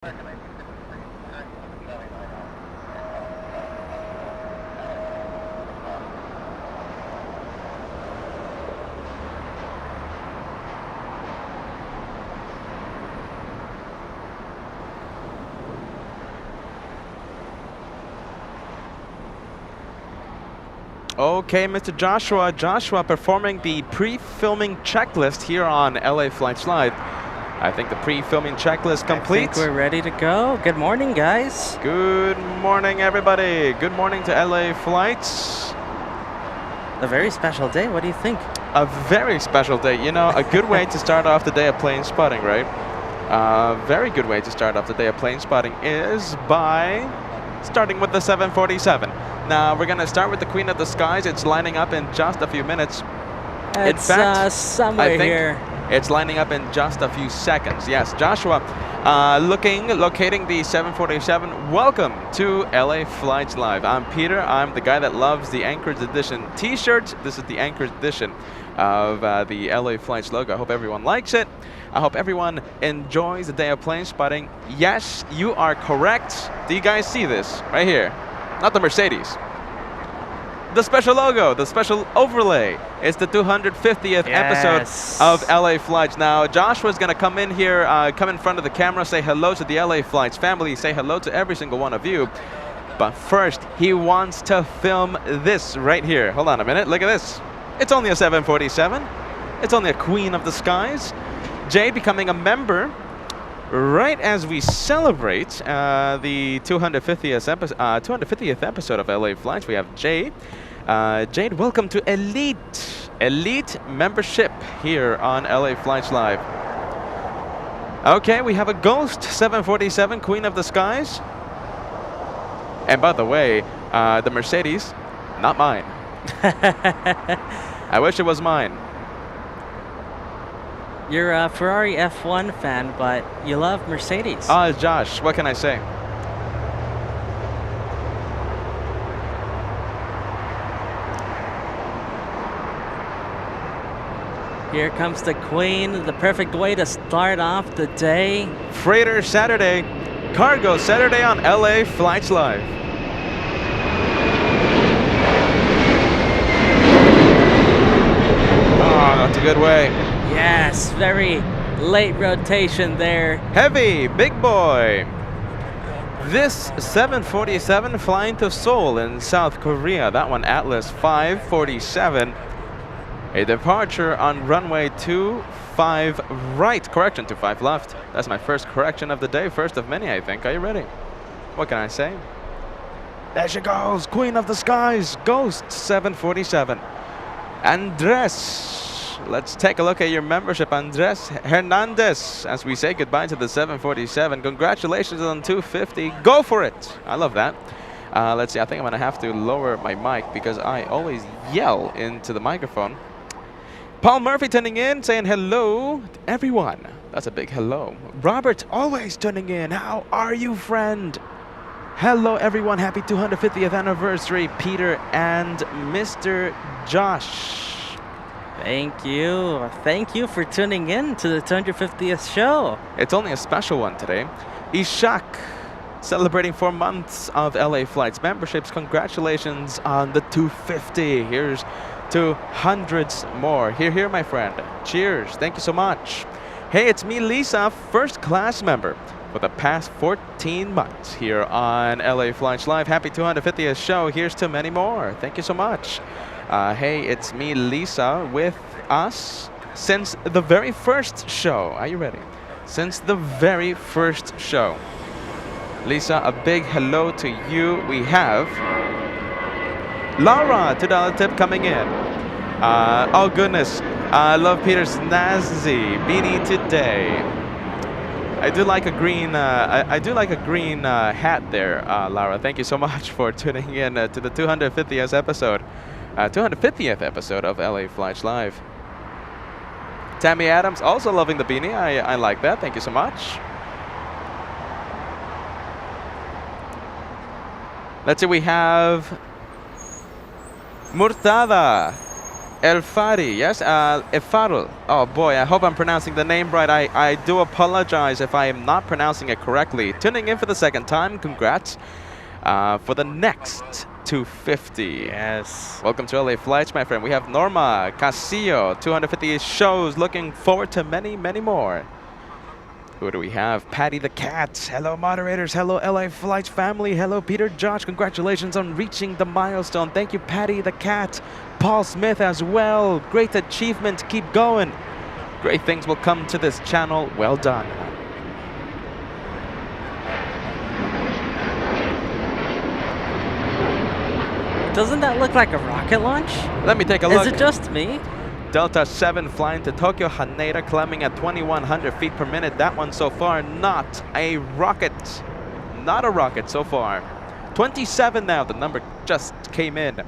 Okay, Mr. Joshua. Joshua performing the pre-filming checklist here on LA Flights Live. I think the pre-filming checklist complete. I think we're ready to go. Good morning, guys. Good morning, everybody. Good morning to LA Flights. A very special day. What do you think? A very special day. You know, a good way to start off the day of plane spotting, right? A very good way to start off the day of plane spotting is by starting with the 747. Now, we're going to start with the Queen of the Skies. It's lining up in just a few minutes. It's in fact, somewhere here. It's lining up in just a few seconds. Yes, Joshua, locating the 747. Welcome to LA Flights Live. I'm Peter. I'm the guy that loves the Anchorage Edition t-shirts. This is the Anchorage Edition of the LA Flights logo. I hope everyone likes it. I hope everyone enjoys the day of plane spotting. Yes, you are correct. Do you guys see this right here? Not the Mercedes. The special logo, the special overlay. It's the 250th episode of LA Flights. Now, Joshua's going to come in here, come in front of the camera, say hello to the LA Flights family, say hello to every single one of you. But first, he wants to film this right here. Hold on a minute. Look at this. It's only a 747. It's only a Queen of the Skies. Jay becoming a member right as we celebrate the 250th episode of LA Flights. We have Jade. Jade, welcome to Elite membership here on LA Flights Live. Okay, we have a Ghost 747, Queen of the Skies. And by the way, the Mercedes, not mine. I wish it was mine. You're a Ferrari F1 fan, but you love Mercedes. Josh, what can I say? Here comes the Queen, the perfect way to start off the day. Freighter Saturday, Cargo Saturday on LA Flights Live. Oh, that's a good way. Yes, very late rotation there. Heavy, big boy. This 747 flying to Seoul in South Korea. That one, Atlas 547. A departure on runway 25 right. Correction, 25 left. That's my first correction of the day. First of many, I think. Are you ready? What can I say? There she goes. Queen of the Skies. Ghost 747. Andres. Let's take a look at your membership, Andres Hernandez, as we say goodbye to the 747. Congratulations on 250. Go for it. I love that. Let's see. I think I'm going to have to lower my mic because I always yell into the microphone. Paul Murphy tuning in, saying hello to everyone. That's a big hello. Robert always tuning in. How are you, friend? Hello, everyone. Happy 250th anniversary, Peter and Mr. Josh. Thank you. Thank you for tuning in to the 250th show. It's only a special one today. Ishak, celebrating 4 months of LA Flights memberships. Congratulations on the 250. Here's to hundreds more. Here, my friend. Cheers. Thank you so much. Hey, it's me, Lisa, first class member for the past 14 months here on LA Flights Live. Happy 250th show. Here's to many more. Thank you so much. Hey, it's me, Lisa, with us since the very first show. Are you ready? Since the very first show. Lisa, a big hello to you. We have Laura, $2 tip coming in. Oh goodness, I love Peter's snazzy beanie today. I do like a green. I do like a green hat there, Laura. Thank you so much for tuning in to the 250th episode. 250th episode of LA Flights Live. Tammy Adams also loving the beanie. I like that. Thank you so much. Let's see. We have Murtada. El Fari, yes, Efarul. Oh boy, I hope I'm pronouncing the name right. I do apologize if I am not pronouncing it correctly. Tuning in for the second time, congrats for the next 250. Yes. Welcome to LA Flights, my friend. We have Norma Casillo, 250 shows. Looking forward to many, many more. Who do we have? Patty the Cat. Hello, moderators. Hello, LA Flights family. Hello, Peter Josh. Congratulations on reaching the milestone. Thank you, Patty the Cat. Paul Smith as well. Great achievement. Keep going. Great things will come to this channel. Well done. Doesn't that look like a rocket launch? Let me take a look. Is it just me? Delta 7 flying to Tokyo Haneda, climbing at 2,100 feet per minute. That one so far, not a rocket. Not a rocket so far. 27 now, the number just came in.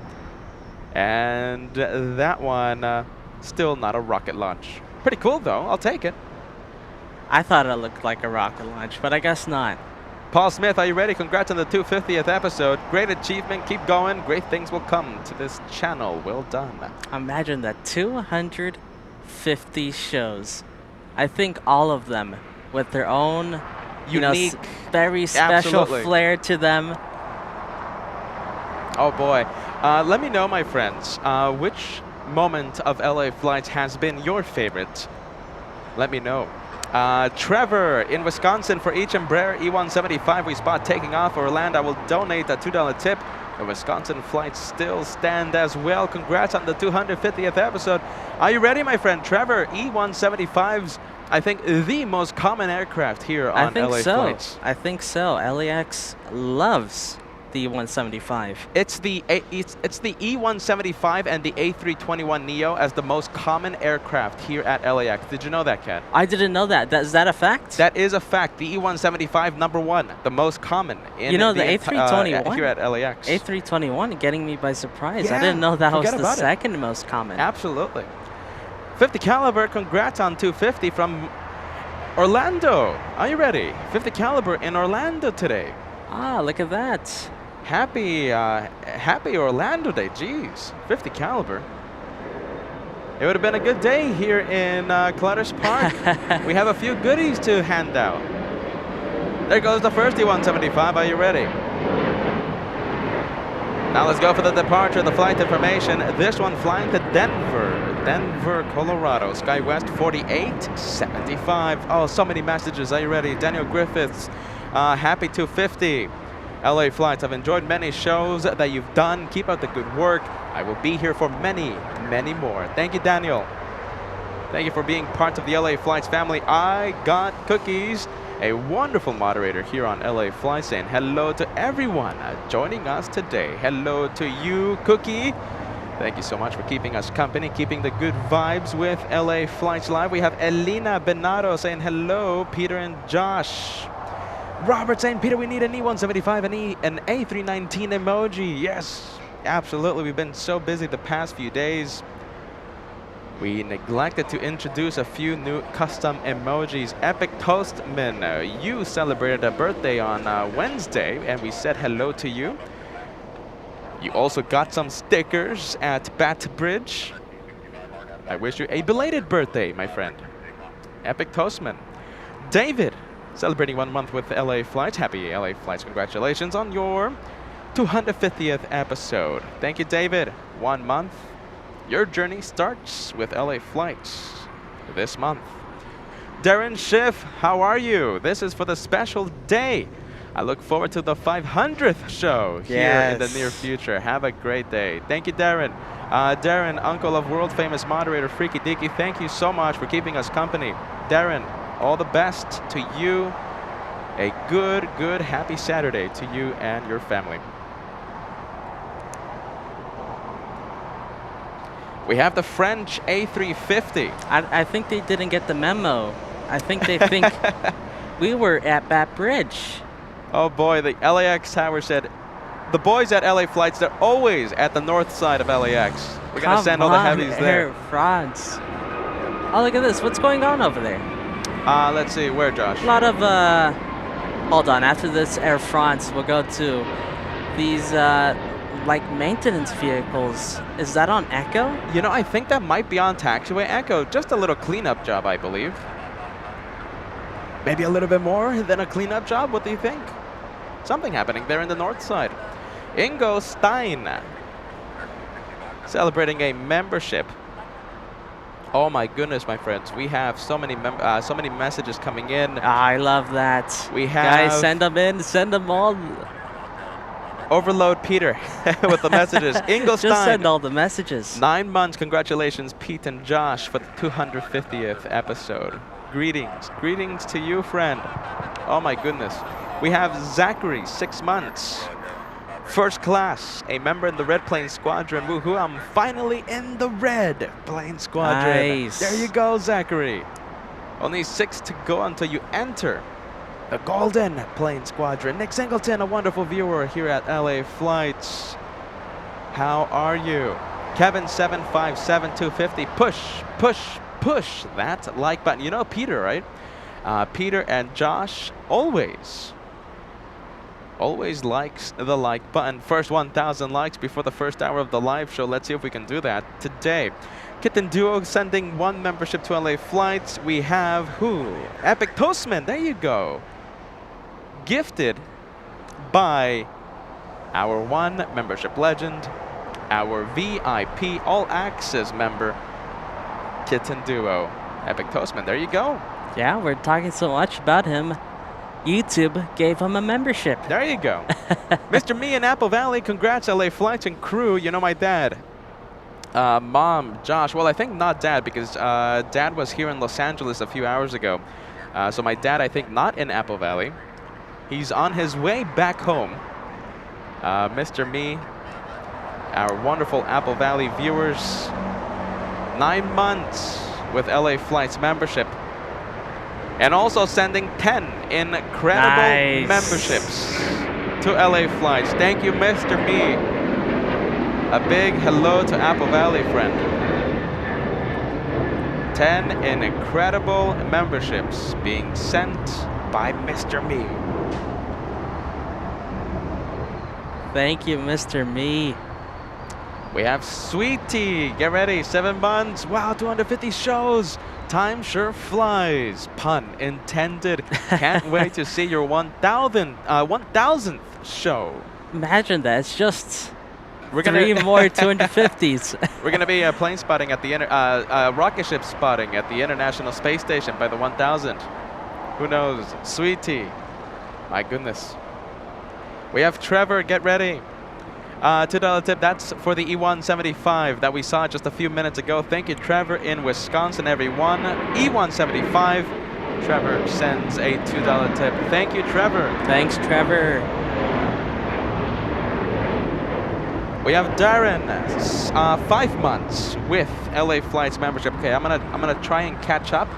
And that one, still not a rocket launch. Pretty cool though, I'll take it. I thought it looked like a rocket launch, but I guess not. Paul Smith, are you ready? Congrats on the 250th episode. Great achievement, keep going. Great things will come to this channel. Well done. Imagine that, 250 shows. I think all of them with their own Unique, very special absolutely. flair to them. Oh boy. Let me know, my friends, which moment of LA Flights has been your favorite? Let me know. Trevor in Wisconsin, for each Embraer E175 we spot taking off Orlando, I will donate a $2 tip. The Wisconsin flights still stand as well. Congrats on the 250th episode. Are you ready, my friend? Trevor, E175s, I think the most common aircraft here on LA Flights. I think so. LAX loves the E175. It's the E175 and the A321neo as the most common aircraft here at LAX. Did you know that, Kat? I didn't know that. Is that a fact? That is a fact. The E175, #1, the most common in the A321 here at LAX. A321 getting me by surprise. Yeah, I didn't know that was forget the about it. second most common. Absolutely. 50 caliber, congrats on 250 from Orlando. Are you ready? 50 caliber in Orlando today. Ah, look at that. Happy Orlando Day. Jeez, 50 caliber. It would have been a good day here in Clutters Park. We have a few goodies to hand out. There goes the first E175. Are you ready? Now let's go for the departure, the flight information. This one flying to Denver, Colorado. SkyWest 4875. Oh, so many messages. Are you ready? Daniel Griffiths, happy 250. LA Flights, I've enjoyed many shows that you've done. Keep up the good work. I will be here for many, many more. Thank you, Daniel. Thank you for being part of the LA Flights family. I got cookies. A wonderful moderator here on LA Flights, saying hello to everyone joining us today. Hello to you, Cookie. Thank you so much for keeping us company, keeping the good vibes with LA Flights Live. We have Elena Benado saying hello, Peter and Josh. Robert saying, Peter, we need an E175 and an A319 emoji. Yes, absolutely. We've been so busy the past few days. We neglected to introduce a few new custom emojis. Epic Toastman, you celebrated a birthday on Wednesday, and we said hello to you. You also got some stickers at Bat Bridge. I wish you a belated birthday, my friend. Epic Toastman. David, celebrating 1 month with LA Flights. Happy LA Flights. Congratulations on your 250th episode. Thank you, David. 1 month. Your journey starts with LA Flights this month. Darren Schiff, how are you? This is for the special day. I look forward to the 500th show here in the near future. Have a great day. Thank you, Darren. Darren, uncle of world famous moderator Freaky Deaky, thank you so much for keeping us company. Darren, all the best to you. A good, happy Saturday to you and your family. We have the French A350. I think they didn't get the memo. I think they think we were at Bat Bridge. Oh boy, the LAX tower said, the boys at LA Flights, they're always at the north side of LAX. We're going to send all the heavies there. Air France. Oh, look at this. What's going on over there? Let's see, where, Josh? A lot of, hold on. After this Air France, we'll go to these like maintenance vehicles. Is that on Echo? You know, I think that might be on Taxiway Echo. Just a little cleanup job, I believe. Maybe a little bit more than a cleanup job. What do you think? Something happening there in the north side. Ingo Stein celebrating a membership. Oh my goodness, my friends. We have so many messages coming in. I love that. We have Guys, send them in. Send them all. Overload Peter with the messages. Ingo Stein. Just send all the messages. 9 months. Congratulations, Pete and Josh, for the 250th episode. Greetings. Greetings to you, friend. Oh my goodness. We have Zachary, 6 months. First class, a member in the Red Plane Squadron. Woohoo, I'm finally in the Red Plane Squadron. Nice. There you go, Zachary. Only 6 to go until you enter the Golden Plane Squadron. Nick Singleton, a wonderful viewer here at LA Flights. How are you? Kevin 757250. Push, push, push that like button. You know Peter, right? Peter and Josh always likes the like button. First 1,000 likes before the first hour of the live show. Let's see if we can do that today. Kitten Duo sending 1 membership to LA Flights. We have who? Epic Toastman. There you go. Gifted by our 1 membership legend, our VIP All Access member, Kitten Duo. Epic Toastman. There you go. Yeah, we're talking so much about him. YouTube gave him a membership. There you go. Mr. Me in Apple Valley, congrats LA Flights and crew. You know my dad. Mom, Josh. Well, I think not dad because dad was here in Los Angeles a few hours ago. So my dad, I think, not in Apple Valley. He's on his way back home. Mr. Me, our wonderful Apple Valley viewers. 9 months with LA Flights membership. And also sending 10 incredible memberships to LA Flights. Thank you, Mr. Me. A big hello to Apple Valley, friend. 10 incredible memberships being sent by Mr. Me. Thank you, Mr. Me. We have Sweetie. Get ready. 7 months. Wow, 250 shows. Time sure flies. Pun intended. Can't wait to see your 1,000th show. Imagine that. It's just 3 more 250s. We're gonna be plane spotting at the rocket ship spotting at the International Space Station by the 1,000. Who knows? Sweetie. My goodness. We have Trevor. Get ready. $2 tip. That's for the E175 that we saw just a few minutes ago. Thank you, Trevor, in Wisconsin, everyone. E175. Trevor sends a $2 tip. Thank you, Trevor. Thanks, Trevor. We have Darren, 5 months with LA Flights membership. Okay, I'm gonna try and catch up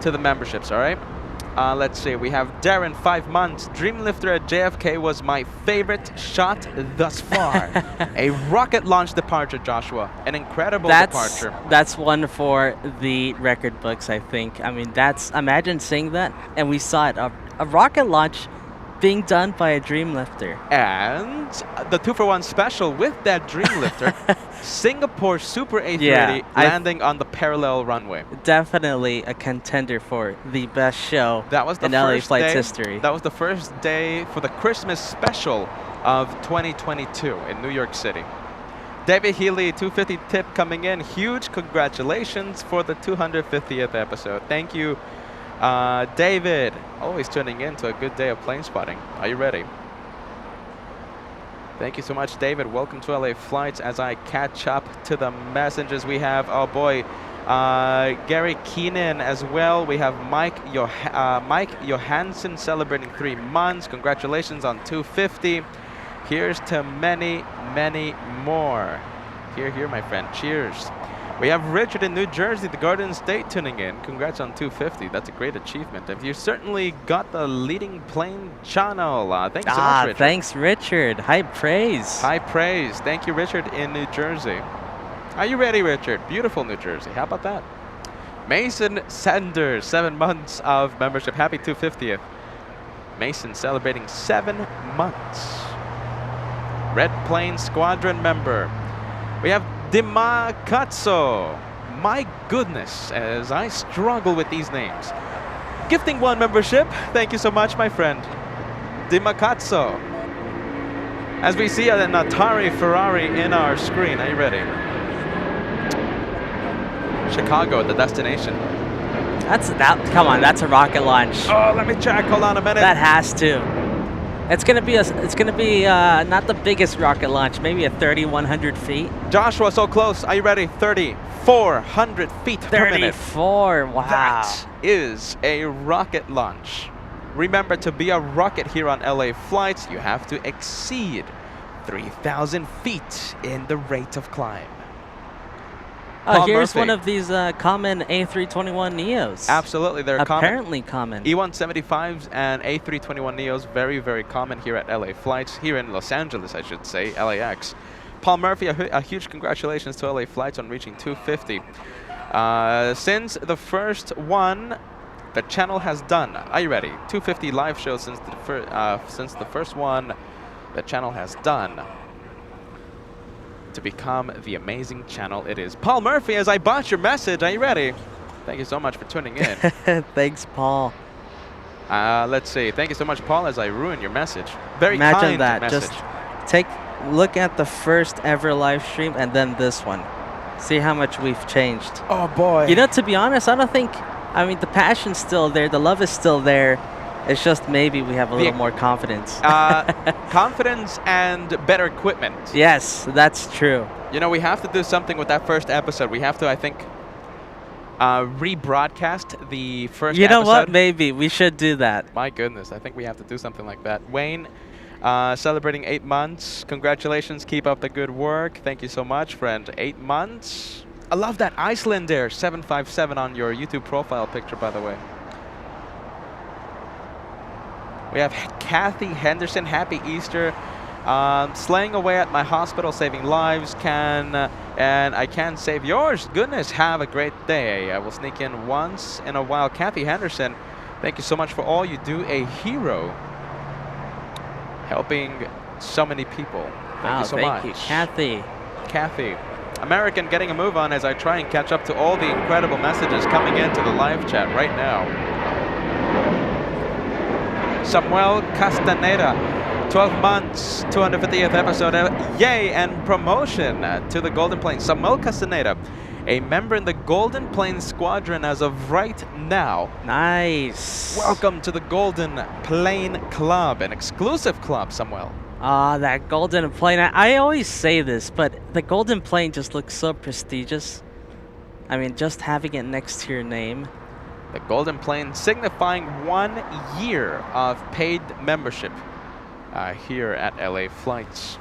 to the memberships. All right. Let's see. We have Darren, 5 months. Dreamlifter at JFK was my favorite shot thus far. A rocket launch departure, Joshua. An incredible departure. That's one for the record books, I think. I mean, imagine seeing that, and we saw it, a rocket launch being done by a Dreamlifter. And the 2-for-1 special with that Dreamlifter, Singapore Super A380 landing on the parallel runway. Definitely a contender for the best show in LA Flights history. That was the first day for the Christmas special of 2022 in New York City. David Healy, 250 tip coming in. Huge congratulations for the 250th episode. Thank you, David. Always tuning in to a good day of plane spotting. Are you ready? Thank you so much, David. Welcome to LA Flights. As I catch up to the messages, we have, oh boy, Gary Keenan as well. We have Mike Johansson celebrating 3 months. Congratulations on 250. Here's to many, many more. Here, my friend. Cheers. We have Richard in New Jersey, the Garden State, tuning in. Congrats on 250. That's a great achievement. You certainly got the leading plane channel. Thanks so much, Richard. Thanks, Richard. High praise. High praise. Thank you, Richard in New Jersey. Are you ready, Richard? Beautiful New Jersey. How about that? Mason Sanders, 7 months of membership. Happy 250th. Mason celebrating 7 months. Red Plane Squadron member. We have Dimakatso. My goodness, as I struggle with these names. Gifting 1 membership. Thank you so much, my friend. Dimakatso. As we see an Atari Ferrari in our screen. Are you ready? Chicago, the destination. Come on, that's a rocket launch. Oh, let me check. Hold on a minute. That has to. It's gonna be not the biggest rocket launch, maybe a 3,100 feet. Joshua, so close. Are you ready? 3,400 feet per minute. 34. Wow. That is a rocket launch. Remember, to be a rocket here on LA Flights, you have to exceed 3,000 feet in the rate of climb. Oh, here's Murphy. one of these common A321 Neos. Absolutely, they're apparently common. E175s and A321 Neos, very, very common here at LA Flights, here in Los Angeles, I should say, LAX. Paul Murphy, a huge congratulations to LA Flights on reaching 250. Since the first one, the channel has done. Are you ready? 250 live shows since the first one the channel has done to become the amazing channel it is. Paul Murphy, as I bought your message, are you ready? Thank you so much for tuning in. Thanks, Paul. Let's see. Thank you so much, Paul, as I ruined your message. Very Imagine kind that. message. Just look at the first ever live stream and then this one. See how much we've changed. Oh boy. You know, to be honest, I mean, the passion's still there, the love is still there. It's just maybe we have a little more confidence. Confidence and better equipment. Yes, that's true. You know, we have to do something with that first episode. We have to, I think, rebroadcast the first episode. You know what? Maybe we should do that. My goodness, I think we have to do something like that. Wayne, celebrating 8 months. Congratulations. Keep up the good work. Thank you so much, friend. 8 months. I love that Iceland there. 757 on your YouTube profile picture, by the way. We have Kathy Henderson. Happy Easter. Slaying away at my hospital, saving lives. And I can save yours. Goodness, have a great day. I will sneak in once in a while. Kathy Henderson, thank you so much for all you do. A hero. Helping so many people. Thank you so much. Thank you, Kathy. Kathy. American getting a move on as I try and catch up to all the incredible messages coming into the live chat right now. Samuel Castaneda, 12 months, 250th episode, yay, and promotion to the Golden Plane. Samuel Castaneda, a member in the Golden Plane Squadron as of right now. Nice. Welcome to the Golden Plane Club, an exclusive club, Samuel. That Golden Plane. I always say this, but the Golden Plane just looks so prestigious. I mean, just having it next to your name. The Golden Plane signifying 1 year of paid membership here at LA Flights.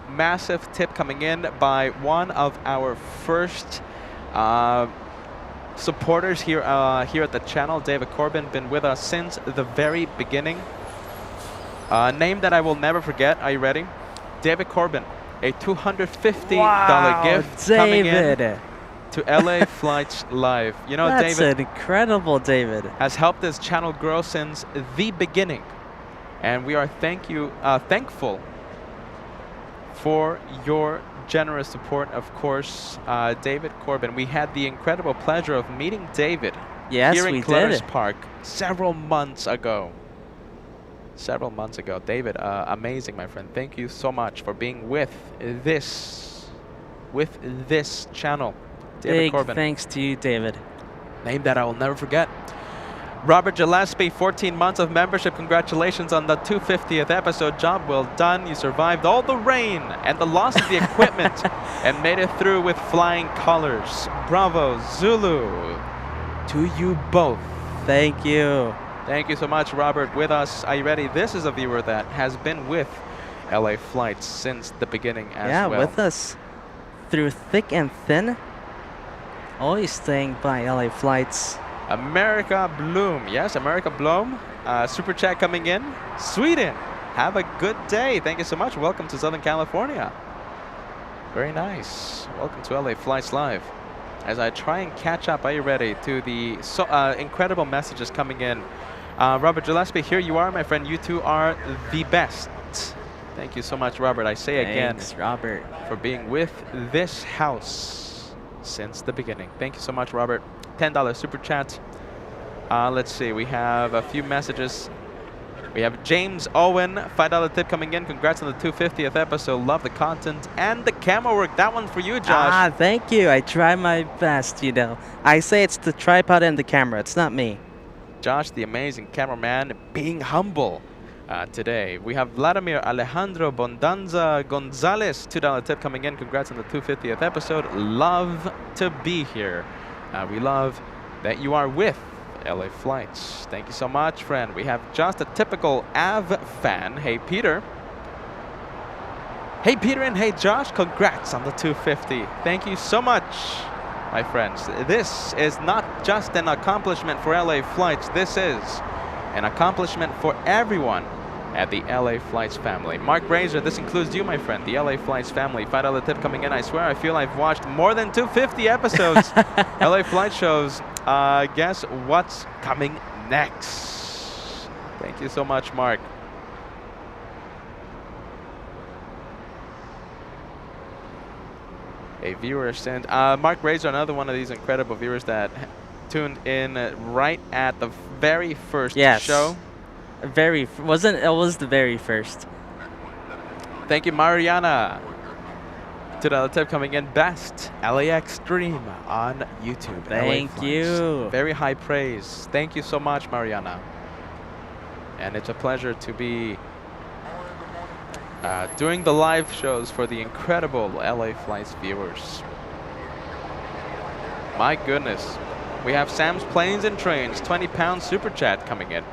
Massive tip coming in by one of our first supporters here at the channel, David Corbin, been with us since the very beginning. Name that I will never forget. Are you ready? David Corbin, a $250 gift coming in to LA Flights Live. You know, That's David incredible, David. has helped this channel grow since the beginning. And we are thankful for your generous support, of course, David Corbin. We had the incredible pleasure of meeting David here in Clutters Park several months ago. David, amazing, my friend. Thank you so much for being with this channel. David Corbin. Thanks to you, David. Name that I will never forget. Robert Gillespie, 14 months of membership. Congratulations on the 250th episode. Job well done. You survived all the rain and the loss of the equipment and made it through with flying colors. Bravo, Zulu, to you both. Thank you. Thank you so much, Robert. With us, are you ready? This is a viewer that has been with LA Flights since the beginning as well. Yeah, with us through thick and thin. Always staying by LA Flights. America Bloom. Yes, America Bloom. Super chat coming in. Sweden. Have a good day. Thank you so much. Welcome to Southern California. Very nice. Welcome to LA Flights Live. As I try and catch up, are you ready, to the incredible messages coming in. Robert Gillespie, here you are, my friend. You two are the best. Thank you so much, Robert. I say Thanks, again, Robert. for being with this house since the beginning. Thank you so much, Robert. $10 super chat. Let's see. We have a few messages. We have James Owen, $5 tip coming in. Congrats on the 250th episode. Love the content and the camera work. That one for you, Josh. Thank you. I try my best, you know. I say it's the tripod and the camera. It's not me. Josh, the amazing cameraman, being humble today. We have Vladimir Alejandro Bondanza Gonzalez, $2 tip coming in. Congrats on the 250th episode. Love to be here. We love that you are with LA Flights. Thank you so much, friend. We have just a typical Av fan. Hey, Peter. Hey, Peter and hey, Josh. Congrats on the 250. Thank you so much, my friends. This is not just an accomplishment for LA Flights. This is an accomplishment for everyone at the LA Flights family. Mark Razor, this includes you, my friend, the LA Flights family. $5 tip coming in. I swear I feel I've watched more than 250 episodes. LA Flight shows. Guess what's coming next? Thank you so much, Mark. A viewer sent Mark Razor, another one of these incredible viewers that tuned in right at the very first show. It was the very first. Thank you, Mariana. $2 tip coming in. Best LAX stream on YouTube. Thank you. Very high praise. Thank you so much, Mariana. And it's a pleasure to be doing the live shows for the incredible LA Flights viewers. My goodness. We have Sam's Planes and Trains, £20 super chat coming in.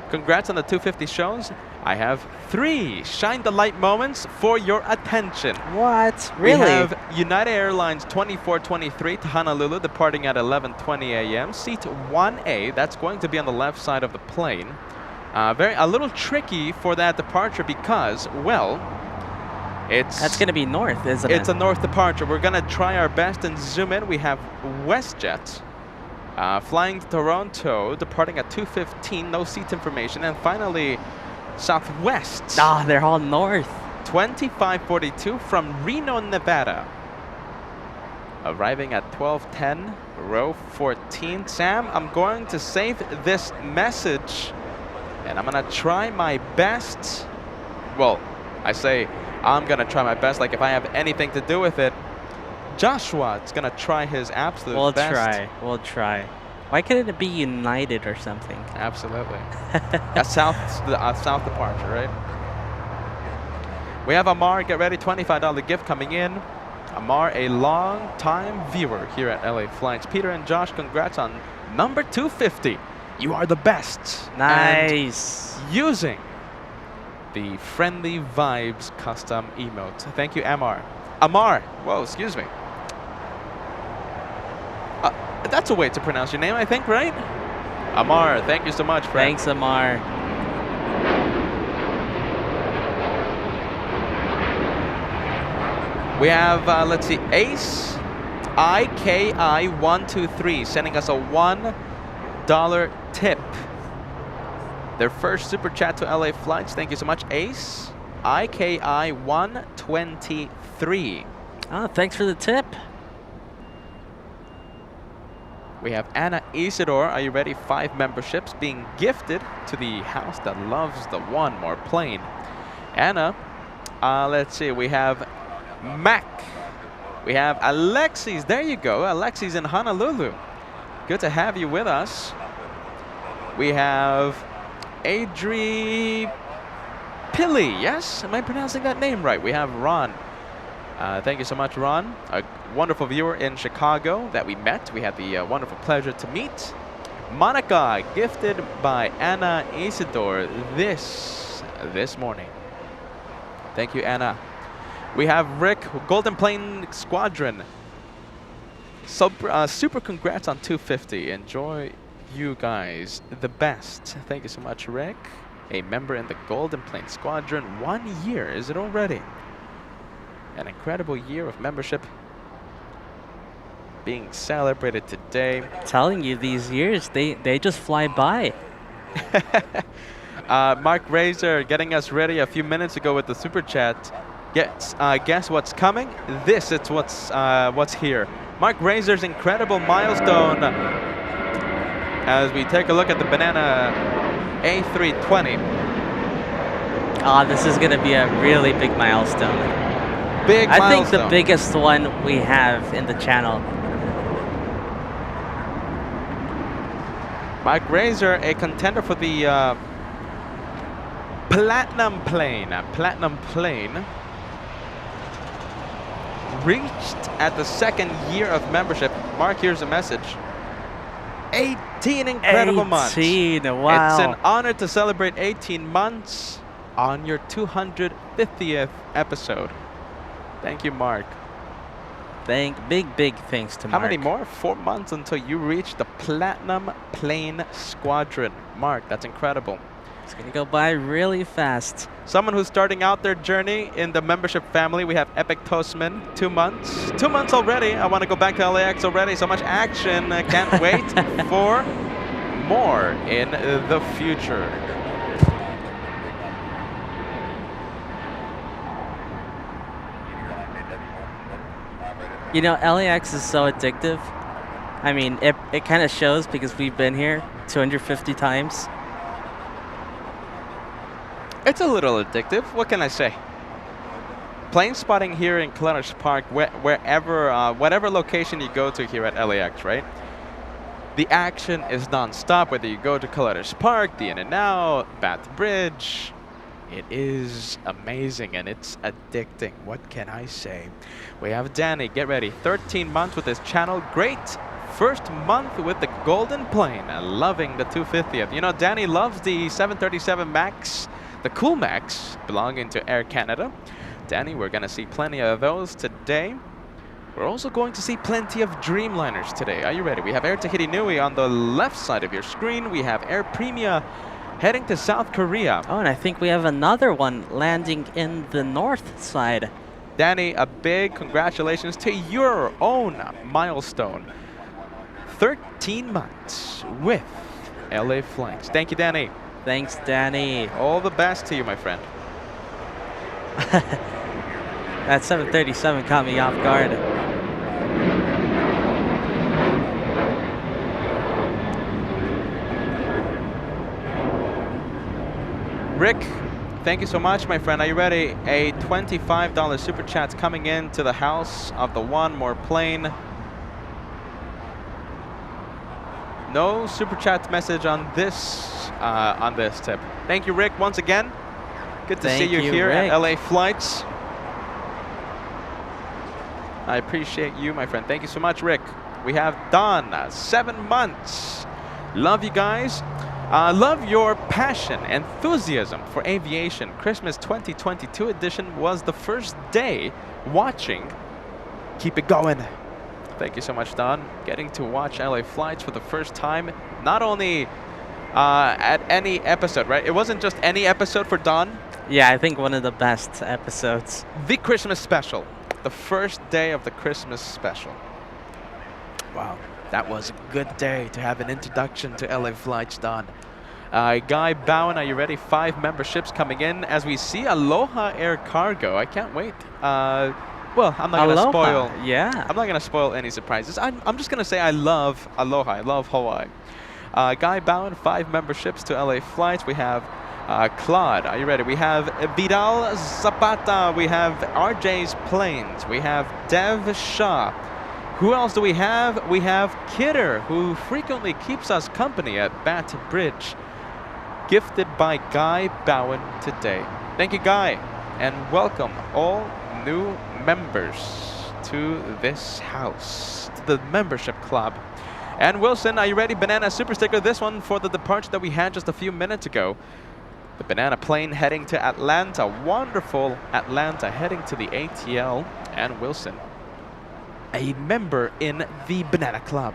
Congrats on the 250 shows. I have 3 shine the light moments for your attention. What? Really? We have United Airlines 2423 to Honolulu, departing at 11:20 a.m. Seat 1A. That's going to be on the left side of the plane. A little tricky for that departure because, well, that's going to be north, isn't it? It's a north departure. We're going to try our best and zoom in. We have WestJet. Flying to Toronto, departing at 2:15, no seat information. And finally, Southwest. They're all north. 2542 from Reno, Nevada. Arriving at 12:10, row 14. Sam, I'm going to save this message, and I'm going to try my best. Well, I say I'm going to try my best, like if I have anything to do with it. Joshua is going to try his absolute best. We'll try. Why couldn't it be United or something? Absolutely. A south departure, right? We have Amar. Get ready. $25 gift coming in. Amar, a long-time viewer here at LA Flights. Peter and Josh, congrats on number 250. You are the best. Nice. And using the Friendly Vibes custom emote. Thank you, Amar. Amar. Whoa, excuse me. That's a way to pronounce your name, I think, right? Amar, thank you so much, friend. Thanks, Amar. We have, let's see, Ace IKI123 sending us a $1 tip. Their first super chat to LA Flights. Thank you so much, Ace IKI123. Thanks for the tip. We have Anna Isidore. Are you ready? 5 memberships being gifted to the house that loves the one more plane. Anna, let's see. We have Mac. We have Alexis. There you go. Alexis in Honolulu. Good to have you with us. We have Adri Pili. Yes? Am I pronouncing that name right? We have Ron. Thank you so much, Ron. A wonderful viewer in Chicago that we met. We had the wonderful pleasure to meet. Monica, gifted by Anna Isidore this morning. Thank you, Anna. We have Rick, Golden Plane Squadron. Super congrats on 250. Enjoy you guys the best. Thank you so much, Rick. A member in the Golden Plane Squadron. 1 year, is it already? An incredible year of membership being celebrated today. Telling you, these years, they just fly by. Mark Razor getting us ready a few minutes ago with the super chat. Guess what's coming? This is what's here. Mark Razor's incredible milestone. As we take a look at the Banana A320. This is going to be a really big milestone. Big milestone. I think the biggest one we have in the channel. Mike Razor, a contender for the Platinum Plane. Platinum Plane reached at the second year of membership. Mark, here's a message. 18 incredible months. 18, wow. It's an honor to celebrate 18 months on your 250th episode. Thank you, Mark. Big thanks to Mark. How many more? 4 months until you reach the Platinum Plane Squadron. Mark, that's incredible. It's going to go by really fast. Someone who's starting out their journey in the membership family, we have Epic Toastman, 2 months. 2 months already. I want to go back to LAX already. So much action. I can't wait for more in the future. You know, LAX is so addictive. I mean, it kind of shows because we've been here 250 times. It's a little addictive. What can I say? Plane spotting here in Collectors Park, whatever location you go to here at LAX, right? The action is non-stop, whether you go to Collectors Park, the In-N-Out, Bath Bridge. It is amazing and it's addicting. What can I say? We have Danny, get ready. 13 months with his channel. Great first month with the Golden Plane. Loving the 250th. You know, Danny loves the 737 MAX. The Cool Max, belonging to Air Canada. Danny, we're going to see plenty of those today. We're also going to see plenty of Dreamliners today. Are you ready? We have Air Tahiti Nui on the left side of your screen. We have Air Premia heading to South Korea. Oh, and I think we have another one landing in the north side. Danny, a big congratulations to your own milestone. 13 months with LA Flights. Thank you, Danny. Thanks, Danny. All the best to you, my friend. That 737 caught me off guard. Rick, thank you so much, my friend. Are you ready? A $25 super chat coming in to the house of the One More Plane. No super chat message on this tip. Thank you, Rick, once again. Good to see you here Rick. at LA Flights. I appreciate you, my friend. Thank you so much, Rick. We have Don, 7 months. Love you guys. Love your passion, enthusiasm for aviation. Christmas 2022 edition was the first day watching. Keep it going. Thank you so much, Don. Getting to watch LA Flights for the first time. Not only at any episode, right? It wasn't just any episode for Don. Yeah, I think one of the best episodes. The Christmas special. The first day of the Christmas special. Wow, that was a good day to have an introduction to LA Flights, Don. Guy Bowen, are you ready? 5 memberships coming in as we see Aloha Air Cargo. I can't wait. Well, I'm not gonna spoil. Yeah. I'm not gonna spoil any surprises. I'm just gonna say I love Aloha. I love Hawaii. Guy Bowen, 5 memberships to LA Flights. We have Claude, are you ready? We have Vidal Zapata. We have RJ's Planes. We have Dev Shah. Who else do we have? We have Kidder, who frequently keeps us company at Bath Bridge. Gifted by Guy Bowen today. Thank you, Guy, and welcome all new members to this house, to the membership club. And Wilson, are you ready? Banana super sticker. This one for the departure that we had just a few minutes ago. The Banana plane heading to Atlanta. Wonderful Atlanta heading to the ATL. And Wilson, a member in the Banana Club.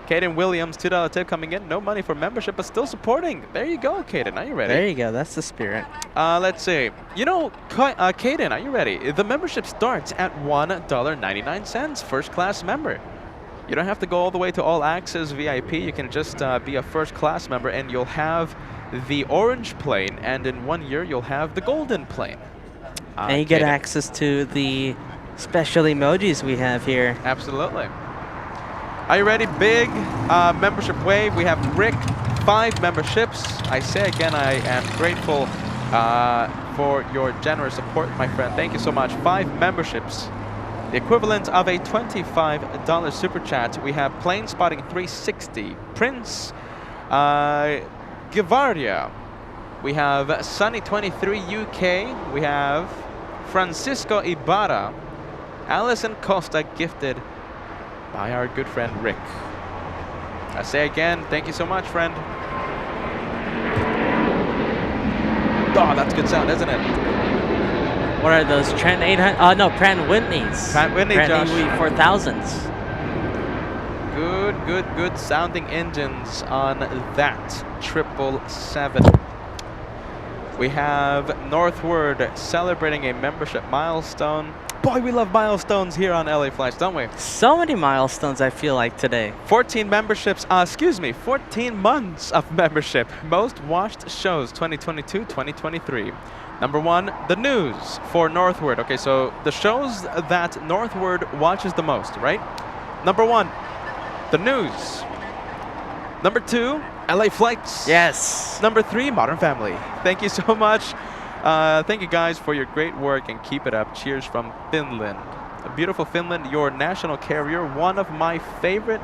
Caden Williams, $2 tip coming in. No money for membership, but still supporting. There you go, Caden. Are you ready? There you go. That's the spirit. Let's see. You know, Caden, are you ready? The membership starts at $1.99. First class member. You don't have to go all the way to all access VIP. You can just be a first class member and you'll have the orange plane, and in 1 year you'll have the golden plane. And you get Kidding. access to the special emojis we have here. Absolutely. Are you ready? Big membership wave. We have Rick, 5 memberships. I say again, I am grateful for your generous support, my friend. Thank you so much. 5 memberships. The equivalent of a $25 super chat. We have Plane Spotting 360, Prince Gavardia. We have Sunny23 UK. We have Francisco Ibarra. Alison Costa gifted by our good friend Rick. I say again, thank you so much, friend. Oh, that's good sound, isn't it? What are those? Trent 800? No, Pratt & Whitney's. Pratt & Whitney, Josh. 4000s. Good sounding engines on that 777. We have Northward celebrating a membership milestone. Boy, we love milestones here on LA Flights, don't we? So many milestones, I feel like, today. 14 memberships, 14 months of membership. Most watched shows 2022-2023. Number 1, the news for Northward. Okay, so the shows that Northward watches the most, right? Number 1, the news. Number 2, LA Flights. Yes. Number 3, Modern Family. Thank you so much. Thank you guys for your great work and keep it up. Cheers from Finland. A beautiful Finland, your national carrier, one of my favorite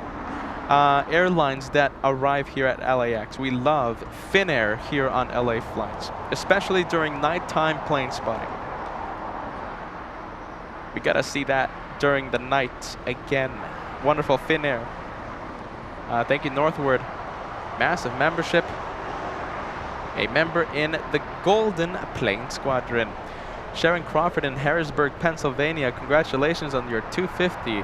airlines that arrive here at LAX. We love Finnair here on LA Flights, especially during nighttime plane spotting. We gotta see that during the night again. Wonderful Finnair. Thank you, Northward. Massive membership. A member in the Golden Plane Squadron. Sharon Crawford in Harrisburg, Pennsylvania. Congratulations on your 250.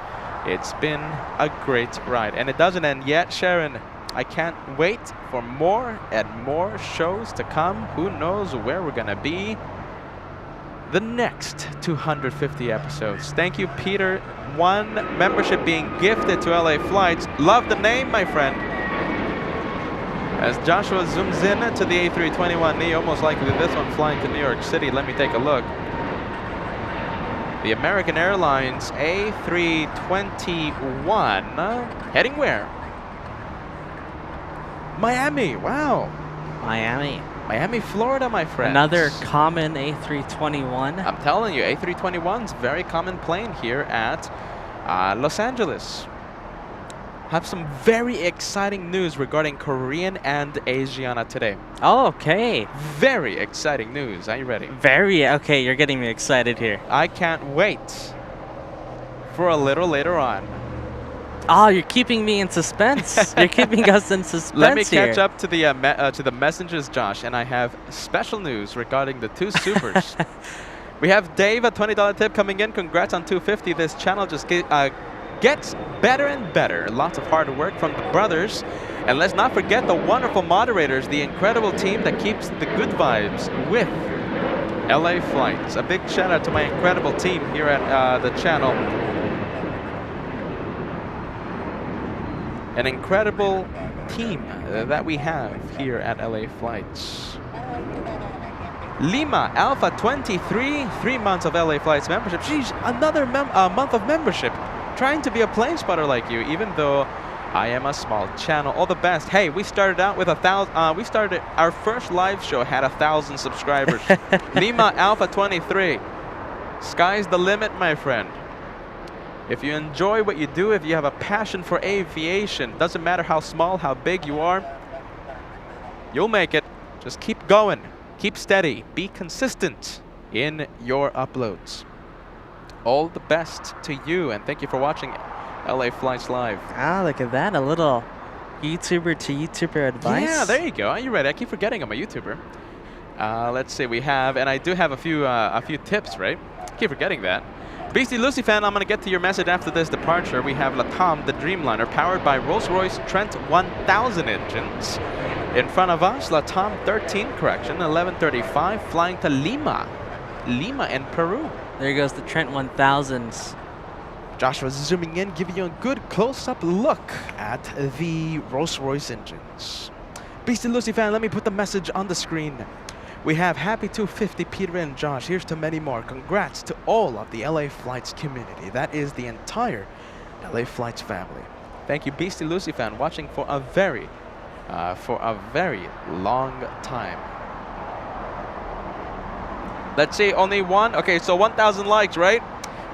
It's been a great ride. And it doesn't end yet, Sharon. I can't wait for more and more shows to come. Who knows where we're gonna be the next 250 episodes. Thank you, Peter. 1 membership being gifted to LA Flights. Love the name, my friend. As Joshua zooms in to the A321neo, most likely this one flying to New York City. Let me take a look. The American Airlines A321, heading where? Miami, wow. Miami, Florida, my friend. Another common A321. I'm telling you, A321's very common plane here at Los Angeles. Have some very exciting news regarding Korean and Asiana today. Oh, okay. Very exciting news. Are you ready? Very. Okay, you're getting me excited here. I can't wait for a little later on. Oh, you're keeping me in suspense. You're keeping us in suspense. Let me here. catch up to the messengers, Josh, and I have special news regarding the 2 supers. We have Dave, a $20 tip coming in. Congrats on 250. This channel just gets better and better. Lots of hard work from the brothers. And let's not forget the wonderful moderators, the incredible team that keeps the good vibes with LA Flights. A big shout out to my incredible team here at the channel. An incredible team that we have here at LA Flights. Lima Alpha 23, 3 months of LA Flights membership. Geez, another month of membership. Trying to be a plane spotter like you, even though I am a small channel. All the best. Hey, we started out with 1,000. We started our first live show had 1,000 subscribers. Lima Alpha 23. Sky's the limit, my friend. If you enjoy what you do, if you have a passion for aviation, doesn't matter how small, how big you are, you'll make it. Just keep going. Keep steady. Be consistent in your uploads. All the best to you, and thank you for watching LA Flights Live. Ah, look at that. A little YouTuber to YouTuber advice. Yeah, there you go. Are you ready? I keep forgetting I'm a YouTuber. Let's see. We have, and I do have a few tips, right? I keep forgetting that. Beastie Lucy fan, I'm going to get to your message after this departure. We have Latam, the Dreamliner, powered by Rolls-Royce Trent 1000 engines. In front of us, Latam 13, correction, 1135, flying to Lima in Peru. There goes the Trent 1000s. Joshua zooming in, giving you a good close-up look at the Rolls-Royce engines. Beastie Lucy fan, let me put the message on the screen. We have happy 250 Peter and Josh. Here's to many more. Congrats to all of the LA Flights community. That is the entire LA Flights family. Thank you, Beastie Lucy fan, watching for a very long time. Let's see, only one. Okay, so 1,000 likes, right?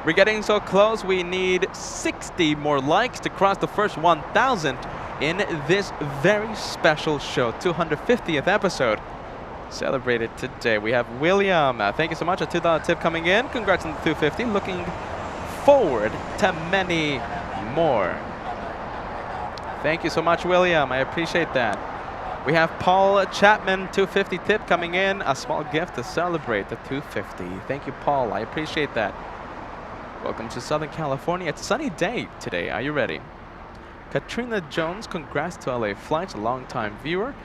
We're getting so close. We need 60 more likes to cross the first 1,000 in this very special show, 250th episode. Celebrated today. We have William. Thank you so much. A $2 tip coming in. Congrats on the 250. Looking forward to many more. Thank you so much, William. I appreciate that. We have Paul Chapman, 250 tip coming in. A small gift to celebrate the 250. Thank you, Paul. I appreciate that. Welcome to Southern California. It's a sunny day today. Are you ready? Katrina Jones, congrats to LA Flights, a long-time viewer.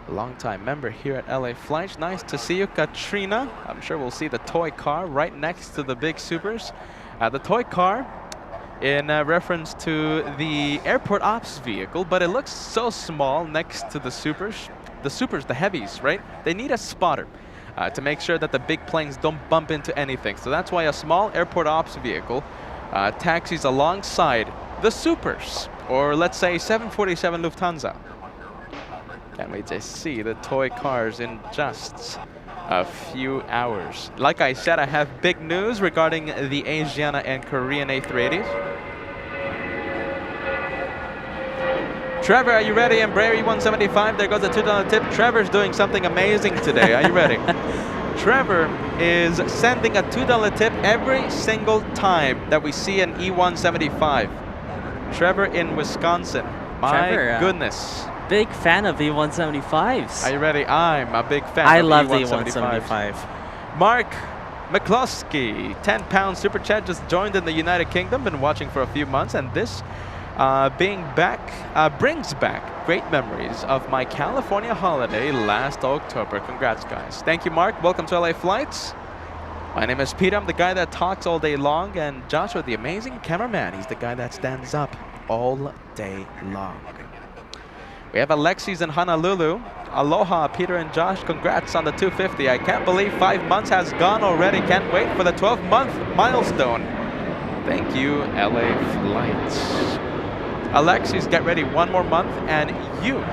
A long-time member here at LA Flights. Nice to see you, Katrina. I'm sure we'll see the toy car right next to the big supers. The toy car in reference to the airport ops vehicle, but it looks so small next to the supers. The supers, the heavies, right? They need a spotter to make sure that the big planes don't bump into anything. So that's why a small airport ops vehicle taxis alongside the supers, or let's say 747 Lufthansa. Can't wait to see the toy cars in just a few hours. Like I said, I have big news regarding the Asiana and Korean A380s. Trevor, are you ready? Embraer E175, there goes a $2 tip. Trevor's doing something amazing today. Are you ready? Trevor is sending a $2 tip every single time that we see an E175. Trevor in Wisconsin. My Trevor, goodness. Big fan of E175s. Are you ready? I'm a big fan I of love the E175s. E175. Mark McCloskey, 10 pound super chat, just joined in the United Kingdom, been watching for a few months, and this being back brings back great memories of my California holiday last October. Congrats, guys. Thank you, Mark. Welcome to LA Flights. My name is Peter. I'm the guy that talks all day long, and Joshua, the amazing cameraman, he's the guy that stands up all day long. We have Alexis in Honolulu. Aloha, Peter and Josh. Congrats on the 250. I can't believe 5 months has gone already. Can't wait for the 12-month milestone. Thank you, LA Flights. Alexis, get ready. 1 more month, and you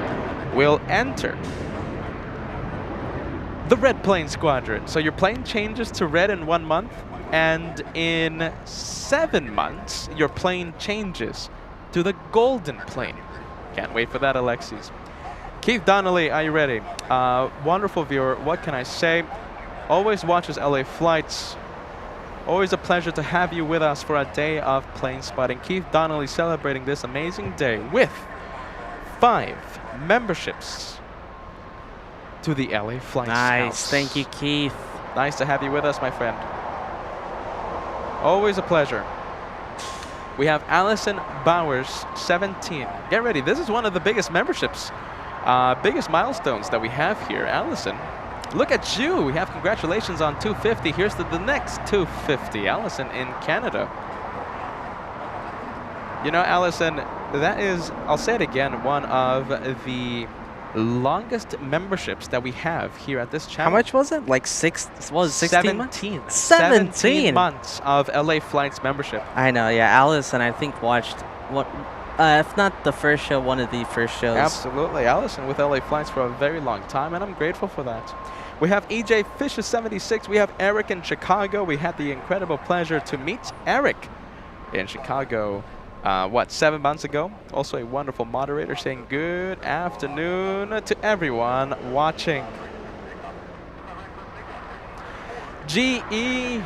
will enter the Red Plane Squadron. So your plane changes to red in 1 month, and in 7 months, your plane changes to the Golden Plane. Can't wait for that, Alexis. Keith Donnelly, are you ready? Wonderful viewer. What can I say? Always watches LA Flights. Always a pleasure to have you with us for a day of plane spotting. Keith Donnelly celebrating this amazing day with 5 memberships to the LA Flights Nice. house. Thank you, Keith. Nice to have you with us, my friend. Always a pleasure. We have Allison Bowers, 17. Get ready. This is one of the biggest memberships, biggest milestones that we have here. Allison, look at you. We have congratulations on 250. Here's to the next 250. Allison in Canada. You know, Allison, that is, I'll say it again, one of the longest memberships that we have here at this channel. How much was it? Like 16 months? 17. 17 months of LA Flights membership. I know, yeah. Allison, I think, watched, what, if not the first show, one of the first shows. Absolutely. Allison with LA Flights for a very long time, and I'm grateful for that. We have EJ Fisher, 76. We have Eric in Chicago. We had the incredible pleasure to meet Eric in Chicago, 7 months ago. Also a wonderful moderator, saying good afternoon to everyone watching. GE,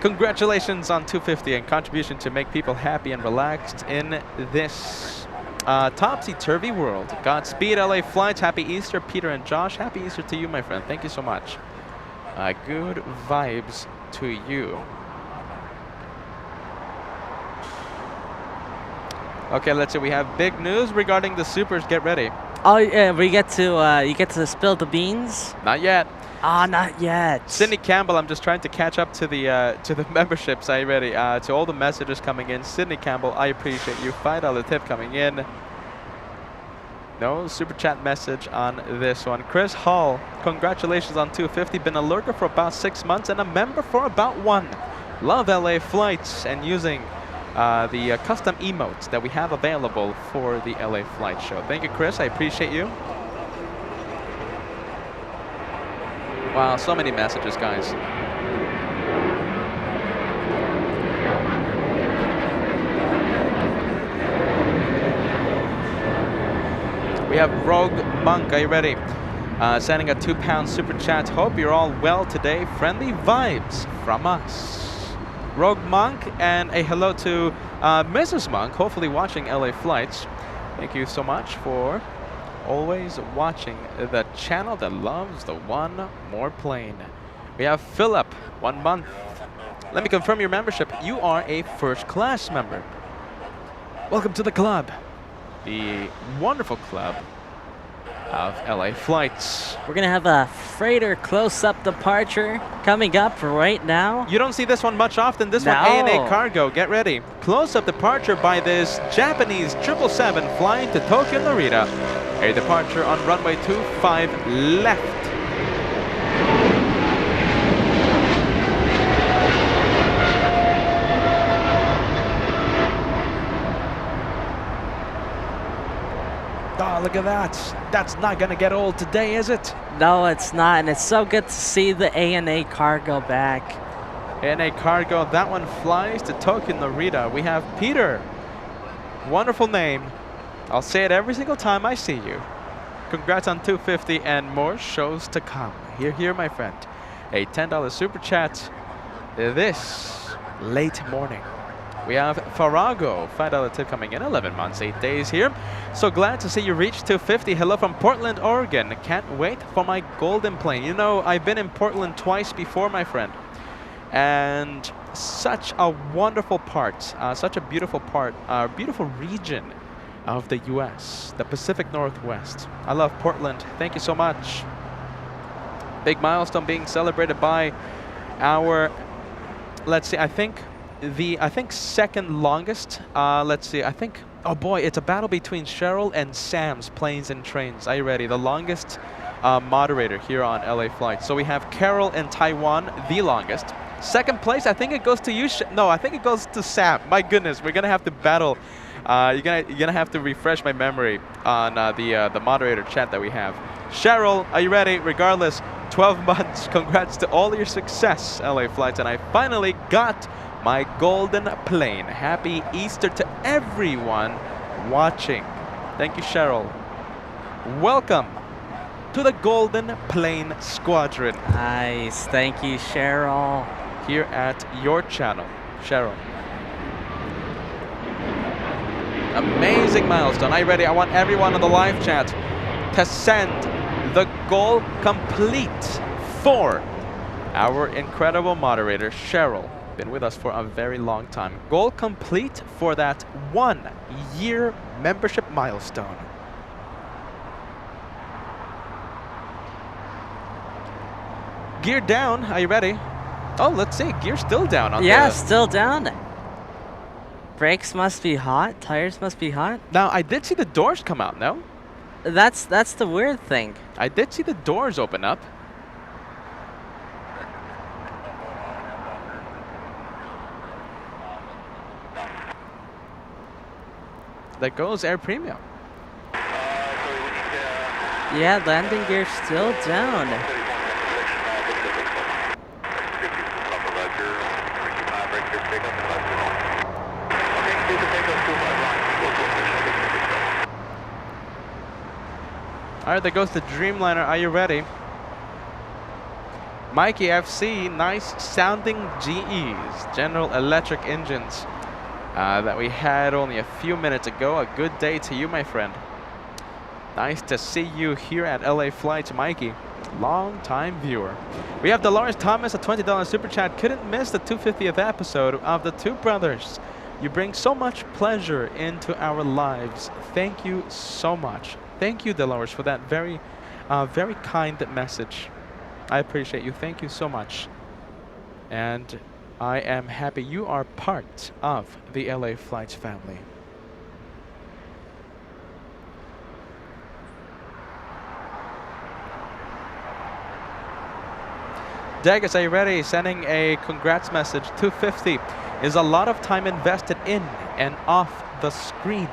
congratulations on 250 and contribution to make people happy and relaxed in this topsy-turvy world. Godspeed, LA Flights. Happy Easter, Peter and Josh. Happy Easter to you, my friend. Thank you so much. Good vibes to you. Okay, let's see. We have big news regarding the supers. Get ready. Oh, yeah, we get to, you get to spill the beans? Not yet. Ah, not yet. Sydney Campbell, I'm just trying to catch up to the memberships. Are you ready? To all the messages coming in. Sydney Campbell, I appreciate you. $5 tip coming in. No super chat message on this one. Chris Hall, congratulations on 250. Been a lurker for about 6 months and a member for about 1. Love LA flights and using the custom emotes that we have available for the LA Flight Show. Thank you, Chris. I appreciate you. Wow, so many messages, guys. We have Rogue Monk. Are you ready? Sending a £2 super chat. Hope you're all well today. Friendly vibes from us. Rogue Monk, and a hello to Mrs. Monk, hopefully watching LA Flights. Thank you so much for always watching the channel that loves the one more plane. We have Philip, 1 month. Let me confirm your membership. You are a first class member. Welcome to the club. The wonderful club of LA Flights. We're gonna have a freighter close-up departure coming up right now. You don't see this one much often. This one, ANA Cargo. Get ready. Close-up departure by this Japanese 777 flying to Tokyo Narita. A departure on runway 25 left. Oh, look at that. That's not going to get old today, is it? No, it's not, and it's so good to see the ANA Cargo back. ANA Cargo, that one flies to Tokyo Narita. We have Peter. Wonderful name. I'll say it every single time I see you. Congrats on 250 and more shows to come. Here, my friend. A $10 super chat this late morning. We have Farago, $5 tip coming in, 11 months, 8 days here. So glad to see you reach 250. Hello from Portland, Oregon. Can't wait for my golden plane. You know, I've been in Portland twice before, my friend. And such a wonderful part, such a beautiful part, beautiful region of the US, the Pacific Northwest. I love Portland. Thank you so much. Big milestone being celebrated by our, let's see, I think second longest, let's see, oh boy, it's a battle between Cheryl and Sam's Planes and Trains. Are you ready? The longest moderator here on LA Flight. So we have Carol and Taiwan, the longest. Second place, I think it goes to you. No, I think it goes to Sam. My goodness, we're gonna have to battle. You're gonna have to refresh my memory on the moderator chat that we have. Cheryl, are you ready? Regardless, 12 months. Congrats to all your success, LA Flights, and I finally got my golden plane. Happy Easter to everyone watching. Thank you, Cheryl. Welcome to the Golden Plane Squadron. Nice, thank you, Cheryl. Here at your channel, Cheryl. Amazing milestone. Are you ready? I want everyone on the live chat to send the goal complete for our incredible moderator, Cheryl. Been with us for a very long time. Goal complete for that 1 year membership milestone. Gear down. Are you ready? Oh, let's see. Gear's still down on Yeah, still down. Brakes must be hot. Tires must be hot. Now, I did see the doors come out, no? That's the weird thing. I did see the doors open up. There goes Air Premium. Yeah, landing gear still down. All right, there goes the Dreamliner. Are you ready? Mikey FC, nice sounding GEs, General Electric engines that we had only a few minutes ago. A good day to you, my friend. Nice to see you here at LA Flights, Mikey. Long time viewer. We have Dolores Thomas, a $20 super chat. Couldn't miss the 250th episode of the Two Brothers. You bring so much pleasure into our lives. Thank you so much. Thank you, Dolores, for that very kind message. I appreciate you. Thank you so much. And I am happy you are part of the LA Flights family. Degas, are you ready? Sending a congrats message. 250 is a lot of time invested in and off the screen.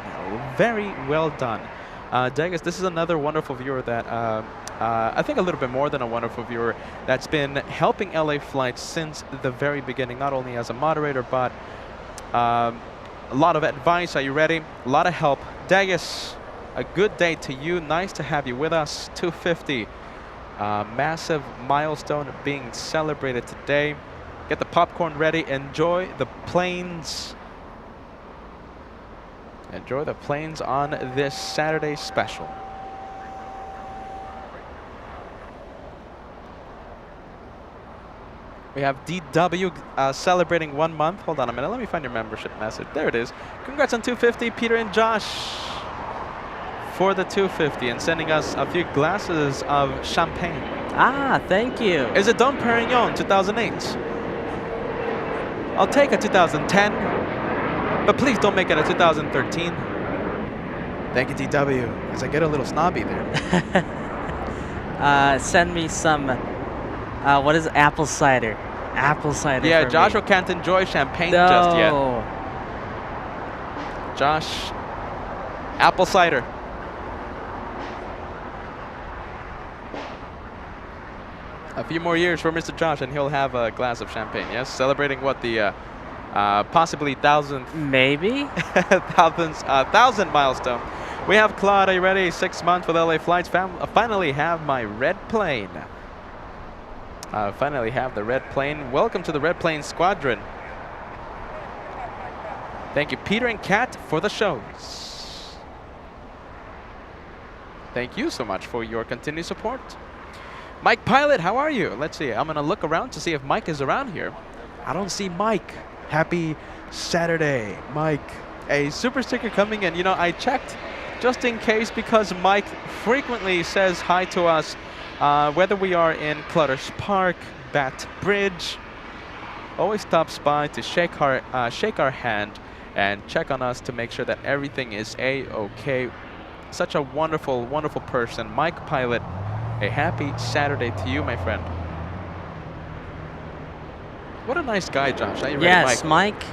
Very well done. Degas, this is another wonderful viewer that, I think a little bit more than a wonderful viewer, that's been helping LA Flights since the very beginning, not only as a moderator, but a lot of advice. Are you ready? A lot of help. Degas, a good day to you. Nice to have you with us. 250. Massive milestone being celebrated today. Get the popcorn ready. Enjoy the planes. Enjoy the planes on this Saturday special. We have DW celebrating 1 month. Hold on a minute. Let me find your membership message. There it is. Congrats on 250, Peter and Josh, for the 250 and sending us a few glasses of champagne. Ah, thank you. Is it Dom Perignon 2008? I'll take a 2010, but please don't make it a 2013. Thank you, DW, as I get a little snobby there. Send me some, what is it? Apple cider? Apple cider. Yeah, for Joshua me. can't enjoy champagne No. just yet. Josh, apple cider. A few more years for Mr. Josh and he'll have a glass of champagne, yes? Celebrating what, the possibly 1,000th Maybe? 1,000 milestone. We have Claude, are you ready? 6 months with LA Flights. Finally have my red plane. Finally have the red plane. Welcome to the red plane squadron. Thank you, Peter and Kat, for the shows. Thank you so much for your continued support. Mike Pilot, how are you? Let's see. I'm going to look around to see if Mike is around here. I don't see Mike. Happy Saturday, Mike. A super sticker coming in. You know, I checked just in case because Mike frequently says hi to us, whether we are in Clutter's Park, Bat Bridge. Always stops by to shake our hand and check on us to make sure that everything is A-okay. Such a wonderful, wonderful person. Mike Pilot, a happy Saturday to you, my friend. What a nice guy, Josh. Are you ready, Yes, Mike? Mike.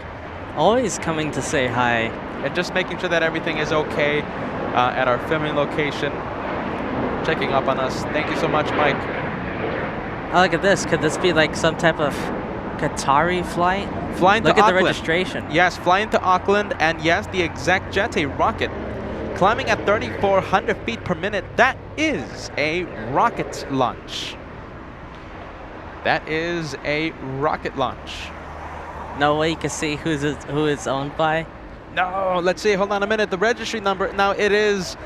Always coming to say hi. And just making sure that everything is okay at our filming location. Checking up on us. Thank you so much, Mike. Oh, look at this. Could this be like some type of Qatari flight? Flying to Look at Auckland. the registration. Yes, flying to Auckland, and yes, the exact jet, a rocket. Climbing at 3,400 feet per minute. That is a rocket launch. That is a rocket launch. No way you can see who it's owned by. No, let's see. Hold on a minute. The registry number. Now it is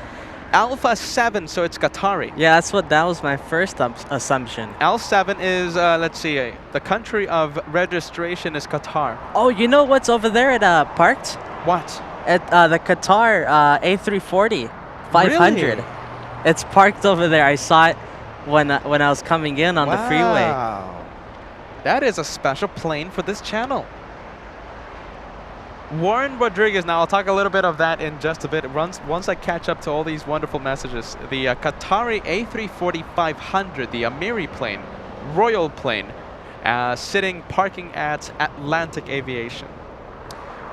Alpha 7, so it's Qatari. Yeah, that was my first assumption. L7 is, let's see, the country of registration is Qatar. Oh, you know what's over there at parked? What? At the Qatar A340 500. Really? It's parked over there. I saw it when I was coming in on the freeway. Wow. That is a special plane for this channel. Warren Rodriguez, now I'll talk a little bit of that in just a bit. Once I catch up to all these wonderful messages. The Qatari A340 500, the Amiri plane, Royal plane, parking at Atlantic Aviation.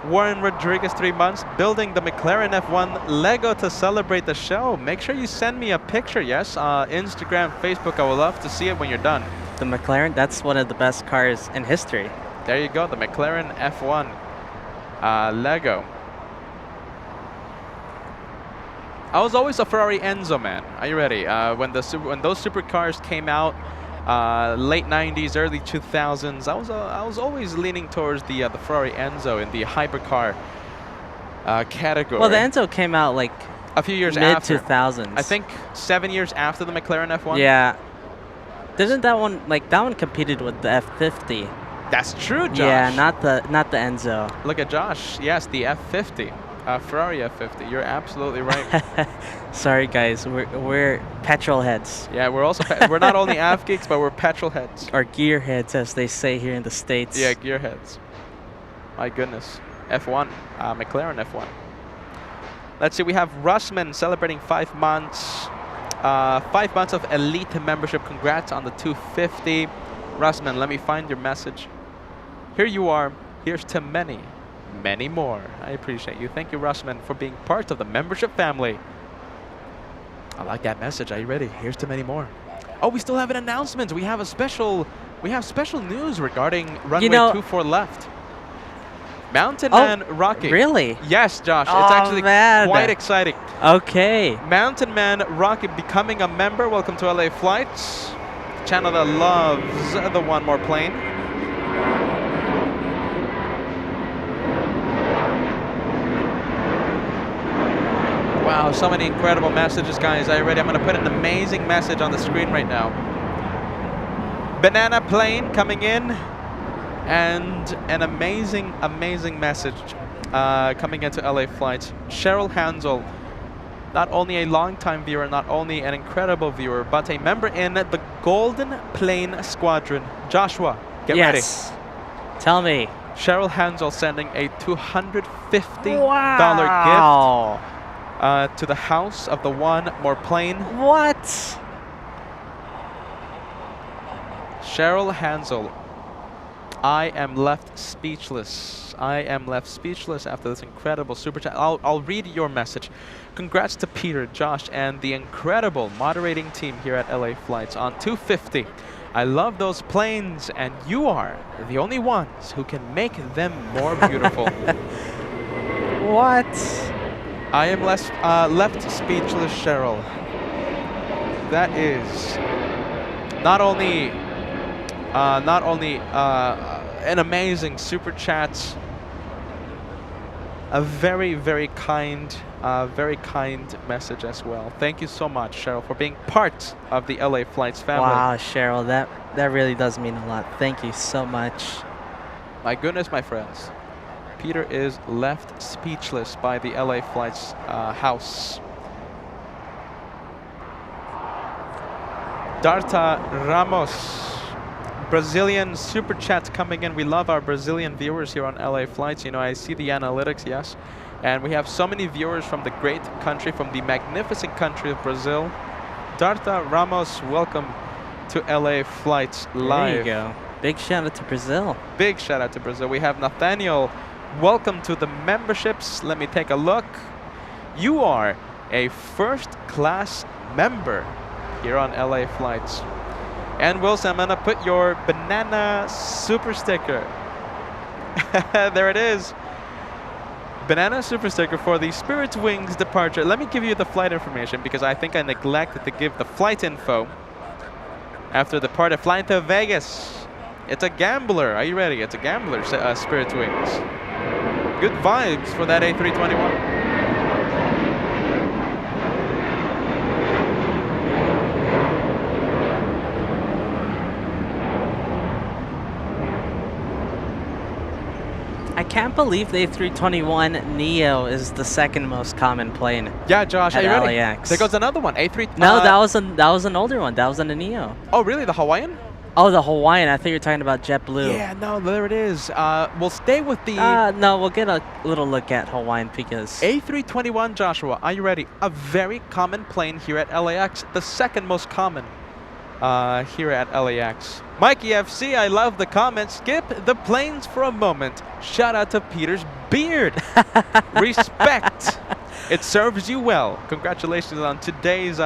Warren Rodriguez, 3 months, building the McLaren F1 Lego to celebrate the show. Make sure you send me a picture, yes? Instagram, Facebook, I would love to see it when you're done. The McLaren, that's one of the best cars in history. There you go, the McLaren F1 Lego. I was always a Ferrari Enzo man. Are you ready? When those supercars came out, late 90s, early 2000s, I was always leaning towards the Ferrari Enzo in the hypercar category. Well, the Enzo came out like a few years after. Mid-2000s. I think 7 years after the McLaren F1. Yeah. Didn't that one competed with the F50? That's true, Josh. Yeah, not the Enzo. Look at Josh. Yes, the F50. Ferrari F50. You're absolutely right. Sorry, guys. We're petrol heads. Yeah, we're also we're not only AF geeks, but we're petrol heads. Or gear heads, as they say here in the States. Yeah, gear heads. My goodness. F1. McLaren F1. Let's see. We have Russman celebrating 5 months. 5 months of elite membership. Congrats on the 250. Russman, let me find your message. Here you are. Here's to many, many more. I appreciate you. Thank you, Russman, for being part of the membership family. I like that message. Are you ready? Here's to many more. Oh, we still have an announcement. We have special news regarding runway 24 left. Mountain Man Rocky. Really? Yes, Josh. Oh, it's actually man. quite exciting. Okay. Mountain Man Rocky becoming a member. Welcome to LA Flights. Channel that loves the one more plane. Wow, so many incredible messages, guys. Are you ready? I'm going to put an amazing message on the screen right now. Banana plane coming in, and an amazing, amazing message coming into LA Flights. Cheryl Hansel, not only a long-time viewer, not only an incredible viewer, but a member in the Golden Plane Squadron. Joshua, get ready. Tell me. Cheryl Hansel sending a $250 Wow. gift to the house of the one more plane. What? Cheryl Hansel, I am left speechless. I am left speechless after this incredible super chat. I'll read your message. Congrats to Peter, Josh, and the incredible moderating team here at LA Flights on 250. I love those planes, and you are the only ones who can make them more beautiful. What? I am left speechless, Cheryl. That is not only an amazing super chat, a very, very kind message as well. Thank you so much, Cheryl, for being part of the LA Flights family. Wow, Cheryl, that really does mean a lot. Thank you so much. My goodness, my friends. Peter is left speechless by the LA Flights house. Darta Ramos, Brazilian super chat coming in. We love our Brazilian viewers here on LA Flights. You know, I see the analytics, yes. And we have so many viewers from the great country, from the magnificent country of Brazil. Darta Ramos, welcome to LA Flights Live. There you go. Big shout out to Brazil. Big shout out to Brazil. We have Nathaniel. Welcome to the memberships. Let me take a look. You are a first class member here on LA Flights. And Wilson, I'm going to put your banana super sticker. There it is. Banana super sticker for the Spirit Wings departure. Let me give you the flight information because I think I neglected to give the flight info. After the part of flying to Vegas. It's a gambler. Are you ready? It's a gambler, Spirit Wings. Good vibes for that A321. I can't believe the A321 Neo is the second most common plane. Yeah, Josh, are you ready? LAX. There goes another one. A3. No, that was an older one. That was on the Neo. Oh, really? The Hawaiian? Oh, the Hawaiian. I think you're talking about JetBlue. Yeah, no, there it is. We'll stay with the no, we'll get a little look at Hawaiian because A321, Joshua. Are you ready? A very common plane here at LAX. The second most common here at LAX. Mikey FC, I love the comment. Skip the planes for a moment. Shout out to Peter's beard. Respect. It serves you well. Congratulations on today's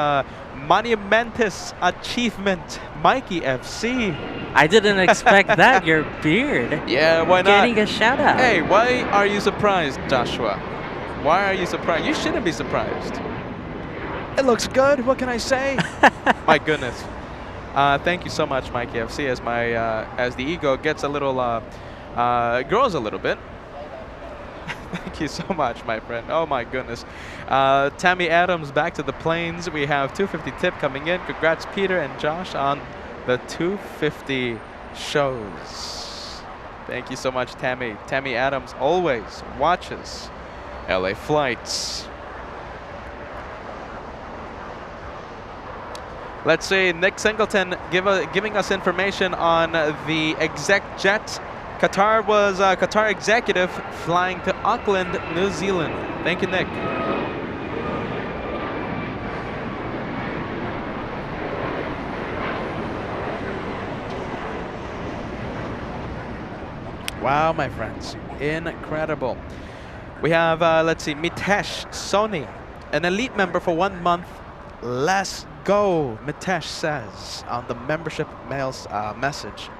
monumentous achievement, Mikey FC. I didn't expect that, your beard. Yeah, why not? Getting a shout out. Hey, why are you surprised, Joshua? Why are you surprised? You shouldn't be surprised. It looks good. What can I say? My goodness. Thank you so much, Mikey FC, as my as the ego gets a little grows a little bit. Thank you so much, my friend. Oh my goodness. Tammy Adams back to the planes. We have 250 tip coming in. Congrats, Peter and Josh, on the 250 shows. Thank you so much, Tammy. Tammy Adams always watches LA Flights. Let's see, Nick Singleton giving us information on the exec jet. Qatar was Qatar executive flying to Auckland, New Zealand. Thank you, Nick. Wow, my friends. Incredible. We have, let's see, Mitesh Sony, an elite member for 1 month. Let's go, Mitesh says on the membership mails message.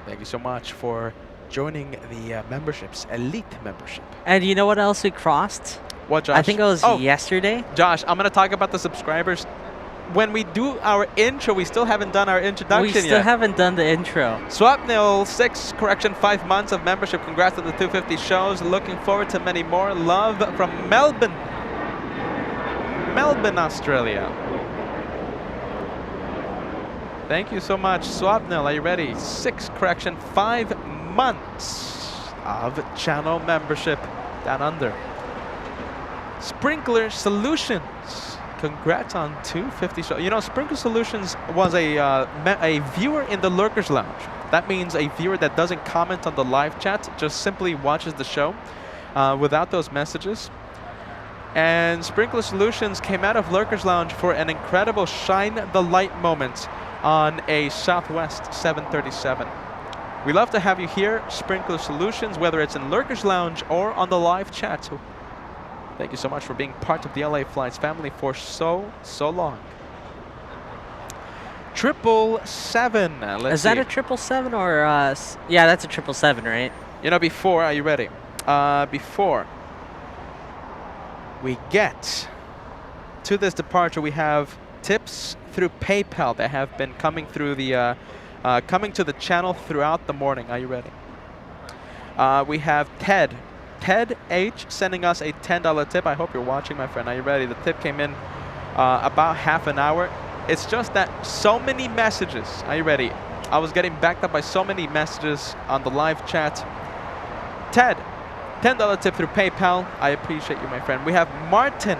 Thank you so much for joining the memberships, elite membership. And you know what else we crossed? What, Josh? I think it was yesterday. Josh, I'm going to talk about the subscribers. When we do our intro, we still haven't done our introduction yet. We still haven't done the intro. Swapnil 6, correction, 5 months of membership. Congrats on the 250 shows. Looking forward to many more. Love from Melbourne. Melbourne, Australia. Thank you so much. Swapnil, are you ready? 6, correction, 5 months of channel membership down under. Sprinkler Solutions. Congrats on 250 shows. You know, Sprinkler Solutions was a viewer in the Lurkers Lounge. That means a viewer that doesn't comment on the live chat, just simply watches the show without those messages. And Sprinkler Solutions came out of Lurkers Lounge for an incredible shine the light moment on a Southwest 737. We love to have you here, Sprinkler Solutions, whether it's in Lurkers Lounge or on the live chat. So thank you so much for being part of the LA Flights family for so long. 777. Let's Is that see. a 777 or yeah, that's a 777, right? You know, before, are you ready? Before we get to this departure, we have tips through PayPal that have been coming through the coming to the channel throughout the morning. Are you ready? We have Ted H sending us a $10 tip. I hope you're watching, my friend. Are you ready? The tip came in about half an hour. It's just that so many messages. Are you ready? I was getting backed up by so many messages on the live chat. Ted, $10 tip through PayPal. I appreciate you, my friend. We have Martin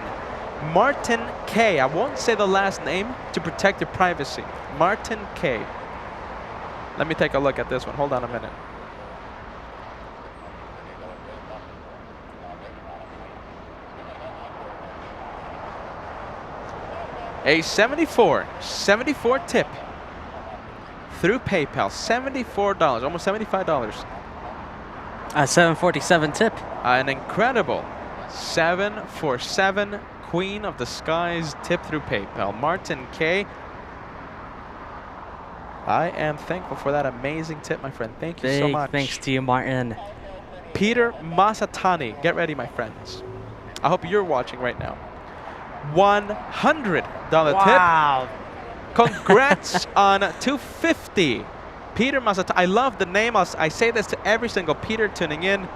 K. I won't say the last name to protect your privacy. Martin K. Let me take a look at this one. Hold on a minute. A 74 tip through PayPal. $74, almost $75. A 747 tip. An incredible 747 Queen of the Skies tip through PayPal. Martin K. I am thankful for that amazing tip, my friend. Thank you so much. Thanks to you, Martin. Peter Masatani. Get ready, my friends. I hope you're watching right now. $100 Wow. tip. Congrats on 250. Peter Masatani. I love the name. I say this to every single Peter tuning in.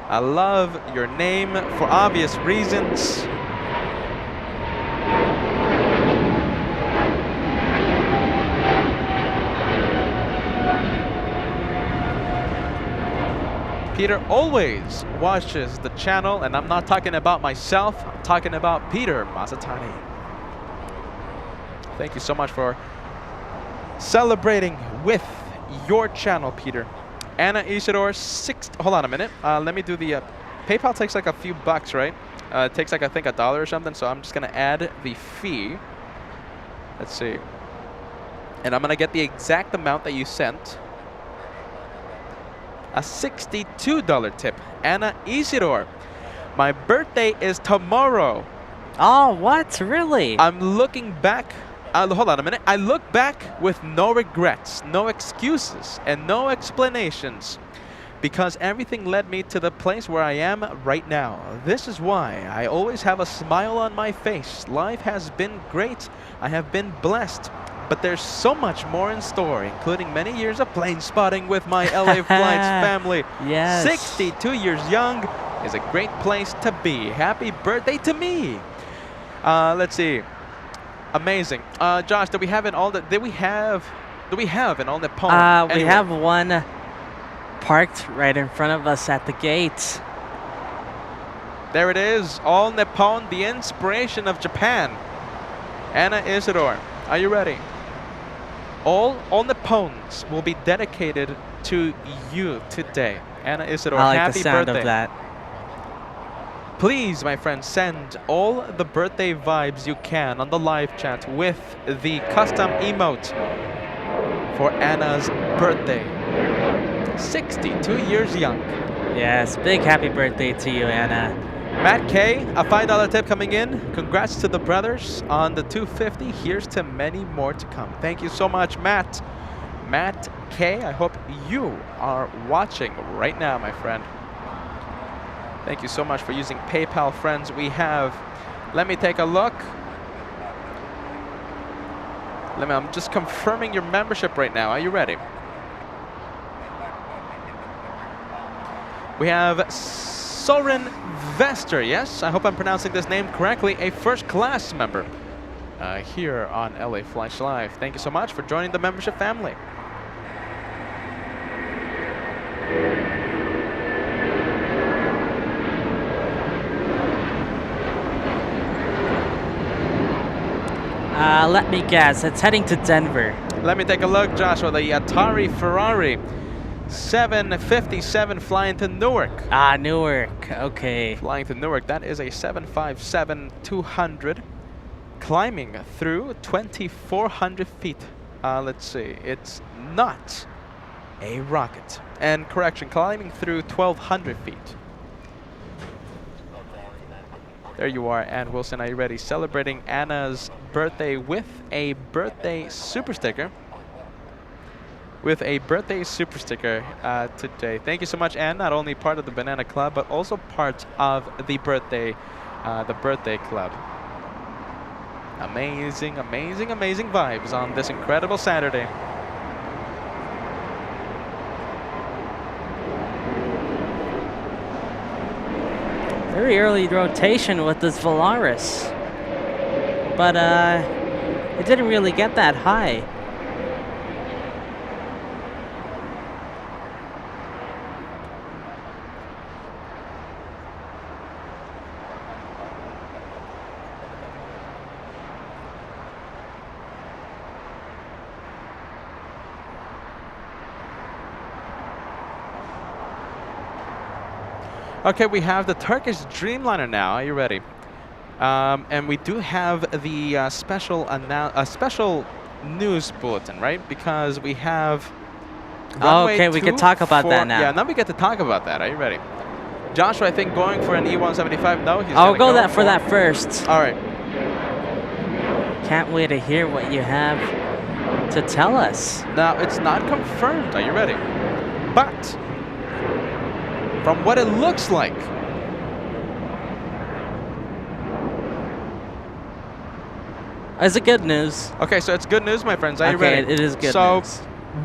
I love your name for obvious reasons. Peter always watches the channel, and I'm not talking about myself, I'm talking about Peter Masatani. Thank you so much for celebrating with your channel, Peter. Anna Isidore, hold on a minute. Let me do the, PayPal takes like a few bucks, right? It takes like, I think, $1 or something, so I'm just gonna add the fee. Let's see. And I'm gonna get the exact amount that you sent. A $62 tip. Anna Isidore. My birthday is tomorrow. Oh, what? Really? I'm looking back. Hold on a minute. I look back with no regrets, no excuses, and no explanations, because everything led me to the place where I am right now. This is why I always have a smile on my face. Life has been great. I have been blessed. But there's so much more in store, including many years of plane spotting with my LA Flights family. Yes. 62 years young is a great place to be. Happy birthday to me. Let's see. Amazing. Josh, do we have an all the we have an all Nippon? We have one parked right in front of us at the gate. There it is. All Nippon, the inspiration of Japan. Anna Isidore, are you ready? All Nippons will be dedicated to you today. Anna Isidore, I like happy the sound birthday. of that. Please, my friends, send all the birthday vibes you can on the live chat with the custom emote for Anna's birthday. 62 years young. Yes, big happy birthday to you, Anna. Matt K, a $5 tip coming in. Congrats to the brothers on the 250. Here's to many more to come. Thank you so much, Matt. Matt K, I hope you are watching right now, my friend. Thank you so much for using PayPal, friends. We have, let me take a look. I'm just confirming your membership right now. Are you ready? We have Soren Vester, yes, I hope I'm pronouncing this name correctly, a first-class member here on LA Flash Live. Thank you so much for joining the membership family. Let me guess, it's heading to Denver. Let me take a look, Joshua. The Atari Ferrari 757 flying to Newark. Newark, okay. Flying to Newark, that is a 757-200 climbing through 2,400 feet. Let's see, it's not a rocket. And correction, climbing through 1,200 feet. There you are, Ann Wilson. Are you ready? Celebrating Anna's birthday with a birthday super sticker. Today. Thank you so much, Ann. Not only part of the Banana Club, but also part of the birthday club. Amazing, amazing, amazing vibes on this incredible Saturday. Very early rotation with this Valaris, but it didn't really get that high. Okay, we have the Turkish Dreamliner now. Are you ready? And we do have the special news bulletin, right? Because we have. Okay, we can talk about that now. Yeah, now we get to talk about that. Are you ready? Joshua, I think going for an E175. No, he's. I'll go for that first. All right. Can't wait to hear what you have to tell us. Now it's not confirmed. Are you ready? But from what it looks like, is it good news? Okay, so it's good news, my friends. Are you ready? It is good news. So,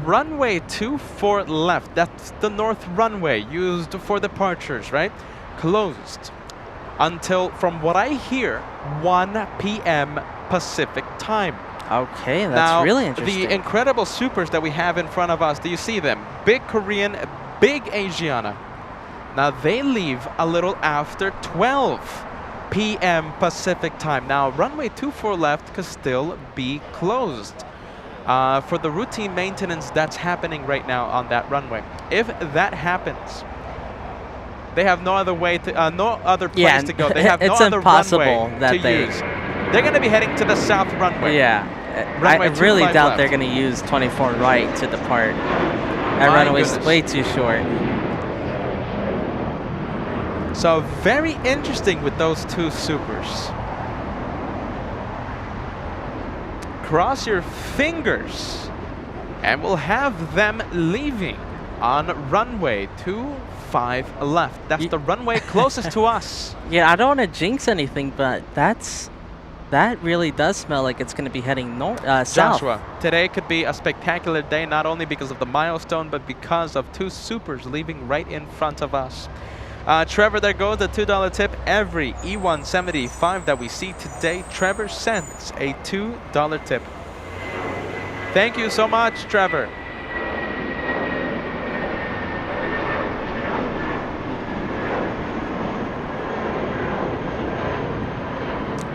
runway 24 left. That's the north runway used for departures, right? Closed until, from what I hear, 1 p.m. Pacific time. Okay, that's really interesting. The incredible supers that we have in front of us, do you see them? Big Korean, big Asiana. Now they leave a little after 12 p.m. Pacific time. Now runway 24 left could still be closed for the routine maintenance that's happening right now on that runway. If that happens, they have no other way to, no other place to go. They have no other runway to use. They're going to be heading to the south runway. Yeah, I really doubt they're going to use 24 right to depart. That runway's way too short. So very interesting with those two supers. Cross your fingers, and we'll have them leaving on runway 25 left. That's the runway closest to us. Yeah, I don't want to jinx anything, but that really does smell like it's going to be heading south. Joshua, today could be a spectacular day, not only because of the milestone, but because of two supers leaving right in front of us. Trevor, there goes the $2 tip. Every E175 that we see today, Trevor sends a $2 tip. Thank you so much, Trevor.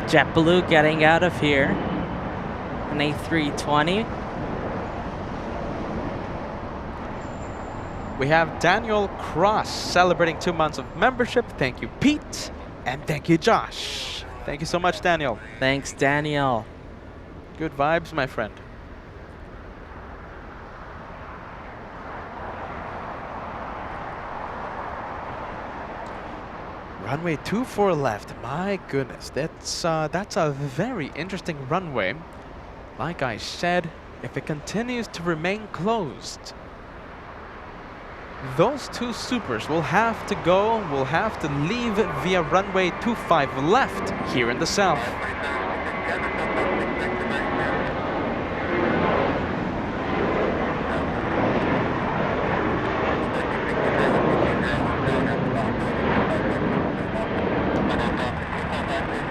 JetBlue getting out of here. An A320. We have Daniel Cross celebrating 2 months of membership. Thank you, Pete. And thank you, Josh. Thank you so much, Daniel. Thanks, Daniel. Good vibes, my friend. Runway 24 left. My goodness, that's a very interesting runway. Like I said, if it continues to remain closed, those two supers will have to leave via runway 25 left here in the south.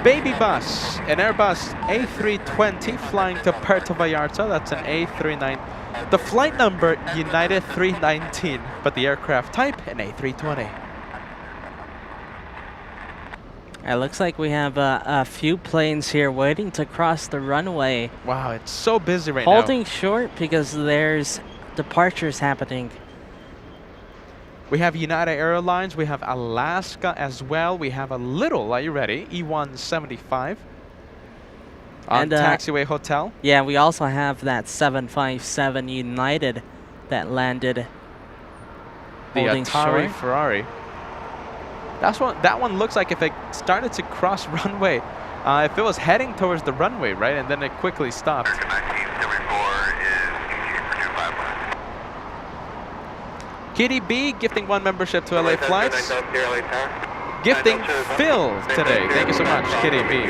Baby bus, an Airbus A320 flying to Puerto Vallarta. That's an A39. The flight number United 319, but the aircraft type an A320. It looks like we have a few planes here waiting to cross the runway. Wow, it's so busy right now. Holding short because there's departures happening. We have United Airlines, we have Alaska as well. We have a little, are you ready? E175 on Taxiway Hotel. Yeah, we also have that 757 United that landed. The Atari Ferrari. That one looks like if it started to cross runway, if it was heading towards the runway, right, and then it quickly stopped. Kitty B gifting 1 membership to LA Flights. Gifting Phil today. Thank you so much, Kitty B.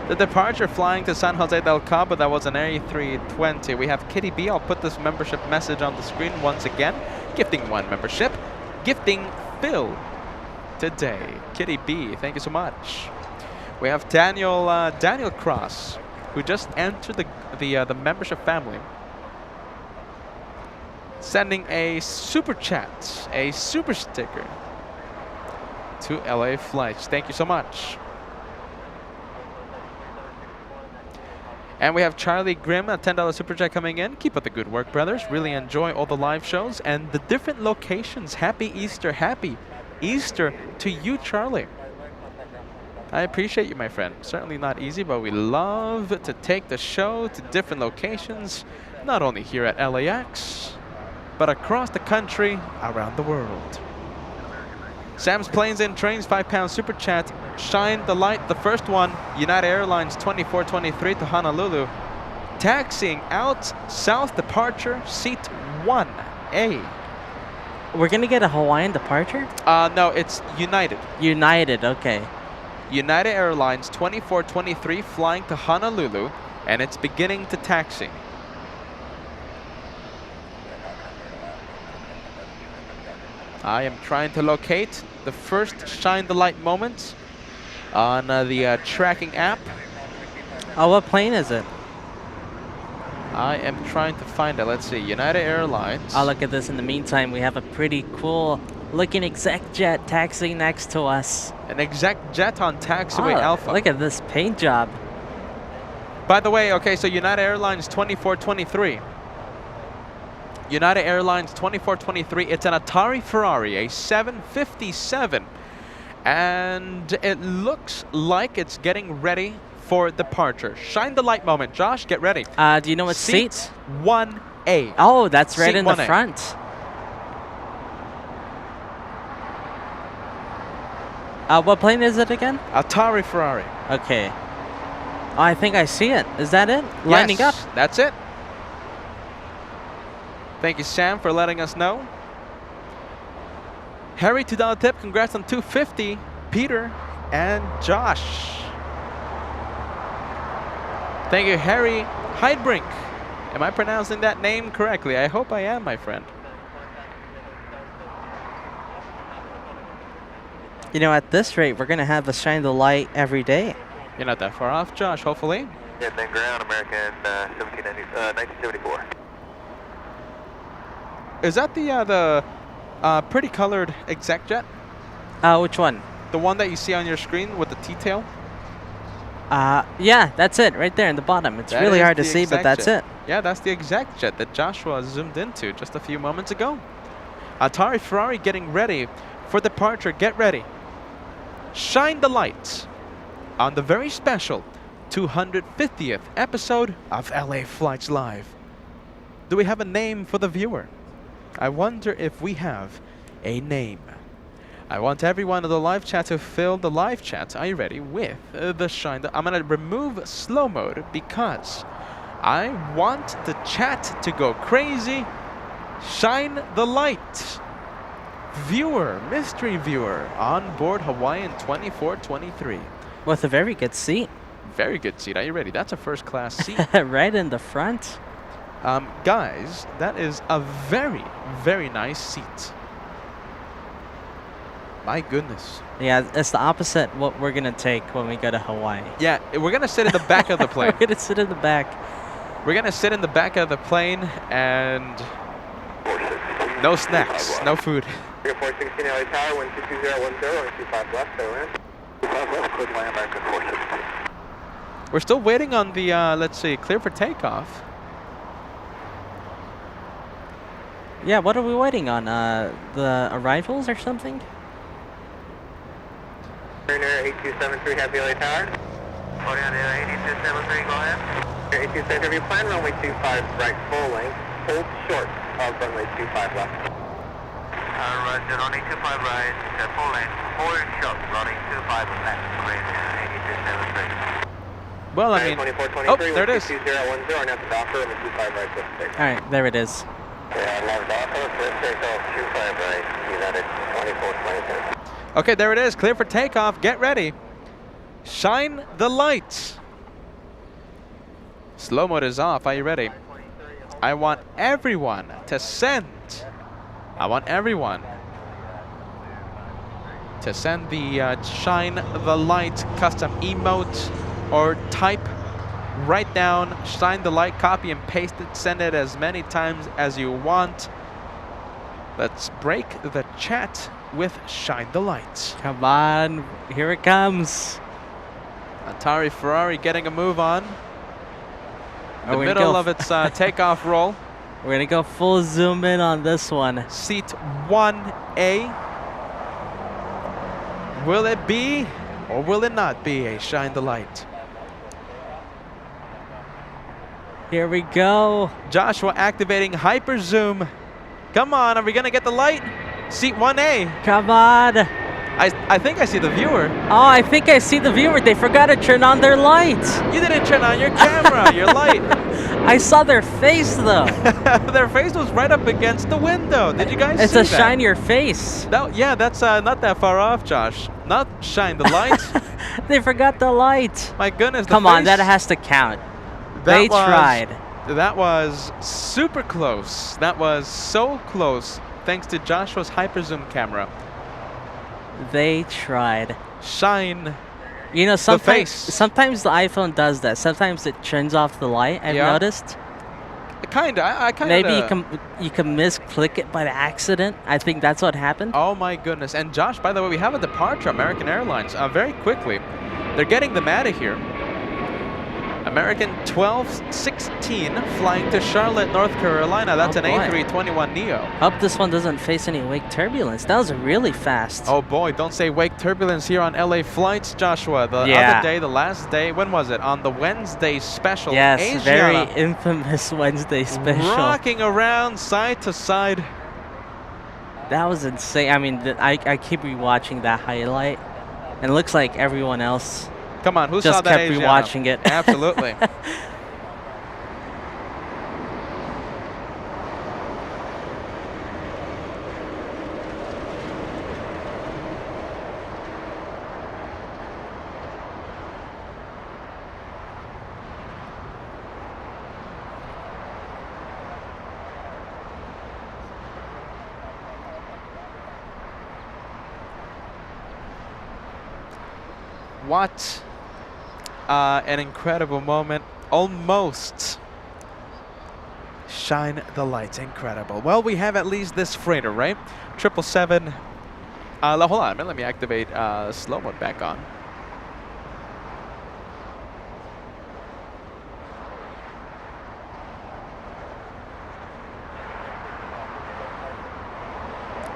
The departure flying to San Jose del Cabo, that was an A320. We have Kitty B. I'll put this membership message on the screen once again. Gifting 1 membership. Gifting Phil today. Kitty B, thank you so much. We have Daniel Cross, who just entered the membership family. Sending a super chat, a super sticker to LA Flights. Thank you so much. And we have Charlie Grimm, a $10 super chat coming in. Keep up the good work, brothers. Really enjoy all the live shows and the different locations. Happy Easter to you, Charlie. I appreciate you, my friend. Certainly not easy, but we love to take the show to different locations, not only here at LAX, but across the country, around the world. Sam's Planes and Trains, £5 super chat. Shine the light, the first one, United Airlines 2423 to Honolulu. Taxiing out, south departure, seat 1A. We're gonna get a Hawaiian departure? No, it's United. United, okay. United Airlines 2423 flying to Honolulu, and it's beginning to taxi. I am trying to locate the first shine the light moment on the tracking app. Oh, what plane is it? I am trying to find it. Let's see, United Airlines. Oh, look at this. In the meantime, we have a pretty cool looking exec jet taxiing next to us. An exec jet on Taxiway Alpha. Look at this paint job. By the way, okay, so United Airlines 2423. United Airlines 2423, it's an Atari Ferrari, a 757. And it looks like it's getting ready for departure. Shine the light moment. Josh, get ready. Do you know what seat? 1A. Oh, that's right seat in 1A. the front. What plane is it again? Atari Ferrari. Okay. Oh, I think I see it. Is that it? Lining up? That's it. Thank you, Sam, for letting us know. Harry, $2 tip. Congrats on 250. Peter and Josh. Thank you, Harry Heidbrink. Am I pronouncing that name correctly? I hope I am, my friend. You know, at this rate, we're going to have a shine the light every day. You're not that far off, Josh, hopefully. Yeah, then ground, American 1974. Is that the pretty colored exec jet? Which one? The one that you see on your screen with the T-tail? Yeah, that's it, right there in the bottom. It's really hard to see, but that's it. Yeah, that's the exec jet that Joshua zoomed into just a few moments ago. Atari Ferrari getting ready for departure. Get ready. Shine the lights on the very special 250th episode of LA Flights Live. Do we have a name for the viewer? I wonder if we have a name. I want everyone in the live chat to fill the live chat. Are you ready? With the shine. I'm going to remove slow mode because I want the chat to go crazy. Shine the light. Viewer, mystery viewer, on board Hawaiian 2423. With a very good seat. Very good seat. Are you ready? That's a first class seat. Right in the front. Guys, that is a very, very nice seat. My goodness. Yeah, it's the opposite what we're going to take when we go to Hawaii. Yeah, we're going to sit in the back of the plane. We're going to sit in the back. We're going to sit in the back of the plane and no snacks, no food. 416 LA Tower, 12210, 125 left, so land. 25 left, clear to land, American 416. We're still waiting on the, let's see, clear for takeoff. Yeah, what are we waiting on? The arrivals or something? Mariner 8273, happy LA Tower. 8273, go ahead. 8273, plan runway 25 right full length, hold short of runway 25 left. Roger, runway 25 right, full length, hold short, runway 25 left, great, 8273. Well, I mean, 2423, oh, there it is. 2010, now to Docker, runway 25 right, just take. Alright, there it is. Yeah, love Docker, let's take off 25 right, United 2423. Okay, there it is. Clear for takeoff. Get ready. Shine the lights. Slow mode is off. Are you ready? I want everyone to send. I want everyone to send the shine the light custom emote or type. Write down shine the light, copy and paste it. Send it as many times as you want. Let's break the chat with shine the lights. Come on, here it comes. Atari Ferrari getting a move on. The We're gonna middle go of its takeoff roll. We're gonna go full zoom in on this one. Seat 1A. Will it be or will it not be a shine the light? Here we go. Joshua activating hyper zoom. Come on, are we gonna get the light? Seat 1A. Come on. I think I see the viewer. Oh, I think I see the viewer. They forgot to turn on their lights. You didn't turn on your camera, your light. I saw their face though. Their face was right up against the window. Did you guys see that? It's a shine your face. Yeah, that's not that far off, Josh. Not shine the light. They forgot the light. My goodness. Come on, that has to count. They tried. That was super close. That was so close. Thanks to Joshua's hyper zoom camera. They tried. Shine. You know, face. sometimes the iPhone does that. Sometimes it turns off the light. I've noticed. Kinda. I kinda. Maybe you can misclick it by accident. I think that's what happened. Oh my goodness. And Josh, by the way, we have a departure. American Airlines. Very quickly, they're getting them out of here. American 1216 flying to Charlotte, North Carolina. That's an A321neo. Hope this one doesn't face any wake turbulence. That was really fast. Oh boy, don't say wake turbulence here on LA Flights, Joshua. The other day, the last day, when was it? On the Wednesday special. Yes, Asiana, very infamous Wednesday special. Rocking around side to side. That was insane. I mean, I keep rewatching that highlight, and it looks like everyone else Come on, who just saw that kept Asiana? rewatching it. Absolutely. What an incredible moment. Almost shine the lights. Incredible. Well, we have at least this freighter, right? 777. Hold on a minute. Let me activate slow mode back on.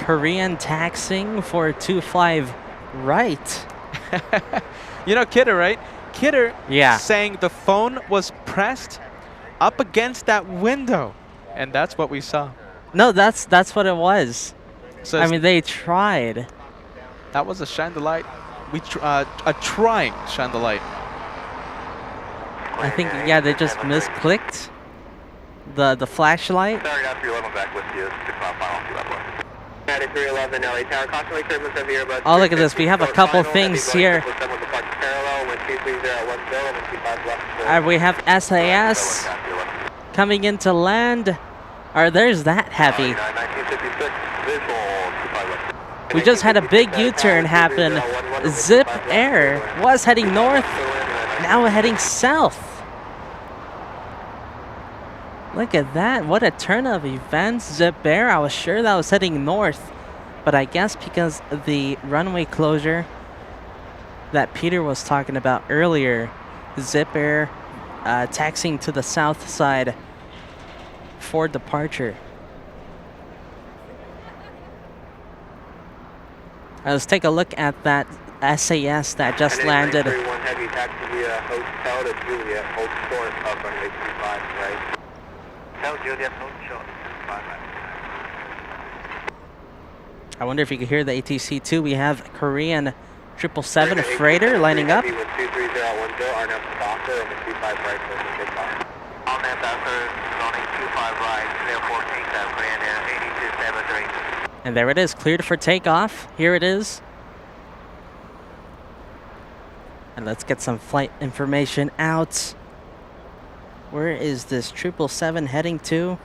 Korean taxing for 25 right. You know Kidder, right? Kidder Yeah. saying the phone was pressed up against that window. And that's what we saw. No, that's what it was. So I mean, they tried. that was a shine the light. A trying shine the light. I think, yeah, they just misclicked the flashlight. Sorry, after your level back with you. 6 mile final, level. 9311 LA Tower, constantly clearance of your Oh, look at this. We have a couple things here. We have SAS coming into land. There's that heavy. We just had a big U-turn happen. Zip Air was heading north, now we're heading south. Look at that, what a turn of events. Zip Air, I was sure that was heading north, but I guess because of the runway closure that Peter was talking about earlier, Zip Air taxiing to the south side for departure. Let's take a look at that SAS that just landed. Heavy taxi via hotel to Juliet, hold short of runway 25, right? Tell Juliet, hold short. I wonder if you can hear the ATC too. We have Korean 777 freighter lining up. With 23010, our next doctor, and 25 right, so it's a big bar. On that doctor, running 25 right, therefore take that Korean Air 8273. And there it is, cleared for takeoff. Here it is. And let's get some flight information out. Where is this 777 heading to?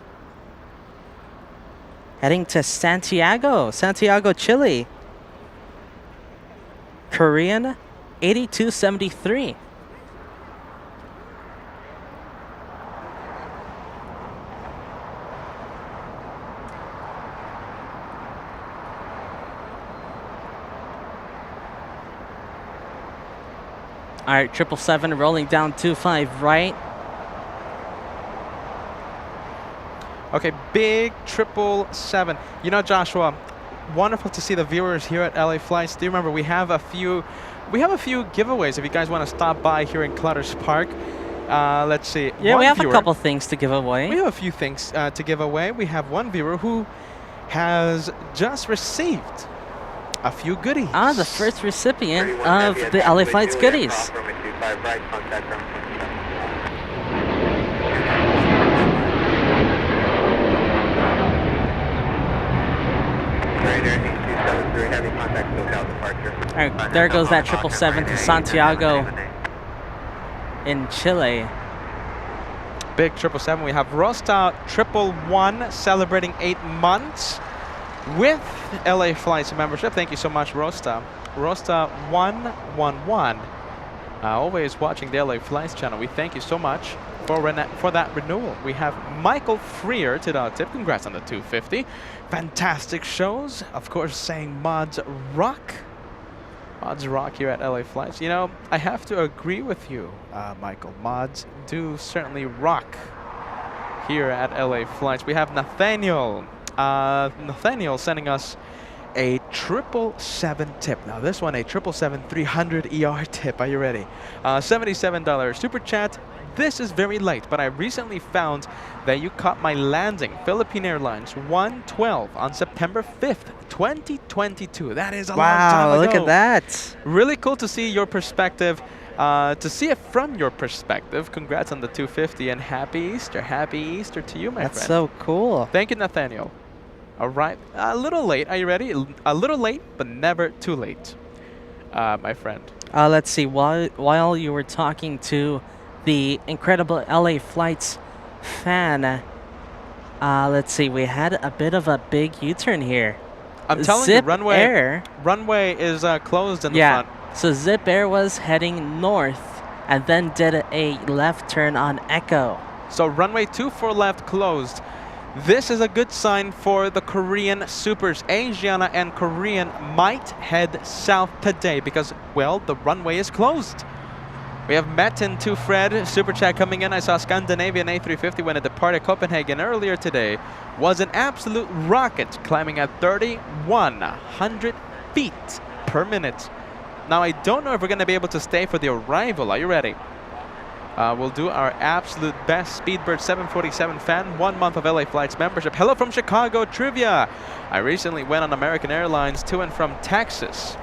Heading to Santiago, Chile. Korean 8273. All right, 777 rolling down 25 right. Okay, big 777. You know, Joshua, wonderful to see the viewers here at LA Flights. Do you remember we have a few giveaways if you guys want to stop by here in Clutters Park. Let's see. Yeah, one we have viewer, a couple things to give away. We have a few things to give away. We have one viewer who has just received a few goodies. The first recipient of the LA Flights goodies. All right, there goes that 777 to Santiago in Chile. Big 777. We have Rosta 111 celebrating 8 months with LA Flights membership. Thank you so much, Rosta. Rosta 111. Always watching the LA Flights channel. We thank you so much for that renewal. We have Michael Freer to the tip. Congrats on the 250. Fantastic shows. Of course, saying mods rock. Mods rock here at LA Flights. You know, I have to agree with you, Michael. Mods do certainly rock here at LA Flights. We have Nathaniel. Nathaniel sending us a 777 tip. Now this one, a 777-300 ER tip. Are you ready? $77 super chat. This is very late, but I recently found that you caught my landing. Philippine Airlines 112 on September 5th, 2022. That is a long time ago. Wow, look at that. Really cool to see your perspective, to see it from your perspective. Congrats on the 250 and happy Easter. Happy Easter to you, my friend. That's so cool. Thank you, Nathaniel. All right, a little late. Are you ready? A little late, but never too late, my friend. Let's see. While you were talking to the incredible LA Flights fan, let's see. We had a bit of a big U-turn here. I'm telling Zip you, runway is closed in the front. So Zip Air was heading north and then did a left turn on Echo. So runway 24 left closed. This is a good sign for the Korean Supers. Asiana and Korean might head south today because, well, the runway is closed. We have Metin to Fred, super chat coming in. I saw Scandinavian A350 when it departed Copenhagen earlier today. Was an absolute rocket, climbing at 3,100 feet per minute. Now I don't know if we're going to be able to stay for the arrival. Are you ready? We'll do our absolute best. Speedbird 747 fan, 1 month of LA Flights membership. Hello from Chicago Trivia. I recently went on American Airlines to and from Texas.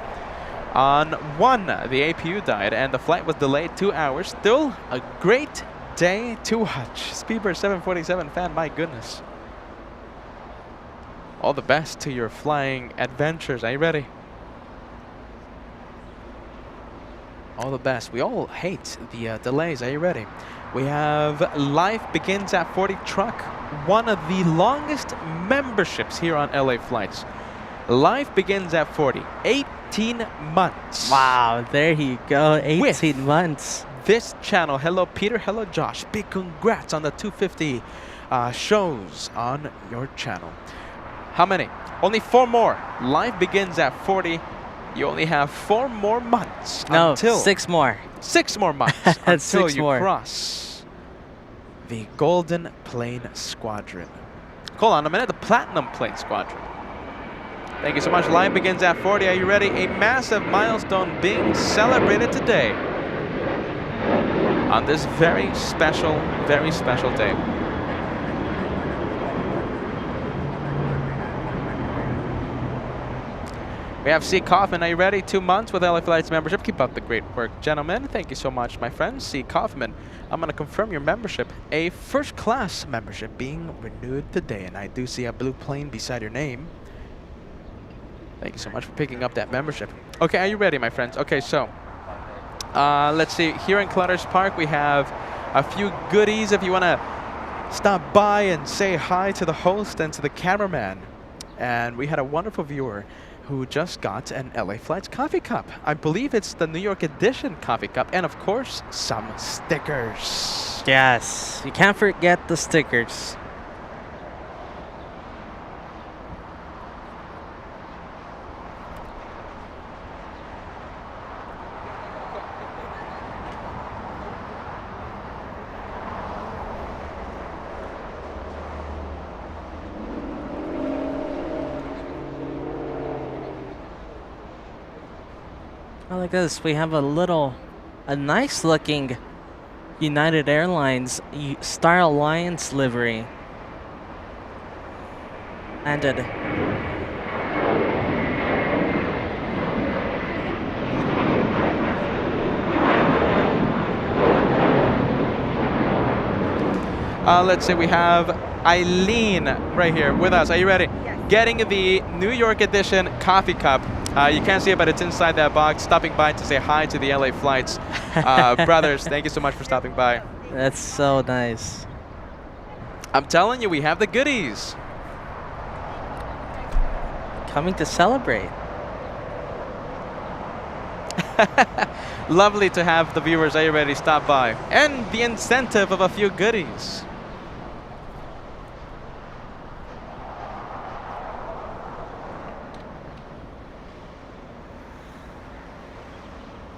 On one, the APU died and the flight was delayed 2 hours. Still a great day to watch. Speedbird 747 fan, my goodness. All the best to your flying adventures. Are you ready? All the best. We all hate the delays. Are you ready? We have Life Begins at 40 Truck, one of the longest memberships here on LA Flights. Life Begins at 40, 18 months. Wow, there you go, 18 months. This channel. Hello Peter, hello Josh. Big congrats on the 250 shows on your channel. How many? Only 4 more. Life Begins at 40. You only have 4 more months. No, until 6 more. 6 more months until 6 you more. cross the Golden Plane Squadron. Hold on a minute, the Platinum Plane Squadron. Thank you so much. Line begins at 40. Are you ready? A massive milestone being celebrated today on this very special day. We have C. Kaufman. Are you ready? 2 months with LA Flights membership. Keep up the great work, gentlemen. Thank you so much, my friend. C. Kaufman. I'm going to confirm your membership. A first class membership being renewed today. And I do see a blue plane beside your name. Thank you so much for picking up that membership. Okay, are you ready, my friends? Okay, so let's see. Here in Clutters Park, we have a few goodies if you want to stop by and say hi to the host and to the cameraman. And we had a wonderful viewer who just got an LA Flights coffee cup. I believe it's the New York edition coffee cup. And of course, some stickers. Yes, you can't forget the stickers. Like this, we have a nice looking United Airlines Star Alliance livery. Landed. Let's see, we have Eileen right here with us. Are you ready? Yes. Getting the New York edition coffee cup. You can't see it, but it's inside that box. Stopping by to say hi to the LA Flights brothers. Thank you so much for stopping by. That's so nice. I'm telling you, we have the goodies. Coming to celebrate. Lovely to have the viewers. Are you ready? Stop by. And the incentive of a few goodies.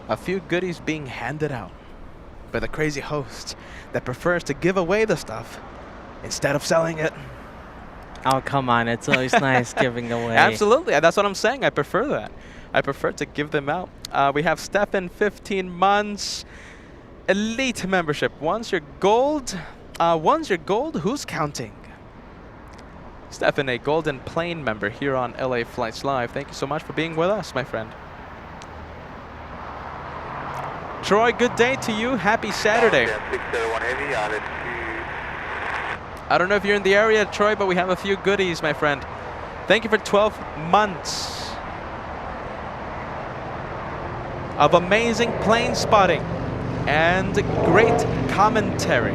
A few goodies being handed out by the crazy host that prefers to give away the stuff instead of selling it. Oh, come on. It's always nice giving away. Absolutely. That's what I'm saying. I prefer that. I prefer to give them out. We have Stefan, 15 months. Elite membership. Once you're gold, who's counting? Stefan, a Golden Plane member here on LA Flights Live. Thank you so much for being with us, my friend. Troy, good day to you. Happy Saturday. I don't know if you're in the area, Troy, but we have a few goodies, my friend. Thank you for 12 months of amazing plane spotting and great commentary.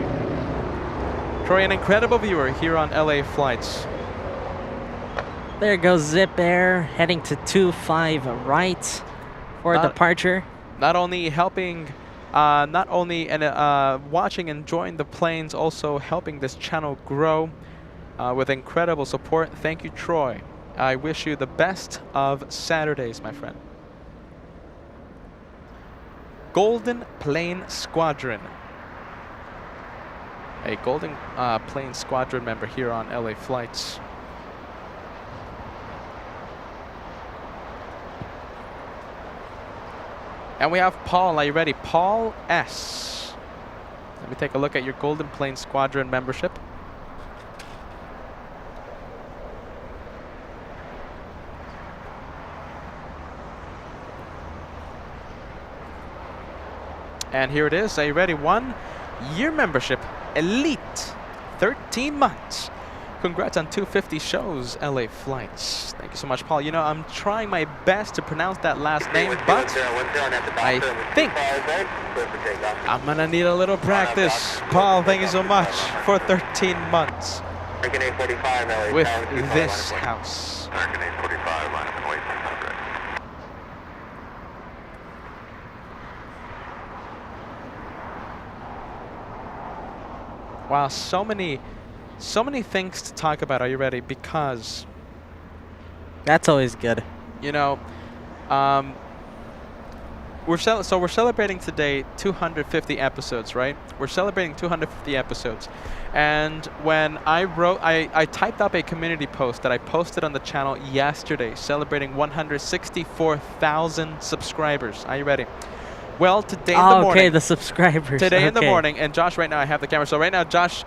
Troy, an incredible viewer here on LA Flights. There goes Zip Air heading to 25 right for departure. Not only helping, watching, enjoying the planes, also helping this channel grow with incredible support. Thank you, Troy. I wish you the best of Saturdays, my friend. Golden Plane Squadron. A Golden Plane Squadron member here on LA Flights. And we have Paul. Are you ready? Paul S. Let me take a look at your Golden Plane Squadron membership. And here it is. Are you ready? 1 year membership. Elite. 13 months. Congrats on 250 shows, LA Flights. Thank you so much, Paul. You know, I'm trying my best to pronounce that last name, but I think I'm going to need a little practice. Paul, thank you so much for 13 months with this house. American 845, line up and wait 600. Wow, so many things to talk about. Are you ready? Because That's always good. you know, we're celebrating today 250 episodes, right? We're celebrating 250 episodes, and when I typed up a community post that I posted on the channel yesterday, celebrating 164,000 subscribers. Are you ready? Well, today in the morning. Okay, the subscribers. Today in the Okay. morning, and Josh, right now I have the camera. So right now, Josh,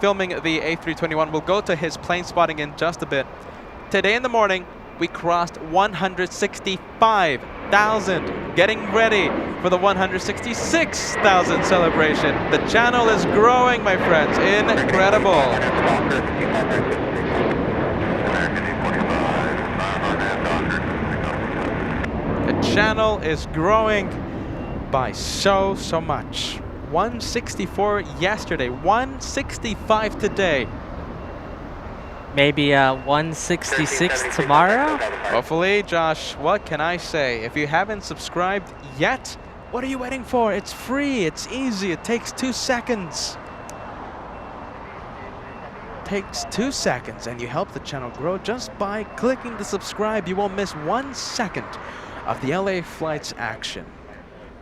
filming the A321. We'll go to his plane spotting in just a bit. Today in the morning, we crossed 165,000. Getting ready for the 166,000 celebration. The channel is growing, my friends. Incredible. The channel is growing by so much. 164 yesterday, 165 today. Maybe 166 tomorrow? Hopefully, Josh, what can I say? If you haven't subscribed yet, what are you waiting for? It's free, it's easy, it takes 2 seconds. Takes 2 seconds, and you help the channel grow just by clicking the subscribe. You won't miss 1 second of the LA Flights action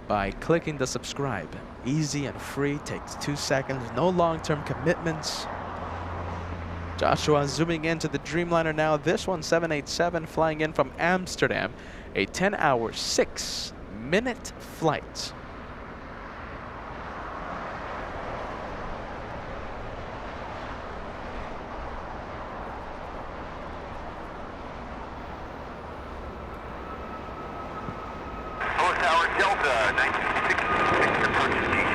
by clicking the subscribe. Easy and free, takes 2 seconds, no long-term commitments. Joshua zooming into the Dreamliner now. This one, 787, flying in from Amsterdam. A 10-hour, 6-minute flight. Tower Delta, 1966, approaches DG.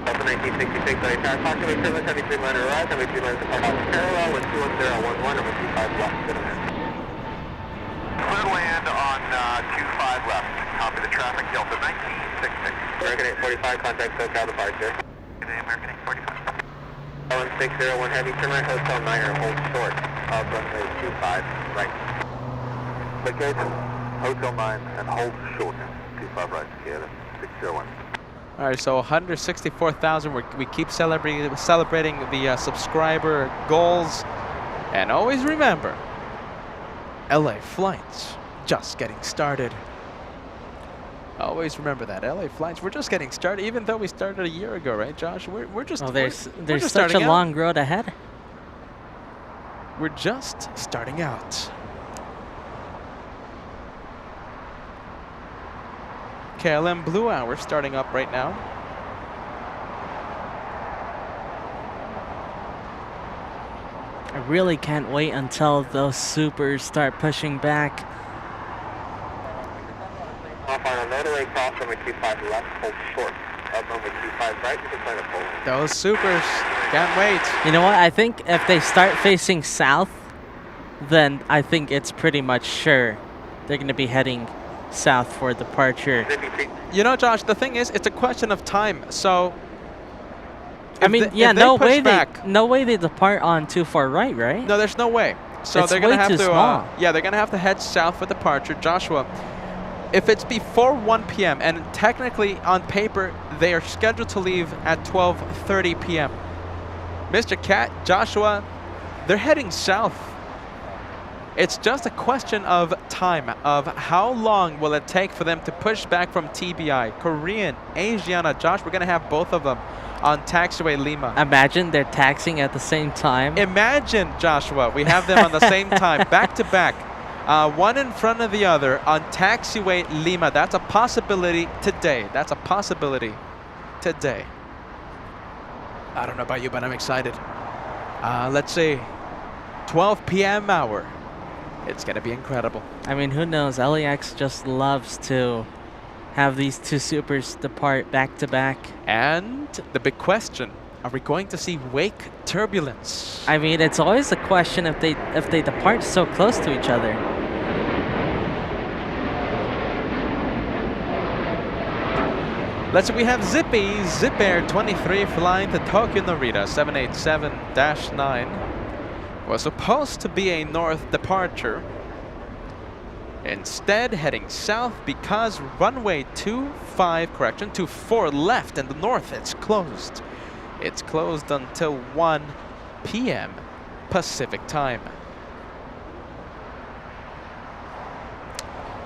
Delta 1966, approximately service, heavy Dreamliner arrived, heavy Dreamliner depart on parallel with 21011 and with 25 left, good ahead. Clear to land on 25 left, copy the traffic, Delta 1966. American 845, contact SoCal departure. Good day, American 845. 1601 heavy, turn right, Hotel Niner, hold short of runway 25, right. Locate Hotel 9 and hold short, 25 right, here, 601. All right, so 164,000. We keep celebrating the subscriber goals, and always remember, LA Flights just getting started. Always remember that LA Flights. We're just getting started, even though we started a year ago, right, Josh? We're just. Oh, we're there's just such a starting out. long road ahead. We're just starting out. KLM Blue Hour starting up right now. I really can't wait until those supers start pushing back. Off on a motorway cross, runway 25 left, hold short of runway 25 right, you can plan a full. Those supers. Can't wait. You know what? I think if they start facing south, then I think it's pretty much sure they're going to be heading south for departure. You know, Josh, the thing is, it's a question of time. So, I mean, if yeah, they no push way back, they depart on too far right, right? no, there's no way. So It's they're gonna way have too to. small. Yeah, they're gonna have to head south for departure. Joshua, if it's before 1 p.m. and technically on paper they are scheduled to leave at 12:30 p.m. Mr. Cat, Joshua, they're heading south. It's just a question of time, of how long will it take for them to push back from TBI. Korean, Asiana, Josh, we're going to have both of them on taxiway Lima. Imagine they're taxing at the same time. Imagine, Joshua, we have them on the same time, back to back. One in front of the other on taxiway Lima. That's a possibility today. That's a possibility today. I don't know about you, but I'm excited. Let's say 12 p.m. hour. It's going to be incredible. I mean, who knows? LAX just loves to have these two supers depart back to back. And the big question, are we going to see wake turbulence? I mean, it's always a question if they depart so close to each other. Let's see, we have Zippy, Zip Air 23 flying to Tokyo Narita 787-9. Was supposed to be a north departure. Instead, heading south because runway 24 left in the north, it's closed. It's closed until 1 p.m. Pacific time.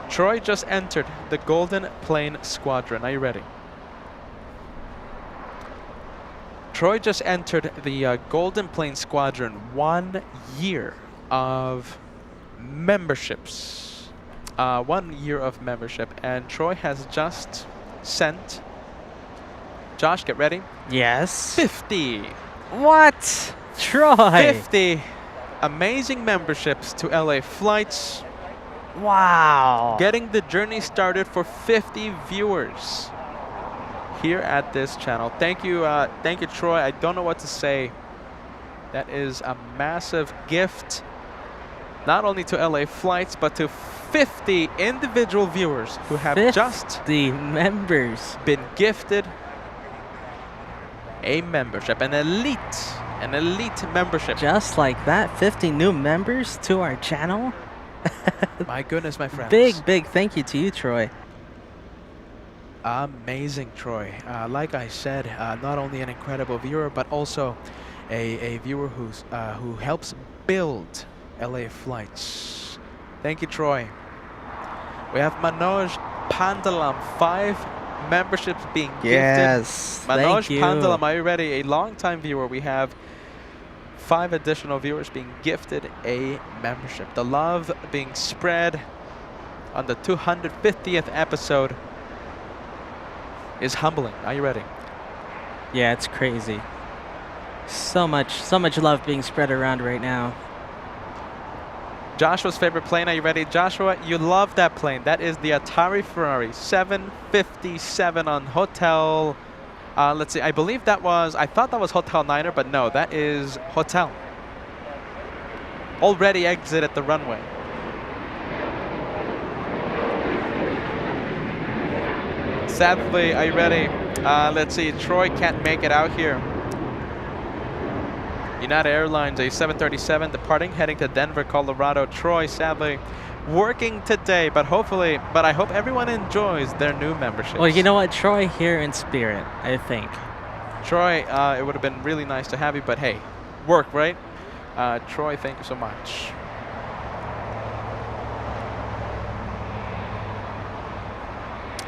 Troy just entered the Golden Plane Squadron. Are you ready? Troy just entered the Golden Plane Squadron. 1 year of memberships. 1 year of membership. And Troy has just sent, Josh, get ready. Yes. 50. What? Troy. 50 amazing memberships to LA Flights. Wow. Getting the journey started for 50 viewers here at this channel. Thank you, Troy. I don't know what to say. That is a massive gift, not only to LA Flights, but to 50 individual viewers who have just members been gifted a membership, an elite membership. Just like that, 50 new members to our channel. My goodness, my friends. Big thank you to you, Troy. Amazing, Troy. Like I said, not only an incredible viewer, but also a viewer who helps build LA Flights. Thank you, Troy. We have Manoj Pandalam, 5 memberships being gifted. Yes, Manoj thank you. Pandalam, are you ready? A long-time viewer. We have 5 additional viewers being gifted a membership. The love being spread on the 250th episode is humbling. Are you ready? Yeah, it's crazy. So much love being spread around right now. Joshua's favorite plane. Are you ready? Joshua, you love that plane. That is the Atari Ferrari 757 on Hotel. Let's see. I believe that was, I thought that was Hotel Niner, but no, that is Hotel. Already exited the runway. Sadly, are you ready? Let's see. Troy can't make it out here. United Airlines, a 737 departing, heading to Denver, Colorado. Troy, sadly, working today, but I hope everyone enjoys their new membership. Well, you know what? Troy here in spirit, I think. Troy, it would have been really nice to have you, but hey, work, right? Troy, thank you so much.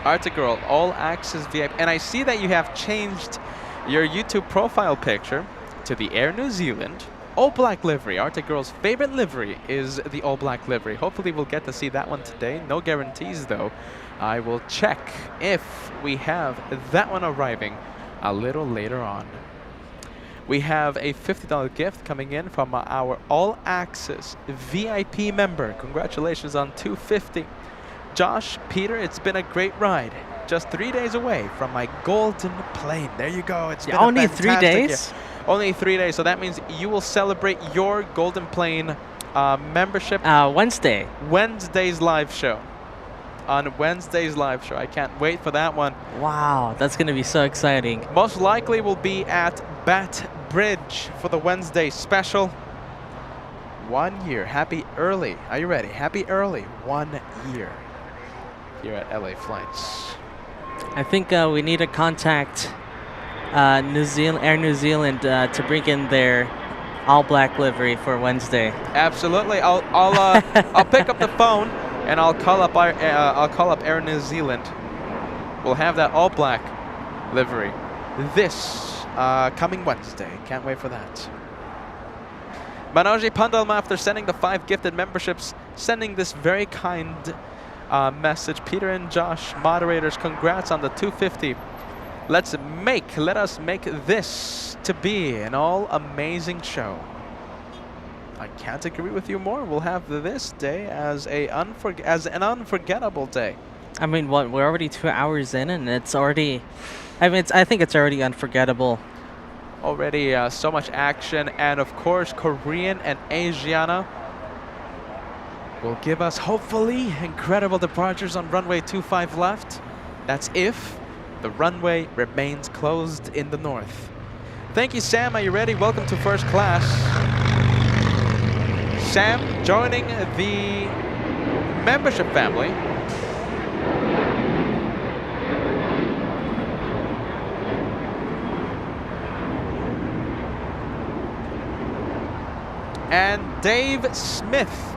Arctic Girl, all access VIP. And I see that you have changed your YouTube profile picture to the Air New Zealand all black livery. Arctic Girl's favorite livery is the all black livery. Hopefully we'll get to see that one today. No guarantees though. I will check if we have that one arriving a little later on. We have a $50 gift coming in from our all access VIP member. Congratulations on 250. Josh, Peter, it's been a great ride. Just 3 days away from my golden plane. There you go. It's been only a 3 days? year. Only 3 days. So that means you will celebrate your golden plane membership. Wednesday. Wednesday's live show. On Wednesday's live show. I can't wait for that one. Wow, that's going to be so exciting. Most likely we'll be at Bat Bridge for the Wednesday special. 1 year. Happy early. Are you ready? Happy early. 1 year here at LA Flights. I think we need to contact Air New Zealand to bring in their all black livery for Wednesday. Absolutely. I'll pick up the phone and I'll call up Air New Zealand. We'll have that all black livery this coming Wednesday. Can't wait for that. Manoji Pandalma, after sending the 5 gifted memberships, sending this very kind message. Peter and Josh, moderators, congrats on the 250. Let us make this to be an all amazing show. I can't agree with you more. We'll have this day as an unforgettable day. I mean, what? We're already 2 hours in, and it's already. I mean, I think it's already unforgettable. Already so much action, and of course, Korean and Asiana will give us hopefully incredible departures on runway 25 left. That's if the runway remains closed in the north. Thank you, Sam. Are you ready? Welcome to first class. Sam joining the membership family. And Dave Smith,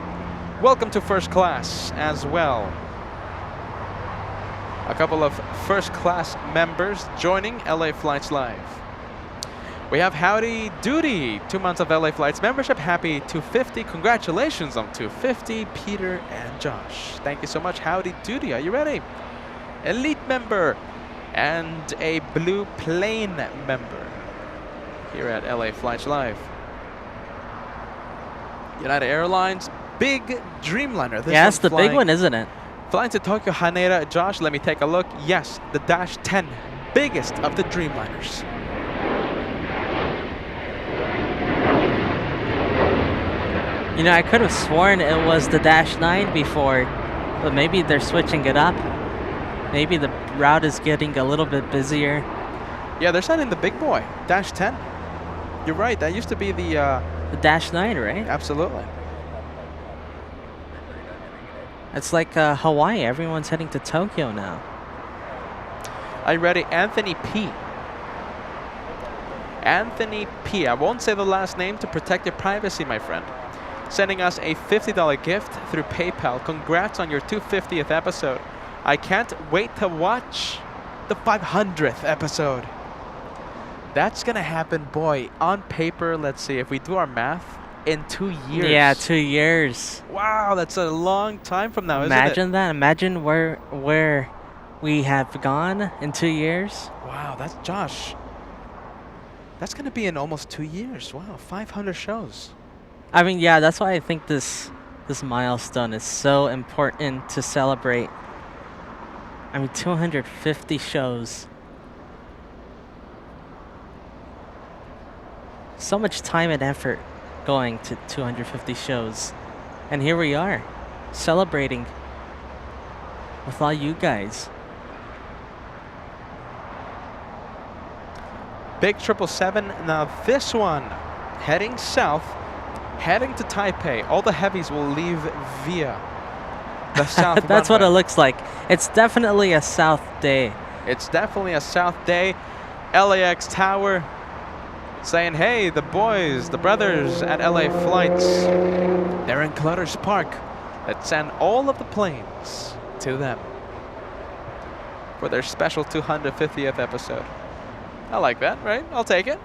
welcome to first class as well. A couple of first class members joining LA Flights Live. We have Howdy Doody, 2 months of LA Flights membership. Happy 250. Congratulations on 250, Peter and Josh. Thank you so much, Howdy Doody. Are you ready? Elite member and a Blue Plane member here at LA Flights Live. United Airlines, big Dreamliner. Yeah, that's the big one, isn't it? Flying to Tokyo Haneda. Josh, let me take a look. Yes, the Dash 10, biggest of the Dreamliners. You know, I could have sworn it was the Dash 9 before, but maybe they're switching it up. Maybe the route is getting a little bit busier. Yeah, they're sending the big boy, Dash 10. You're right, that used to be the Dash 9, right? Absolutely. It's like Hawaii. Everyone's heading to Tokyo now. Are you ready? Anthony P. Anthony P. I won't say the last name to protect your privacy, my friend. Sending us a $50 gift through PayPal. Congrats on your 250th episode. I can't wait to watch the 500th episode. That's gonna happen, boy. On paper, let's see, if we do our math, in 2 years. Yeah, 2 years. Wow, that's a long time from now, isn't it? Imagine that. Imagine where we have gone in 2 years. Wow, that's Josh. That's gonna be in almost 2 years. Wow, 500 shows. I mean, yeah, that's why I think this milestone is so important to celebrate. I mean, 250 shows. So much time and effort going to 250 shows. And here we are, celebrating with all you guys. Big 777. Now this one, heading south, heading to Taipei. All the heavies will leave via the south That's what it runway. looks like. It's definitely a south day. It's definitely a south day. LAX Tower saying, hey, the boys, the brothers at LA Flights, they're in Clutter's Park. Let's send all of the planes to them for their special 250th episode. I like that, right? I'll take it.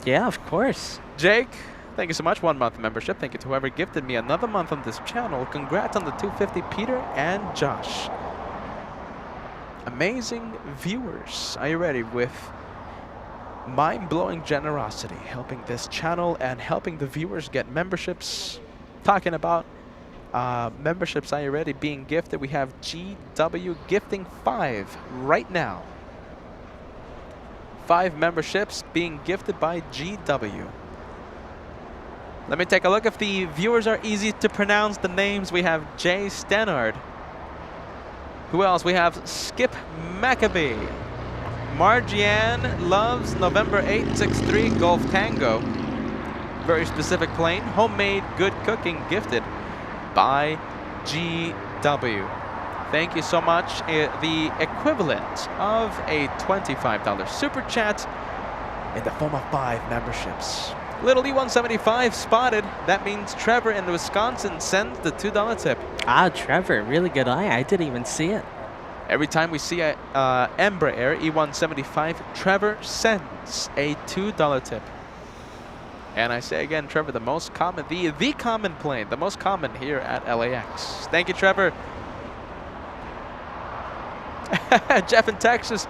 Yeah, of course. Jake, thank you so much. 1 month membership. Thank you to whoever gifted me another month on this channel. Congrats on the 250, Peter and Josh. Amazing viewers. Are you ready with mind-blowing generosity, helping this channel and helping the viewers get memberships? Talking about memberships, are you ready? Being gifted, we have GW gifting 5 right now. 5 memberships being gifted by GW. Let me take a look if the viewers are easy to pronounce the names. We have Jay Stannard. Who else? We have Skip Maccabee. Margianne loves November 863 Golf Tango. Very specific plane. Homemade good cooking gifted by GW. Thank you so much. The equivalent of a $25 super chat in the form of 5 memberships. Little E175 spotted. That means Trevor in Wisconsin sends the $2 tip. Ah, Trevor, really good eye. I didn't even see it. Every time we see a Embraer E175, Trevor sends a $2 tip. And I say again, Trevor, the most common, the common plane, the most common here at LAX. Thank you, Trevor. Jeff in Texas,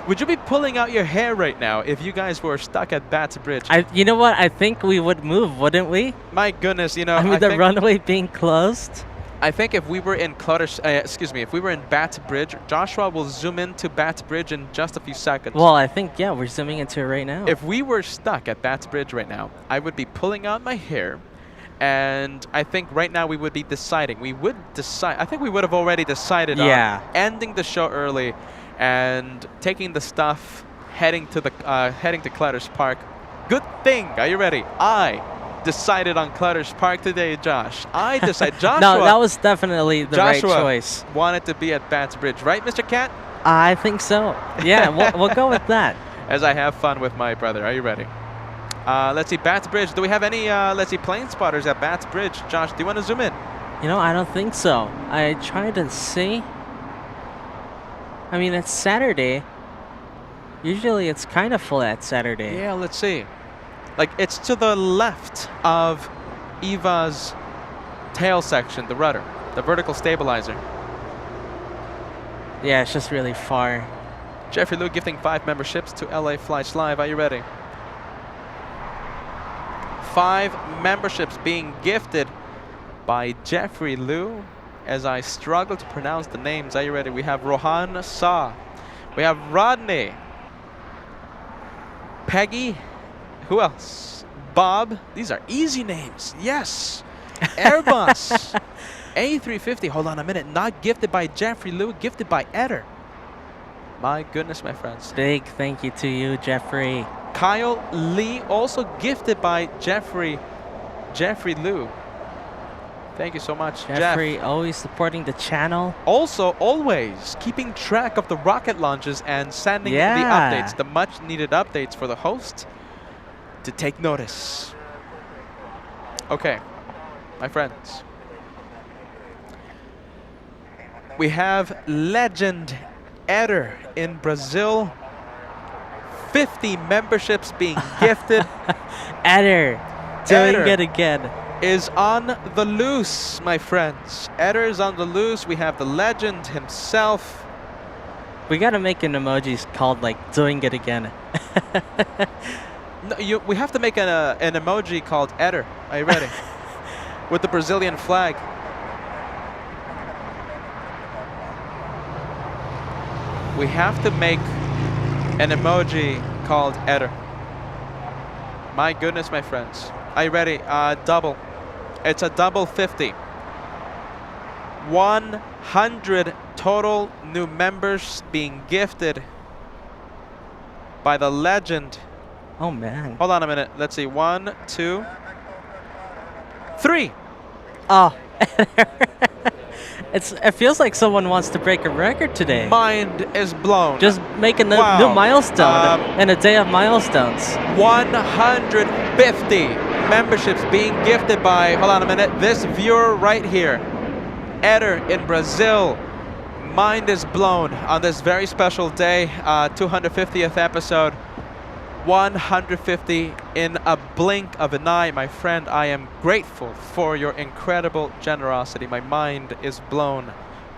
would you be pulling out your hair right now if you guys were stuck at Bats Bridge? You know what? I think we would move, wouldn't we? My goodness, you know. I mean, the runway being closed. I think if we were in if we were in Bats Bridge, Joshua will zoom into Bats Bridge in just a few seconds. Well, I think, yeah, we're zooming into it right now. If we were stuck at Bats Bridge right now, I would be pulling out my hair, and I think right now we would be deciding. I think we would have already decided on ending the show early and taking the stuff, heading to Clutter's Park. Good thing. Are you ready? I decided on Clutter's Park today, Josh. I decided. Joshua. No, that was definitely the right choice. Wanted to be at Bats Bridge, right, Mr. Cat? I think so. Yeah, we'll go with that. As I have fun with my brother. Are you ready? Let's see, Bats Bridge. Do we have any, plane spotters at Bats Bridge? Josh, do you want to zoom in? You know, I don't think so. I tried to see. I mean, it's Saturday. Usually it's kind of full at Saturday. Yeah, let's see. Like, it's to the left of Eva's tail section, the rudder, the vertical stabilizer. Yeah, it's just really far. Jeffrey Liu gifting 5 memberships to LA Flights Live. Are you ready? 5 memberships being gifted by Jeffrey Liu. As I struggle to pronounce the names, are you ready? We have Rohan Sa. We have Rodney. Peggy. Who else? Bob. These are easy names. Yes. Airbus. A350. Hold on a minute. Not gifted by Jeffrey Liu. Gifted by Eder. My goodness, my friends. Big thank you to you, Jeffrey. Kyle Lee, also gifted by Jeffrey Liu. Thank you so much, Jeffrey, Jeff. always supporting the channel. Also, always keeping track of the rocket launches and sending the updates, the much-needed updates for the host to take notice. Okay, my friends. We have legend Eder in Brazil. 50 memberships being gifted. Eder, doing it again. Is on the loose, my friends. Eder is on the loose. We have the legend himself. We gotta make an emoji called like doing it again. No, we have to make an emoji called Eder. Are you ready? With the Brazilian flag. We have to make an emoji called Eder. My goodness, my friends. Are you ready? Double. It's a double 50. 100 total new members being gifted by the legend. Oh, man. Hold on a minute. Let's see. 1, 2, 3. Oh. It feels like someone wants to break a record today. Mind is blown. Just make a new milestone in a day of milestones. 150 memberships being gifted by, hold on a minute, this viewer right here. Eder in Brazil. Mind is blown on this very special day, 250th episode. 150 in a blink of an eye, my friend. I am grateful for your incredible generosity. My mind is blown.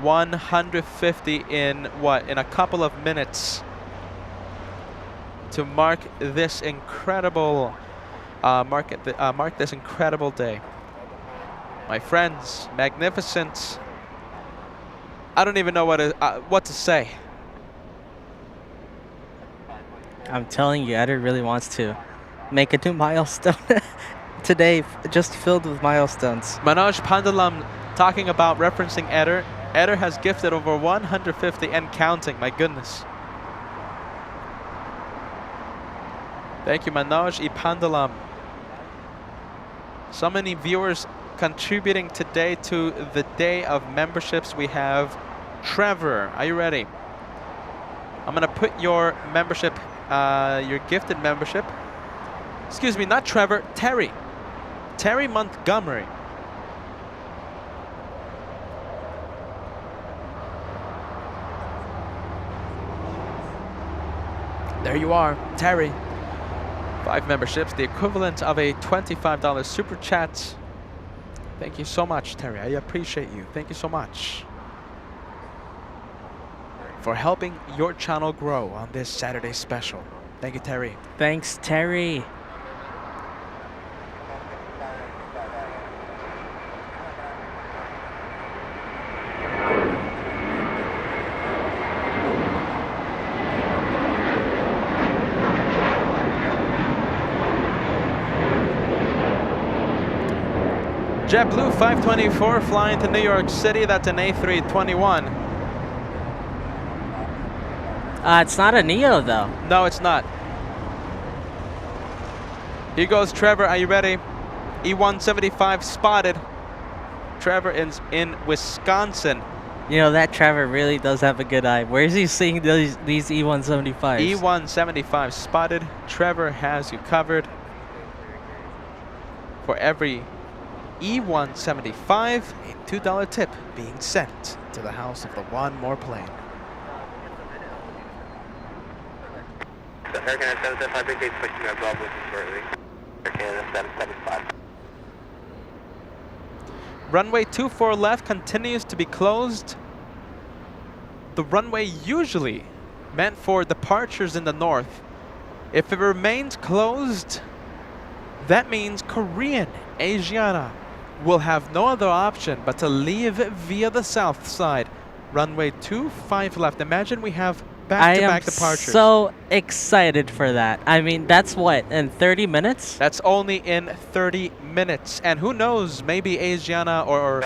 150 in what? In a couple of minutes to mark this incredible mark this incredible day. My friends, magnificent. I don't even know what to say. I'm telling you, Eder really wants to make a new milestone today, just filled with milestones. Manoj Pandalam talking about referencing Eder. Eder has gifted over 150 and counting, my goodness. Thank you, Manoj Pandalam. So many viewers contributing today to the day of memberships. We have Trevor. Are you ready? I'm going to put your membership, your gifted membership Excuse me, not Trevor, Terry. Terry Montgomery. There you are, Terry. 5 memberships, the equivalent of a $25 super chat. Thank you so much, Terry. I appreciate you. Thank you so much for helping your channel grow on this Saturday special. Thank you, Terry. Thanks, Terry. JetBlue 524 flying to New York City. That's an A321. It's not a Neo, though. No, it's not. Here goes Trevor. Are you ready? E175 spotted. Trevor is in Wisconsin. You know, that Trevor really does have a good eye. Where is he seeing these E175s? E175 spotted. Trevor has you covered. For every E175, a $2 tip being sent to the house of the one more plane. So Hurricane 775, big gate pushing up Bravo shortly. Hurricane 775. Runway 24 left continues to be closed. The runway usually meant for departures in the north. If it remains closed, that means Korean Asiana will have no other option but to leave via the south side. Runway 25 left. Imagine we have back-to-back departures. I am so excited for that. I mean, that's what, in 30 minutes? That's only in 30 minutes. And who knows, maybe Asiana or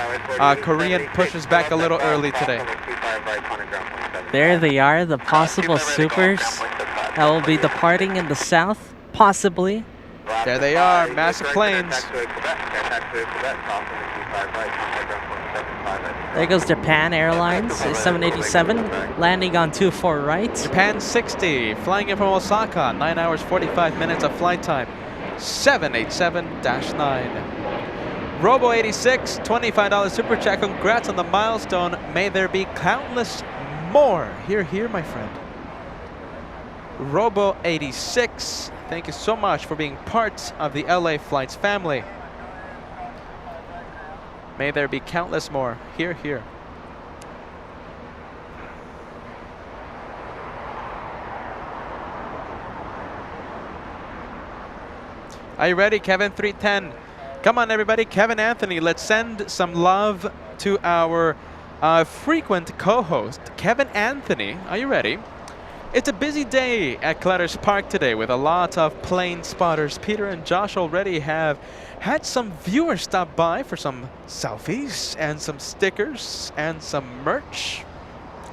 Korean pushes back a little early today. There they are, the possible supers that will be departing in the south, possibly. There they are, massive planes. There goes Japan Airlines, 787, landing on 24 right. Japan 60, flying in from Osaka, 9 hours 45 minutes of flight time, 787-9. Robo 86, $25 super chat. Congrats on the milestone. May there be countless more. Hear, hear, my friend. Robo 86, thank you so much for being part of the LA Flights family. May there be countless more. Hear, hear. Are you ready, Kevin 310? Come on, everybody. Kevin Anthony, let's send some love to our frequent co-host, Kevin Anthony. Are you ready? It's a busy day at Clutters Park today with a lot of plane spotters. Peter and Josh already have had some viewers stop by for some selfies and some stickers and some merch.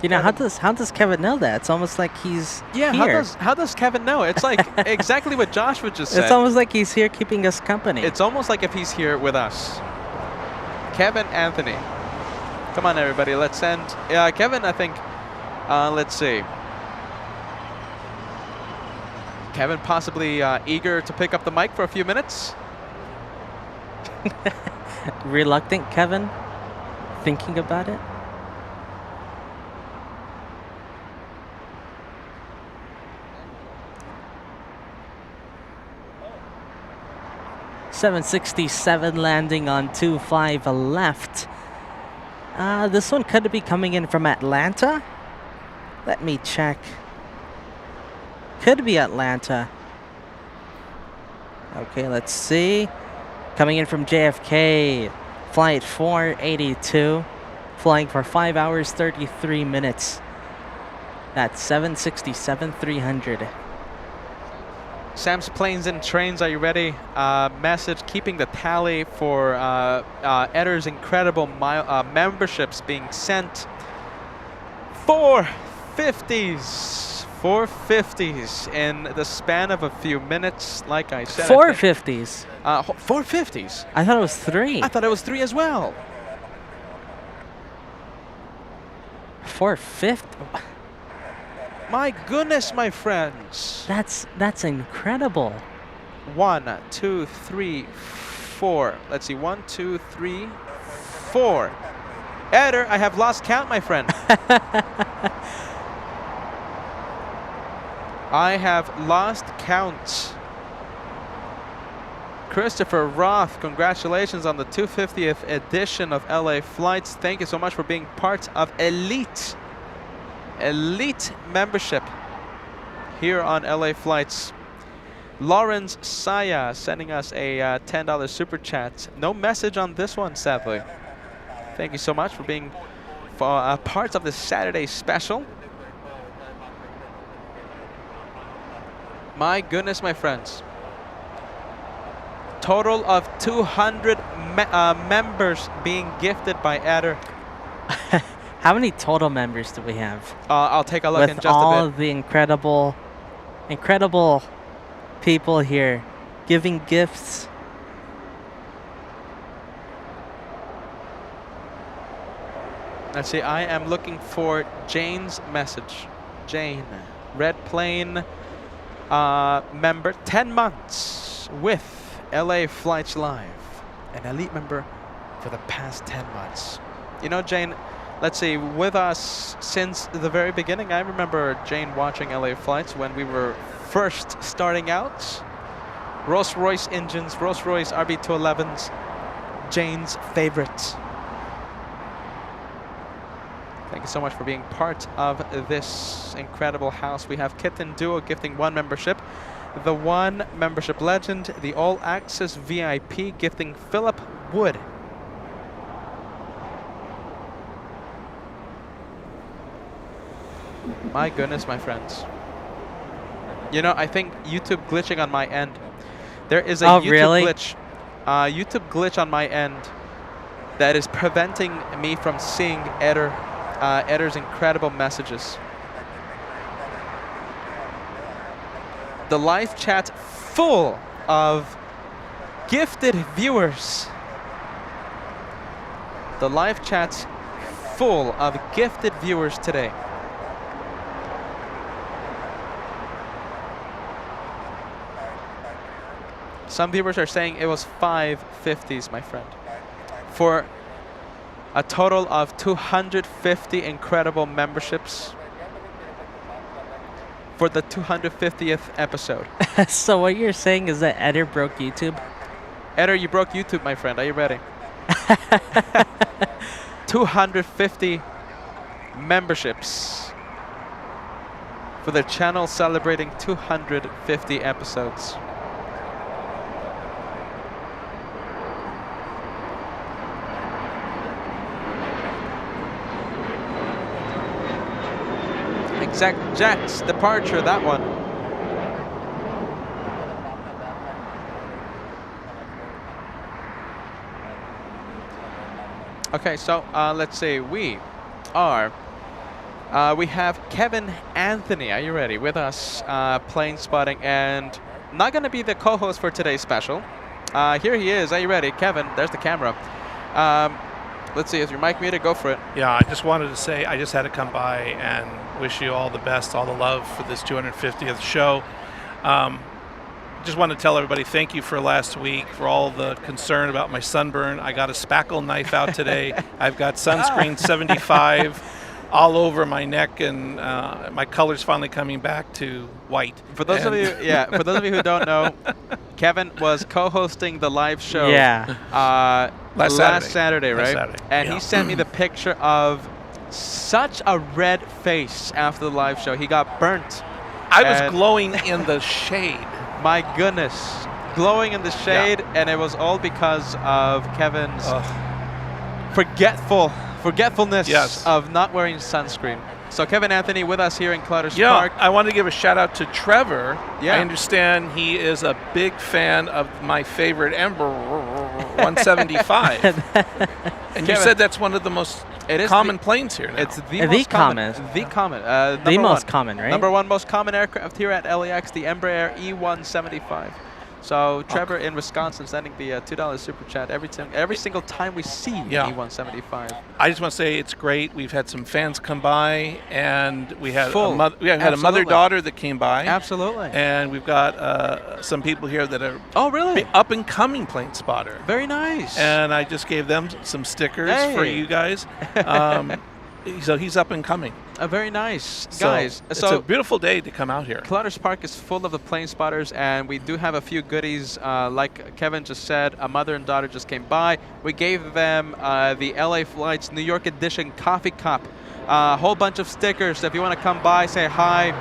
You know, how does Kevin know that? It's almost like he's here. How does Kevin know? It's like exactly what Joshua just said. It's almost like he's here keeping us company. It's almost like if he's here with us. Kevin Anthony. Come on, everybody. Let's send Kevin, I think, let's see. Kevin possibly eager to pick up the mic for a few minutes. Reluctant Kevin, thinking about it. $767 landing on 25 left. This one could be coming in from Atlanta. Let me check. Could be Atlanta. Okay, let's see. Coming in from JFK, flight 482, flying for 5 hours 33 minutes. That's 767-300. Sam's Planes and Trains, are you ready? Message keeping the tally for Edder's incredible memberships being sent. 450s. 450s in the span of a few minutes, like I said. 450s? 450s? I thought it was 3. I thought it was 3 as well. 450? My goodness, my friends. That's incredible. 1, 2, 3, 4. Let's see, 1, 2, 3, 4. Eder, I have lost count, my friend. I have lost count. Christopher Roth, congratulations on the 250th edition of LA Flights. Thank you so much for being part of Elite membership here on LA Flights. Lawrence Saya sending us a $10 super chat. No message on this one, sadly. Thank you so much for being part of the Saturday special. My goodness, my friends. Total of 200 members being gifted by Eder. How many total members do we have? I'll take a look in With just a bit. all the incredible people here giving gifts. Let's see, I am looking for Jane's message. Jane, Red Plane member, 10 months with LA Flights Live. An elite member for the past 10 months. You know, Jane, let's see, with us since the very beginning. I remember Jane watching LA Flights when we were first starting out. Rolls-Royce engines, Rolls-Royce RB211s, Jane's favorite. Thank you so much for being part of this incredible house. We have Kitten Duo gifting 1 membership. The 1 membership legend, the All Access VIP gifting Philip Wood. My goodness, my friends. You know, I think YouTube glitching on my end. There is a YouTube glitch. YouTube glitch on my end that is preventing me from seeing Eder's incredible messages. The live chat full of gifted viewers. The live chat's full of gifted viewers today. Some viewers are saying it was 550s, my friend. For a total of 250 incredible memberships for the 250th episode. So what you're saying is that Eder broke YouTube? Eder, you broke YouTube, my friend. Are you ready? 250 memberships for the channel celebrating 250 episodes. Exact Jack's departure, that one. Okay, so let's see. We have Kevin Anthony. Are you ready? With us, plane spotting, and not going to be the co-host for today's special. Here he is. Are you ready, Kevin? There's the camera. Let's see. Is your mic muted? Go for it. Yeah, I just wanted to say I just had to come by and wish you all the best, all the love for this 250th show. Just want to tell everybody thank you for last week, for all the concern about my sunburn. I got a spackle knife out today. I've got sunscreen 75 all over my neck, and my color's finally coming back to white. For those of you, for those of you who don't know, Kevin was co-hosting the live show. Last Saturday, right? And he sent me the picture of such a red face after the live show. He got burnt. I was glowing in the shade. My goodness, glowing in the shade, and it was all because of Kevin's forgetfulness of not wearing sunscreen. So Kevin Anthony with us here in Clutter Park. I want to give a shout out to Trevor. I understand he is a big fan of my favorite Ember 175. And Kevin, you said that's one of the most common planes here now. It's the most common. The most common, right? Number 1 most common aircraft here at LAX, the Embraer E175. So Trevor in Wisconsin sending the $2 super chat every single time we see E175. I just want to say it's great. We've had some fans come by, and we had Full. a mother-daughter that came by. Absolutely. And we've got some people here that are really up-and-coming plane spotter. Very nice. And I just gave them some stickers for you guys. So he's up and coming. Very nice, guys. It's a beautiful day to come out here. Clutters Park is full of the plane spotters, and we do have a few goodies. Like Kevin just said, a mother and daughter just came by. We gave them the LA Flights New York Edition coffee cup, a whole bunch of stickers. So if you want to come by, say hi.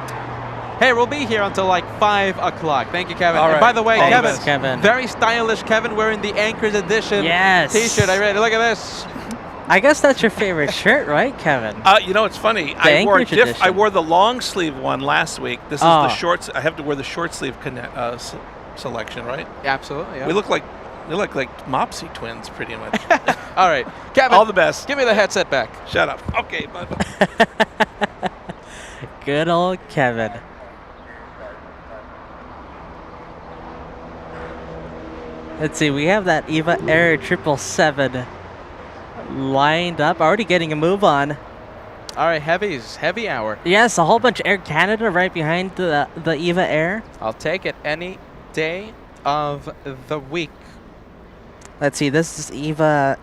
Hey, we'll be here until like 5 o'clock. Thank you, Kevin. All right. And by the way, Kevin. Very stylish Kevin wearing the Anchors Edition T-shirt. I read it. Look at this. I guess that's your favorite shirt, right, Kevin? You know, it's funny. I wore the long sleeve one last week. This is the shorts. I have to wear the short sleeve selection, right? Absolutely. Yeah. We look like Mopsy twins, pretty much. All right, Kevin. All the best. Give me the headset back. Shut up. Okay, bud. Good old Kevin. Let's see. We have that EVA Air 777 lined up, already getting a move on. All right, heavy hour. Yes, a whole bunch of Air Canada right behind the EVA Air. I'll take it any day of the week. Let's see, this is EVA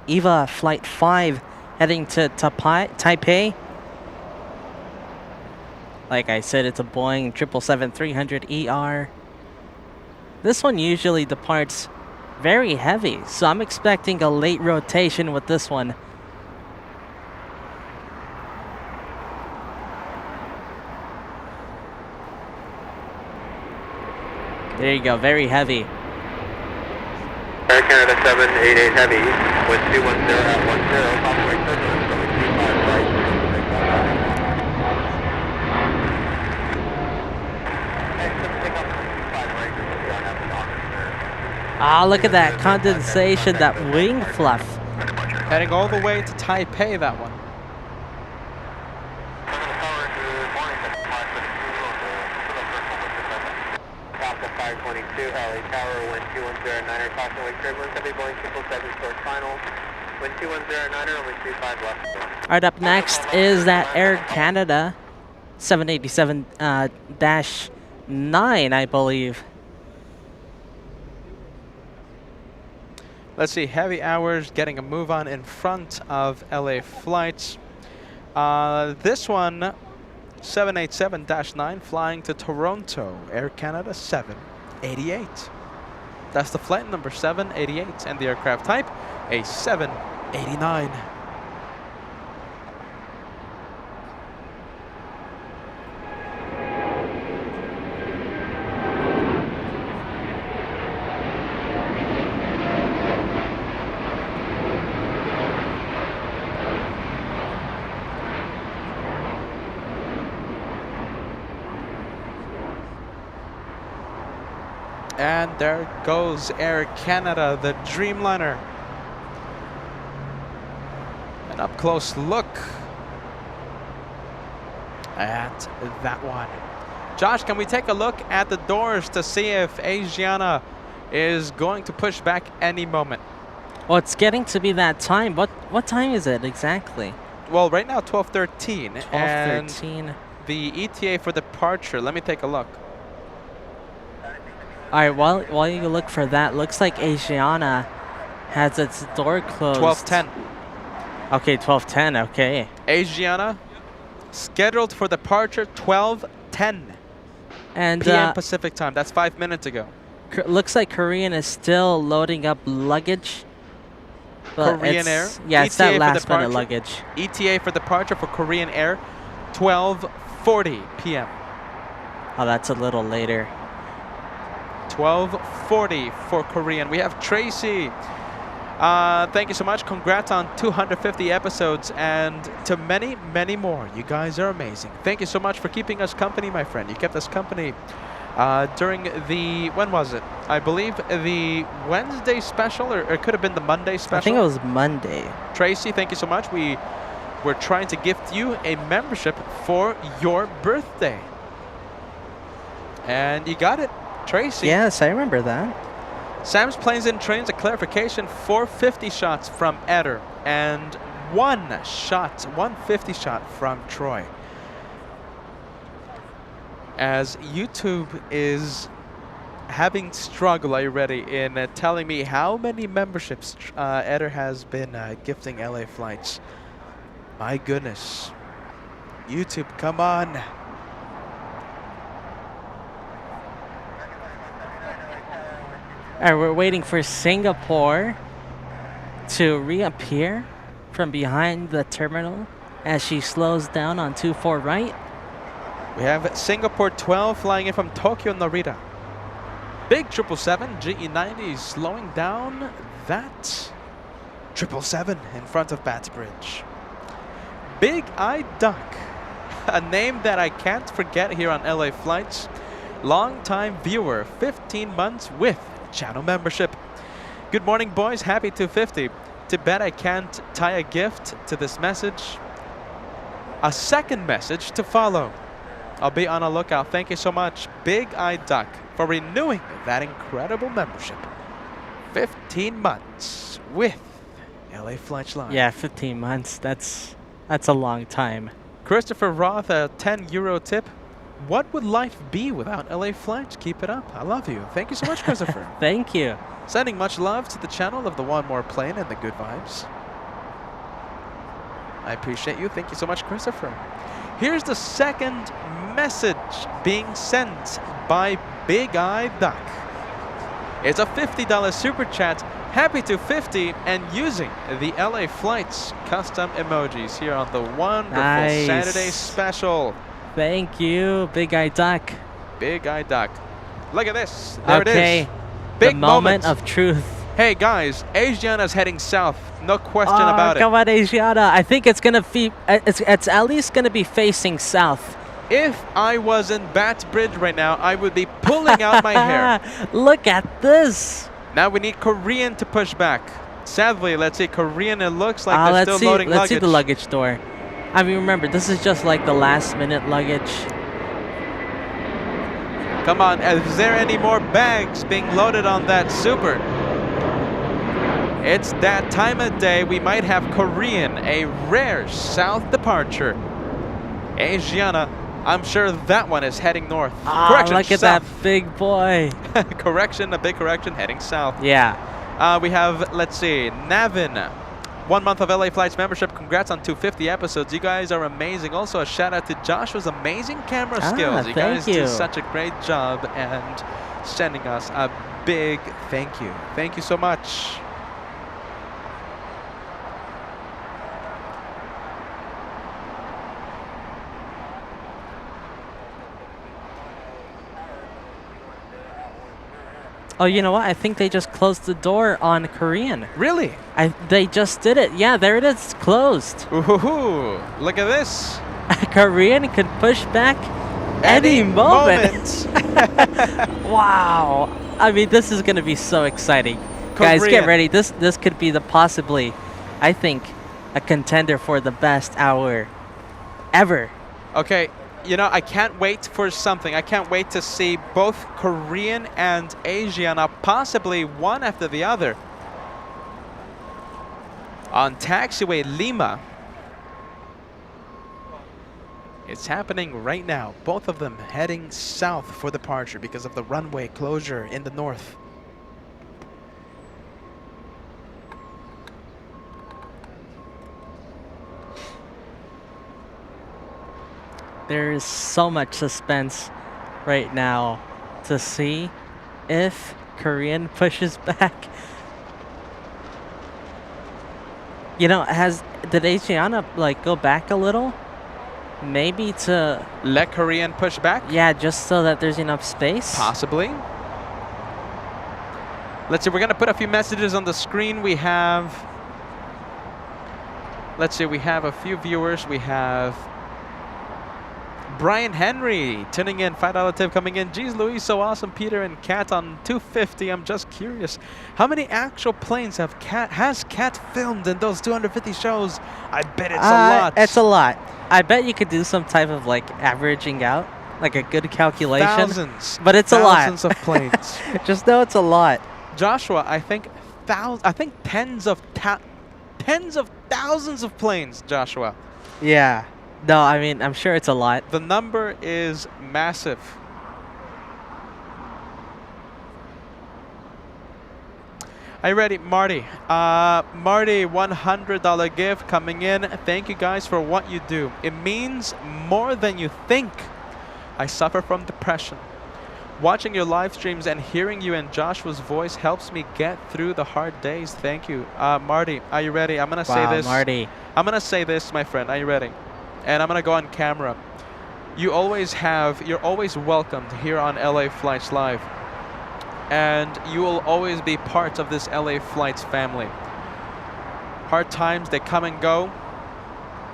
Flight 5 heading to Taipei. Like I said, it's a Boeing 777-300ER. This one usually departs very heavy, so I'm expecting a late rotation with this one. There you go, very heavy. Air Canada 788 Heavy with 210 at 10, possibly turbulence, so we 25 right. Ah, look at that condensation, that wing fluff. Heading all the way to Taipei, that one. Top of 522, LA Tower, wind 2109er, caution wake turbulence, heavy Boeing 777 short final, wind 2109er, only 25 left. All right, up next is that Air Canada 787-9, I believe. Let's see, heavy hours getting a move on in front of LA Flights. This one, 787-9, flying to Toronto, Air Canada 788. That's the flight number 788, and the aircraft type, a 789. And there goes Air Canada, the Dreamliner. An up-close look at that one. Josh, can we take a look at the doors to see if Asiana is going to push back any moment? Well, it's getting to be that time. What time is it exactly? Well, right now, 12:13. 12:13. The ETA for departure, let me take a look. All right, while you look for that, looks like Asiana has its door closed. 12:10. Okay, 12:10, okay. Asiana, scheduled for departure 12:10 And p.m. Pacific time. That's 5 minutes ago. Looks like Korean is still loading up luggage. But Korean Air? Yeah, it's ETA that for last minute departure? luggage. ETA for departure for Korean Air, 12:40 p.m. Oh, that's a little later. 12:40 for Korean. We have Tracy. Thank you so much. Congrats on 250 episodes and to many, many more. You guys are amazing. Thank you so much for keeping us company, my friend. You kept us company during the, when was it? I believe the Wednesday special, or it could have been the Monday special. I think it was Monday. Tracy, thank you so much. We're trying to gift you a membership for your birthday. And you got it, Tracy. Yes, I remember that. Sam's Planes and Trains, a clarification, 450 shots from Eder and 150 shot from Troy. As YouTube is having struggle already in telling me how many memberships Eder has been gifting LA Flights. My goodness. YouTube, come on. All right, we're waiting for Singapore to reappear from behind the terminal as she slows down on 24 right. We have Singapore 12 flying in from Tokyo Narita. Big 777 GE90 slowing down that 777 in front of Bats Bridge. Big Eye Duck, a name that I can't forget here on LA Flights. Long-time viewer, 15 months with channel membership. Good morning, boys. Happy 250. To bet I can't tie a gift to this message. A second message to follow. I'll be on a lookout. Thank you so much, Big Eye Duck, for renewing that incredible membership. 15 months with LA Flights Live. Yeah, 15 months. That's a long time. Christopher Roth, a 10 euro tip. What would life be without LA Flights? Keep it up. I love you. Thank you so much, Christopher. Thank you. Sending much love to the channel of the One More Plane and the good vibes. I appreciate you. Thank you so much, Christopher. Here's the second message being sent by Big Eye Duck. It's a $50 super chat. Happy to 50 and using the LA Flights custom emojis here on the wonderful Nice. Saturday special. Thank you, Big Eye Duck. Big Eye Duck. Look at this. There it Okay, is. Big the moment of truth. Hey guys, Asiana's heading south. No question about it. Come on, Asiana. I think it's gonna be. It's at least gonna be facing south. If I was in Bats Bridge right now, I would be pulling out my hair. Look at this. Now we need Korean to push back. Sadly, let's see, Korean, it looks like they're Let's still see. loading Let's luggage. see the luggage door. I mean, remember, this is just like the last-minute luggage. Come on, is there any more bags being loaded on that Super? It's that time of day. We might have Korean, a rare south departure. Asiana, I'm sure that one is heading north. Correction, Look at south. that big boy. Correction, a big correction, heading south. Yeah. We have, let's see, Navin. 1 month of LA Flights membership. Congrats on 250 episodes. You guys are amazing. Also, a shout out to Joshua's amazing camera skills. You guys do such a great job and sending us a big thank you. Thank you so much. Oh, you know what? I think they just closed the door on Korean. Really? They just did it. Yeah, there it is. Closed. Ooh, look at this. Korean could push back any moment. Wow. I mean, this is going to be so exciting. Guys, get ready. This could be the possibly, I think, a contender for the best hour ever. Okay, you know, I can't wait for something. I can't wait to see both Korean and Asiana, possibly one after the other, on taxiway Lima. It's happening right now. Both of them heading south for departure because of the runway closure in the north. There is so much suspense right now to see if Korean pushes back. You know, did Asiana like go back a little? Maybe to let Korean push back? Yeah, just so that there's enough space. Possibly. Let's see, we're gonna put a few messages on the screen. We have, let's see, we have a few viewers. We have Brian Henry tuning in, $5 tip coming in. Geez Louise, so awesome. Peter and Kat on 250. I'm just curious, how many actual planes has Kat filmed in those 250 shows? I bet it's a lot. It's a lot. I bet you could do some type of like averaging out, like a good calculation. Thousands. But it's a lot. Thousands of planes. Just know it's a lot. Joshua, I think tens of thousands of planes, Joshua. Yeah. No, I mean, I'm sure it's a lot. The number is massive. Are you ready, Marty? Marty, $100 gift coming in. Thank you guys for what you do. It means more than you think. I suffer from depression. Watching your live streams and hearing you and Joshua's voice helps me get through the hard days. Thank you. Marty, are you ready? I'm going to say this. Marty. I'm going to say this, my friend. Are you ready? And I'm going to go on camera. You're always welcomed here on LA Flights Live. And you will always be part of this LA Flights family. Hard times, they come and go.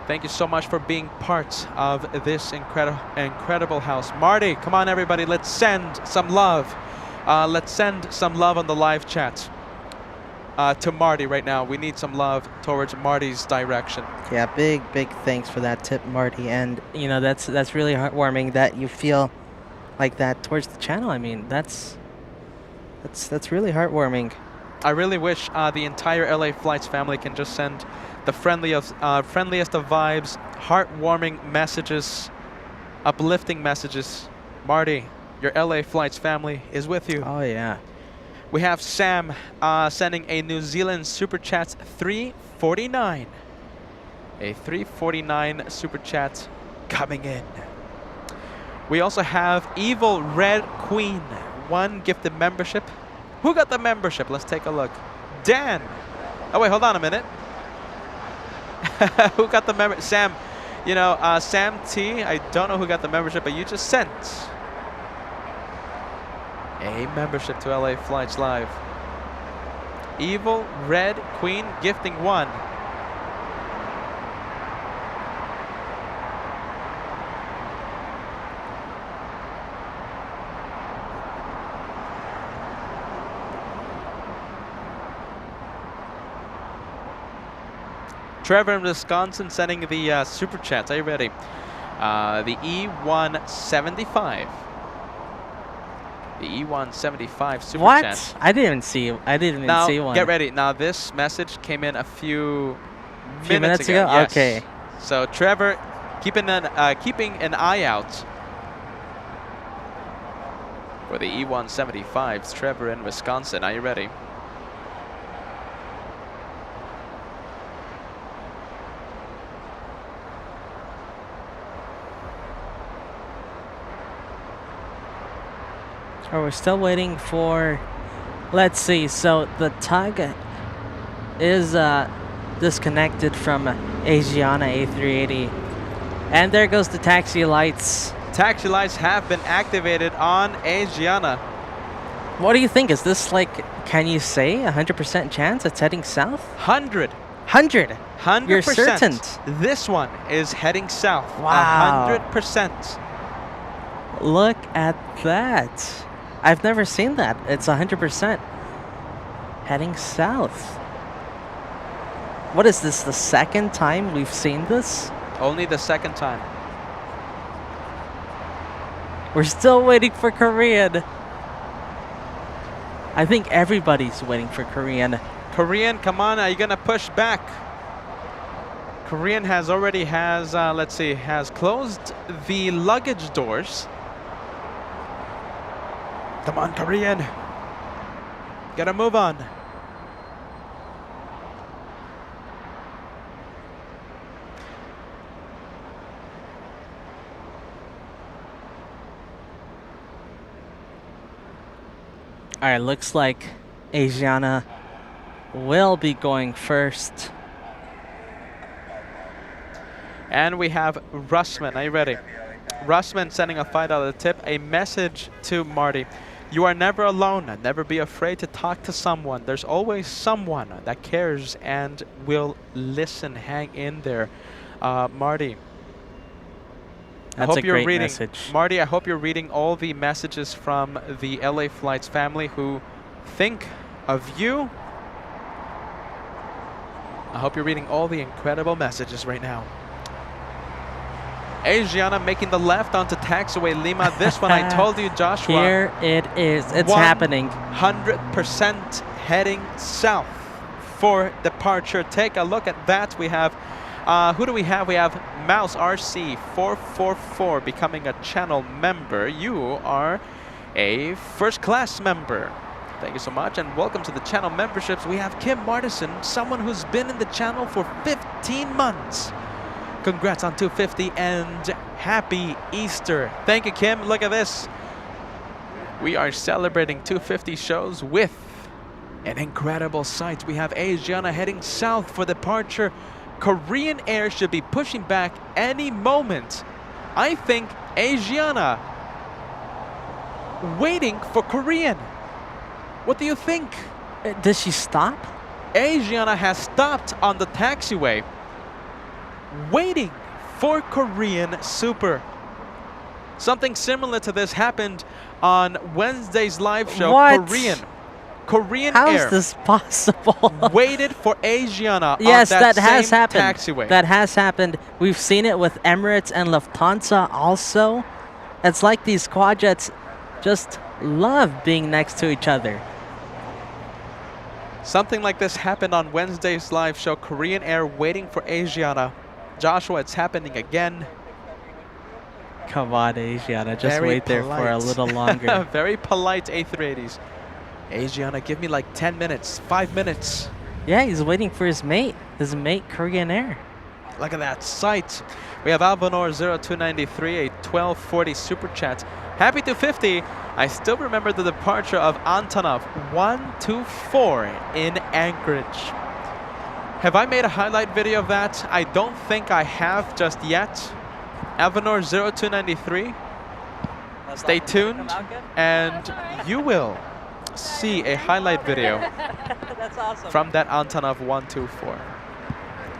Thank you so much for being part of this incredible house. Marty, come on everybody, let's send some love. Let's send some love on the live chat to Marty right now. We need some love towards Marty's direction. Yeah, big thanks for that tip, Marty. And you know, that's really heartwarming that you feel like that towards the channel. I mean, that's really heartwarming. I really wish the entire LA Flights family can just send the friendliest of vibes, heartwarming messages, uplifting messages. Marty, your LA Flights family is with you. Oh yeah. We have Sam sending a New Zealand Super Chat 349. A 349 Super Chat coming in. We also have Evil Red Queen, 1 gifted membership. Who got the membership? Let's take a look. Dan. Oh wait, hold on a minute. Who got the membership? Sam. You know, Sam T. I don't know who got the membership, but you just sent a membership to LA Flights Live. Evil Red Queen gifting 1. Trevor in Wisconsin sending the super chats. Are you ready? The E175. The E175 super what? chat. I didn't even see one. Get ready. Now this message came in a few minutes ago. Yes. Okay. So Trevor, keeping an eye out for the E175s. Trevor in Wisconsin. Are you ready? Oh, we're still waiting for. Let's see. So the tug is disconnected from Asiana A380, and there goes the taxi lights. Taxi lights have been activated on Asiana. What do you think? Is this like? Can you say 100% chance it's heading south? 100. 100. You're certain? This one is heading south. Wow. 100%. Look at that. I've never seen that. It's 100% heading south. What is this, the second time we've seen this? Only the second time. We're still waiting for Korean. I think everybody's waiting for Korean. Korean, come on, are you gonna push back? Korean has closed the luggage doors. Come on, Korean. Gotta move on. All right, looks like Asiana will be going first. And we have Russman. Are you ready? Russman sending a $5 tip. A message to Marty. You are never alone. Never be afraid to talk to someone. There's always someone that cares and will listen. Hang in there. Marty. That's a great message. Marty, I hope you're reading all the messages from the LA Flights family who think of you. I hope you're reading all the incredible messages right now. Asiana making the left onto taxiway Lima. This one I told you, Joshua. Here it is. It's happening. 100% heading south for departure. Take a look at that. We have, who do we have? We have Mouse RC444 becoming a channel member. You are a first class member. Thank you so much and welcome to the channel memberships. We have Kim Martison, someone who's been in the channel for 15 months. Congrats on 250 and happy Easter. Thank you, Kim. Look at this. We are celebrating 250 shows with an incredible sight. We have Asiana heading south for departure. Korean Air should be pushing back any moment. I think Asiana waiting for Korean. What do you think? Did she stop? Asiana has stopped on the taxiway, waiting for Korean Super. Something similar to this happened on Wednesday's live show. What? Korean How Air is this possible? waited for Asiana Yes, on that has same happened. taxiway. That has happened. We've seen it with Emirates and Lufthansa also. It's like these quadjets just love being next to each other. Something like this happened on Wednesday's live show. Korean Air waiting for Asiana. Joshua, it's happening again. Come on, Asiana, just Very wait there for a polite. little longer. Very polite A380s. Asiana, give me like 10 minutes, 5 minutes. Yeah, he's waiting for his mate Korean Air. Look at that sight. We have Albanor 0293, a 1240 super chat. Happy 250. I still remember the departure of Antonov 124 in Anchorage. Have I made a highlight video of that? I don't think I have just yet. Albanor 0293. Stay tuned and you will see a highlight video That's awesome. from that Antonov 124.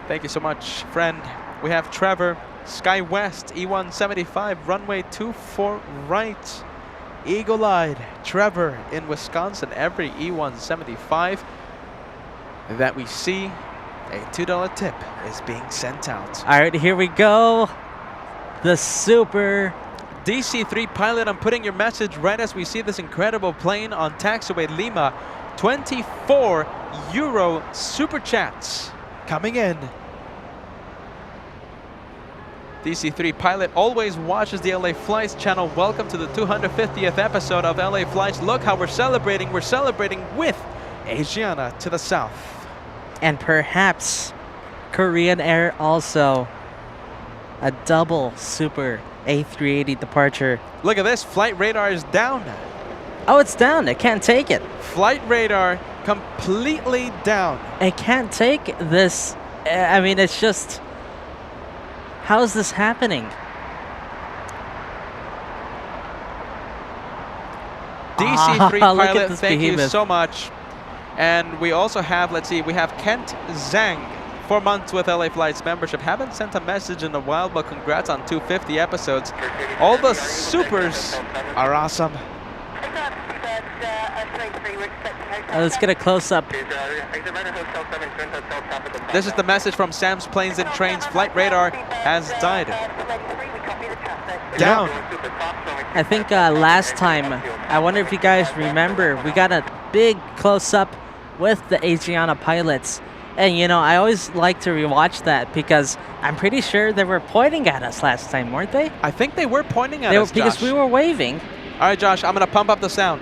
Thank you so much, friend. We have Trevor, Sky West, E175, runway 24 right. Eagle-eyed Trevor in Wisconsin. Every E175 that we see, a $2 tip is being sent out. All right, here we go. The Super. DC3 pilot, I'm putting your message right as we see this incredible plane on taxiway Lima. 24 euro super chats coming in. DC3 pilot always watches the LA Flights channel. Welcome to the 250th episode of LA Flights. Look how we're celebrating. We're celebrating with Asiana to the south. And perhaps Korean Air also. A double Super A380 departure. Look at this. Flight radar is down. Oh, it's down. It can't take it. Flight radar completely down. It can't take this. I mean, it's just... How is this happening? DC3 Look at pilot, this thank you behemoth. so much. And we also have, let's see, we have Kent Zhang, 4 months with LA Flights membership. Haven't sent a message in a while, but congrats on 250 episodes. All the supers are awesome. Let's get a close-up. This is the message from Sam's Planes and Trains. Flight radar has died. Down. I think last time, I wonder if you guys remember, we got a big close-up with the Asiana pilots. And you know, I always like to rewatch that because I'm pretty sure they were pointing at us last time, weren't they? I think they were pointing at us, Because Josh. we were waving. All right, Josh, I'm going to pump up the sound.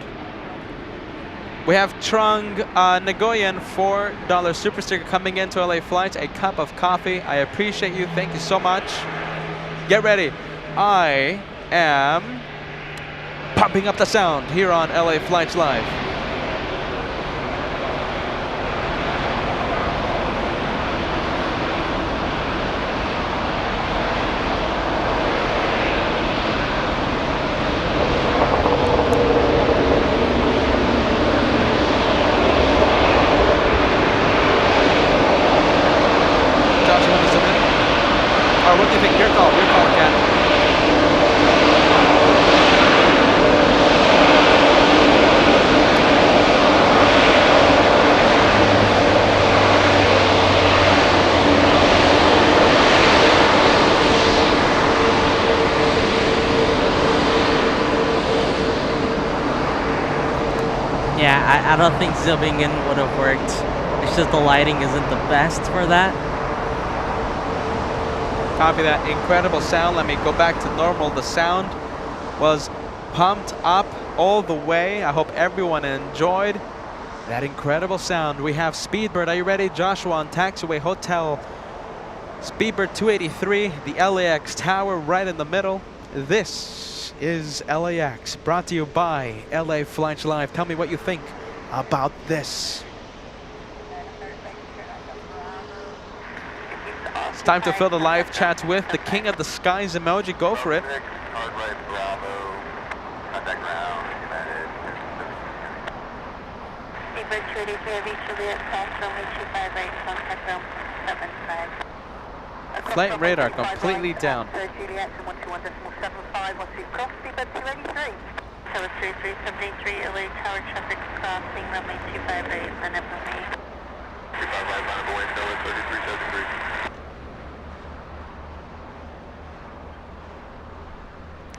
We have Trung Nagoyan, $4 super sticker coming into LA Flights, a cup of coffee. I appreciate you. Thank you so much. Get ready. I am pumping up the sound here on LA Flights Live. What do you think? Your call, Ken. I don't think zooming in would have worked. It's just the lighting isn't the best for that. Copy that. Incredible sound. Let me go back to normal. The sound was pumped up all the way. I hope everyone enjoyed that incredible sound. We have Speedbird. Are you ready? Joshua on taxiway hotel. Speedbird 283, the LAX tower right in the middle. This is LAX, brought to you by LA Flights Live. Tell me what you think about this. It's time to fill the live chats with the King of the Skies emoji. Go for it. Hard right, Bravo. Contact ground, United. Speedbird 283, Heavy Juliet, cross runway 25 right, contact ground 75. Flight radar completely down. Juliet 121.75, once we cross Speedbird 283. Tower 3373, LA Tower traffic crossing runway 25 right, and then runway 25 right, line of away, Tower 3373.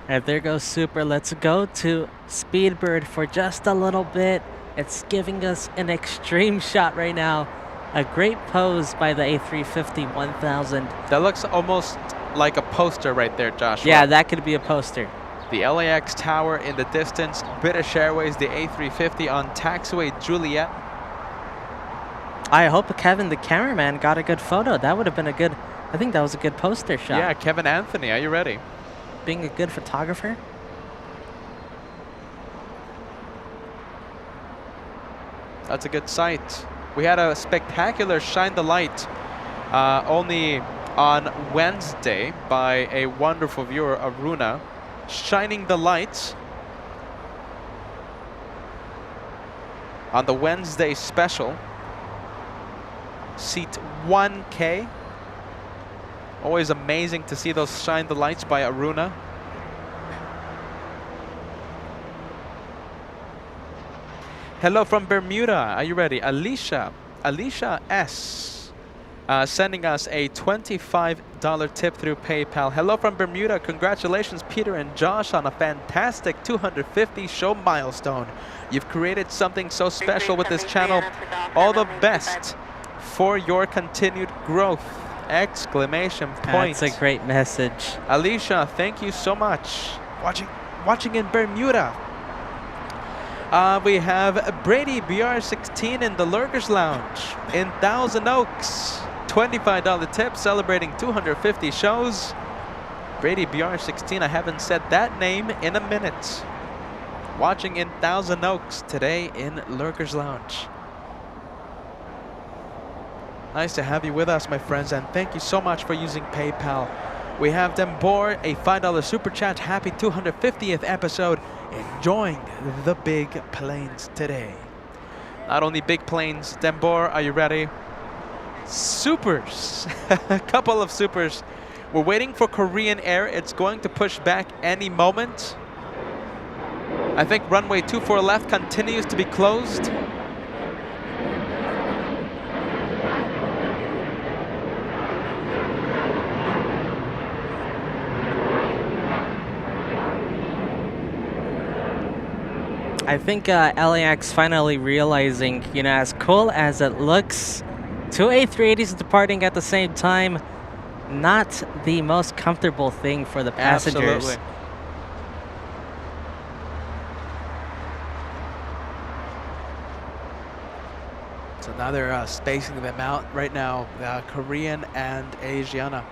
And there goes Super. Let's go to Speedbird for just a little bit. It's giving us an extreme shot right now. A great pose by the A350 1000. That looks almost like a poster right there, Joshua. Yeah, that could be a poster. The LAX tower in the distance. British Airways, the A350 on taxiway Juliet. I hope Kevin, the cameraman, got a good photo. That would have been a good, I think that was a good poster shot. Yeah, Kevin Anthony, are you ready? Being a good photographer. That's a good sight. We had a spectacular shine the light only on Wednesday by a wonderful viewer, Aruna, shining the lights on the Wednesday special. Seat 1K. Always amazing to see those shine the lights by Aruna. Hello from Bermuda. Are you ready? Alicia S. Sending us a $25 tip through PayPal. Hello from Bermuda. Congratulations, Peter and Josh, on a fantastic 250 show milestone. You've created something so special with this channel. All the best for your continued growth! Exclamation point. That's a great message. Alicia, thank you so much. Watching in Bermuda. We have Brady BR16 in the Lurkers Lounge in Thousand Oaks. $25 tip, celebrating 250 shows. Brady BR16, I haven't said that name in a minute. Watching in Thousand Oaks today in Lurkers Lounge. Nice to have you with us, my friends, and thank you so much for using PayPal. We have Dembor, a $5 super chat. Happy 250th episode. Enjoying the big planes today. Not only big planes, Dembor, are you ready? Supers. A couple of supers. We're waiting for Korean Air. It's going to push back any moment. I think runway 24 left continues to be closed. I think LAX finally realizing, you know, as cool as it looks, two A380s departing at the same time, not the most comfortable thing for the passengers. Absolutely. So now they're spacing them out right now, Korean and Asiana.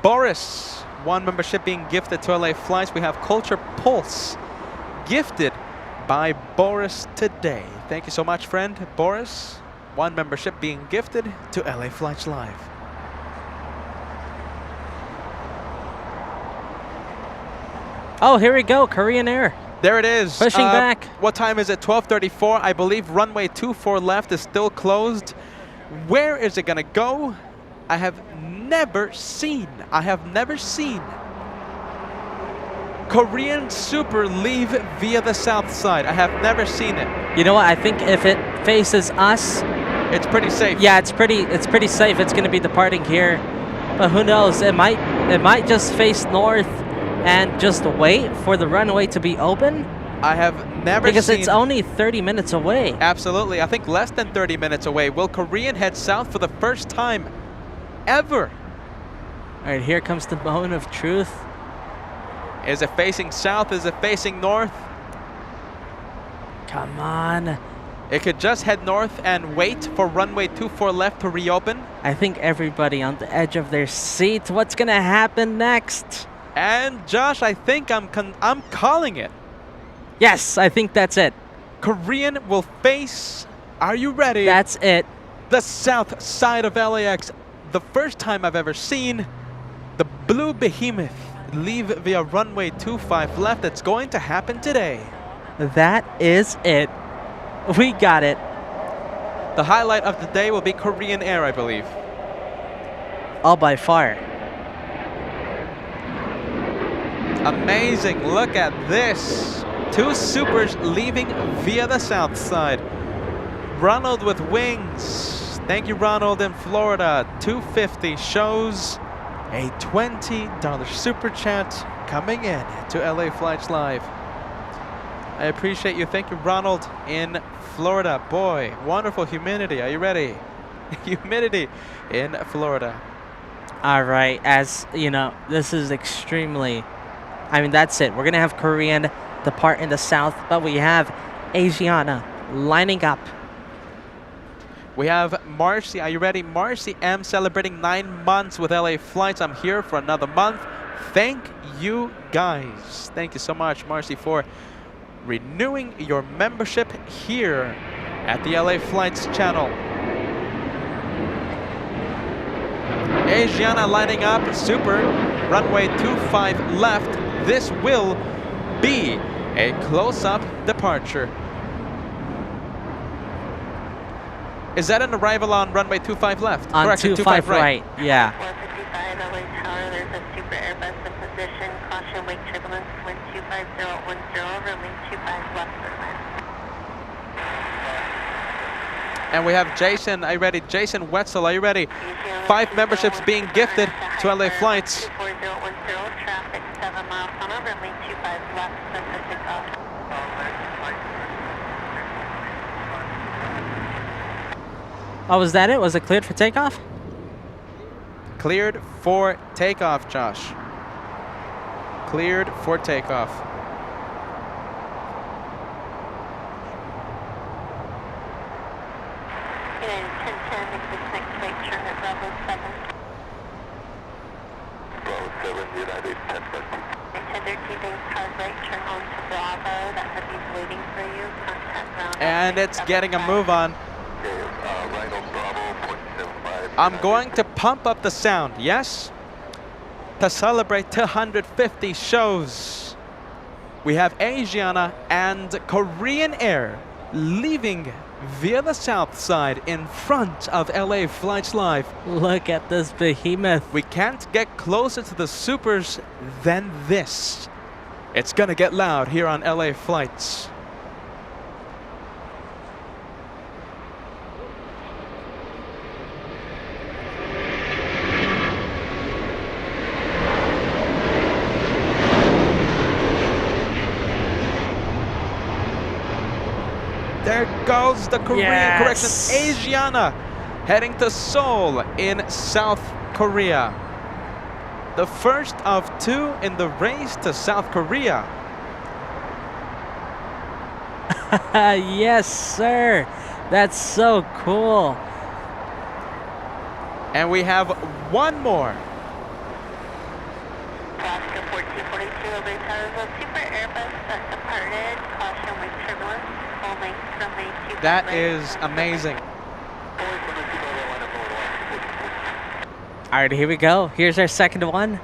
Boris, one membership being gifted to LA Flights. We have Culture Pulse gifted by Boris today. Thank you so much, friend. Boris, one membership being gifted to LA Flights Live. Oh, here we go, Korean Air. There it is. Pushing back. What time is it? 12:34. I believe runway 24 left is still closed. Where is it gonna go? I have never seen Korean Super leave via the south side. I have never seen it. You know what? I think if it faces us, It's pretty safe. yeah, it's pretty safe. It's going to be departing here, but who knows? It might just face north. and just wait for the runway to be open? I have never Because seen... it's only 30 minutes away. Absolutely. I think less than 30 minutes away. Will Korean head south for the first time ever? All right, here comes the moment of truth. Is it facing south? Is it facing north? Come on. It could just head north and wait for runway 24 left to reopen. I think everybody on the edge of their seat. What's going to happen next? And Josh, I think I'm calling it. Yes, I think that's it. Korean will face, are you ready? That's it. The south side of LAX. The first time I've ever seen the blue behemoth leave via runway 25 left. It's going to happen today. That is it. We got it. The highlight of the day will be Korean Air, I believe. All by far. Amazing. Look at this. Two supers leaving via the south side. Ronald with wings. Thank you, Ronald in Florida. 250 shows a $20 super chat coming in to LA Flights Live. I appreciate you. Thank you, Ronald in Florida. Boy, wonderful humidity. Are you ready? Humidity in Florida. All right, as you know, this is extremely, I mean, that's it. We're going to have Korean depart in the south, but we have Asiana lining up. We have Marcy. Are you ready? Marcy M celebrating 9 months with LA Flights. I'm here for another month. Thank you, guys. Thank you so much, Marcy, for renewing your membership here at the LA Flights channel. Asiana lining up, super, runway 25 left. This will be a close-up departure. Is that an arrival on runway 25 left? On Correction, 25 right, yeah. 455 LA Tower, there's a super Airbus in position. Caution, wake turbulence, wind 25010, runway 25 left for land. And we have Jason, are you ready? Jason Wetzel, are you ready? 5 memberships being gifted to LA Flights. 24010, traffic 7 miles on a runway 25 left, Pacific off. Oh, was that it? Was it cleared for takeoff? Cleared for takeoff, Josh. Cleared for takeoff. United 1010, make this next right turn at Bravo 7. Bravo 7, United 1013, base hard right, turn on to Bravo. That heavy's waiting for you. Contact ground. And it's getting a move on. Right on Bravo, 0.75. I'm going to pump up the sound, yes? To celebrate 250 shows. We have Asiana and Korean Air leaving via the south side in front of LA Flights Live. Look at this behemoth. We can't get closer to the supers than this. It's gonna get loud here on LA Flights. There goes the Korean correction. Asiana heading to Seoul in South Korea. The first of 2 in the race to South Korea. Yes, sir. That's so cool. And we have one more. Alaska 1442, LA Tower, the super Airbus that departed. Caution with turbulence. Full length runway 25 That right. is amazing. All right, here we go. Here's our second one.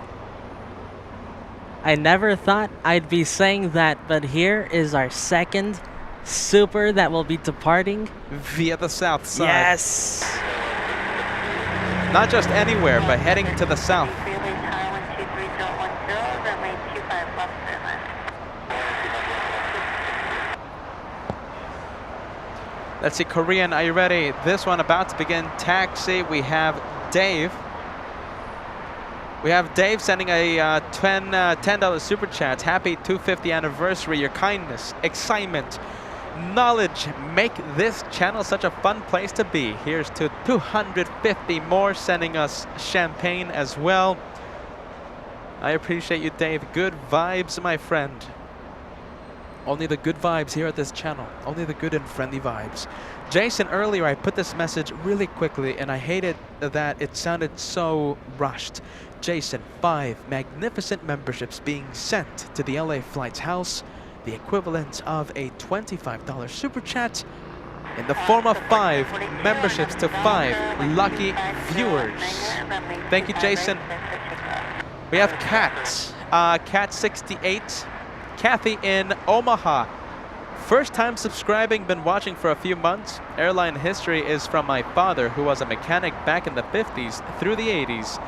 I never thought I'd be saying that, but here is our second super that will be departing Via the south side. Yes. Not just anywhere, but heading to the south. LA Tower 123.10, runway 25 left for land. Let's see, Korean, are you ready? This one about to begin taxi. We have Dave. We have Dave sending a $10 super chat. Happy 250 anniversary. Your kindness, excitement, knowledge make this channel such a fun place to be. Here's to 250 more sending us champagne as well. I appreciate you, Dave. Good vibes, my friend. Only the good vibes here at this channel. Only the good and friendly vibes. Jason, earlier I put this message really quickly and I hated that it sounded so rushed. Jason, 5 magnificent memberships being sent to the LA Flights house, the equivalent of a $25 super chat in the form of 5 memberships to 5 lucky viewers. Thank you, Jason. We have Cat68, Kathy in Omaha. First time subscribing, been watching for a few months. Airline history is from my father, who was a mechanic back in the 50s through the 80s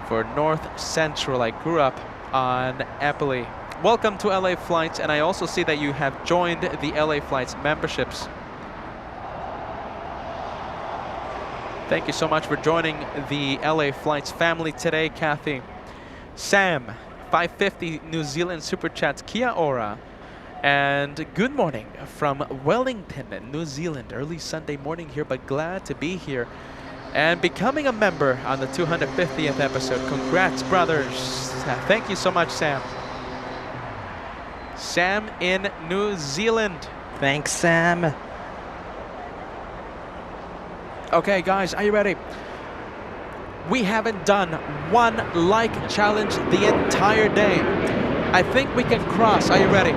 for North Central. I grew up on Eppley. Welcome to LA Flights, and I also see that you have joined the LA Flights memberships. Thank you so much for joining the LA Flights family today, Kathy. Sam, 550 New Zealand Super Chats, Kia ora. And good morning from Wellington, New Zealand. Early Sunday morning here, but glad to be here. And becoming a member on the 250th episode. Congrats, brothers. Thank you so much, Sam. Sam in New Zealand. Thanks, Sam. Okay, guys, are you ready? We haven't done one like challenge the entire day. I think we can cross, are you ready?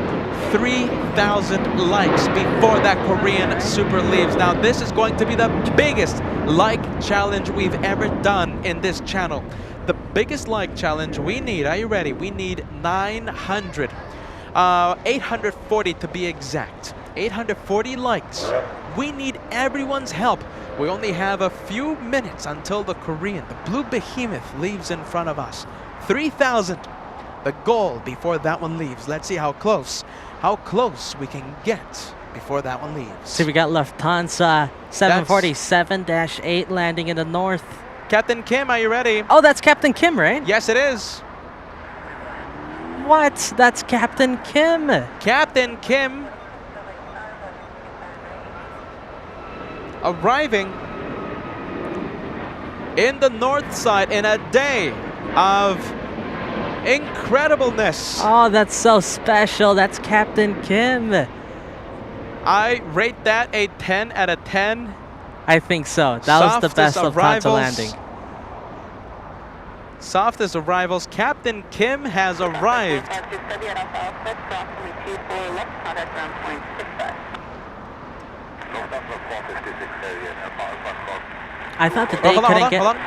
3,000 likes before that Korean Super leaves. Now this is going to be the biggest like challenge we've ever done in this channel. The biggest like challenge we need, are you ready? We need 840 to be exact. 840 likes. We need everyone's help. We only have a few minutes until the Korean, the blue behemoth, leaves in front of us. 3,000. The goal before that one leaves. Let's see how close we can get before that one leaves. See, we got Lufthansa 747-8 landing in the north. Captain Kim, are you ready? Oh, that's Captain Kim, right? Yes, it is. What? That's Captain Kim. Captain Kim arriving in the north side in a day of incredibleness. Oh, that's so special. That's Captain Kim. I rate that a 10 out of 10. I think so. That was the best Lufthansa landing. Softest arrivals. Captain Kim has arrived. I thought that they couldn't get... Hold on.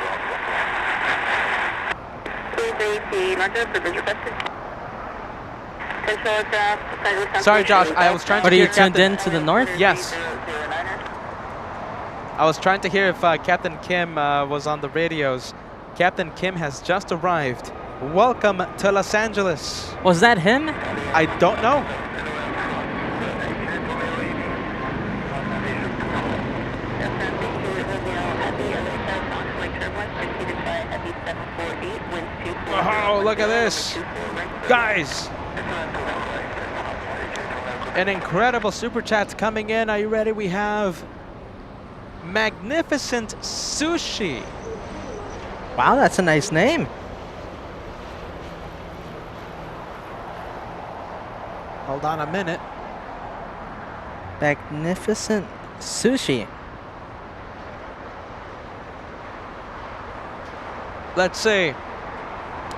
Sorry, Josh. I was trying to What, are hear you tuned Captain... in to the north? Yes. I was trying to hear if Captain Kim was on the radios. Captain Kim has just arrived. Welcome to Los Angeles. Was that him? I don't know. Oh, look at this. Guys. An incredible super chat coming in. Are you ready? We have Magnificent Sushi. Wow, that's a nice name. Hold on a minute. Magnificent Sushi. Let's see.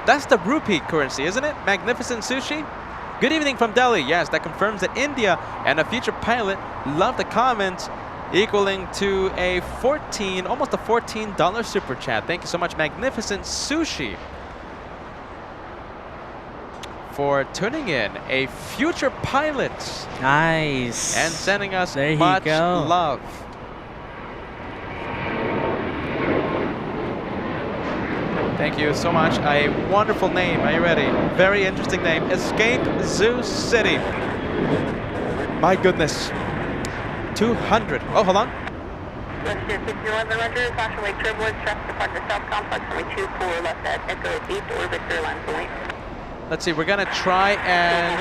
That's the rupee currency, isn't it? Magnificent Sushi. Good evening from Delhi. Yes, that confirms that India and a future pilot love the comment, equaling to a almost a $14 super chat. Thank you so much, Magnificent Sushi, for tuning in. A future pilot. Nice. And sending us there much you go. love. Thank you so much. A wonderful name. Are you ready? Very interesting name. Escape Zoo City. My goodness. 200. Oh, hold on. Western 1511, Roger. Caution wake turbulence, traffic departure south complex, runway 24 left at Echo East or Victor line point. Let's see, we're gonna try and...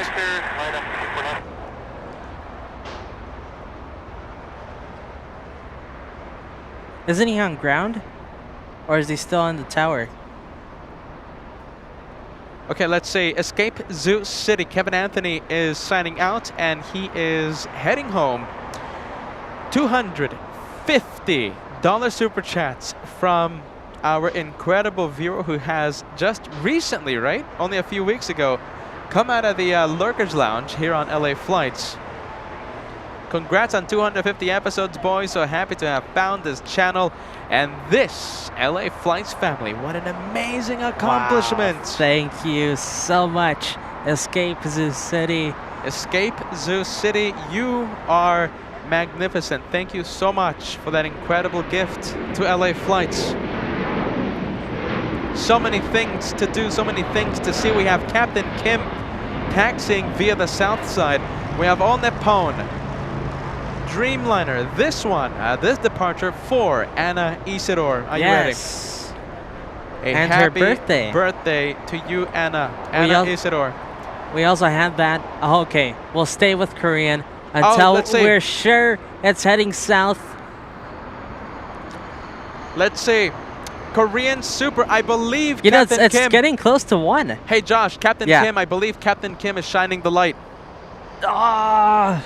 Isn't he on ground? Or is he still on the tower? Okay, let's see. Escape Zoo City. Kevin Anthony is signing out, and he is heading home. $250 super chats from our incredible viewer who has just recently, right? Only a few weeks ago, come out of the Lurkers Lounge here on LA Flights. Congrats on 250 episodes, boys. So happy to have found this channel and this LA Flights family. What an amazing accomplishment. Wow, thank you so much, Escape Zoo City. Escape Zoo City, you are magnificent. Thank you so much for that incredible gift to LA Flights. So many things to do, so many things to see. We have Captain Kim taxiing via the south side. We have All Nippon, Dreamliner, this one, this departure for Anna Isidore. Are you ready? Yes. And her happy birthday. to you, Anna. Anna Isidore. We also have that. Oh, okay, we'll stay with Korean until we're sure it's heading south. Let's see. Korean Super, I believe You Captain know, it's Kim. getting close to 1. Hey, Josh, Captain Kim, I believe Captain Kim is shining the light. Ah.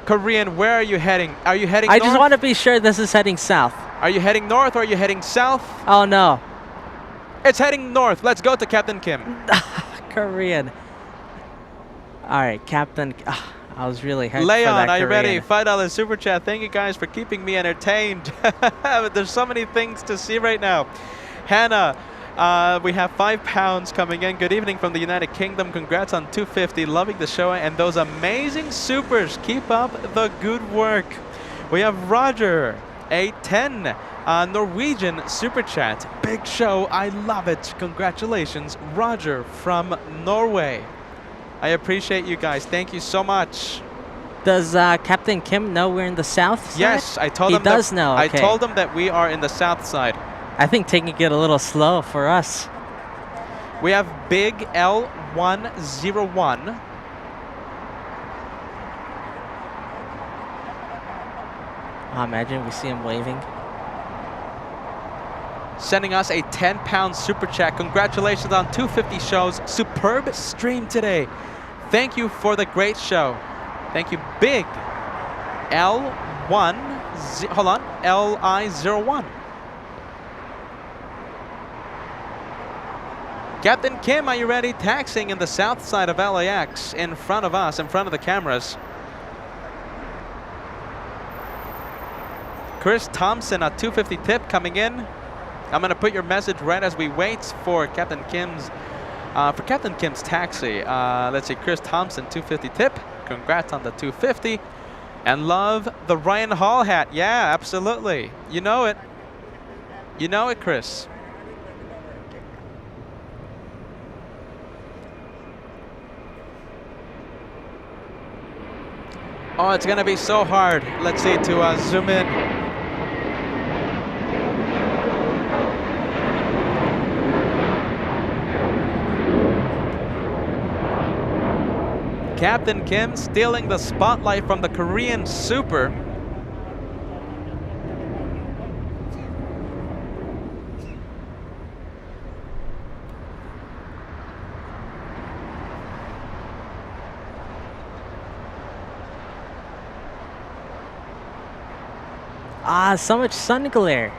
Korean, where are you heading? Are you heading north? I just want to be sure this is heading south. Are you heading north or are you heading south? Oh, no. It's heading north. Let's go to Captain Kim. Korean. All right, Captain. I was really hyped Leon, for that are you ready? Korean. $5 super chat. Thank you guys for keeping me entertained. There's so many things to see right now. Hannah, we have £5 coming in. Good evening from the United Kingdom. Congrats on 250. Loving the show and those amazing supers. Keep up the good work. We have Roger, a 10 Norwegian super chat. Big show. I love it. Congratulations, Roger from Norway. I appreciate you guys. Thank you so much. Does Captain Kim know we're in the south side? Yes, I told him. He does know. Okay. I told him that we are in the south side. I think taking it a little slow for us. We have Big L101. Oh, imagine we see him waving. Sending us a £10 super chat. Congratulations on 250 shows. Superb stream today. Thank you for the great show. Thank you, Big L1. Hold on, LI01. Captain Kim, are you ready? Taxiing in the south side of LAX in front of us, in front of the cameras. Chris Thompson, a 250 tip coming in. I'm going to put your message right as we wait for Captain Kim's taxi. Let's see, Chris Thompson, 250 tip. Congrats on the 250. And love the Ryan Hall hat. Yeah, absolutely. You know it. You know it, Chris. Oh, it's going to be so hard. Let's see, to zoom in. Captain Kim stealing the spotlight from the Korean Super. Ah, so much sun glare.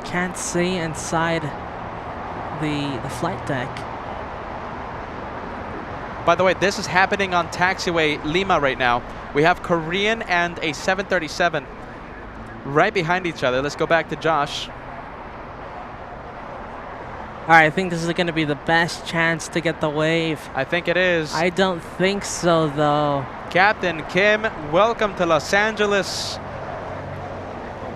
Can't see inside the flight deck. By the way, this is happening on taxiway Lima right now. We have Korean and a 737 right behind each other. Let's go back to Josh. All right, I think this is going to be the best chance to get the wave. I think it is. I don't think so, though. Captain Kim, welcome to Los Angeles.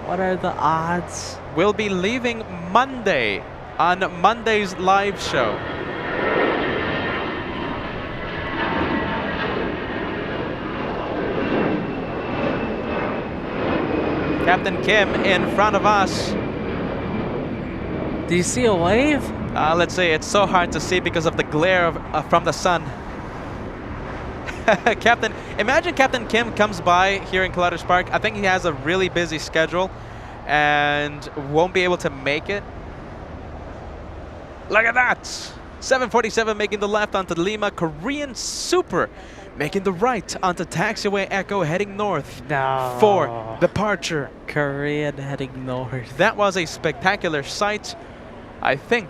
What are the odds? We'll be leaving Monday on Monday's live show. Captain Kim in front of us. Do you see a wave? Let's see, it's so hard to see because of the glare from the sun. Imagine Captain Kim comes by here in Collider Park. I think he has a really busy schedule and won't be able to make it. Look at that! 747 making the left onto Lima. Korean Super making the right onto Taxiway Echo heading north for departure. Korean heading north. That was a spectacular sight. I think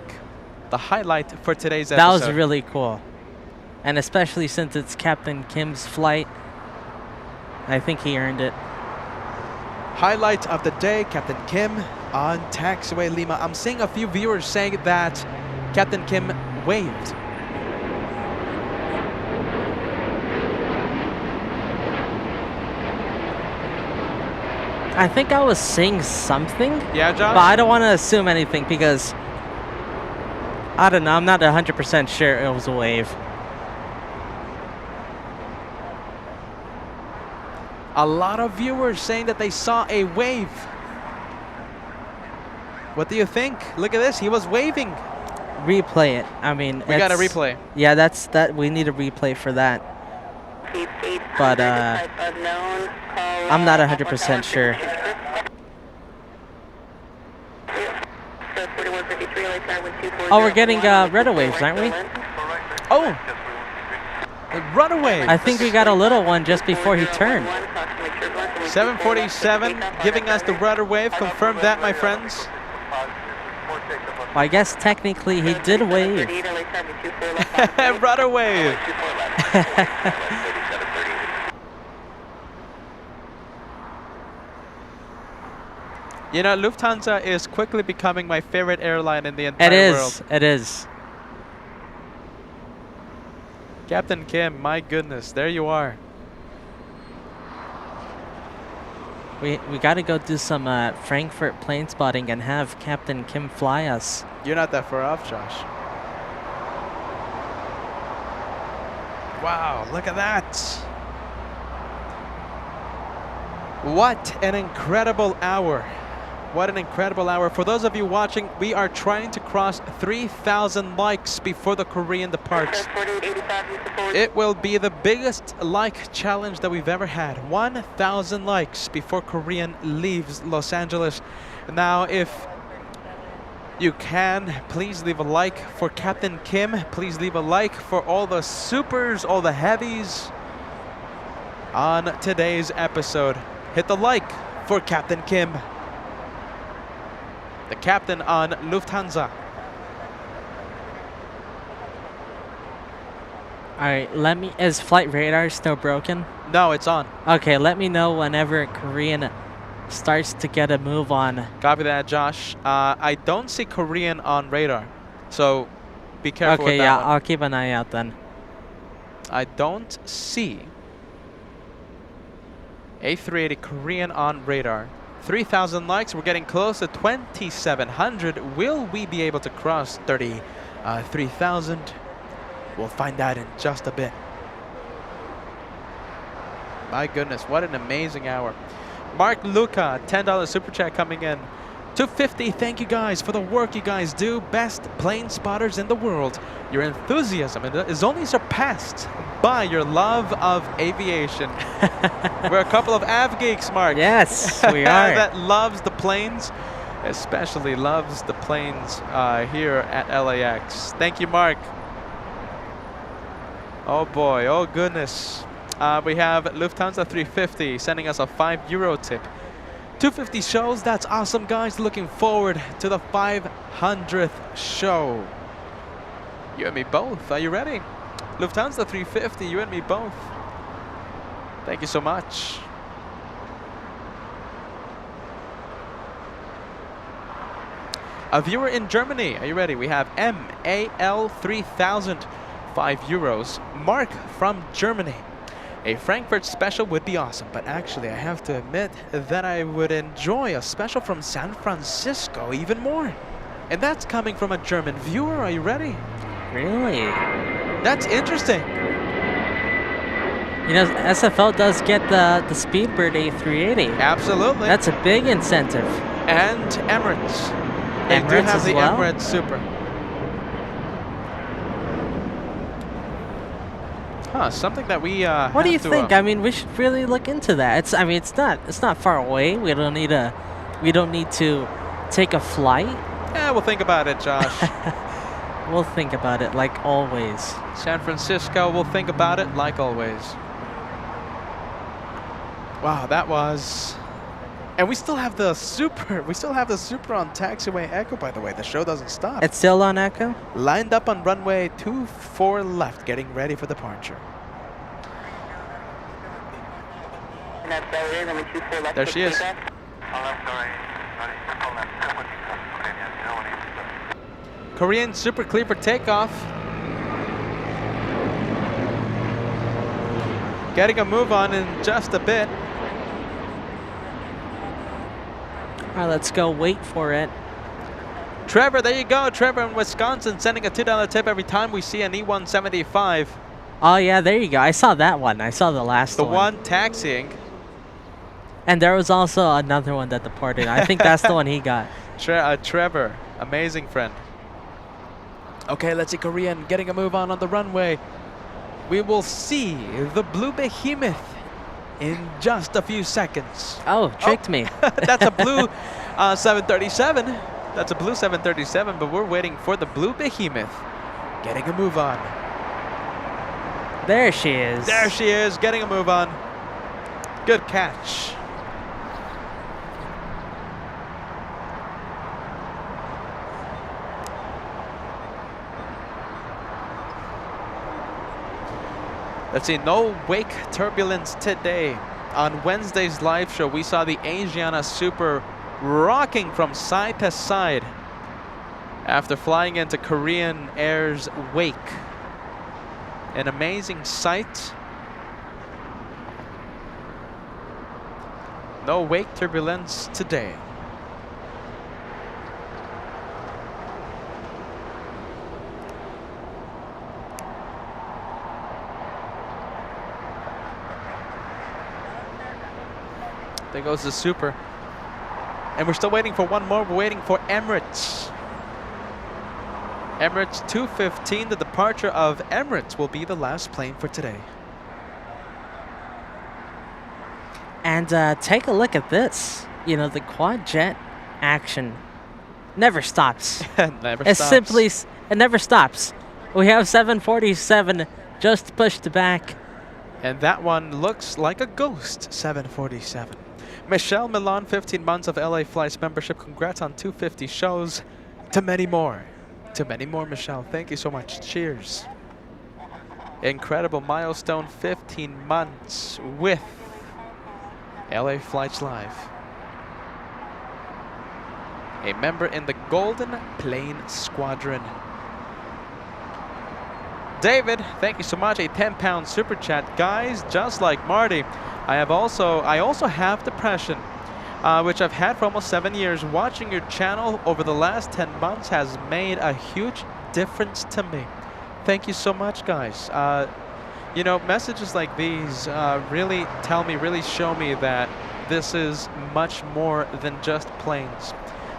the highlight for today's That episode. was really cool. And especially since it's Captain Kim's flight, I think he earned it. Highlight of the day, Captain Kim on Taxiway Lima. I'm seeing a few viewers saying that Captain Kim waved. I think I was seeing something. Yeah, Josh? But I don't want to assume anything because I don't know. I'm not 100% sure it was a wave. A lot of viewers saying that they saw a wave. What do you think? Look at this. He was waving. Replay it. I mean, We got a replay. Yeah, that. We need a replay for that. But I'm not 100% sure. Oh, we're getting rudder waves, aren't we? Oh! A rudder wave. I think we got a little one just before he turned. 747 giving us the rudder wave. Confirm that, my friends. Well, I guess technically he did wave. Rudder wave. You know, Lufthansa is quickly becoming my favorite airline in the entire world. It is. Captain Kim, my goodness, there you are. We got to go do some Frankfurt plane spotting and have Captain Kim fly us. You're not that far off, Josh. Wow, look at that. What an incredible hour. What an incredible hour. For those of you watching, we are trying to cross 3,000 likes before the Korean departs. It will be the biggest like challenge that we've ever had. 1,000 likes before Korean leaves Los Angeles. Now, if you can, please leave a like for Captain Kim. Please leave a like for all the supers, all the heavies on today's episode. Hit the like for Captain Kim, the captain on Lufthansa. Alright, is flight radar still broken? No, it's on. Okay, let me know whenever Korean starts to get a move on. Copy that, Josh. I don't see Korean on radar, so be careful with Okay, that yeah, one. I'll keep an eye out then. I don't see A380 Korean on radar. 3,000 likes. We're getting close to 2,700. Will we be able to cross 33,000? We'll find out in just a bit. My goodness, what an amazing hour. Mark Luca, $10 super chat coming in. 250, thank you guys for the work you guys do. Best plane spotters in the world. Your enthusiasm is only surpassed by your love of aviation. We're a couple of av geeks, Mark. Yes, we are. That loves the planes, especially loves the planes here at LAX. Thank you, Mark. Oh boy, oh goodness. We have Lufthansa 350 sending us a €5 tip. 250 shows, that's awesome, guys. Looking forward to the 500th show. You and me both. Are you ready? Lufthansa 350, you and me both. Thank you so much. A viewer in Germany, are you ready? We have MAL3000, €5. Mark from Germany. A Frankfurt special would be awesome, but actually I have to admit that I would enjoy a special from San Francisco even more. And that's coming from a German viewer. Are you ready? Really? That's interesting. You know, SFL does get the Speedbird A380. Absolutely. That's a big incentive. And Emirates. They do Emirates have as the well? Emirates Super. Huh, something that we What do you think? I mean, we should really look into that. I mean, it's not far away. We don't need to take a flight. Yeah, we'll think about it, Josh. We'll think about it like always. San Francisco, we'll think about it like always. Wow, that was... And we still have the Super. We still have the Super on taxiway Echo, by the way. The show doesn't stop. It's still on Echo? Lined up on runway 24 left, getting ready for departure. There she is. Korean Super clear for takeoff. Getting a move on in just a bit. All right, let's go wait for it. Trevor, there you go. Trevor in Wisconsin sending a $2 tip every time we see an E175. Oh, yeah, there you go. I saw that one. I saw the last The one. one taxiing. And there was also another one that departed. I think that's the one he got. Trevor, amazing friend. Okay, let's see Korean getting a move on the runway. We will see the blue behemoth in just a few seconds. Oh, tricked me. That's a blue 737. That's a blue 737, but we're waiting for the blue behemoth getting a move on. There she is. There she is, getting a move on. Good catch. Let's see, no wake turbulence today. On Wednesday's live show, we saw the Asiana Super rocking from side to side after flying into Korean Air's wake. An amazing sight. No wake turbulence today. There goes the Super. And we're still waiting for one more. We're waiting for Emirates. Emirates 215. The departure of Emirates will be the last plane for today. And take a look at this. You know, the quad jet action never stops. Never stops. It never stops. We have 747 just pushed back. And that one looks like a ghost 747. Michelle Milan, 15 months of LA Flights membership. Congrats on 250 shows. To many more. To many more, Michelle. Thank you so much. Cheers. Incredible milestone, 15 months with LA Flights Live. A member in the Golden Plane Squadron. David, thank you so much. A 10-pound super chat. Guys, just like Marty, I also have depression, which I've had for almost 7 years. Watching your channel over the last 10 months has made a huge difference to me. Thank you so much, guys. You know, messages like these really tell me, really show me that this is much more than just planes.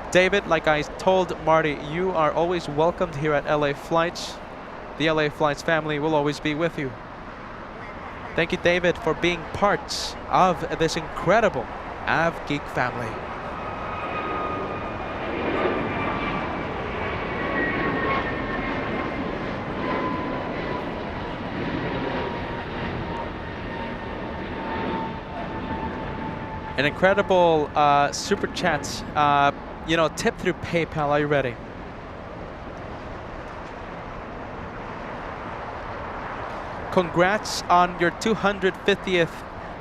David, like I told Marty, you are always welcomed here at LA Flights. The LA Flights family will always be with you. Thank you, David, for being parts of this incredible AvGeek family. An incredible super chat, you know, tip through PayPal. Are you ready? Congrats on your 250th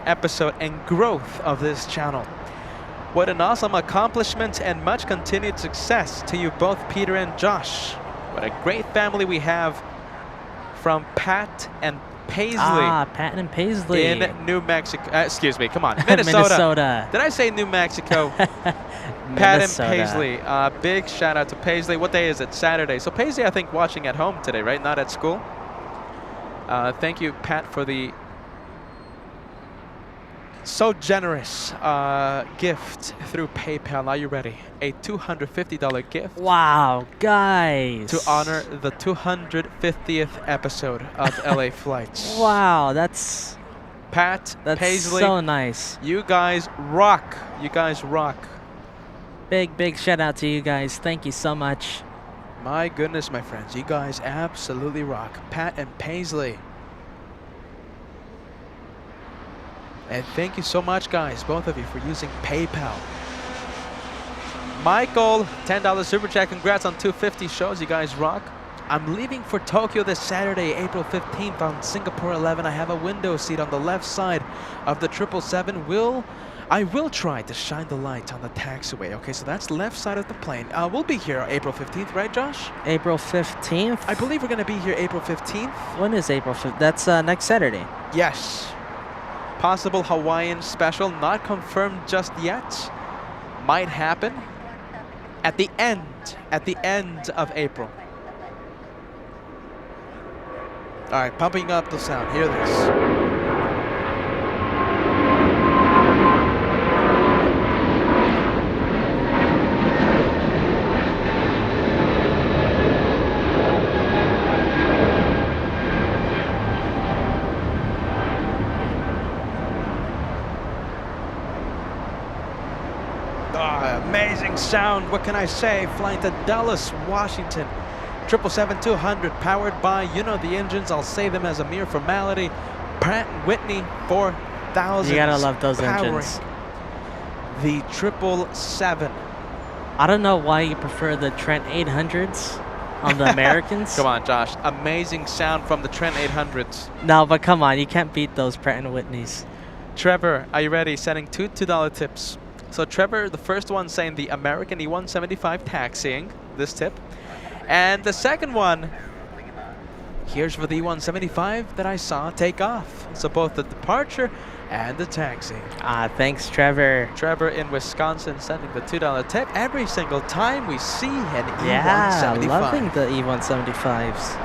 episode and growth of this channel. What an awesome accomplishment and much continued success to you both, Peter and Josh. What a great family we have from Pat and Paisley. Ah, Pat and Paisley. In New Mexico. Excuse me, come on. Minnesota. Did I say New Mexico? Pat and Paisley. Big shout out to Paisley. What day is it? Saturday. So Paisley, I think, watching at home today, right? Not at school. Thank you, Pat, for the so generous gift through PayPal. Are you ready? A $250 gift Wow, guys. to honor the 250th episode of LA Flights. Wow, that's Pat, Paisley, so nice. you guys rock. You guys rock. Big shout out to you guys. Thank you so much. My goodness, my friends, you guys absolutely rock. Pat and Paisley. And thank you so much, guys, both of you, for using PayPal. Michael, $10 super chat. Congrats on 250 shows. You guys rock. I'm leaving for Tokyo this Saturday, April 15th on Singapore 11. I have a window seat on the left side of the 777. I will try to shine the light on the taxiway. Okay, so that's left side of the plane. We'll be here April 15th, right, Josh? April 15th? I believe we're going to be here April 15th. When is April 15th? That's next Saturday. Yes. Possible Hawaiian special, not confirmed just yet. Might happen at the end of April. All right, pumping up the sound. Hear this. Amazing sound. What can I say? Flying to Dallas, Washington. 777-200 powered by, you know the engines. I'll say them as a mere formality. Pratt & Whitney 4000. You gotta love those powering engines. The 777. I don't know why you prefer the Trent 800s on the Americans. Come on, Josh. Amazing sound from the Trent 800s. No, but come on. You can't beat those Pratt & Whitneys. Trevor, are you ready? Sending two $2 tips. So Trevor, the first one saying the American E175 taxiing, this tip. And the second one, here's for the E175 that I saw take off. So both the departure and the taxi. Thanks, Trevor. Trevor in Wisconsin sending the $2 tip every single time we see an Yeah, E175. loving the E175s.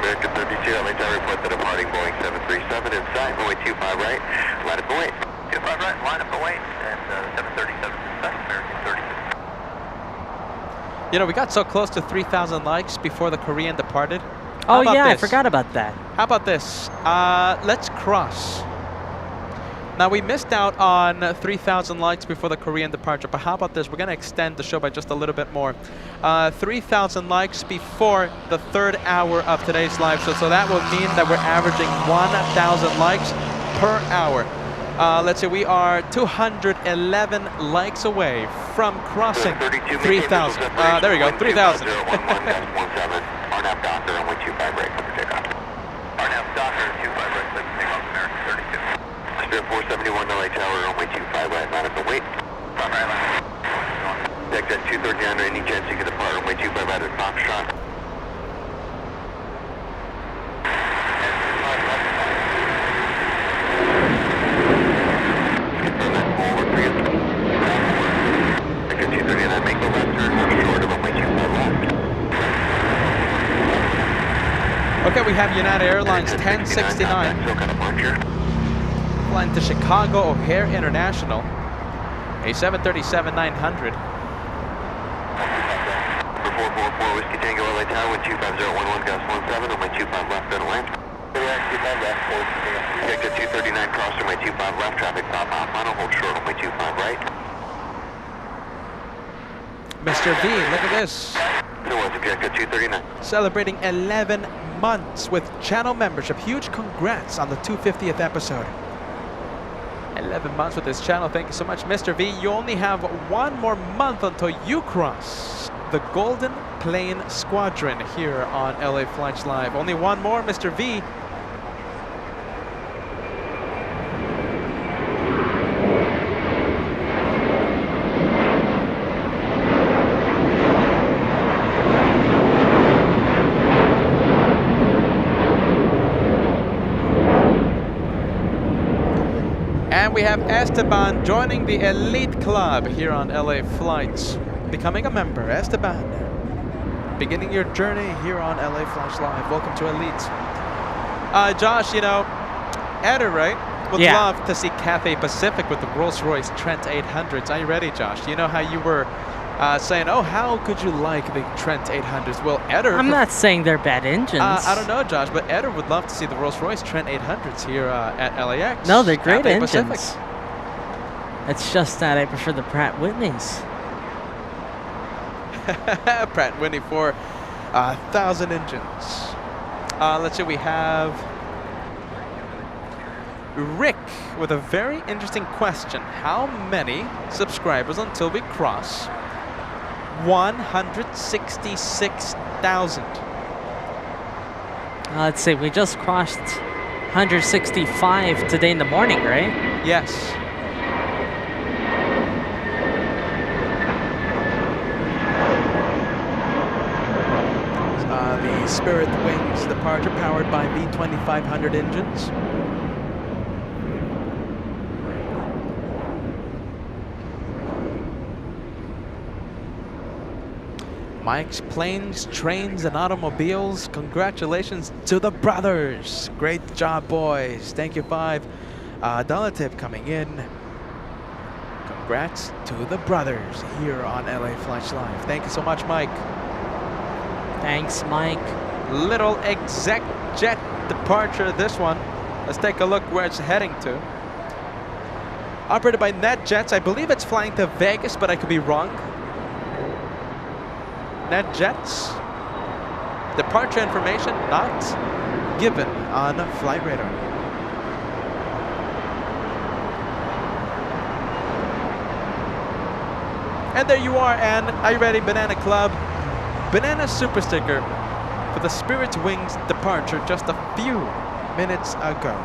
American 32, LA report the departing Boeing 737 inside, runway 25 right, line up and wait. 25 right, line up and wait, and 737 inside, American 32. You know, we got so close to 3,000 likes before the Korean departed. Oh, How about yeah, I this? forgot about that. How about this? Let's cross. Now, we missed out on 3,000 likes before the Korean departure, but how about this? We're going to extend the show by just a little bit more. 3,000 likes before the third hour of today's live show. So that will mean that we're averaging 1,000 likes per hour. Let's say we are 211 likes away from crossing 3,000. There we go, 3,000. RNAV Docker, runway 25 right, clear for takeoff. RNAV Docker, 25 right, clear for takeoff, American 32. Spirit 471 LA Tower, runway 25 right, line up and wait. Right, line. Deck at 239, any chance you can depart, runway 25 right at Foxtrot. Confirm that forward for you. Deck at 239, make the left turn, short of runway 25 left. Okay, we have United Airlines 1069 flying to Chicago O'Hare International, a 737-900. 444 Whiskey Tango LA Tower, wind 25011, gust 17, runway 25 left, going to land. 25 left, Take to 239, cross runway 25 left, traffic pop off, final, hold short, runway 25 right. Mr. V, look at this. So what's objective 239? Celebrating 11 months with channel membership. Huge congrats on the 250th episode. 11 months with this channel. Thank you so much, Mr. V. You only have one more month until you cross the Golden Plane Squadron here on LA Flights Live. Only one more, Mr. V. And we have Esteban joining the elite club here on LA Flights. Becoming a member, Esteban. beginning your journey here on LA Flash Live. Welcome to Elite. Josh, you know, Eder, right? Would love to see Cathay Pacific with the Rolls-Royce Trent 800s. Are you ready, Josh? You know how you were saying, oh, how could you like the Trent 800s? Well, Eder... I'm not saying they're bad engines. I don't know, Josh, but Eder would love to see the Rolls-Royce Trent 800s here at LAX. No, they're great Cathay engines. Pacific. It's just that I prefer the Pratt Whitneys. Pratt Whitney for 1,000 engines. Let's see, we have Rick with a very interesting question. How many subscribers until we cross 166,000? Let's see, we just crossed 165 today in the morning, right? Yes. The Spirit Wings departure powered by V2500 engines. Mike's Planes, Trains, and Automobiles. Congratulations to the brothers. Great job, boys. Thank you, $5 tip coming in. Congrats to the brothers here on LA Flash Live. Thank you so much, Mike. Thanks, Mike. Little exec jet departure, this one. Let's take a look where it's heading to. Operated by NetJets. I believe it's flying to Vegas, but I could be wrong. NetJets. Departure information not given on flight radar. And there you are, Anne. Are you ready, Banana Club? Banana Super Sticker for the Spirit Wings departure just a few minutes ago.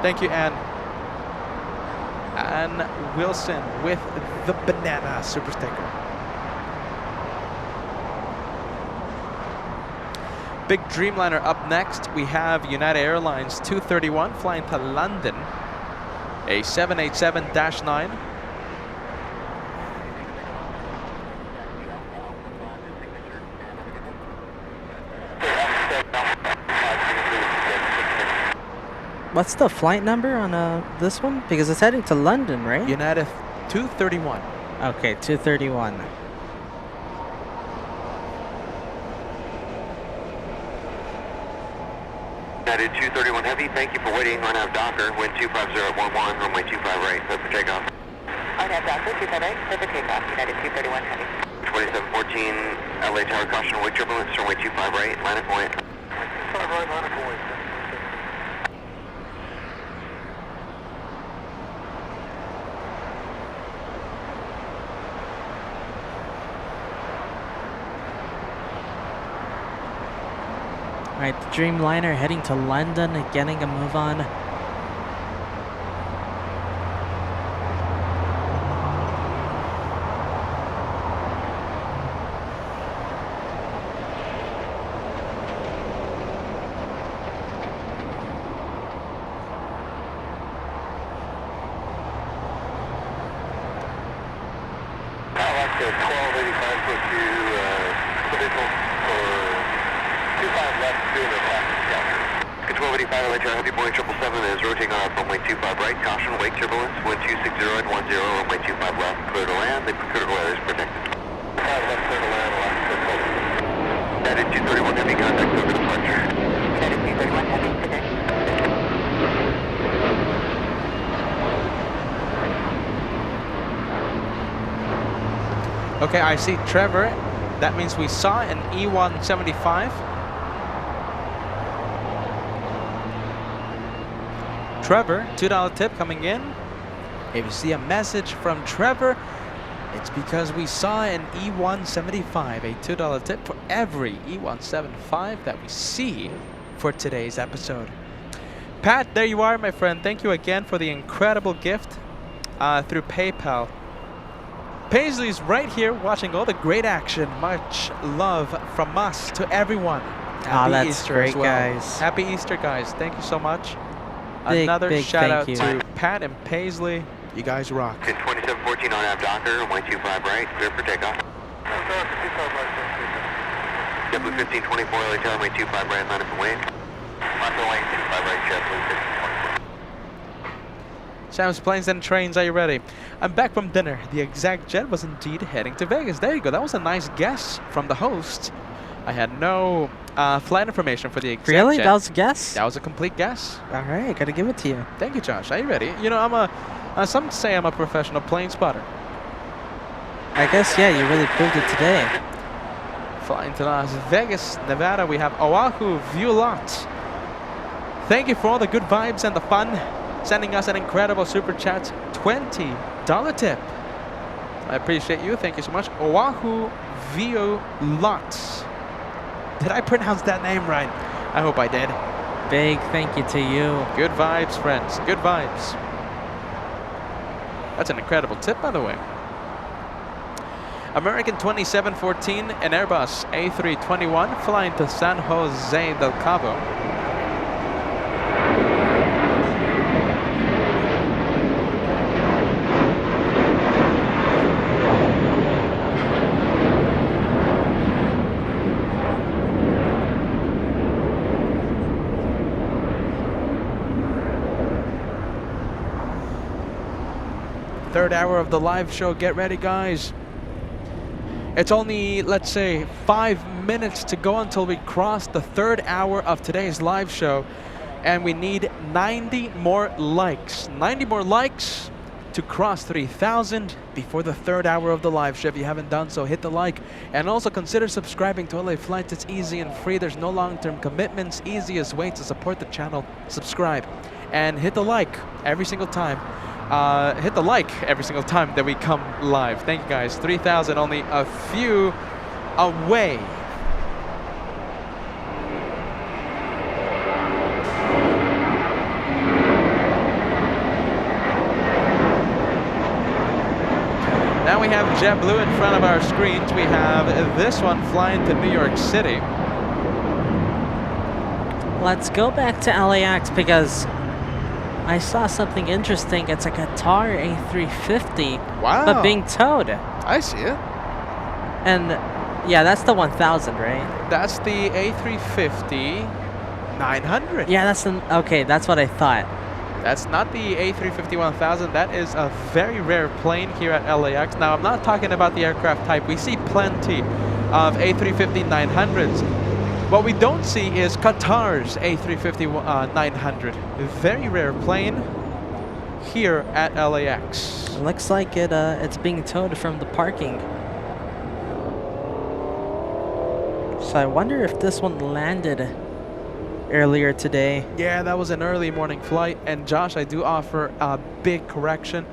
Thank you, Anne. Anne Wilson with the Banana Super Sticker. Big Dreamliner up next. We have United Airlines 231 flying to London. A 787-9. What's the flight number on this one? Because it's heading to London, right? United 231. Okay, 231. United 231 Heavy, thank you for waiting on our Docker. Wind 250 at 11, runway 25 right, clear for takeoff. On our Docker, 25 right, clear for takeoff. United 231 Heavy. 2714 LA Tower, caution, wake turbulence, runway 25 right, line of point. 25 right, line of point. Alright, the Dreamliner heading to London, getting a move on. Okay, I see Trevor. That means we saw an E175. Trevor, $2 tip coming in. If you see a message from Trevor, it's because we saw an E175, a $2 tip for every E175 that we see for today's episode. Pat, there you are, my friend. Thank you again for the incredible gift through PayPal. Paisley's right here watching all the great action. Much love from us to everyone. Happy that's Easter great, as well. guys. Happy Easter, guys. Thank you so much. Big shout out thank to you. Pat and Paisley. You guys rock. 2714 on our Docker, runway 25 right, clear for takeoff. JetBlue 1524, LA Tower, runway 25 right, line up for Wayne. Line for Wayne, 65 right, JetBlue 1524. Shams Planes and Trains, are you ready? I'm back from dinner. The exact jet was indeed heading to Vegas. There you go. That was a nice guess from the host. I had no flight information for the exact Really? jet. That was a guess? That was a complete guess. All right, gotta give it to you. Thank you, Josh. Are you ready? You know, some say I'm a professional plane spotter. I guess, yeah, you really proved it today. Flying to Las Vegas, Nevada, we have Oahu View Lot. Thank you for all the good vibes and the fun. Sending us an incredible super chat, $20 tip. I appreciate you. Thank you so much. Oahu View Lot. Did I pronounce that name right? I hope I did. Big thank you to you. Good vibes, friends. Good vibes. That's an incredible tip, by the way. American 2714 and Airbus A321 flying to San Jose del Cabo. Third hour of the live show. Get ready, guys. It's only, let's say, 5 minutes to go until we cross the third hour of today's live show. And we need 90 more likes. 90 more likes to cross 3,000 before the third hour of the live show. If you haven't done so, hit the like. And also consider subscribing to LA Flights. It's easy and free. There's no long-term commitments. Easiest way to support the channel. Subscribe. And hit the like every single time. Hit the like every single time that we come live. Thank you, guys. 3,000, only a few away. Now we have JetBlue in front of our screens. We have this one flying to New York City. Let's go back to LAX because I saw something interesting. It's a Qatar A350, Wow. but being towed. I see it. And yeah, that's the 1000, right? That's the A350 900. Yeah, that's the, okay, that's what I thought. That's not the A350 1000. That is a very rare plane here at LAX. Now, I'm not talking about the aircraft type. We see plenty of A350 900s. What we don't see is Qatar's A350 900. A very rare plane here at LAX. It looks like it's being towed from the parking. So I wonder if this one landed earlier today. Yeah, that was an early morning flight. And Josh, I do offer a big correction.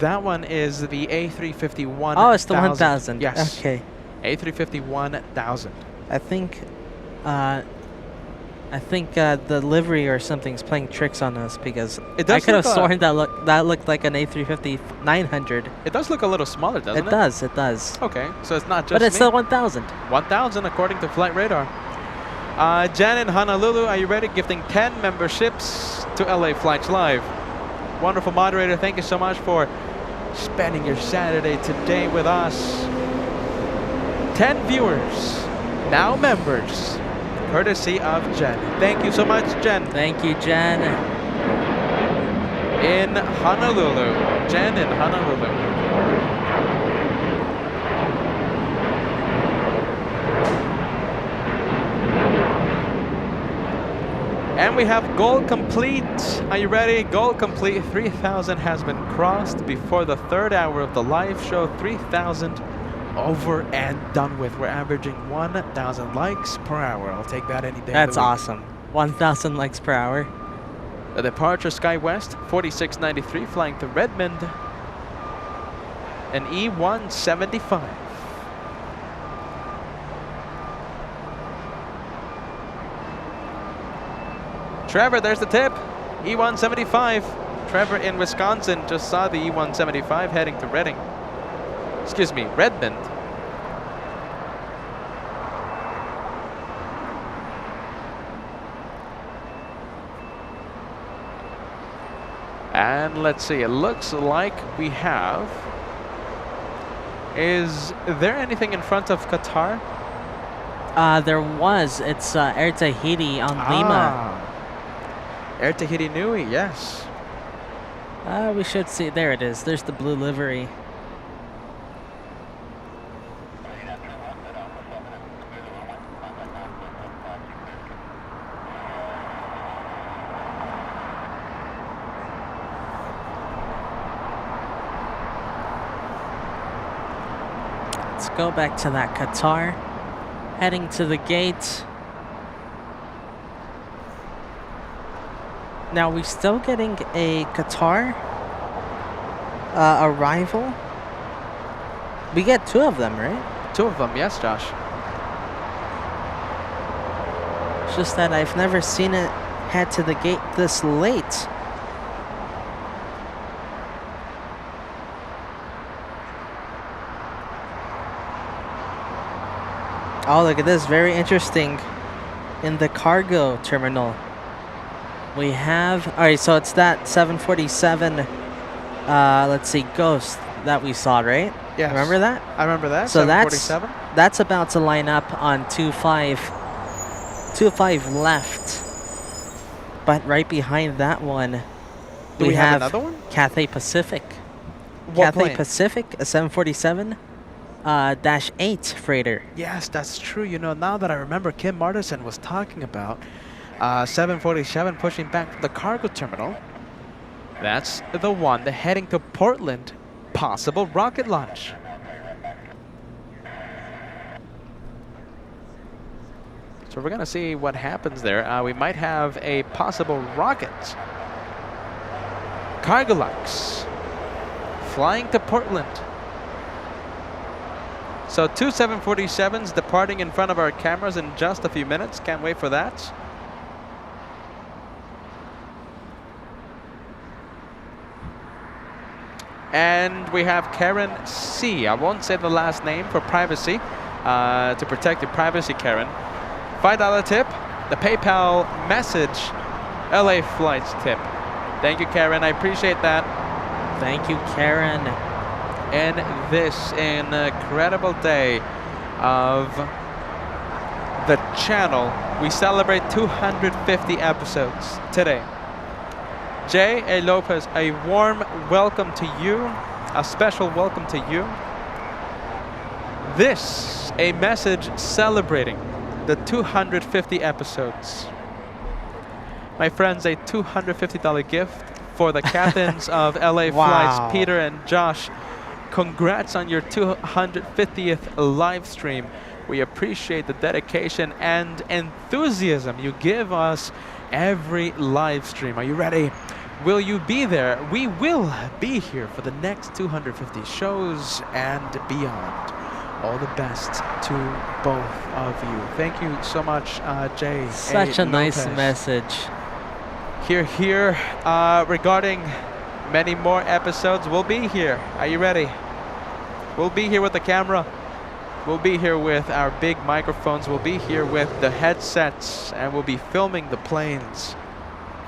That one is the A350 1000. Oh, it's the 1000. Yes. Okay. A350 1000. I think the livery or something's playing tricks on us because It does I could have look, sworn that looked like an A350 900. It does look a little smaller, doesn't it? It does. Okay, so it's not just But it's me. still 1000. 1000 according to Flight Radar. Jen in Honolulu, are you ready? Gifting 10 memberships to LA Flights Live. Wonderful moderator, thank you so much for spending your Saturday today with us. 10 viewers, now members, courtesy of Jen. Thank you so much, Jen. Thank you, Jen. In Honolulu. Jen in Honolulu. And we have goal complete. Are you ready? Goal complete. 3,000 has been crossed before the third hour of the live show. 3,000 over and done with. We're averaging 1,000 likes per hour. I'll take that any day. That's awesome. 1000 likes per hour. The departure SkyWest 4693 flying to Redmond. An E175. Trevor, there's the tip. E175. Trevor in Wisconsin just saw the E175 heading to Reading. Excuse me, Redmond. And let's see, it looks like we have... Is there anything in front of Qatar? There was. It's Air Tahiti on Lima. Air Tahiti Nui, yes. We should see. There it is. There's the blue livery. Let's go back to that Qatar. Heading to the gate. Now we're still getting a Qatar arrival. We get 2 of them, right? 2 of them, yes, Josh. It's just that I've never seen it head to the gate this late. Oh, look at this. Very interesting. In the cargo terminal, we have... Alright, so it's that 747, let's see, Ghost that we saw, right? Yes. Remember that? I remember that. So 747. that's about to line up on 25 left. But right behind that one, Do we have another one? Cathay Pacific. What Cathay plane? Pacific, a 747 -8 freighter. Yes, that's true. You know, now that I remember, Kim Martison was talking about 747 pushing back from the cargo terminal. That's the one. They're heading to Portland. Possible rocket launch. So we're going to see what happens there. We might have a possible rocket. Cargo LAX flying to Portland. So 2 747s departing in front of our cameras in just a few minutes. Can't wait for that. And we have Karen C. I won't say the last name for privacy, to protect your privacy, Karen. $5 tip, the PayPal message, LA flights tip. Thank you, Karen. I appreciate that. Thank you, Karen. And this incredible day of the channel, we celebrate 250 episodes today. Jay A. Lopez, a warm welcome to you, a special welcome to you. This, a message celebrating the 250 episodes. My friends, a $250 gift for the captains of LA Wow. Flights, Peter and Josh. Congrats on your 250th live stream. We appreciate the dedication and enthusiasm you give us every live stream. Are you ready? Will you be there? We will be here for the next 250 shows and beyond. All the best to both of you. Thank you so much, Jay. Such a nice Lopez. message. Here, regarding many more episodes, we'll be here. Are you ready? We'll be here with the camera. We'll be here with our big microphones. We'll be here with the headsets, and we'll be filming the planes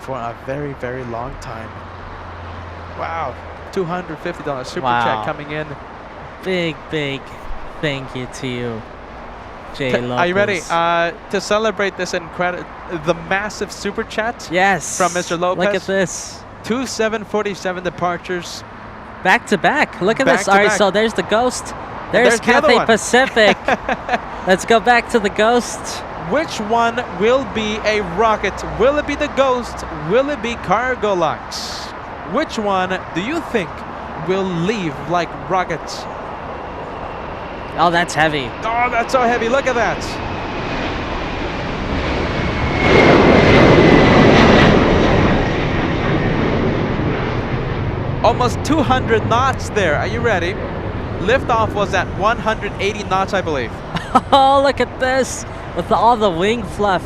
for a very, very long time. Wow, $250 super chat coming in. Big thank you to you, Jay Lopez. Are you ready to celebrate this the massive super chat? Yes. From Mr. Lopez. Look at this. 2 747 departures. Back to back. Look at Back this. to All right, back. so there's the Ghost. There's the other Cathay one. Pacific. Let's go back to the Ghost. Which one will be a rocket? Will it be the Ghost? Will it be Cargo LAX? Which one do you think will leave like rockets? Oh, that's heavy. Oh, that's so heavy. Look at that. Almost 200 knots there. Are you ready? Liftoff was at 180 knots, I believe. Oh, look at this. With all the wing fluff.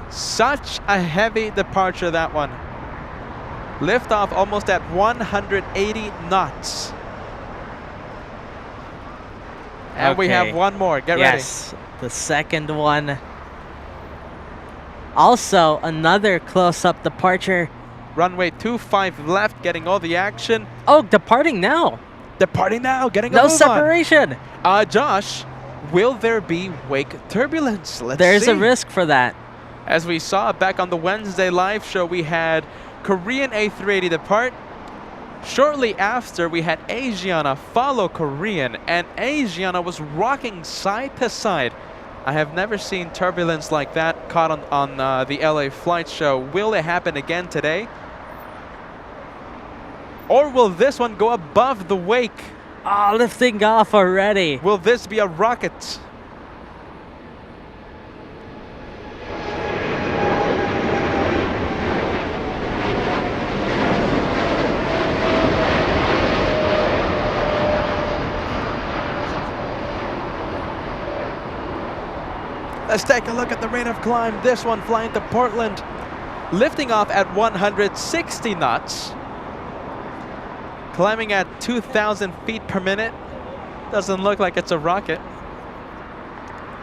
Such a heavy departure, that one. Liftoff almost at 180 knots. And we have one more. Get ready. Yes, the second one. Also, another close-up departure. Runway 25 left, getting all the action. Oh, departing now. Departing now, getting a No move separation. on. Josh, will there be wake turbulence? Let's There's see. a risk for that. As we saw back on the Wednesday live show, we had Korean A380 depart. Shortly after, we had Asiana follow Korean, and Asiana was rocking side to side. I have never seen turbulence like that caught on the LA Flight Show. Will it happen again today? Or will this one go above the wake? Oh, lifting off already. Will this be a rocket? Let's take a look at the rate of climb. This one flying to Portland, lifting off at 160 knots, climbing at 2,000 feet per minute. Doesn't look like it's a rocket.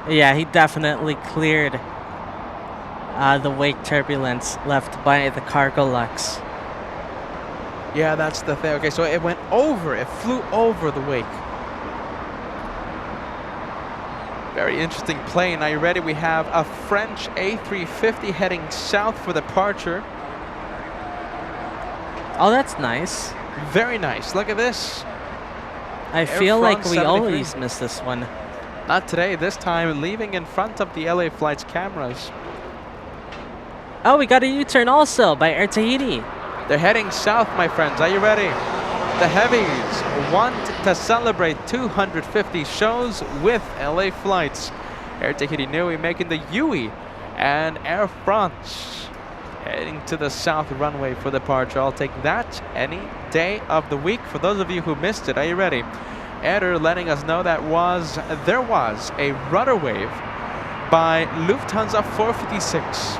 Yeah, he definitely cleared the wake turbulence left by the cargo LAX. Yeah, that's the thing. Okay, so it went over, it flew over the wake. Very interesting plane. Are you ready? We have a French A350 heading south for departure. Oh, that's nice. Very nice. Look at this. I feel like France we 73. always miss this one. Not today. This time leaving in front of the LA Flight's cameras. Oh, we got a U-turn also by Air Tahiti. They're heading south, my friends. Are you ready? The heavies want to celebrate 250 shows with LA Flights. Air Tahiti Nui making the Yui, and Air France heading to the south runway for departure. I'll take that any day of the week. For those of you who missed it, are you ready? Eder letting us know that there was a rudder wave by Lufthansa 456.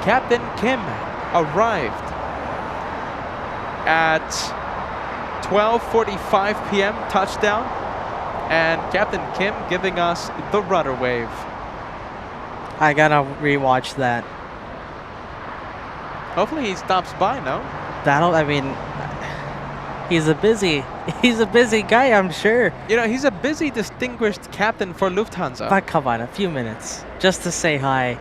Captain Kim arrived at 12:45 p.m. touchdown, and Captain Kim giving us the rudder wave. I gotta rewatch that. Hopefully he stops by, no? I mean, he's a busy guy, I'm sure. You know, he's a busy, distinguished captain for Lufthansa. But come on, a few minutes just to say hi.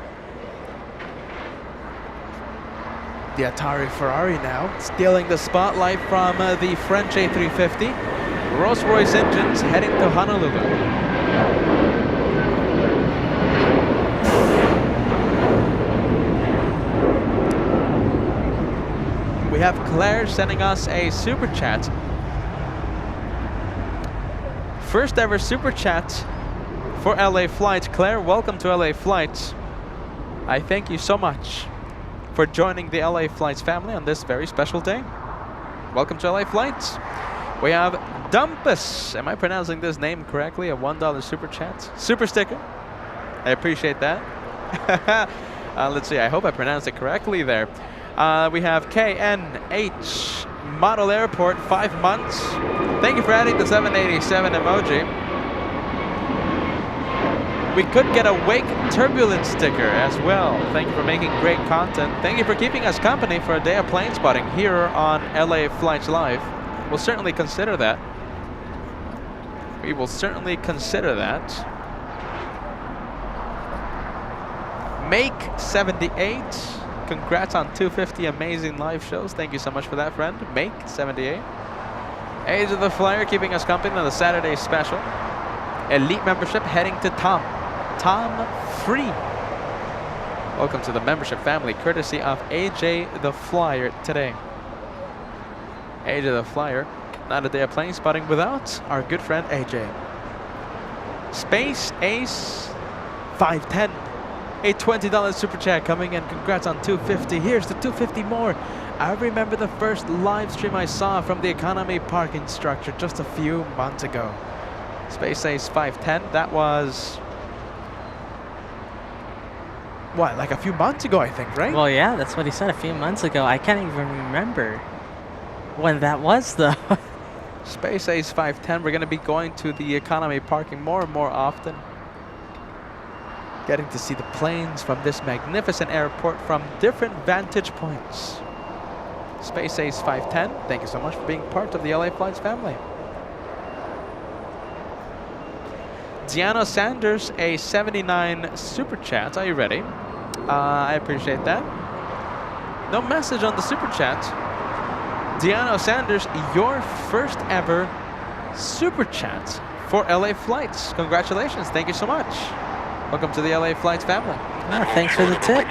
The Atari Ferrari now stealing the spotlight from the French A350. Rolls-Royce engines heading to Honolulu. We have Claire sending us a super chat. First ever super chat for LA Flights. Claire, welcome to LA Flights. I thank you so much for joining the LA Flights family on this very special day. Welcome to LA Flights. We have Dumpus. Am I pronouncing this name correctly? A $1 super chat. Super sticker. I appreciate that. Let's see. I hope I pronounced it correctly there. We have KNH Model Airport 5 months. Thank you for adding the 787 emoji. We could get a wake turbulence sticker as well. Thank you for making great content. Thank you for keeping us company for a day of plane spotting here on LA Flights Live. We'll certainly consider that. We will certainly consider that. Make 78. Congrats on 250 amazing live shows. Thank you so much for that, friend. Make 78. Age of the Flyer keeping us company on the Saturday special. Elite membership heading to Tom Free. Welcome to the membership family, courtesy of AJ the Flyer today. AJ the Flyer, not a day of plane spotting without our good friend AJ. Space Ace 510, a $20 super chat coming in. Congrats on 250. Here's the 250 more. I remember the first live stream I saw from the economy parking structure just a few months ago. Space Ace 510, that was, what, like a few months ago, I think, right? Well, yeah, that's what he said a few months ago. I can't even remember when that was, though. Space Ace 510, we're going to be going to the economy parking more and more often. Getting to see the planes from this magnificent airport from different vantage points. Space Ace 510, thank you so much for being part of the LA Flights family. Diano Sanders, a 79 super chat. Are you ready? I appreciate that. No message on the super chat. Diano Sanders, your first ever super chat for LA Flights. Congratulations. Thank you so much. Welcome to the LA Flights family. Oh, thanks for the tip.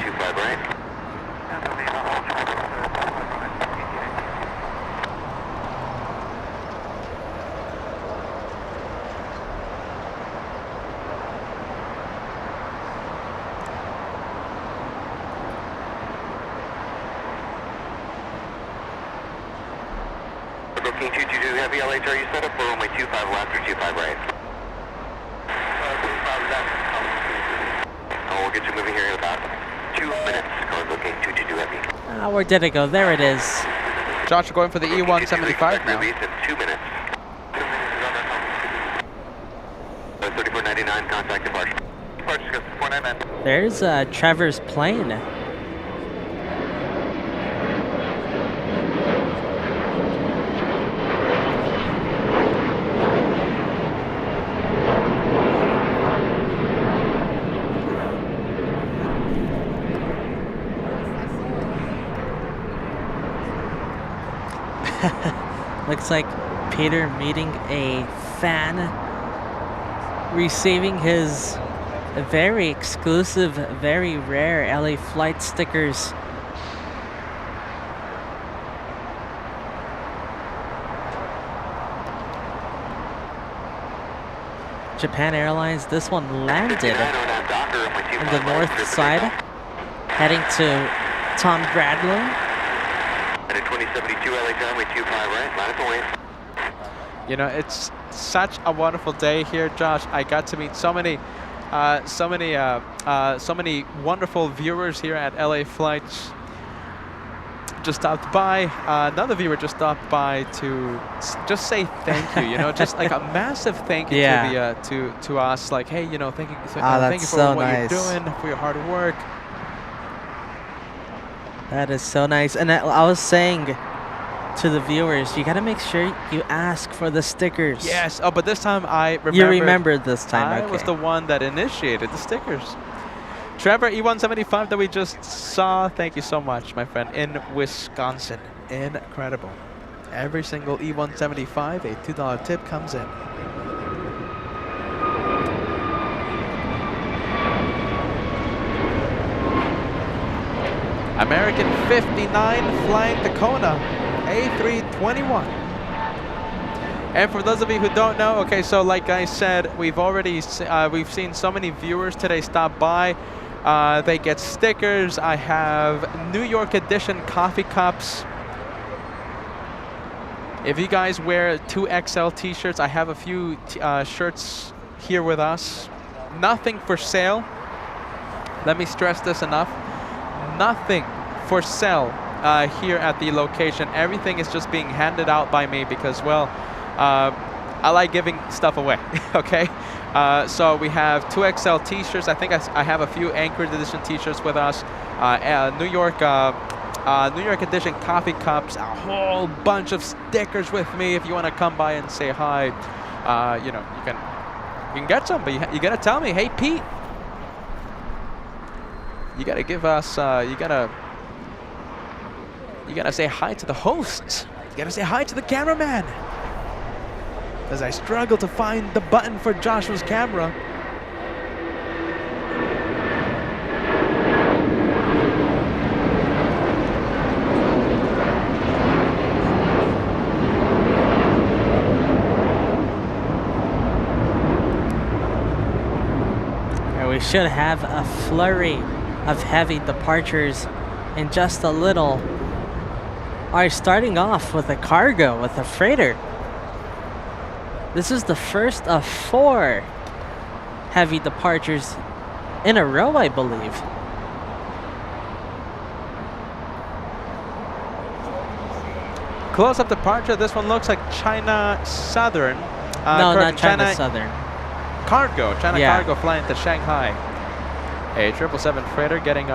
Booking 222 Heavy LH, are you set up for runway 25 left or 25 right? 25 left. Oh, we'll get you moving here in about 2 minutes. Car booking 222 Heavy. Where did it go? There it is. Josh, we're going for the E175 now. Release in 2 minutes. 3499, contact departure. Departure 499. There's Trevor's plane. Looks like Peter meeting a fan, receiving his very exclusive, very rare LA Flight stickers. Japan Airlines, this one landed in the north side, heading to Tom Bradley. At a 2072 LA runway 25 right, line up away. You know, it's such a wonderful day here, Josh. I got to meet so many wonderful viewers here at LA Flights. Just stopped by. Another viewer just stopped by to just say thank you. You know, just like a massive thank you to us. Like, hey, you know, thank you for so what nice. you're doing, for your hard work. That is so nice. And I was saying to the viewers, you got to make sure you ask for the stickers. Yes. Oh, but this time I remembered. You remembered this time. I okay. was the one that initiated the stickers. Trevor, E175 that we just saw, thank you so much, my friend, in Wisconsin. Incredible. Every single E175, a $2 tip comes in. American 59 flying Tacoma, A321. And for those of you who don't know, okay, so like I said, we've seen so many viewers today stop by. They get stickers. I have New York edition coffee cups. If you guys wear 2XL t-shirts, I have a few shirts here with us. Nothing for sale. Let me stress this enough. Nothing for sale here at the location. Everything is just being handed out by me because, well, I like giving stuff away, okay? So we have 2XL t-shirts. I think I have a few Anchorage edition t-shirts with us. New York edition coffee cups. A whole bunch of stickers with me. If you want to come by and say hi, you know, you can get some. But you gotta tell me, hey Pete, you gotta give us. You gotta say hi to the hosts. You gotta say hi to the cameraman. As I struggle to find the button for Joshua's camera. And we should have a flurry of heavy departures in just a little. Alright, starting off with a cargo, with a freighter. This is the first of 4 heavy departures in a row, I believe. Close-up departure. This one looks like China Southern. No, not China Southern. Cargo. China Cargo flying to Shanghai. A 777 freighter giving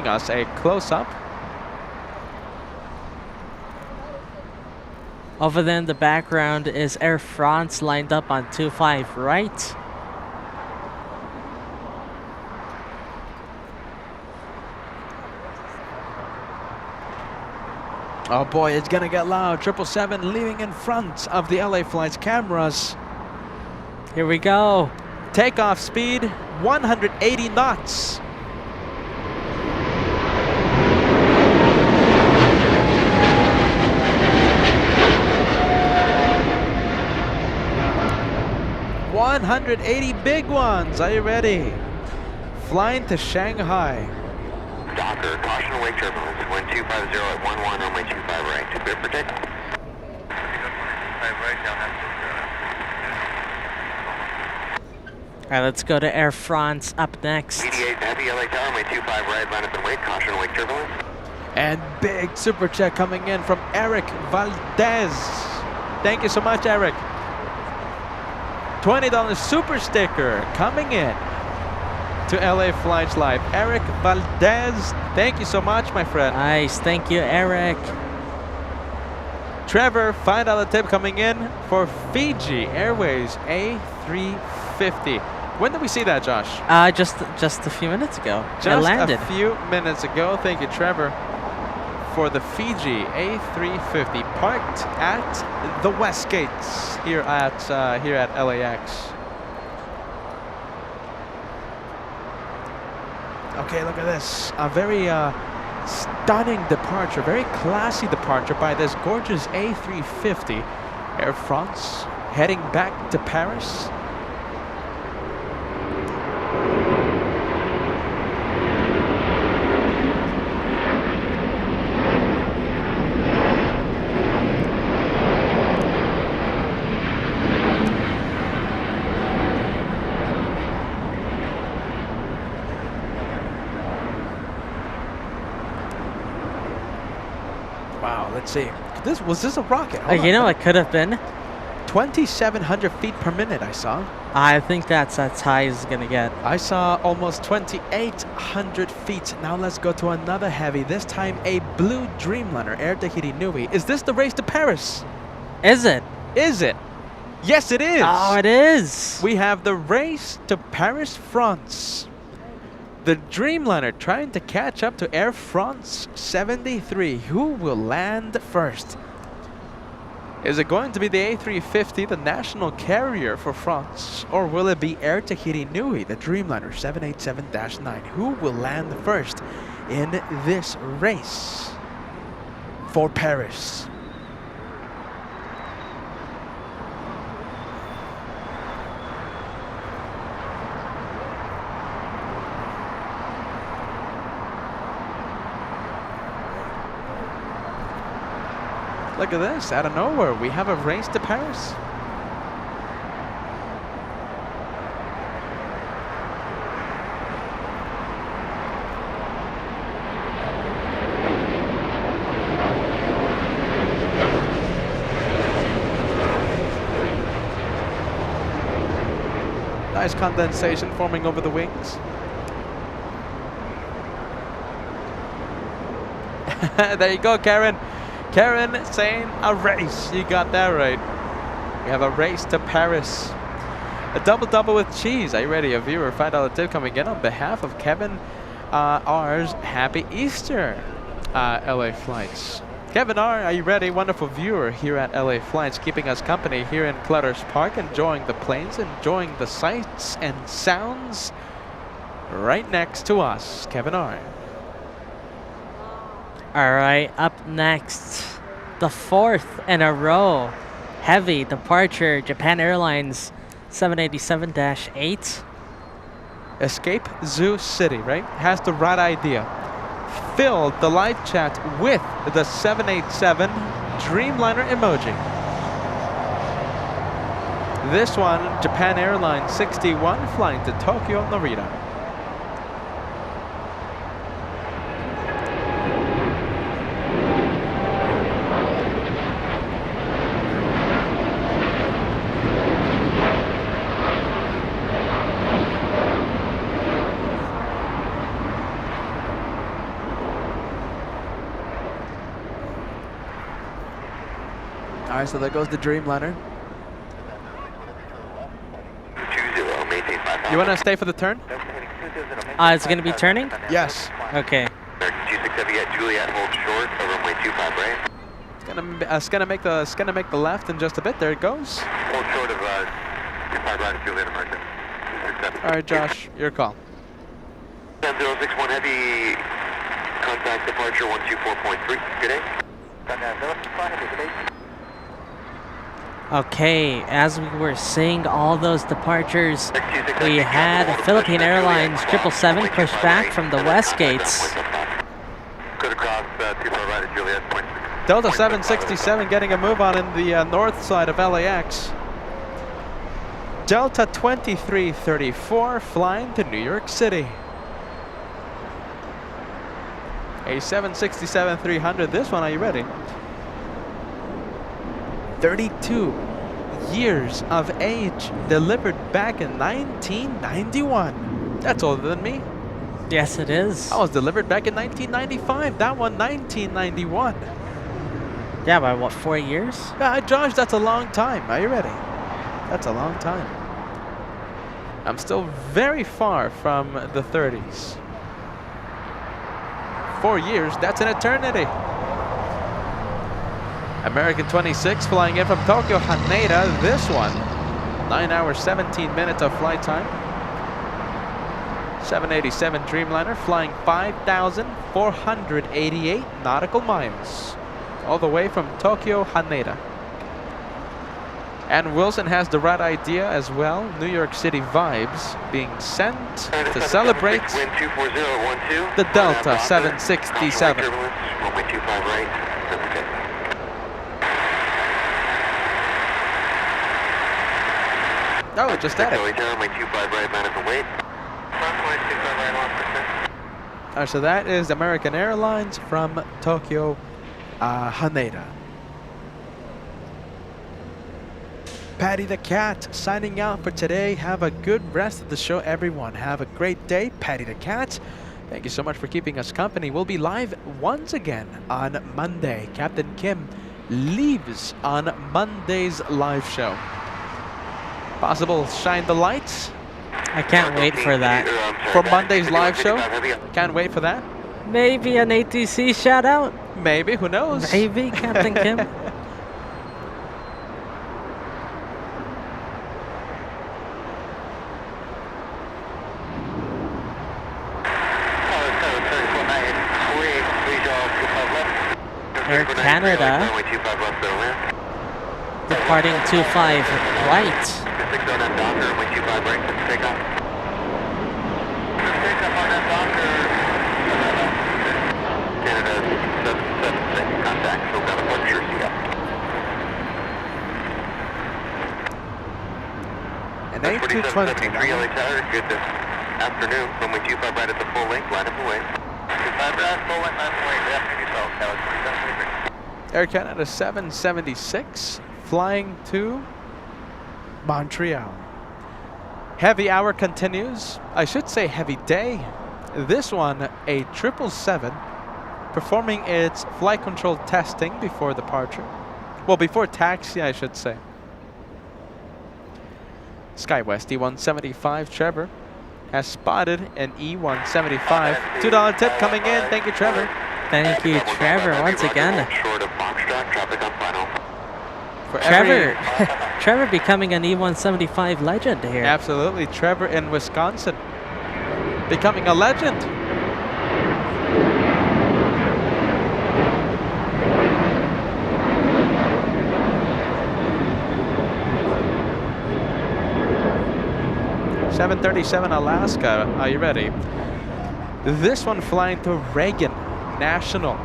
us a close-up. Over there in the background is Air France lined up on 25 right. Oh boy, it's gonna get loud. 777 leaving in front of the LA Flights cameras. Here we go. Takeoff speed 180 knots. $180 big ones. Are you ready? Flying to Shanghai. Docker, caution wake turbulence, wind 250 at 11, runway 25 right. Bid predict. All right, let's go to Air France up next. BD8 heavy LA tower, runway 25 right, line up and wait, caution wake turbulence. And big super chat coming in from Eric Valdez. Thank you so much, Eric. $20 super sticker coming in to LA Flights Live. Eric Valdez, thank you so much, my friend. Nice, thank you, Eric. Trevor, $5 tip coming in for Fiji Airways A350. When did we see that, Josh? Just a few minutes ago. It Just landed. a few minutes ago. Thank you, Trevor, for the Fiji A350 parked at the West Gates here at LAX. Okay, look at this. A very stunning departure, very classy departure by this gorgeous A350. Air France heading back to Paris. Wow, let's see. Was this a rocket? Hold You on. know, it could have been. 2,700 feet per minute I saw. I think that's as high as it's gonna get. I saw almost 2,800 feet. Now let's go to another heavy, this time a blue Dreamliner, Air Tahiti Nui. Is this the race to Paris? Is it? Is it? Yes, it is. Oh, it is. We have the race to Paris, France. The Dreamliner trying to catch up to Air France 73. Who will land first? Is it going to be the A350, the national carrier for France? Or will it be Air Tahiti Nui, the Dreamliner 787-9? Who will land first in this race for Paris? Look at this, out of nowhere, we have a race to Paris. Nice condensation forming over the wings. There you go, Karen. Karen saying a race. You got that right. We have a race to Paris. A double with cheese. Are you ready? A viewer, $5 tip coming in on behalf of Kevin R's Happy Easter LA Flights. Kevin R, are you ready? Wonderful viewer here at LA Flights, keeping us company here in Clutters Park, enjoying the planes, enjoying the sights and sounds right next to us. Kevin R. All right, up next, the fourth in a row, heavy departure, Japan Airlines 787-8. Escape Zoo City, right? Has the right idea. Filled the live chat with the 787 Dreamliner emoji. This one, Japan Airlines 61, flying to Tokyo Narita. All right, so there goes the Dreamliner. 20, maintain 5,000. You want to stay for the turn? It's going to be turning? Yes. Okay. American 26 Heavy at Juliet, hold short, runway 25 right. It's gonna make the left in just a bit. There it goes. Hold short of 25 right at Juliet American. All right, Josh, your call. 10-061 heavy, contact departure 124.3. Good day. 10-061 heavy, good day. Okay, as we were seeing all those departures, we had Philippine Airlines 777 push back from the west gates. Could cross 25 right at Juliet. Delta 767 getting a move on in the north side of LAX. Delta 2334 flying to New York City. A 767-300, this one, are you ready? 32 years of age, delivered back in 1991. That's older than me. Yes, it is. I was delivered back in 1995. That one, 1991. Yeah, by what, 4 years? Yeah, Josh, that's a long time. Are you ready? That's a long time. I'm still very far from the 30s. 4 years, that's an eternity. American 26 flying in from Tokyo, Haneda. This one, 9 hours, 17 minutes of flight time. 787 Dreamliner flying 5,488 nautical miles. All the way from Tokyo, Haneda. And Wilson has the right idea as well. New York City vibes being sent to celebrate the Delta 767. Oh, just at it. So that is American Airlines from Tokyo, Haneda. Patty the Cat signing out for today. Have a good rest of the show, everyone. Have a great day. Patty the Cat, thank you so much for keeping us company. We'll be live once again on Monday. Captain Kim leaves on Monday's live show. Possible shine the lights? I can't wait for that. For Monday's live show? Can't wait for that? Maybe an ATC shout out? Maybe, who knows? Maybe, Captain Kim. Air Canada departing 25 right. An A220. Good afternoon. Runway 25 right at the full length, line up away. 25 right, full length, line up away. Good afternoon, yourself. That was 27. Air Canada 776 flying to Montreal. Heavy hour continues. I should say heavy day. This one, a 777, performing its flight control testing before departure. Well, before taxi, I should say. SkyWest E175 Trevor has spotted an E175. $2 tip coming in. Thank you, Trevor. Thank you, Trevor, once again. For Trevor becoming an E175 legend here. Absolutely. Trevor in Wisconsin becoming a legend. .737 Alaska, are you ready? This one flying to Reagan National,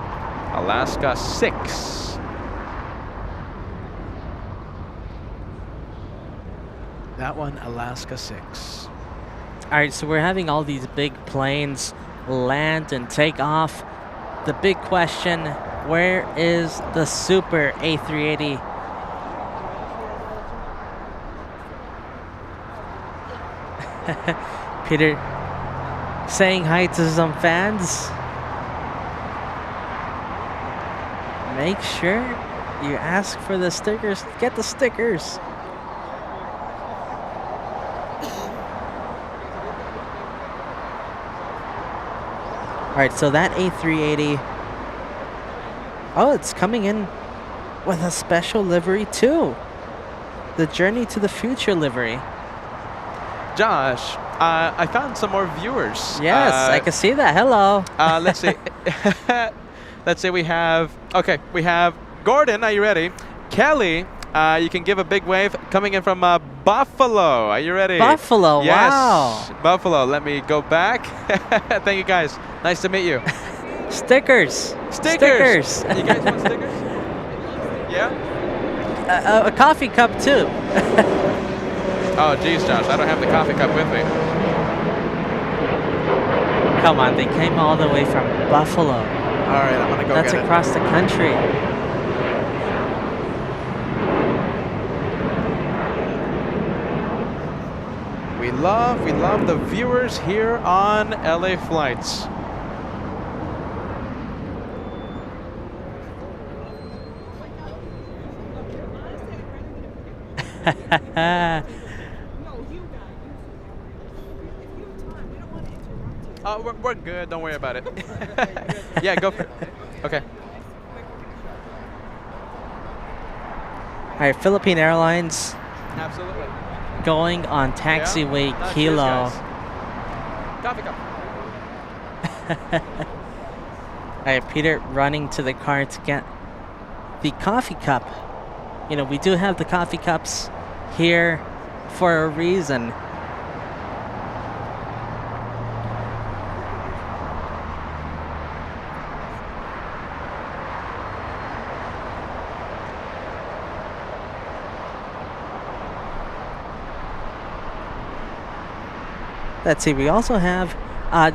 Alaska 6. That one, Alaska 6. All right, so we're having all these big planes land and take off. The big question, where is the Super A380? Peter saying hi to some fans. Make sure you ask for the stickers. Get the stickers. All right, so that A380, oh, it's coming in with a special livery too. The Journey to the Future livery. Josh, I found some more viewers. Yes, I can see that. Hello. Let's see. Let's say we have Gordon. Are you ready? Kelly, you can give a big wave coming in from Buffalo. Are you ready? Buffalo, yes, wow. Buffalo. Let me go back. Thank you guys. Nice to meet you. Stickers. Stickers. You guys want stickers? Yeah? A coffee cup too. Oh, geez, Josh. I don't have the coffee cup with me. Come on, they came all the way from Buffalo. All right, I'm going to go That's get across the country. We love the viewers here on LA Flights. We're good. Don't worry about it. Yeah, go for it. Okay. All right, Philippine Airlines Absolutely. going on taxiway Yeah? Kilo. Cheers, guys. Coffee cup. All right, Peter running to the car to get the coffee cup. You know, we do have the coffee cups here for a reason. Let's see, we also have,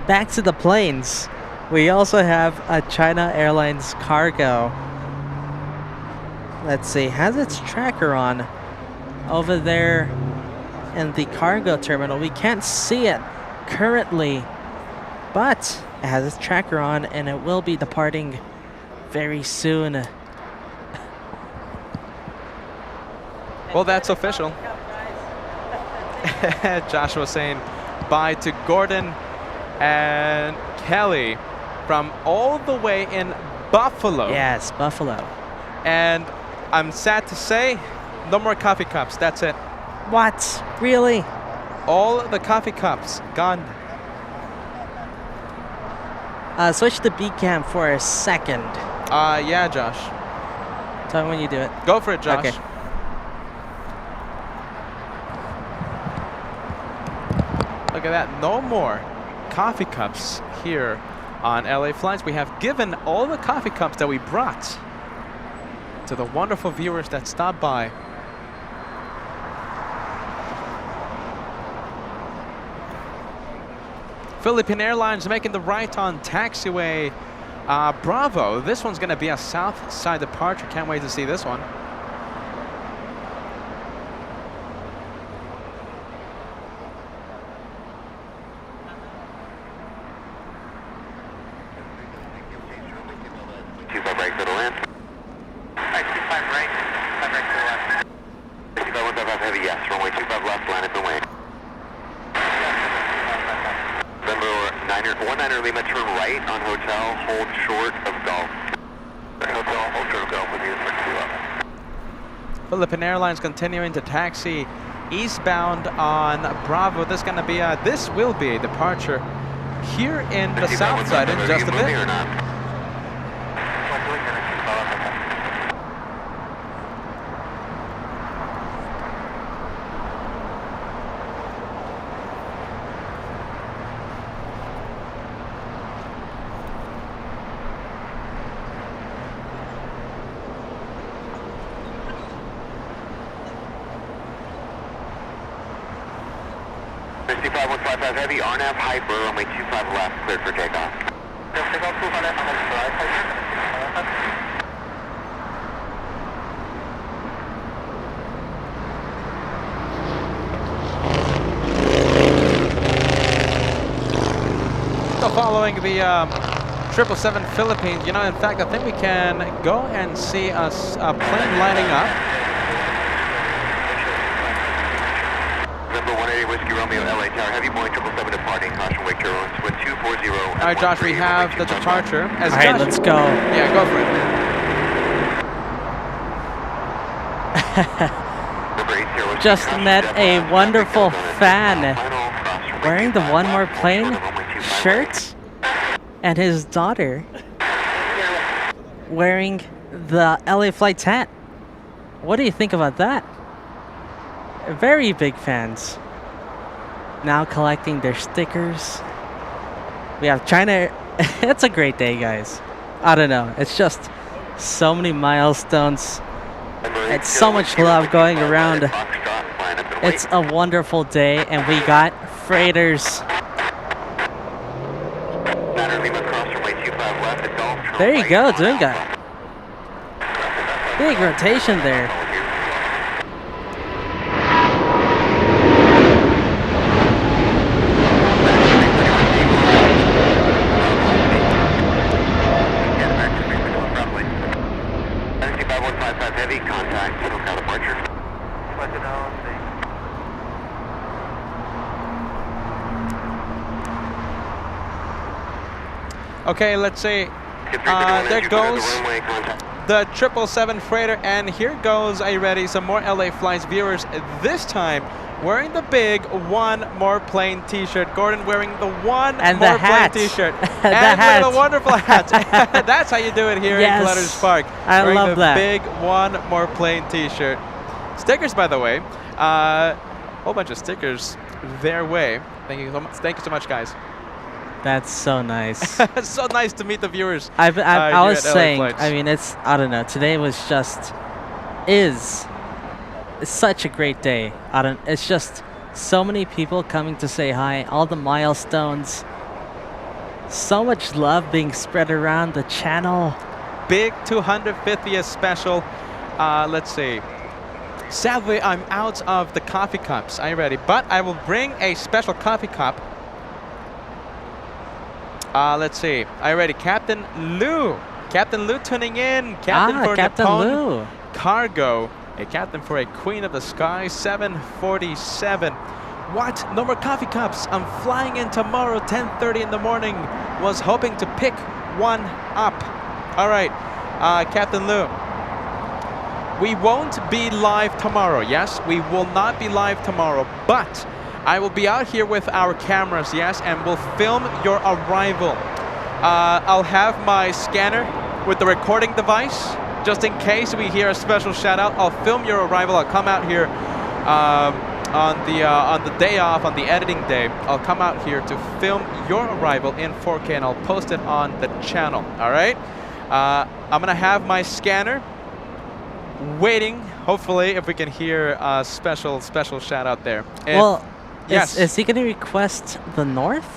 back to the planes, we also have a China Airlines cargo. Let's see, has its tracker on over there in the cargo terminal. We can't see it currently, but it has its tracker on and it will be departing very soon. Well, that's official. Joshua saying bye to Gordon and Kelly from all the way in Buffalo. Yes, Buffalo. And I'm sad to say, no more coffee cups. That's it. What? Really? All the coffee cups gone. Switch to B cam for a second. Yeah, Josh. Tell me when you do it. Go for it, Josh. Okay. Look at that. No more coffee cups here on LA Flights. We have given all the coffee cups that we brought to the wonderful viewers that stopped by. Philippine Airlines making the right on taxiway Bravo. This one's going to be a south side departure. Can't wait to see this one. Philippine Airlines continuing to taxi eastbound on Bravo. This will be a departure here in the south side in just a bit. Heavy RNAV Hyper, runway 25 left, cleared for takeoff. So following the 777 Philippines, you know, in fact, I think we can go and see a plane lining up. Whiskey Romeo LA Tower, heavy Boeing 777 departing, caution wake turbulence, wind 240. All right, Josh, we have the departure. All right, let's go. Yeah, go for it. Just met a wonderful fan wearing the One More Plane shirt, and his daughter wearing the LA Flights hat. What do you think about that? Very big fans. Now collecting their stickers. We have China. It's a great day, guys. I don't know. It's just so many milestones. It's so much love going around. It's a wonderful day, and we got freighters. There you go, doing a big rotation there. Okay, let's see. There goes the 777 freighter, and here goes, are you ready? Some more LA Flights viewers, this time wearing the big One More Plane t-shirt. Gordon wearing the One And More the hat. Plane t-shirt. The and hat. with a wonderful hat. That's how you do it here Yes. in Collector's Park. I wearing love the that. big One More Plane t-shirt. Stickers, by the way. Whole bunch of stickers their way. Thank you so much, guys. That's so nice. It's so nice to meet the viewers. I here was at LA saying, Flights. I mean, I don't know. Today was it's such a great day. It's just so many people coming to say hi, all the milestones, so much love being spread around the channel. Big 250th special. Let's see. Sadly, I'm out of the coffee cups. Are you ready? But I will bring a special coffee cup. Let's see. Are you ready? Captain Lou. Captain Lou tuning in. Captain for Captain Nippon Lou. Cargo. A captain for a Queen of the Sky 747. What? No more coffee cups. I'm flying in tomorrow, 10:30 in the morning. Was hoping to pick one up. All right, Captain Lou. We won't be live tomorrow. Yes, we will not be live tomorrow, but I will be out here with our cameras, yes, and we'll film your arrival. I'll have my scanner with the recording device, just in case we hear a special shout out. I'll film your arrival. I'll come out here on the day off, on the editing day. I'll come out here to film your arrival in 4K, and I'll post it on the channel. All right. I'm gonna have my scanner waiting. Hopefully, if we can hear a special shout out there. Well, yes. is he going to request the north?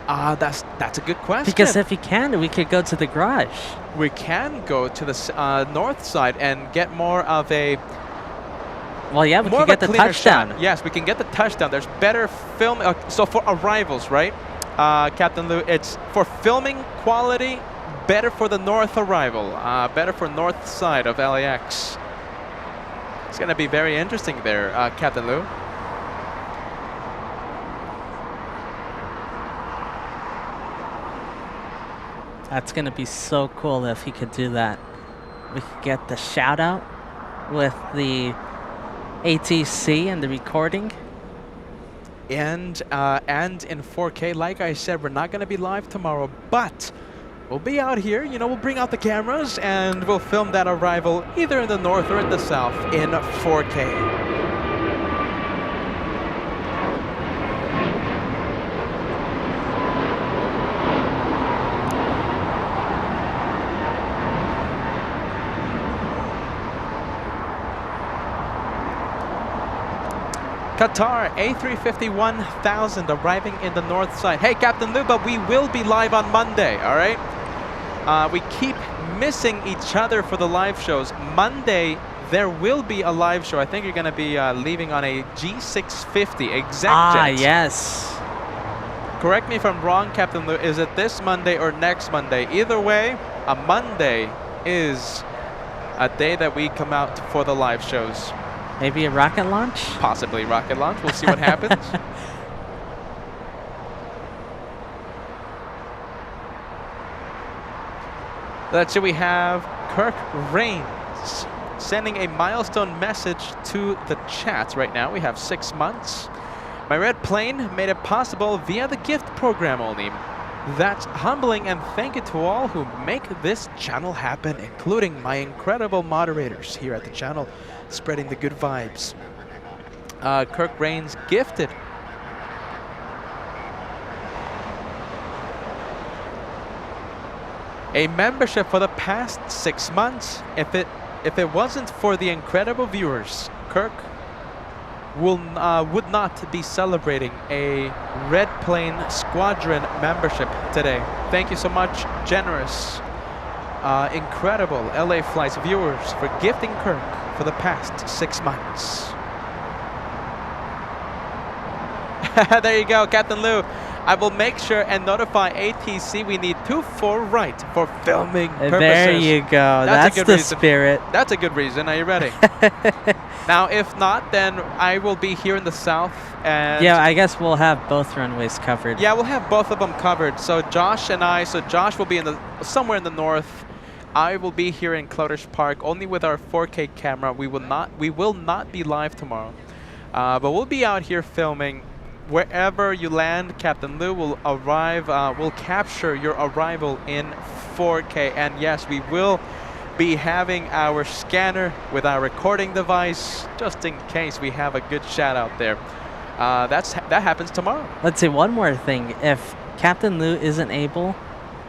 That's a good question. Because if he can, we could go to the garage. We can go to the north side and get more of a Well, yeah, we more could of a get the cleaner touchdown. shot. Yes, we can get the touchdown. There's better film. So for arrivals, right, Captain Lou, it's for filming quality. Better for the north arrival. Better for north side of LAX. It's going to be very interesting there, Captain Lou. That's going to be so cool if he could do that. We could get the shout out with the ATC and the recording. And in 4K, like I said, we're not going to be live tomorrow, but we'll be out here. You know, we'll bring out the cameras and we'll film that arrival either in the north or in the south in 4K. Qatar A350-1000 arriving in the north side. Hey, Captain Lou, but we will be live on Monday, all right? We keep missing each other for the live shows. Monday, there will be a live show. I think you're going to be leaving on a G650 exec jet. Yes. Correct me if I'm wrong, Captain Lou. Is it this Monday or next Monday? Either way, a Monday is a day that we come out for the live shows. Maybe a rocket launch? Possibly rocket launch. We'll see what happens. Let's see, we have Kirk Rains sending a milestone message to the chats right now. We have 6 months. My red plane made it possible via the gift program only. That's humbling, and thank you to all who make this channel happen, including my incredible moderators here at the channel, spreading the good vibes. Kirk Rains gifted a membership for the past 6 months. If it wasn't for the incredible viewers, Kirk would not be celebrating a Red Plane Squadron membership today. Thank you so much, generous, incredible LA Flights viewers, for gifting Kirk for the past 6 months. There you go, Captain Lou. I will make sure and notify ATC we need 2-4 right for filming purposes. There you go. That's the reason. spirit. That's a good reason. Are you ready? Now, if not, then I will be here in the south. And Yeah, I guess we'll have both runways covered. yeah, we'll have both of them covered. So Josh and I, Josh will be in somewhere in the north. I will be here in Clouders Park only with our 4K camera. We will not be live tomorrow, but we'll be out here filming. Wherever you land, Captain Lou will arrive. We'll capture your arrival in 4K, and yes, we will be having our scanner with our recording device, just in case we have a good shot out there. That happens tomorrow. Let's say one more thing. If Captain Lou isn't able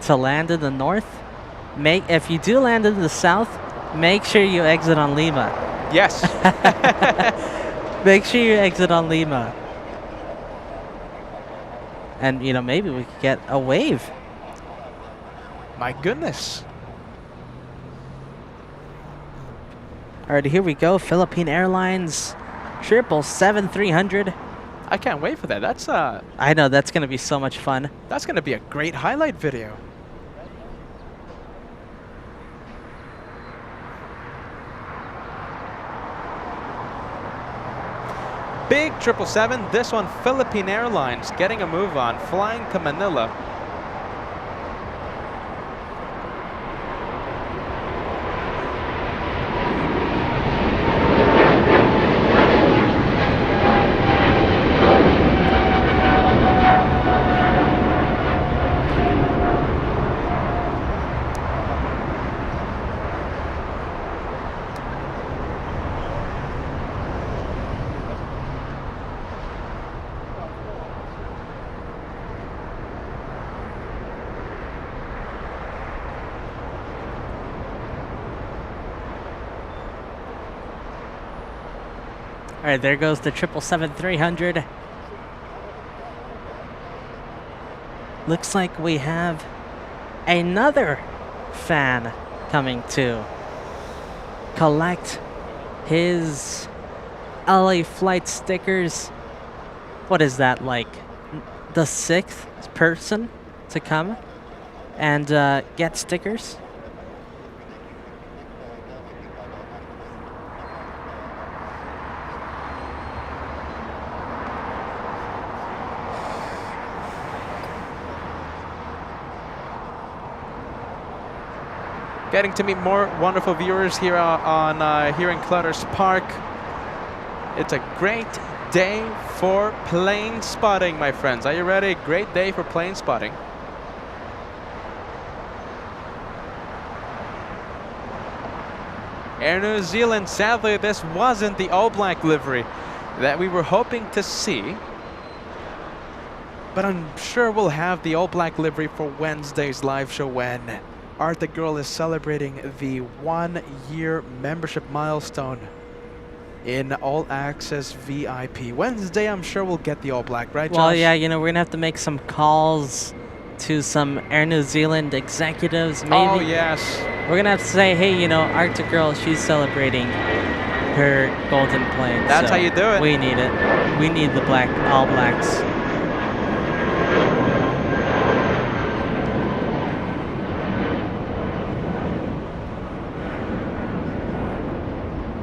to land in the north, if you do land in the south, make sure you exit on Lima. Yes. Make sure you exit on Lima. And, maybe we could get a wave. My goodness. All right, here we go. Philippine Airlines 777-300. I can't wait for that. That's I know, that's going to be so much fun. that's going to be a great highlight video. Big 777, this one Philippine Airlines getting a move on, flying to Manila. All right, there goes the 777-300. Looks like we have another fan coming to collect his LA flight stickers. What is that, like the 6th person to come and get stickers? Getting to meet more wonderful viewers here here in Clutters Park. It's a great day for plane spotting, my friends. Are you ready? Great day for plane spotting. Air New Zealand, sadly, this wasn't the all-black livery that we were hoping to see. But I'm sure we'll have the all-black livery for Wednesday's live show when Arctic Girl is celebrating the 1-year membership milestone in All Access VIP. Wednesday, I'm sure we'll get the all black, right, Josh? Well, yeah, we're going to have to make some calls to some Air New Zealand executives, maybe. Oh, yes. We're going to have to say, hey, Arctic Girl, she's celebrating her golden plane. That's how you do it. We need it. We need the all blacks.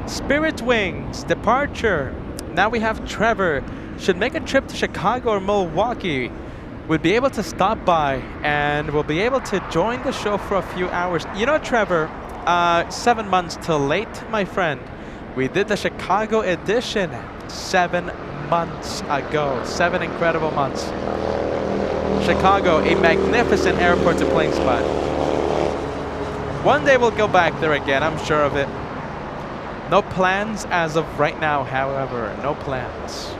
Spirit Wings, departure. Now we have Trevor. Should make a trip to Chicago or Milwaukee. We'll be able to stop by and we'll be able to join the show for a few hours. Trevor, 7 months too late, my friend. We did the Chicago edition 7 months ago. 7 incredible months. Chicago, a magnificent airport to plane spot. One day we'll go back there again, I'm sure of it. No plans as of right now, however. No plans.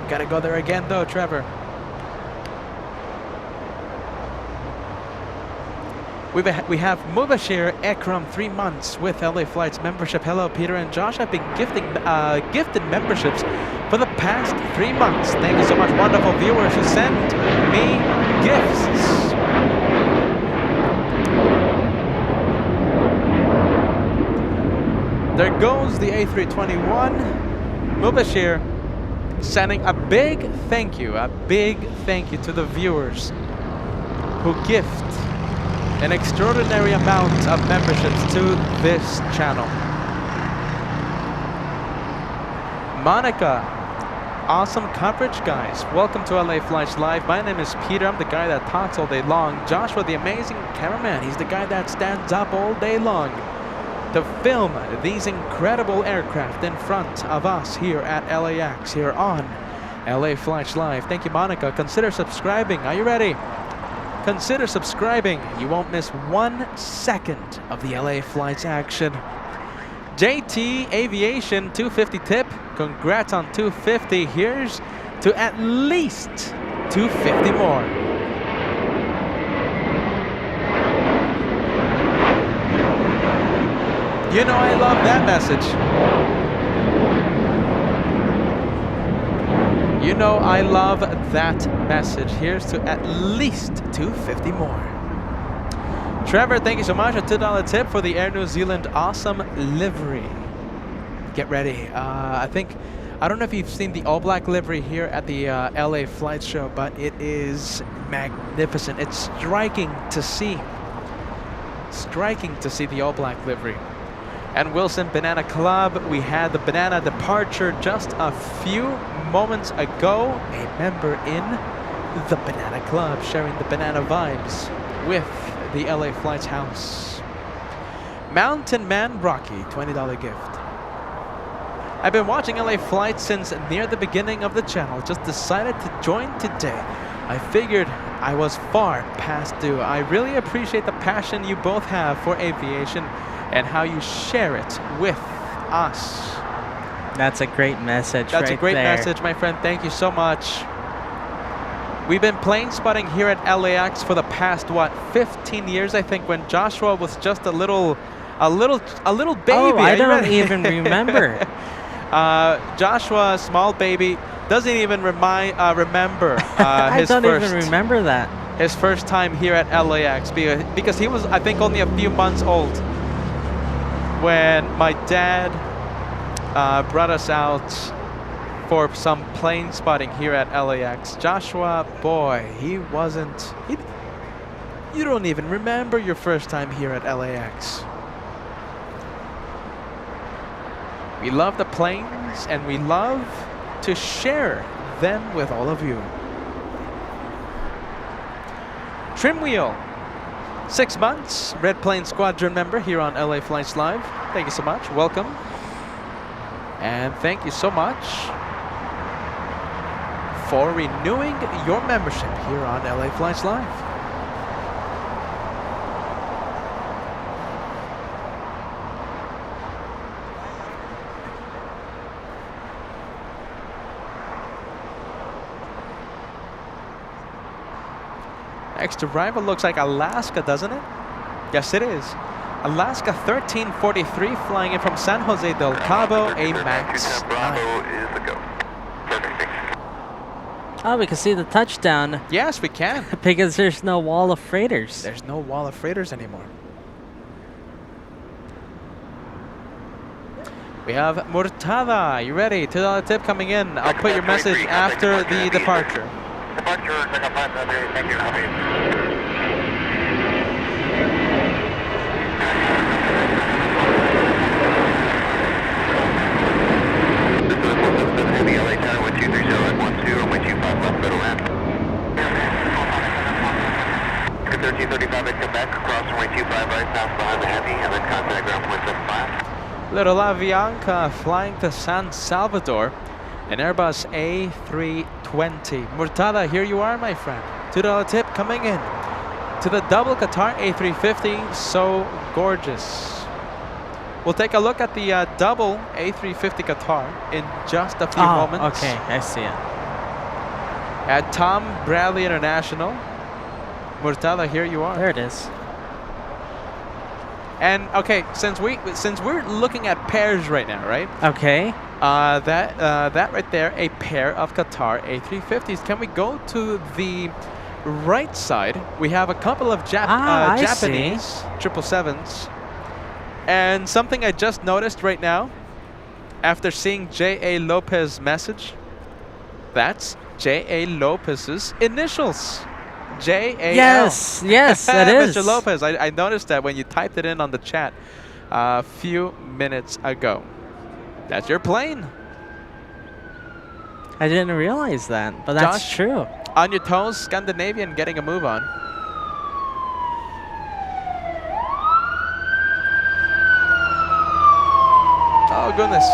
Gotta go there again though, Trevor. We have Mubashir Ekram, 3 months with LA Flights membership. Hello, Peter and Josh. Have been gifted memberships for the past 3 months. Thank you so much, wonderful viewers who send me gifts. There goes the A321. Mubashir sending a big thank you to the viewers who gift an extraordinary amount of memberships to this channel. Monica, awesome coverage, guys. Welcome to LA Flights Live. My name is Peter. I'm the guy that talks all day long. Joshua, the amazing cameraman. He's the guy that stands up all day long to film these incredible aircraft in front of us here at LAX, here on LA Flights Live. Thank you, Monica. Consider subscribing. Are you ready? Consider subscribing. You won't miss 1 second of the LA Flights action. JT Aviation 250 tip. Congrats on 250. Here's to at least 250 more. You know I love that message. You know I love that message. Here's to at least 250 more. Trevor, thank you so much. A $2 tip for the Air New Zealand awesome livery. Get ready. I don't know if you've seen the all black livery here at the LA Flight Show, but it is magnificent. It's striking to see. Striking to see the all black livery. And Wilson Banana Club, we had the banana departure just a few moments ago. A member in the Banana Club sharing the banana vibes with the LA Flights house. Mountain Man Rocky, $20 gift. I've been watching LA Flights since near the beginning of the channel. Just decided to join today. I figured I was far past due. I really appreciate the passion you both have for aviation and how you share it with us. That's a great message. That's right a great there. message, my friend. Thank you so much. We've been plane spotting here at LAX for the past, what, 15 years, I think, when Joshua was just a little baby. Oh, I don't even remember. Joshua, small baby, doesn't even remember I his don't first, even remember that. his first time here at LAX because he was, I think, only a few months old when my dad brought us out for some plane spotting here at LAX. Joshua, boy, you don't even remember your first time here at LAX. We love the planes and we love to share them with all of you. Trim Wheel, 6 months, Red Plane Squadron member here on LA Flights Live. Thank you so much. Welcome. And thank you so much for renewing your membership here on LA Flights Live. Next arrival looks like Alaska, doesn't it? Yes, it is. Alaska 1343 flying in from San Jose del Cabo, a MAX 9. Bravo is the go. Perfect. Oh, we can see the touchdown Yes, we can. because there's no wall of freighters. There's no wall of freighters anymore. We have Murtada. You ready? $2 tip coming in. I'll put your message after the departure. Departure, second flight, thank you, copy. This is Heavy LA Tower 1230 at 12, runway 25 left, middle ramp. 1335 7 Quebec, cross runway 25 right, pass behind the heavy, and then contact ground point 75. Little Avianca flying to San Salvador, an Airbus A320. Murtada, here you are, my friend. $2 tip coming in to the double Qatar A350, so gorgeous. We'll take a look at the double A350 Qatar in just a few moments. Okay, I see it. At Tom Bradley International. Murtada, here you are. There it is. And okay, since we're looking at pairs right now, right? Okay. That right there, a pair of Qatar A350s. Can we go to the right side? We have a couple of Japanese 777s. And something I just noticed right now, after seeing J.A. Lopez's message, that's J.A. Lopez's initials. J-A-L. Yes, yes, it is. Mr. Lopez, I noticed that when you typed it in on the chat a few minutes ago. That's your plane. I didn't realize that, but that's Josh, true. On your toes, Scandinavian getting a move on. Oh, goodness.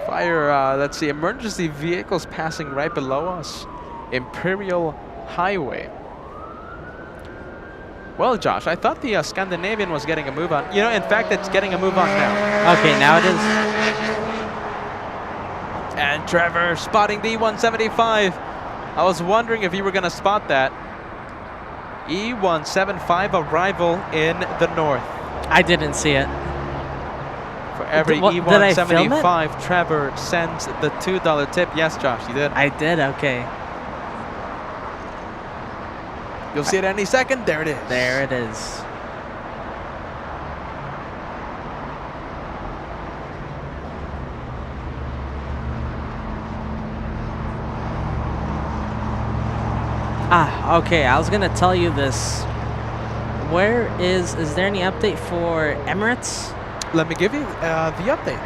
Fire, let's see, emergency vehicles passing right below us. Imperial Highway. Well, Josh, I thought the Scandinavian was getting a move on. You know, in fact, it's getting a move on now. Okay, now it is. And Trevor spotting the E175. I was wondering if you were going to spot that. E175 arrival in the north. I didn't see it. For every Did I film it? E175, Trevor sends the $2 tip. Yes, Josh, you did. I did, okay. You'll see it any second. There it is. There it is. Okay, I was gonna tell you this. Is there any update for Emirates? Let me give you the update.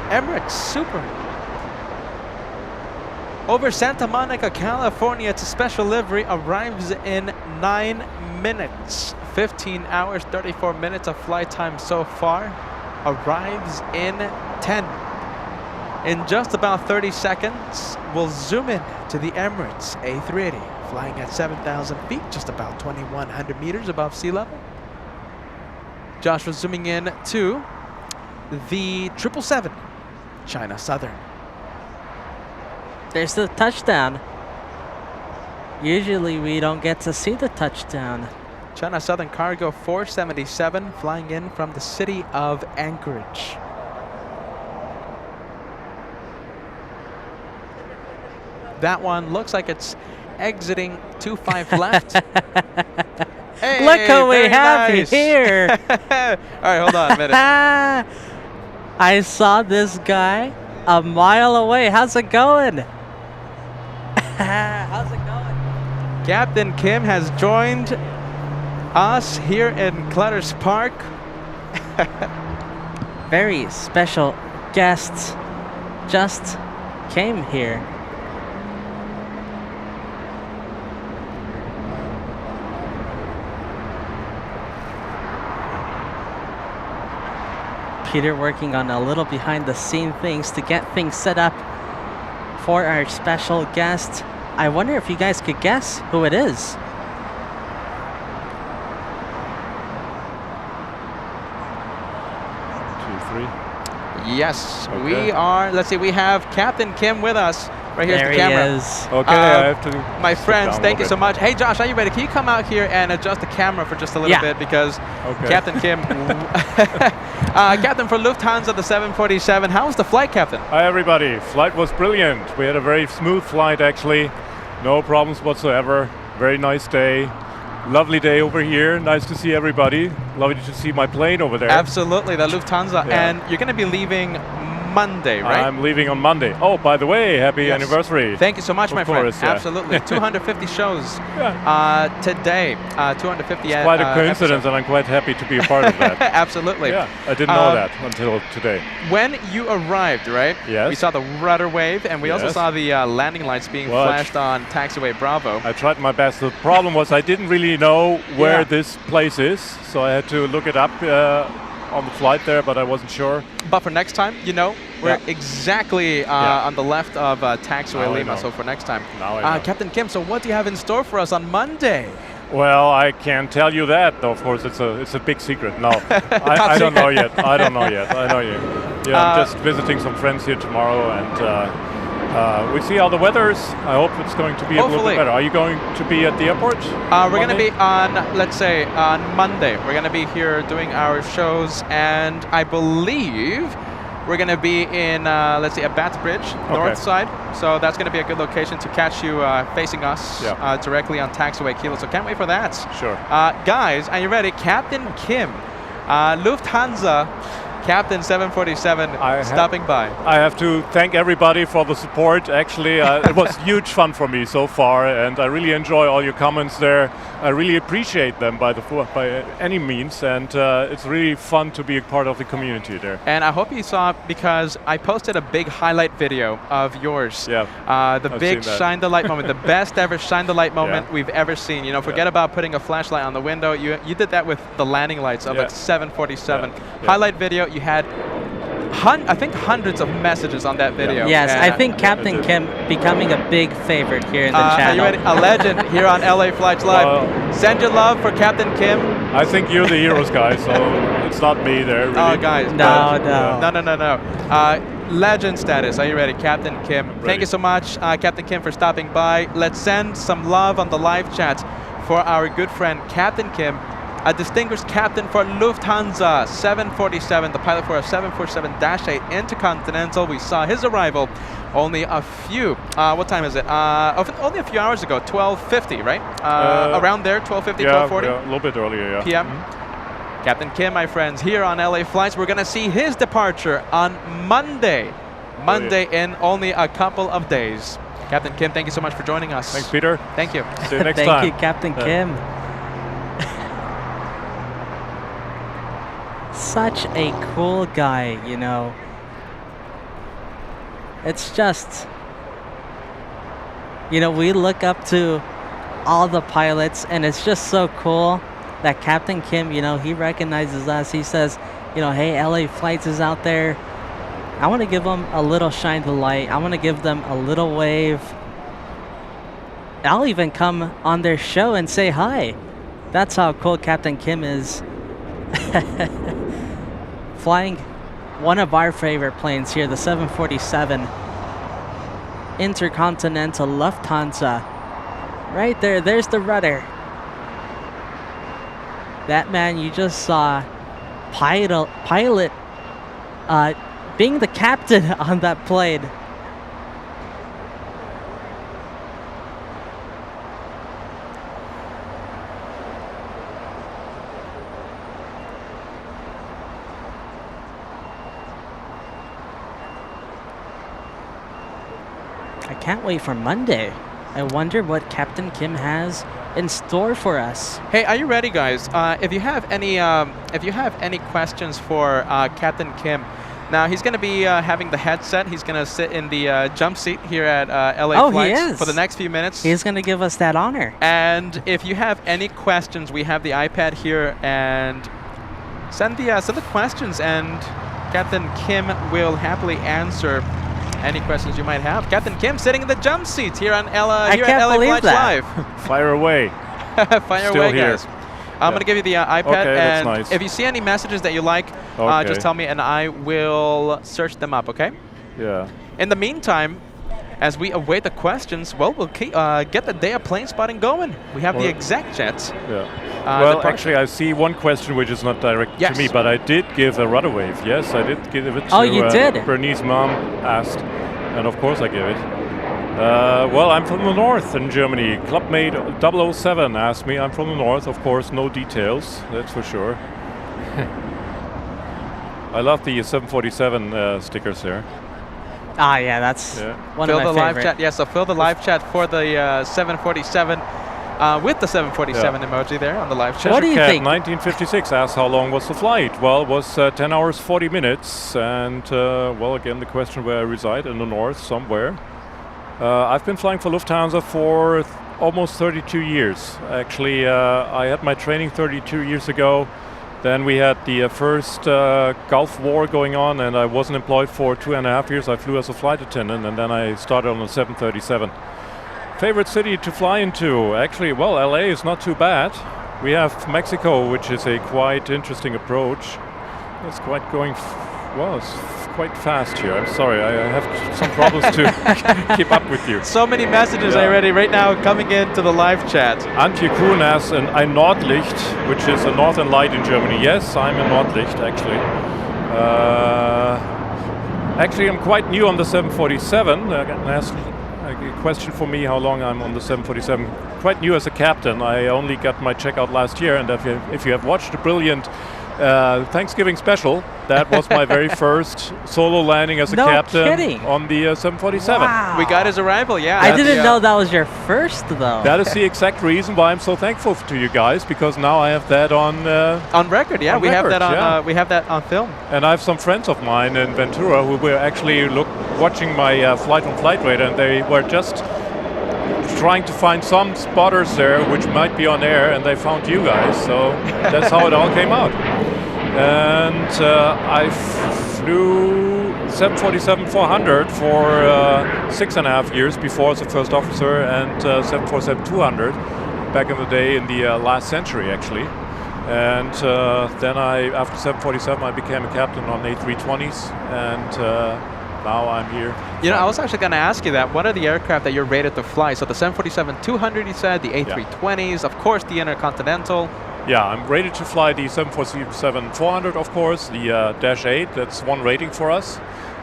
Emirates Super. Over Santa Monica, California, it's a special livery, arrives in 9 minutes. 15 hours, 34 minutes of flight time so far. Arrives in 10. In just about 30 seconds, we'll zoom in to the Emirates A380, flying at 7,000 feet, just about 2,100 meters above sea level. Josh was zooming in to the 777, China Southern. There's the touchdown. Usually we don't get to see the touchdown. China Southern Cargo 477, flying in from the city of Anchorage. That one looks like it's exiting 25 left. Hey, look who we have nice. here. All right, hold on a minute. I saw this guy a mile away. How's it going? How's it going? Captain Kim has joined us here in Clutters Park. Very special guests just came here. Peter working on a little behind the scene things to get things set up for our special guest. I wonder if you guys could guess who it is. Yes, Okay. we are. Let's see, we have Captain Kim with us. Right here's There the camera. he is. Okay, I have to. My sit friends, down a thank you little so much. Hey, Josh, are you ready? Can you come out here and adjust the camera for just a little bit? Because Okay. Captain Kim, Captain for Lufthansa, the 747. How was the flight, Captain? Hi, everybody. Flight was brilliant. We had a very smooth flight, actually. No problems whatsoever. Very nice day. Lovely day over here. Nice to see everybody. Lovely to see my plane over there. Absolutely, the Lufthansa. Yeah. And you're going to be leaving Monday, right? I'm leaving on Monday. Oh, by the way, happy anniversary. Thank you so much, Of my course, friend. yeah. Absolutely. 250 shows Yeah. today. 250 It's quite a coincidence, and I'm quite happy to be a part of that. Absolutely. Yeah, I didn't know that until today. When you arrived, right? Yes. We saw the rudder wave, and we also Yes. saw the landing lights being Well, flashed on taxiway Bravo. I tried my best. The problem was I didn't really know where Yeah. this place is, so I had to look it up on the flight there, but I wasn't sure. But for next time, you know, we're Yeah. exactly Yeah. on the left of taxiway Now I Lima. know. So for next time, Now I know. Captain Kim. So what do you have in store for us on Monday? Well, I can't tell you that. Of course, it's a big secret. No, I don't know yet. I don't know yet. I know you. Yeah, I'm just visiting some friends here tomorrow, and we see how the weather is. I hope it's going to be a little Hopefully. bit better. Are you going to be at the airport? We're going to Monday? be on, let's say, on Monday. We're going to be here doing our shows, and I believe we're going to be in, let's say, Abbots Bridge, north side. So that's going to be a good location to catch you facing us directly on taxiway Kilo. So can't wait for that. Sure. Guys, are you ready? Captain Kim, Lufthansa, Captain 747, stopping by. I have to thank everybody for the support. Actually, it was huge fun for me so far, and I really enjoy all your comments there. I really appreciate them by any means, and it's really fun to be a part of the community there. And I hope you saw, because I posted a big highlight video of yours. Yeah, the I've big seen that. shine the light moment, the best ever shine the light moment we've ever seen. You know, forget about putting a flashlight on the window. You did that with the landing lights of a 747. Highlight video. You had, I think, hundreds of messages on that video. Yes, And I think Captain Kim becoming a big favorite here in the are channel. you ready? A legend here on LA Flights Live. Well, Send your love for Captain Kim. I think you're the heroes, guys, so it's not me there, really. Oh, guys. No. Legend status. Are you ready? Captain Kim. Thank ready. you so much, Captain Kim, for stopping by. Let's send some love on the live chat for our good friend, Captain Kim, a distinguished captain for Lufthansa 747, the pilot for a 747-8 Intercontinental. We saw his arrival only a few, what time is it? Only a few hours ago, 12:50, right? Around there, 12:50, 12:40? Yeah, a little bit earlier, yeah. PM. Captain Kim, my friends, here on LA Flights. We're going to see his departure on Monday. Monday in only a couple of days. Captain Kim, thank you so much for joining us. Thanks, Peter. Thank you. See you next time. Thank you, Captain Kim. Such a cool guy, you know. It's just, you know, we look up to all the pilots, and it's just so cool that Captain Kim, you know, he recognizes us. He says, you know, hey, LA Flights is out there. I want to give them a little shine the light. I want to give them a little wave. I'll even come on their show and say hi. That's how cool Captain Kim is. Flying one of our favorite planes here, the 747 Intercontinental Lufthansa. Right there, there's the rudder. That man you just saw, pilot being the captain on that plane. I can't wait for Monday. I wonder what Captain Kim has in store for us. Hey, are you ready, guys? If you have any questions for Captain Kim, now he's going to be having the headset. He's going to sit in the jump seat here at LA Flights he is. for the next few minutes. He's going to give us that honor. And if you have any questions, we have the iPad here, and send the questions, and Captain Kim will happily answer any questions you might have. Captain Kim sitting in the jump seat here on LA Flights Live. Fire away. Fire Still away, here. guys. I'm going to give you the iPad, Okay, that's and nice. if you see any messages that you like, just tell me, and I will search them up, okay? Yeah. In the meantime, as we await the questions, well, we'll get the day of plane spotting going. We have the exec jets. Yeah. Well, departure. actually, I see one question which is not directed to me, but I did give a rudder wave. Yes, I did give it to Oh, you did? Bernice's mom asked, and of course I gave it. Well, I'm from the north in Germany. Clubmate 007 asked me. I'm from the north, of course, no details, that's for sure. I love the 747 stickers there. Ah, yeah, that's one Fill of my the live favorite. chat. Yeah, so fill the live chat for the 747 with the 747 emoji there on the live chat. What do you Cat think? 1956 asks how long was the flight? Well, it was 10 hours 40 minutes, and well, again the question where I reside, in the north somewhere. I've been flying for Lufthansa for almost 32 years. Actually, I had my training 32 years ago. Then we had the first Gulf War going on, and I wasn't employed for 2.5 years. I flew as a flight attendant, and then I started on the 737. Favorite city to fly into? Actually, well, LA is not too bad. We have Mexico, which is a quite interesting approach. It's quite going, well, it's quite fast here. I'm sorry, I have some problems to keep up with you. So many messages already right now coming into the live chat. Antje Kuhn asks ein Nordlicht, which is a northern light in Germany. Yes, I'm in Nordlicht, actually. Actually, I'm quite new on the 747. A question for me how long I'm on the 747. Quite new as a captain. I only got my checkout last year, and if you have watched the brilliant Thanksgiving special, that was my very first solo landing as a captain on the 747. Wow. We got his arrival, yeah. I didn't know that was your first, though. That is the exact reason why I'm so thankful to you guys, because now I have that on record. Yeah, we have that on film. And I have some friends of mine in Ventura who were actually watching my flight on Flight Radar, and they were just trying to find some spotters there which might be on air, and they found you guys, so that's how it all came out. And I flew 747-400 for 6.5 years before as a first officer, and 747-200 back in the day in the last century, actually. And then after 747, I became a captain on A320s, and now I'm here. You know, I was actually going to ask you that. What are the aircraft that you're rated to fly? So the 747-200, you said, the A320s, of course, the Intercontinental. Yeah, I'm rated to fly the 747-400, of course, the Dash 8. That's one rating for us.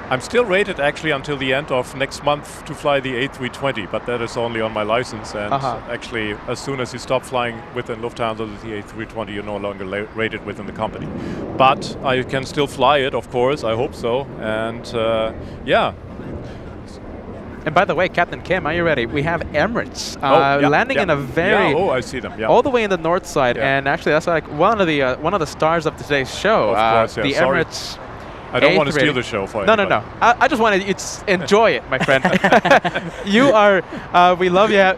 I'm still rated actually until the end of next month to fly the A320, but that is only on my license. And actually, as soon as you stop flying within Lufthansa with the A320, you're no longer rated within the company. But I can still fly it, of course. I hope so. And yeah. And by the way, Captain Kim, are you ready? We have Emirates landing in a very I see them. Yeah. all the way in the north side, and actually that's like one of the stars of today's show. Of course, the sorry. Emirates. I don't want to steal the show for you. No. I just wanted you to enjoy it, my friend. You are. We love you.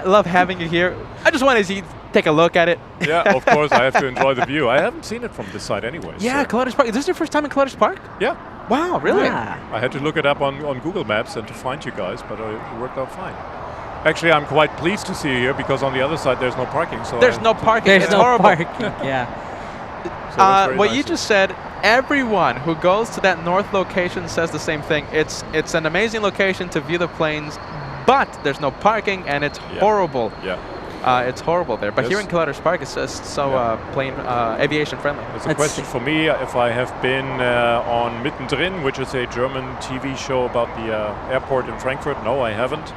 Love having you here. I just wanted you to take a look at it. Yeah, of course. I have to enjoy the view. I haven't seen it from this side anyway. Yeah, so. Collider's Park. Is this your first time in Collider's Park? Yeah. Wow, really? Yeah. I had to look it up on Google Maps and to find you guys, but it worked out fine. Actually, I'm quite pleased to see you here because on the other side there's no parking. So there's no parking. There's it's no horrible. parking. Yeah. So what you just said, everyone who goes to that north location says the same thing. It's an amazing location to view the planes, but there's no parking and it's horrible. Yeah. It's horrible there. But here in Collider's Park, it's just so plane aviation friendly. It's a question for me if I have been on Mittendrin, which is a German TV show about the airport in Frankfurt. No, I haven't.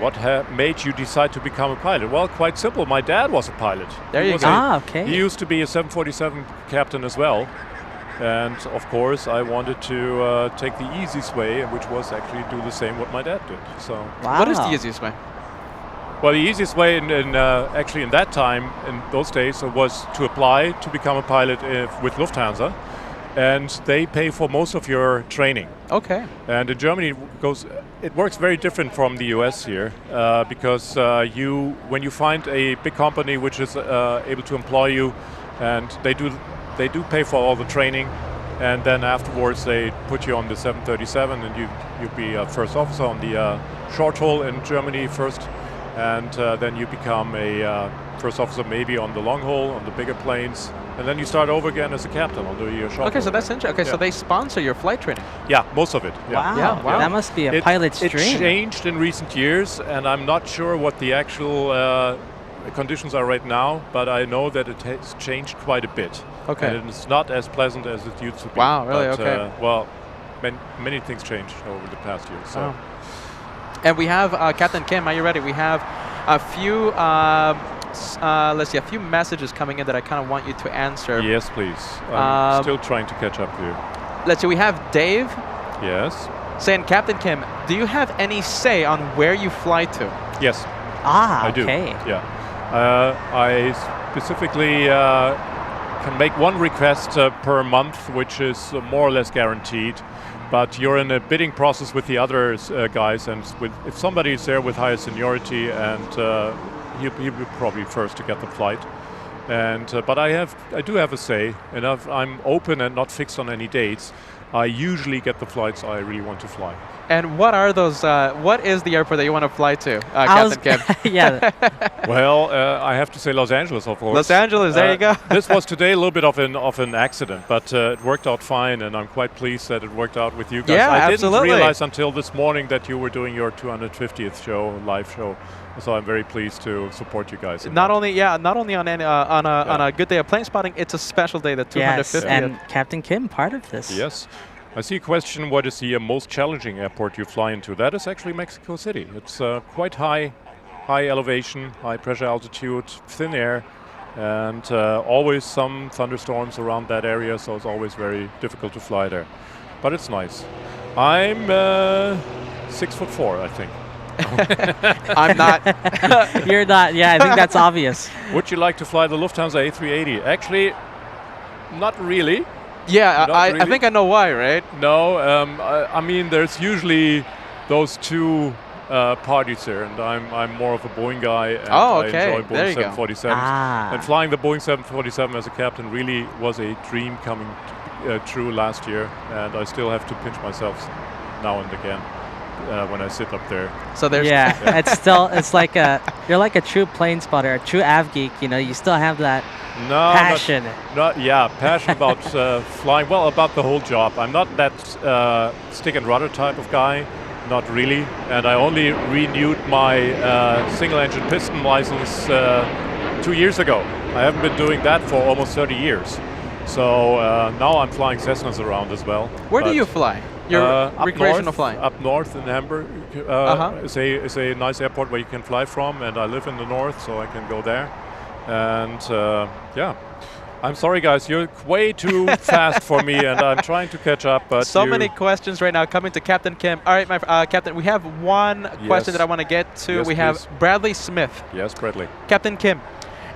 What made you decide to become a pilot? Well, quite simple. My dad was a pilot. There you go. Okay. He used to be a 747 captain as well. And of course, I wanted to take the easiest way, which was actually do the same what my dad did. So, What is the easiest way? well, the easiest way actually in that time, in those days, was to apply to become a pilot with Lufthansa. And they pay for most of your training. Okay. And in Germany, it works very different from the US here, because when you find a big company which is able to employ you, and they do pay for all the training, and then afterwards they put you on the 737, and you be a first officer on the short haul in Germany first, and then you become a first officer maybe on the long haul, on the bigger planes. And then you start over again as a captain on the short. Okay, so that's interesting. Okay, so they sponsor your flight training. Yeah, most of it. Yeah. Wow. Yeah, wow. That must be a pilot's It dream. changed in recent years, and I'm not sure what the actual conditions are right now, but I know that it has changed quite a bit. Okay. And it's not as pleasant as it used to be. Wow, really? But, okay. Well, many things changed over the past years. So. Wow. And we have, Captain Kim, are you ready? We have a few let's see, a few messages coming in that I kind of want you to answer. Yes, please. I'm still trying to catch up to you. Let's see, we have Dave Yes. saying, Captain Kim, do you have any say on where you fly to? Yes, Ah, I do. okay. Yeah. I specifically can make one request per month, which is more or less guaranteed. But you're in a bidding process with the other guys, and if somebody is there with higher seniority, and he'll be probably first to get the flight. And but I do have a say, and I'm open and not fixed on any dates. I usually get the flights I really want to fly. And what are those, what is the airport that you want to fly to, Captain Kim? Yeah. Well, I have to say Los Angeles, of course. Los Angeles, there you go. This was today a little bit of an accident, but it worked out fine, and I'm quite pleased that it worked out with you guys. Yeah, I absolutely. didn't realize until this morning that you were doing your 250th show, live show. So I'm very pleased to support you guys. Not only on any, on a good day of plane spotting, it's a special day, the 250th. Yes, and Captain Kim, part of this. Yes. I see a question, what is the most challenging airport you fly into? That is actually Mexico City. It's quite high elevation, high pressure altitude, thin air, and always some thunderstorms around that area, so it's always very difficult to fly there. But it's nice. I'm 6'4", I think. I'm not. You're not. Yeah, I think that's obvious. Would you like to fly the Lufthansa A380? Actually, not really. Yeah, Not I really. think I know why, right? No, I mean, there's usually those two parties there, and I'm more of a Boeing guy, and Oh, I okay. enjoy There Boeing you go. 747s. Ah. And flying the Boeing 747 as a captain really was a dream coming true last year, and I still have to pinch myself now and again when I sit up there. So there's Yeah, it's like you're like a true plane spotter, a true av geek. You know, you still have that No, passion. passion about flying. Well, about the whole job. I'm not that stick and rudder type of guy, not really. And I only renewed my single-engine piston license 2 years ago. I haven't been doing that for almost 30 years. So now I'm flying Cessnas around as well. Where do But, you fly? Your up recreational north, flying? Up north in Hamburg is a nice airport where you can fly from, and I live in the north, so I can go there. And yeah, I'm sorry guys, you're way too fast for me, and I'm trying to catch up. But So many questions right now coming to Captain Kim. All right, Captain, we have one question that I want to get to. Yes, we have please. Bradley Smith. Yes, Bradley. Captain Kim,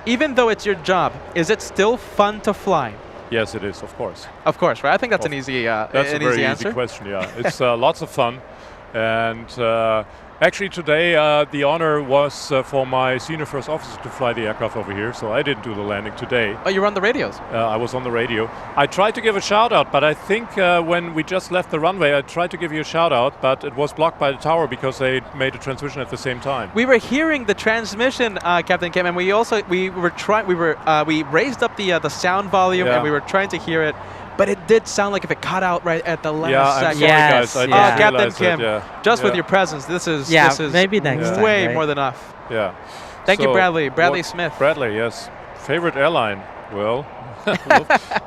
even though it's your job, is it still fun to fly? Yes, it is, of course. Of course, right? I think that's an easy, That's a very easy easy answer. question. Yeah, it's lots of fun, and actually today the honor was for my senior first officer to fly the aircraft over here. So I didn't do the landing today. Oh, you were on the radios. I was on the radio. I tried to give a shout out, but I think when we just left the runway, I tried to give you a shout out, but it was blocked by the tower because they made a transmission at the same time. We were hearing the transmission, Captain Kim, and we raised up the sound volume, Yeah. and we were trying to hear it, but it did sound like if it cut out right at the last Yeah, I'm second. sorry, Yes, guys. I yeah. didn't Captain realize Kim, it, yeah. just with Yeah. your presence, this is maybe next time, way right? more than enough. Yeah. Thank you, So Bradley. Bradley what- Smith. Bradley, yes. Favorite airline? Well,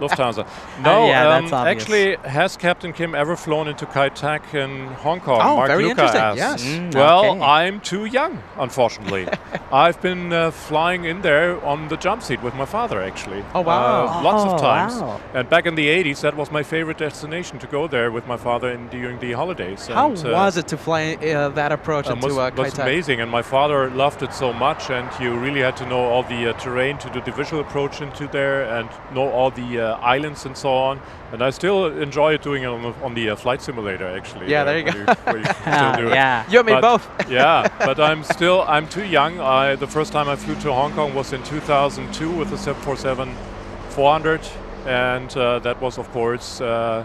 Lufthansa. No, yeah, that's obvious. actually, has Captain Kim ever flown into Kai Tak in Hong Kong? Oh, Mark very Luca interesting, asks. yes. Well, okay. I'm too young, unfortunately. I've been flying in there on the jump seat with my father, actually. Oh, wow. Lots Oh, of times. wow. And back in the 80s, that was my favorite destination to go there with my father during the holidays. How And, was it to fly that approach into Kai was Tak? amazing, and my father loved it so much, and you really had to know all the terrain to do the visual approach into there and know all the islands and so on. And I still enjoy doing it on the flight simulator, actually. Yeah, there you go. where you still do it. Yeah. You and me But- both. Yeah, but I'm too young. The first time I flew to Hong Kong was in 2002 with the 747-400, and that was, of course, the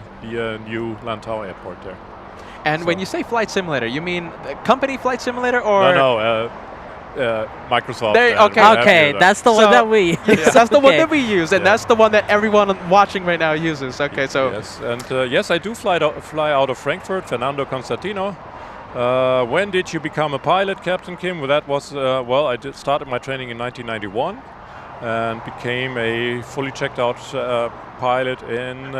new Lantau airport there. And when So- you say flight simulator, you mean the company flight simulator or? No, Microsoft. There- and okay. what have Okay, you there. that's the one So- that we use. That's the one Okay. that we use, and Yeah. that's the one that everyone watching right now uses. Okay, so Yes, and yes, I do fly out of Frankfurt, Fernando Constantino. When did you become a pilot, Captain Kim? Well, that was, well, I started my training in 1991 and became a fully checked out pilot in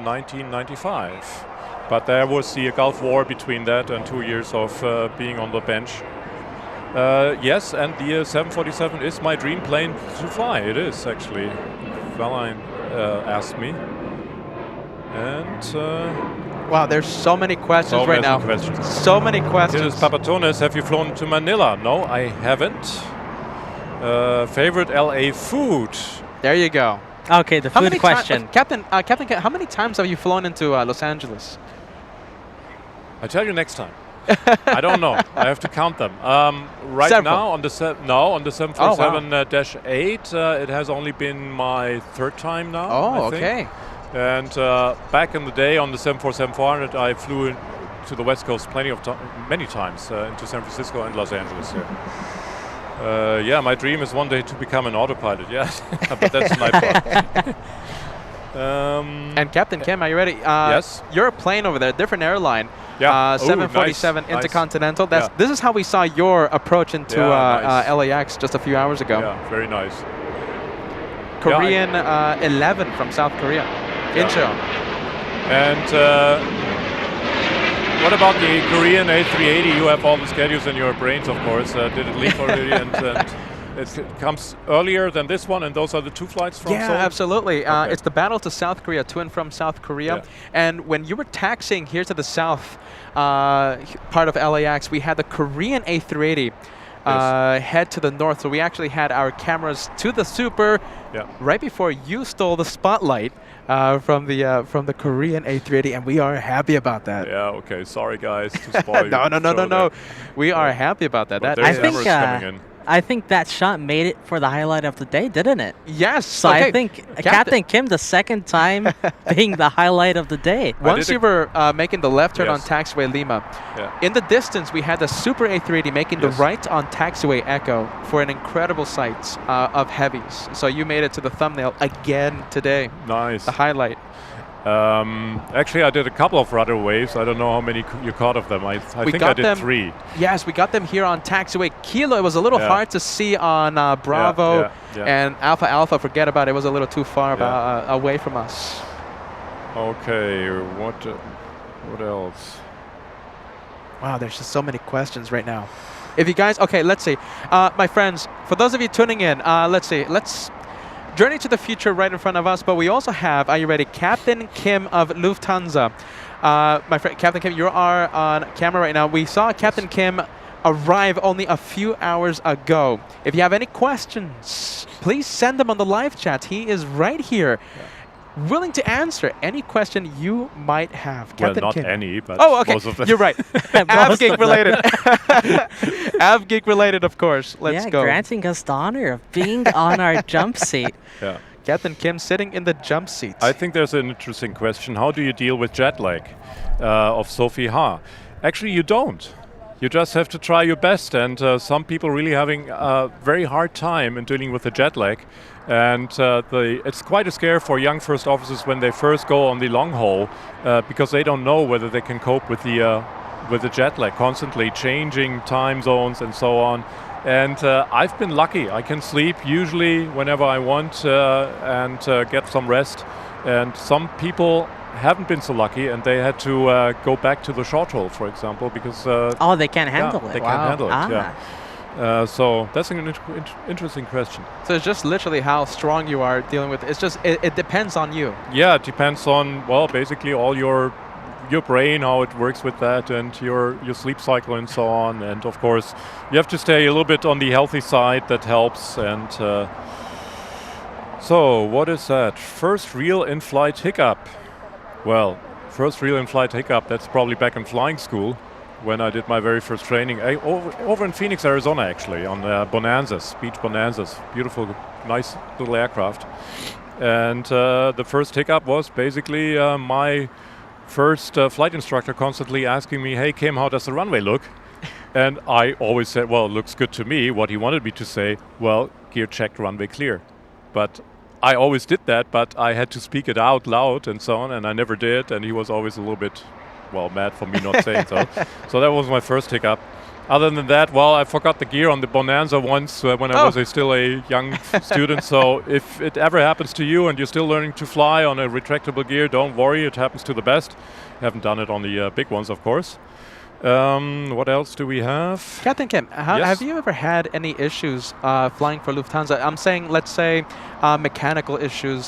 1995. But there was the Gulf War between that and 2 years of being on the bench. Yes, and the 747 is my dream plane to fly. It is actually. Valline asked me. And Wow, there's so many questions right now. So many questions. This is Papatones. Have you flown to Manila? No, I haven't. Favorite LA food? There you go. Okay, the food question. Captain, how many times have you flown into Los Angeles? I'll tell you next time. I don't know. I have to count them. Right Several. now on the 747-8, it has only been my third time now. Oh, I think. okay. And back in the day on the 747-400, I flew to the West Coast many times into San Francisco and Los Angeles. Yeah, my dream is one day to become an autopilot. Yeah, but that's my part. And Captain Kim, are you ready? Yes. You're a plane over there, different airline. Yeah. 747 nice. Intercontinental. This is how we saw your approach into nice. LAX just a few hours ago. Yeah, very nice. Korean 11 from South Korea. Incheon. And what about the Korean A380? You have all the schedules in your brains, of course. Did it leave already? and it comes earlier than this one, and those are the two flights from Seoul? Absolutely. Okay. It's the battle to South Korea, to and from South Korea. Yeah. And when you were taxiing here to the south part of LAX, we had the Korean A380 head to the north. So we actually had our cameras to the Super right before you stole the spotlight from the Korean A380, and we are happy about that. Yeah, okay. Sorry, guys, to spoil No. We are happy about that. But That I think that shot made it for the highlight of the day, didn't it? Yes. So I think Captain Kim, the second time being the highlight of the day. Once you were making the left turn on taxiway Lima, Yeah. in the distance we had the Super A380 making the right on taxiway Echo for an incredible sight of heavies. So you made it to the thumbnail again today. Nice. The highlight. Actually, I did a couple of rudder waves. I don't know how many you caught of them. I think I did 3. Yes, we got them here on taxiway Kilo. It was a little hard to see on Bravo and Alpha Alpha. Forget about it. It was a little too far away from us. Okay, what else? Wow, there's just so many questions right now. If you guys, let's see. My friends, for those of you tuning in, let's see. Let's journey to the future right in front of us, but we also have, are you ready, Captain Kim of Lufthansa. My friend, Captain Kim, you are on camera right now. We saw Captain Kim arrive only a few hours ago. If you have any questions, please send them on the live chat. He is right here, willing to answer any question you might have. Captain Well, not Kim. any, but most of them. You're right. AvGeek related. AvGeek related, of course. Let's go. Granting us the honor of being on our jump seat. Yeah. Captain Kim sitting in the jump seat. I think there's an interesting question. How do you deal with jet lag of Sophie Ha? Actually, you don't. You just have to try your best, and some people really having a very hard time in dealing with the jet lag. And it's quite a scare for young first officers when they first go on the long haul because they don't know whether they can cope with the jet lag, constantly changing time zones and so on. And I've been lucky. I can sleep usually whenever I want and get some rest. And some people haven't been so lucky, and they had to go back to the short haul, for example, because they can't handle it. They can't handle it. So that's an interesting question. So it's just literally how strong you are dealing with it. It's just, it depends on you. Yeah, it depends on, well, basically all your brain, how it works with that, and your sleep cycle and so on. And of course, you have to stay a little bit on the healthy side. That helps. And so what is that? First real in-flight hiccup. Well, first real in-flight hiccup, that's probably back in flying school, when I did my very first training over in Phoenix, Arizona, actually, on Bonanzas, Beach Bonanzas. Beautiful, nice little aircraft. And the first hiccup was basically my first flight instructor constantly asking me, "Hey, Kim, how does the runway look?" And I always said, well, it looks good to me. What he wanted me to say, well, gear checked, runway clear. But I always did that, but I had to speak it out loud and so on, and I never did. And he was always a little bit, mad for me not saying so. So that was my first hiccup. Other than that, I forgot the gear on the Bonanza once when I was still a young student. So if it ever happens to you and you're still learning to fly on a retractable gear, don't worry, it happens to the best. Haven't done it on the big ones, of course. What else do we have? Captain Kim, Yes. have you ever had any issues flying for Lufthansa? I'm saying, let's say, mechanical issues,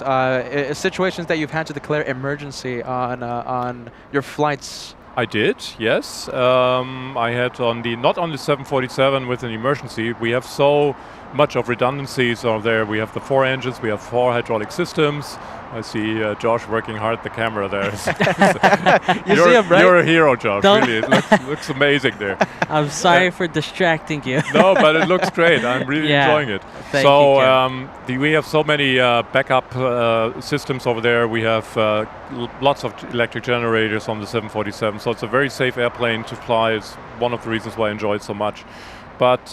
situations that you've had to declare emergency on your flights. I did, yes. I had not on the 747 with an emergency. We have so much of redundancies over there. We have the 4 engines, we have 4 hydraulic systems. I see Josh working hard at the camera there. You see him, right? You're a hero, Josh. Don't- Really, it looks amazing there. I'm sorry for distracting you. No, but it looks great. I'm really Yeah. enjoying it. Thank So you, we have so many backup systems over there. We have lots of electric generators on the 747. So it's a very safe airplane to fly. It's one of the reasons why I enjoy it so much. But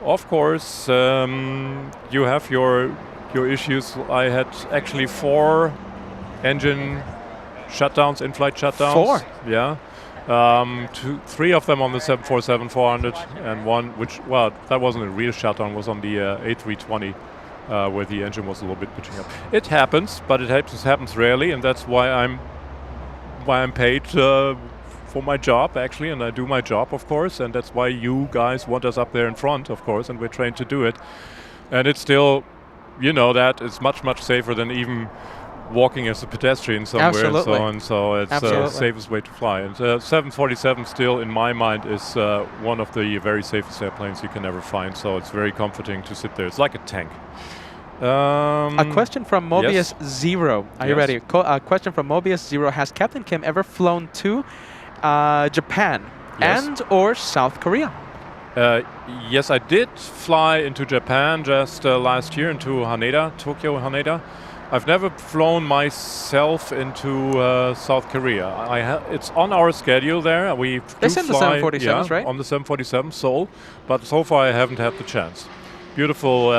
of course, you have your issues. I had actually 4 engine shutdowns, in-flight shutdowns. 4? Yeah. 3 of them on the 747-400, and one which, well, that wasn't a real shutdown, was on the A320, where the engine was a little bit pitching up. It happens, but it happens rarely, and that's why I'm paid for my job, actually, and I do my job, of course, and that's why you guys want us up there in front, of course, and we're trained to do it. And it's still, you know, that it's much safer than even walking as a pedestrian somewhere. Absolutely. And so on. So it's the Absolutely. safest way to fly. And 747 still, in my mind, is one of the very safest airplanes you can ever find. So it's very comforting to sit there. It's like a tank. A question from Mobius yes. Zero. Are you Yes. ready? A question from Mobius Zero. Has Captain Kim ever flown to Japan Yes. and or South Korea? Yes, I did fly into Japan just last year, into Haneda, Tokyo Haneda. I've never flown myself into South Korea. It's on our schedule there. We They do send the fly, 747s, right? On the 747 Seoul, but so far I haven't had the chance. Beautiful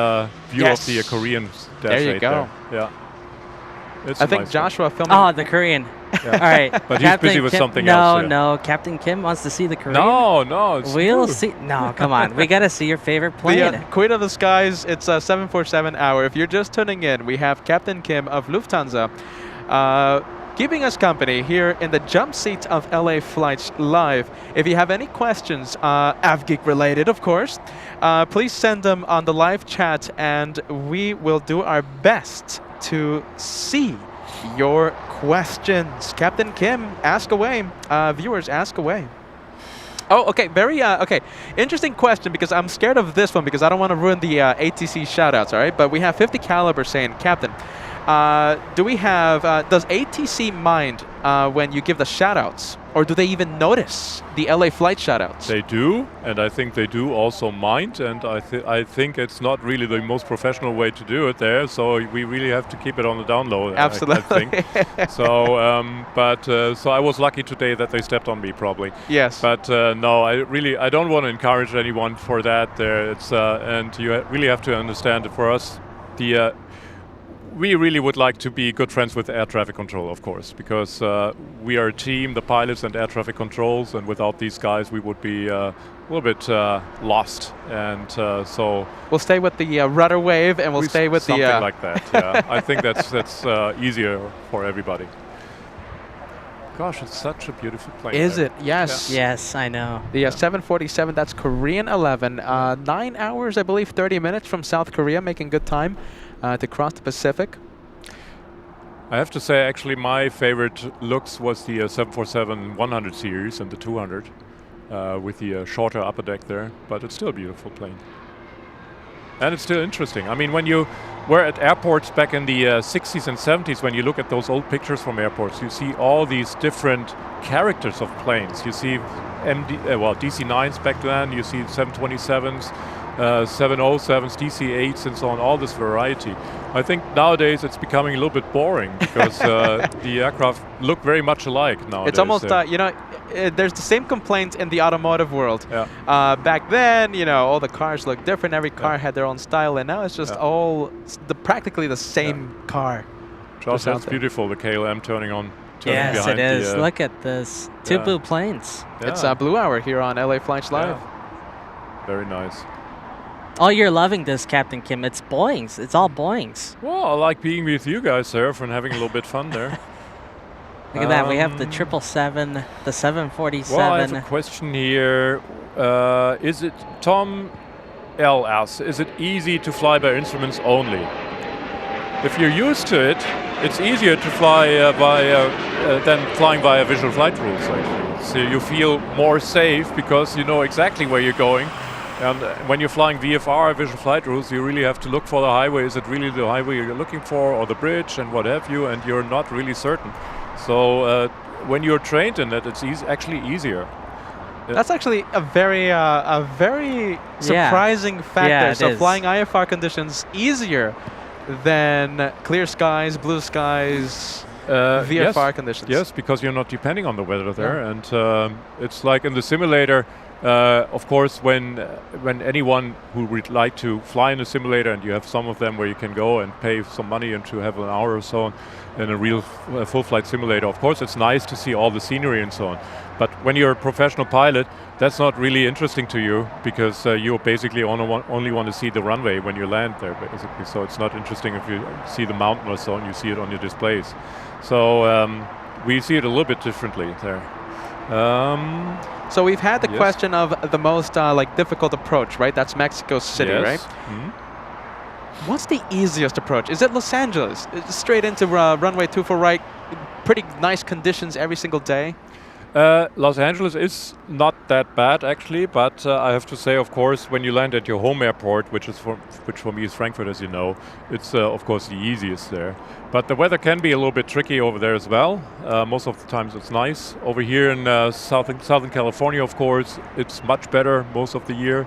view Yes. of the Korean dash There you 8 go. there. Yeah. It's I a think nice one. Joshua filming. Oh, the Korean. All right. But he's busy with Kim, something no, else. No, Captain Kim wants to see the Korean. No, it's We'll true. see. No, come on. We got to see your favorite plane. The Queen of the Skies, it's a 747 hour. If you're just tuning in, we have Captain Kim of Lufthansa keeping us company here in the jump seat of LA Flights Live. If you have any questions, AvGeek related, of course, please send them on the live chat and we will do our best to see your questions. Captain Kim, ask away. Viewers, ask away. Oh, okay. Very okay. Interesting question, because I'm scared of this one because I don't want to ruin the ATC shoutouts. All right, but we have 50 Caliber saying, Captain, do we have? Does ATC mind when you give the shoutouts, or do they even notice the LA flight shoutouts? They do, and I think they do also mind, and I think it's not really the most professional way to do it there, so we really have to keep it on the down low. Absolutely. I think. So, so I was lucky today that they stepped on me, probably. Yes. But no, I don't want to encourage anyone for that. There, it's and you really have to understand that for us, we really would like to be good friends with air traffic control, of course, because we are a team, the pilots and air traffic controls, and without these guys we would be a little bit lost. And so we'll stay with the rudder wave, and we'll stay with something the like that. Yeah, I think that's easier for everybody. Gosh, it's such a beautiful plane. Is there. it? Yes. Yes, I know. The 747, that's Korean 11. 9 hours, I believe, 30 minutes from South Korea, making good time to cross the Pacific. I have to say, actually, my favorite looks was the 747-100 series and the 200 with the shorter upper deck there, but it's still a beautiful plane. And it's still interesting. I mean, when you were at airports back in the 60s and 70s, when you look at those old pictures from airports, you see all these different characters of planes. You see DC-9s back then, you see 727s, 707s, DC-8s, and so on, all this variety. I think nowadays it's becoming a little bit boring because the aircraft look very much alike nowadays. It's almost, there's the same complaint in the automotive world. Yeah. Back then, all the cars looked different. Every car had their own style, and now it's just all practically the same car. Josh, that's beautiful, the KLM turning Yes, behind it is. the, Look at this. Two blue planes. Yeah. It's Blue Hour here on LA Flights Live. Yeah. Very nice. Oh, you're loving this, Captain Kim. It's Boeings. It's all Boeings. Well, I like being with you guys, sir, and having a little bit fun there. Look at that. We have the 777, the 747. Well, I have a question here. Is it Tom L asks, is it easy to fly by instruments only? If you're used to it, it's easier to fly than flying via visual flight rules, actually. So you feel more safe because you know exactly where you're going. And when you're flying VFR, visual flight rules, you really have to look for the highway. Is it really the highway you're looking for, or the bridge, and what have you? And you're not really certain. So when you're trained in it, it's actually easier. That's actually a very surprising factor. Yeah, it so is. flying IFR conditions easier than clear skies, blue skies, VFR conditions. Yes, because you're not depending on the weather there, and it's like in the simulator. Of course, when anyone who would like to fly in a simulator, and you have some of them where you can go and pay some money and to have an hour or so in a real full flight simulator, of course it's nice to see all the scenery and so on. But when you're a professional pilot, that's not really interesting to you, because you basically only want to see the runway when you land there, basically. So it's not interesting if you see the mountain or so on, you see it on your displays. So we see it a little bit differently there. So we've had the Yes. question of the most difficult approach, right? That's Mexico City, Yes. right? Mhm. What's the easiest approach? Is it Los Angeles? Straight into runway 24 right, pretty nice conditions every single day? Los Angeles is not that bad actually, but I have to say, of course, when you land at your home airport, which for me is Frankfurt, as you know, it's of course the easiest there. But the weather can be a little bit tricky over there as well. Most of the times it's nice. Over here in Southern California, of course, it's much better most of the year.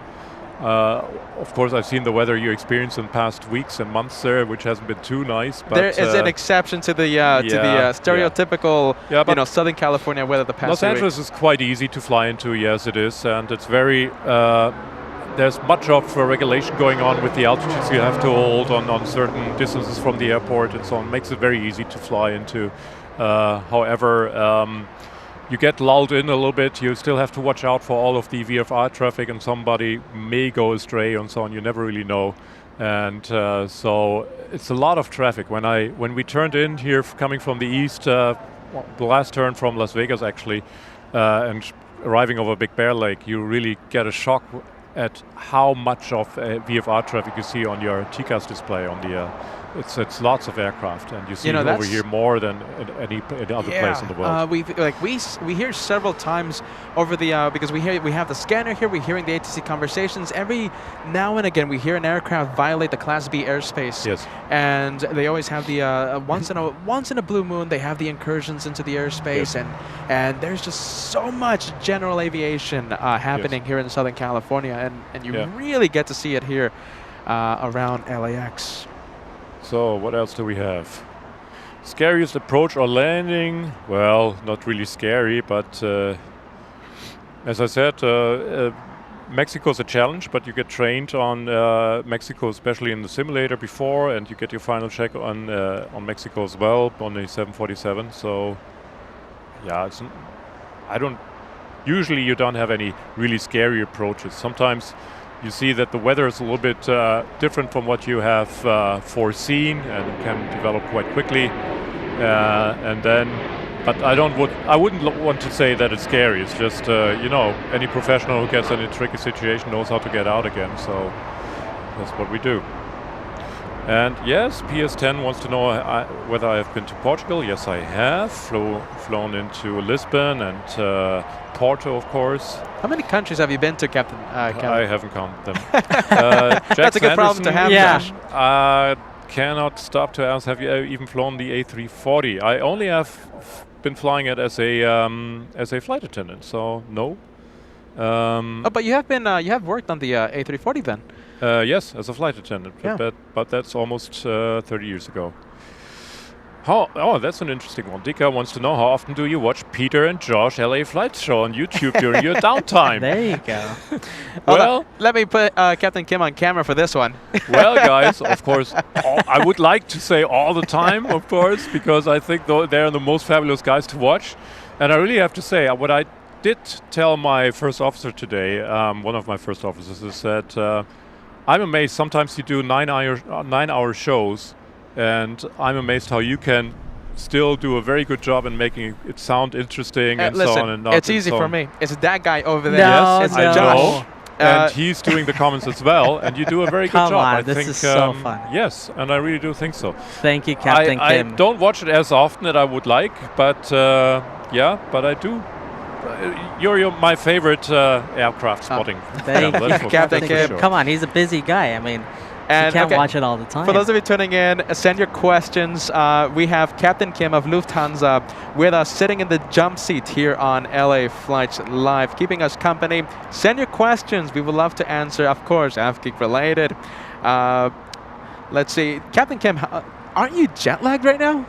Of course, I've seen the weather you experienced in past weeks and months there, which hasn't been too nice. But there is an exception to the stereotypical, Southern California weather the past Los few Angeles is quite easy to fly into, yes it is, and it's very, there's much of regulation going on with the altitudes you have to hold on certain distances from the airport and so on. Makes it very easy to fly into. However, you get lulled in a little bit. You still have to watch out for all of the VFR traffic, and somebody may go astray and so on. You never really know. And so it's a lot of traffic. When we turned in here coming from the east, the last turn from Las Vegas actually, and arriving over Big Bear Lake, you really get a shock at how much of VFR traffic you see on your TCAS display on the it's lots of aircraft, and you see it over here more than any other place in the world. We hear several times over the because we have the scanner here. We're hearing the ATC conversations every now and again. We hear an aircraft violate the Class B airspace. Yes, and they always have the once in a blue moon they have the incursions into the airspace, yes. and there's just so much general aviation happening here in Southern California, and you really get to see it here around LAX. So what else do we have? Scariest approach or landing? Well, not really scary, but as I said, Mexico's a challenge, but you get trained on Mexico, especially in the simulator before, and you get your final check on Mexico as well on the 747. So yeah, usually you don't have any really scary approaches. Sometimes you see that the weather is a little bit different from what you have foreseen and can develop quite quickly. But I wouldn't want to say that it's scary. It's just, any professional who gets in a tricky situation knows how to get out again. So that's what we do. And yes, PS10 wants to know whether I have been to Portugal. Yes, I have. Flown into Lisbon and Porto, of course. How many countries have you been to, Captain? I haven't counted them. That's a good problem to have, Josh. Cannot stop to ask, have you even flown the A340? I only have been flying it as a flight attendant, so no. But you have worked on the A340 then? Yes, as a flight attendant, but that's almost 30 years ago. That's an interesting one. Dika wants to know, how often do you watch Peter and Josh LA Flight Show on YouTube during your downtime? There you go. Well, let me put Captain Kim on camera for this one. Well, guys, of course, I would like to say all the time, of course, because I think they're the most fabulous guys to watch. And I really have to say, what I did tell my first officer today, one of my first officers, is that I'm amazed. Sometimes you do 9-hour shows, and I'm amazed how you can still do a very good job in making it sound interesting and listen, so on and not. it's easy so for on. me. It's that guy over there. No, it's no. Josh. know. And he's doing the comments as well, and you do a very good Come job. on, I this think is so fun. Yes, and I really do think so. Thank you, Captain I Kim. don't watch it as often as I would like, but but I do. You're my favorite aircraft spotting. Thank channel, you, that's for- Captain that's for Kim. sure. Come on, he's a busy guy. I mean, And you can't okay, watch it all the time. for those of you tuning in, send your questions. We have Captain Kim of Lufthansa with us, sitting in the jump seat here on LA Flights Live, keeping us company. Send your questions. We would love to answer, of course, AFGeek related. Let's see, Captain Kim, aren't you jet lagged right now?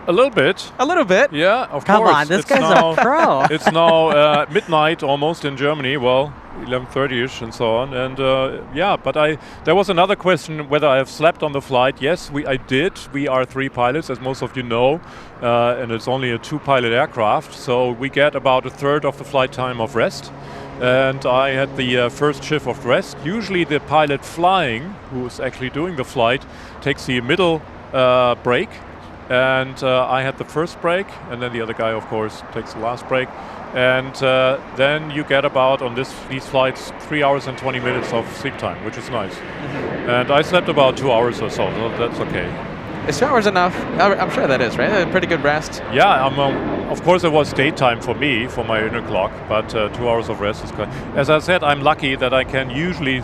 A little bit. A little bit. Yeah, of Come course. on, this It's guy's now, a pro. It's now midnight almost in Germany. Well, 11:30ish and so on. And but there was another question whether I have slept on the flight. Yes, I did. We are 3 pilots, as most of you know, and it's only a 2-pilot aircraft, so we get about a third of the flight time of rest. And I had the first shift of rest. Usually the pilot flying, who is actually doing the flight, takes the middle break. And I had the first break, and then the other guy, of course, takes the last break. And then you get about, on these flights, 3 hours and 20 minutes of sleep time, which is nice. And I slept about 2 hours or so that's okay. Is 2 hours enough? I'm sure that is, right? A pretty good rest. Yeah, of course it was daytime for me, for my inner clock, but 2 hours of rest is good. As I said, I'm lucky that I can usually...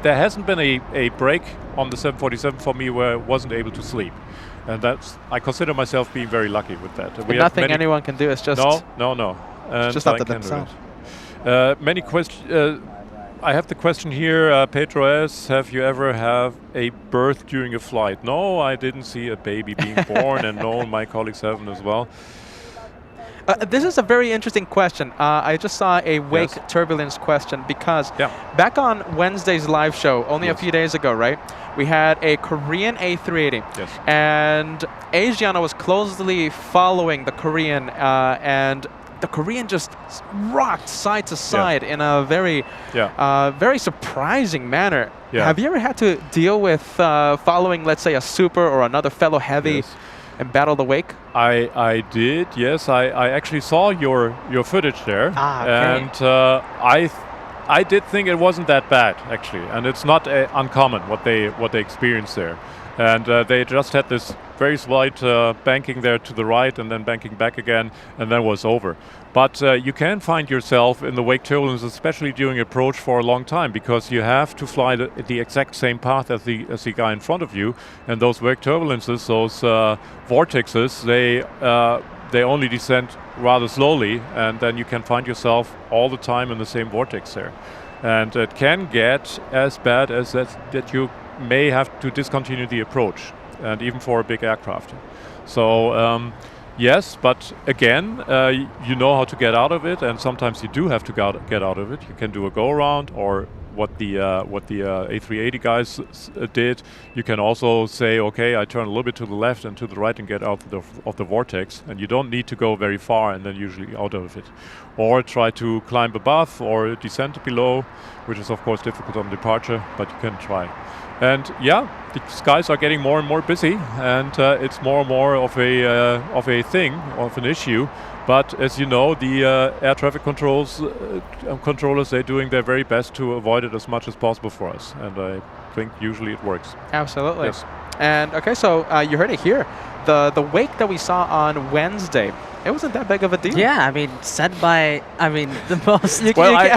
there hasn't been a break on the 747 for me where I wasn't able to sleep. And I consider myself being very lucky with that. But nothing anyone can do. It's just... No. It's just up to themselves. Many questions... I have the question here, Pedro S. Have you ever have a birth during a flight? No, I didn't see a baby being born, and no, my colleagues haven't as well. This is a very interesting question. I just saw a wake turbulence question because back on Wednesday's live show, only a few days ago, right? We had a Korean A380. Yes. And Asiana was closely following the Korean, and the Korean just rocked side to side in a very, very surprising manner. Yeah. Have you ever had to deal with following, let's say, a super or another fellow heavy and battle the wake? I did, yes. I actually saw your footage there, and I did think it wasn't that bad actually, and it's not uncommon what they experienced there, and they just had this very slight banking there to the right and then banking back again, and then was over. But you can find yourself in the wake turbulence, especially during approach, for a long time, because you have to fly the exact same path as the guy in front of you, and those wake turbulences, those vortexes, they only descend rather slowly, and then you can find yourself all the time in the same vortex there. And it can get as bad as that you may have to discontinue the approach, and even for a big aircraft. So yes, but again, you know how to get out of it, and sometimes you do have to get out of it. You can do a go-around, or what the A380 guys did. You can also say, okay, I turn a little bit to the left and to the right and get out of the vortex, and you don't need to go very far and then usually out of it. Or try to climb above or descend below, which is of course difficult on departure, but you can try. And yeah, the skies are getting more and more busy, and it's more and more of a thing, of an issue. But as you know, the air traffic controllers, they're doing their very best to avoid it as much as possible for us. And I think usually it works. Absolutely. Yes. And okay, so you heard it here. The wake that we saw on Wednesday, it wasn't that big of a deal. Yeah, I mean, said by, the most, most I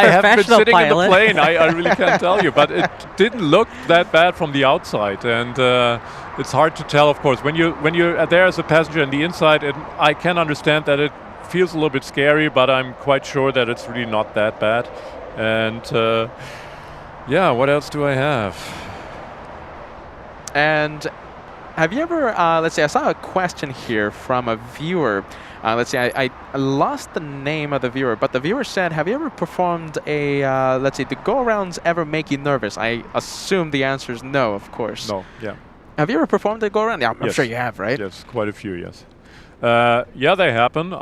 haven't been sitting pilot. in the plane. I really can't tell you, but it didn't look that bad from the outside, and it's hard to tell, of course. When you're there as a passenger on the inside, I can understand that it feels a little bit scary, but I'm quite sure that it's really not that bad. And yeah, what else do I have? And have you ever, let's see, I saw a question here from a viewer. Let's see, I lost the name of the viewer, but the viewer said, have you ever performed a, let's see, do go-arounds ever make you nervous? I assume the answer is no, of course. No, yeah. Have you ever performed a go-around? Yeah, I'm Yes. sure you have, right? Yes, quite a few, yes. Yeah, they happen.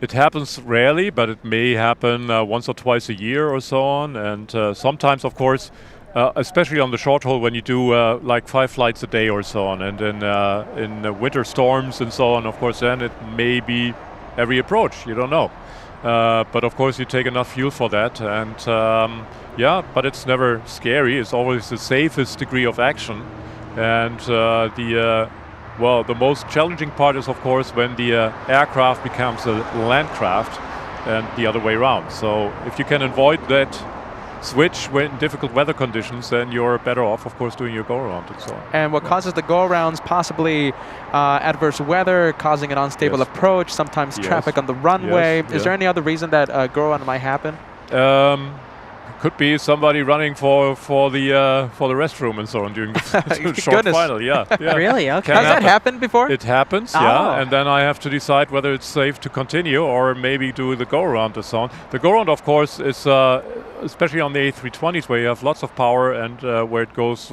It happens rarely, but it may happen once or twice a year or so on. And sometimes, of course, especially on the short haul when you do like 5 flights a day or so on, and then in winter storms and so on, of course, then it may be every approach, you don't know. But of course you take enough fuel for that, and yeah, but it's never scary. It's always the safest degree of action, and the most challenging part is of course when the aircraft becomes a land craft and the other way around. So if you can avoid that switch when difficult weather conditions, then you're better off, of course, doing your go-around and so on. And what causes the go-arounds? Possibly adverse weather, causing an unstable approach, sometimes traffic on the runway. Is there any other reason that go-around might happen? Could be somebody running for the restroom and so on during the short final. Yeah. Really? Okay. Has that happened before? It happens, yeah. And then I have to decide whether it's safe to continue or maybe do the go-around and so on. The go-around, of course, is especially on the A320s where you have lots of power and where it goes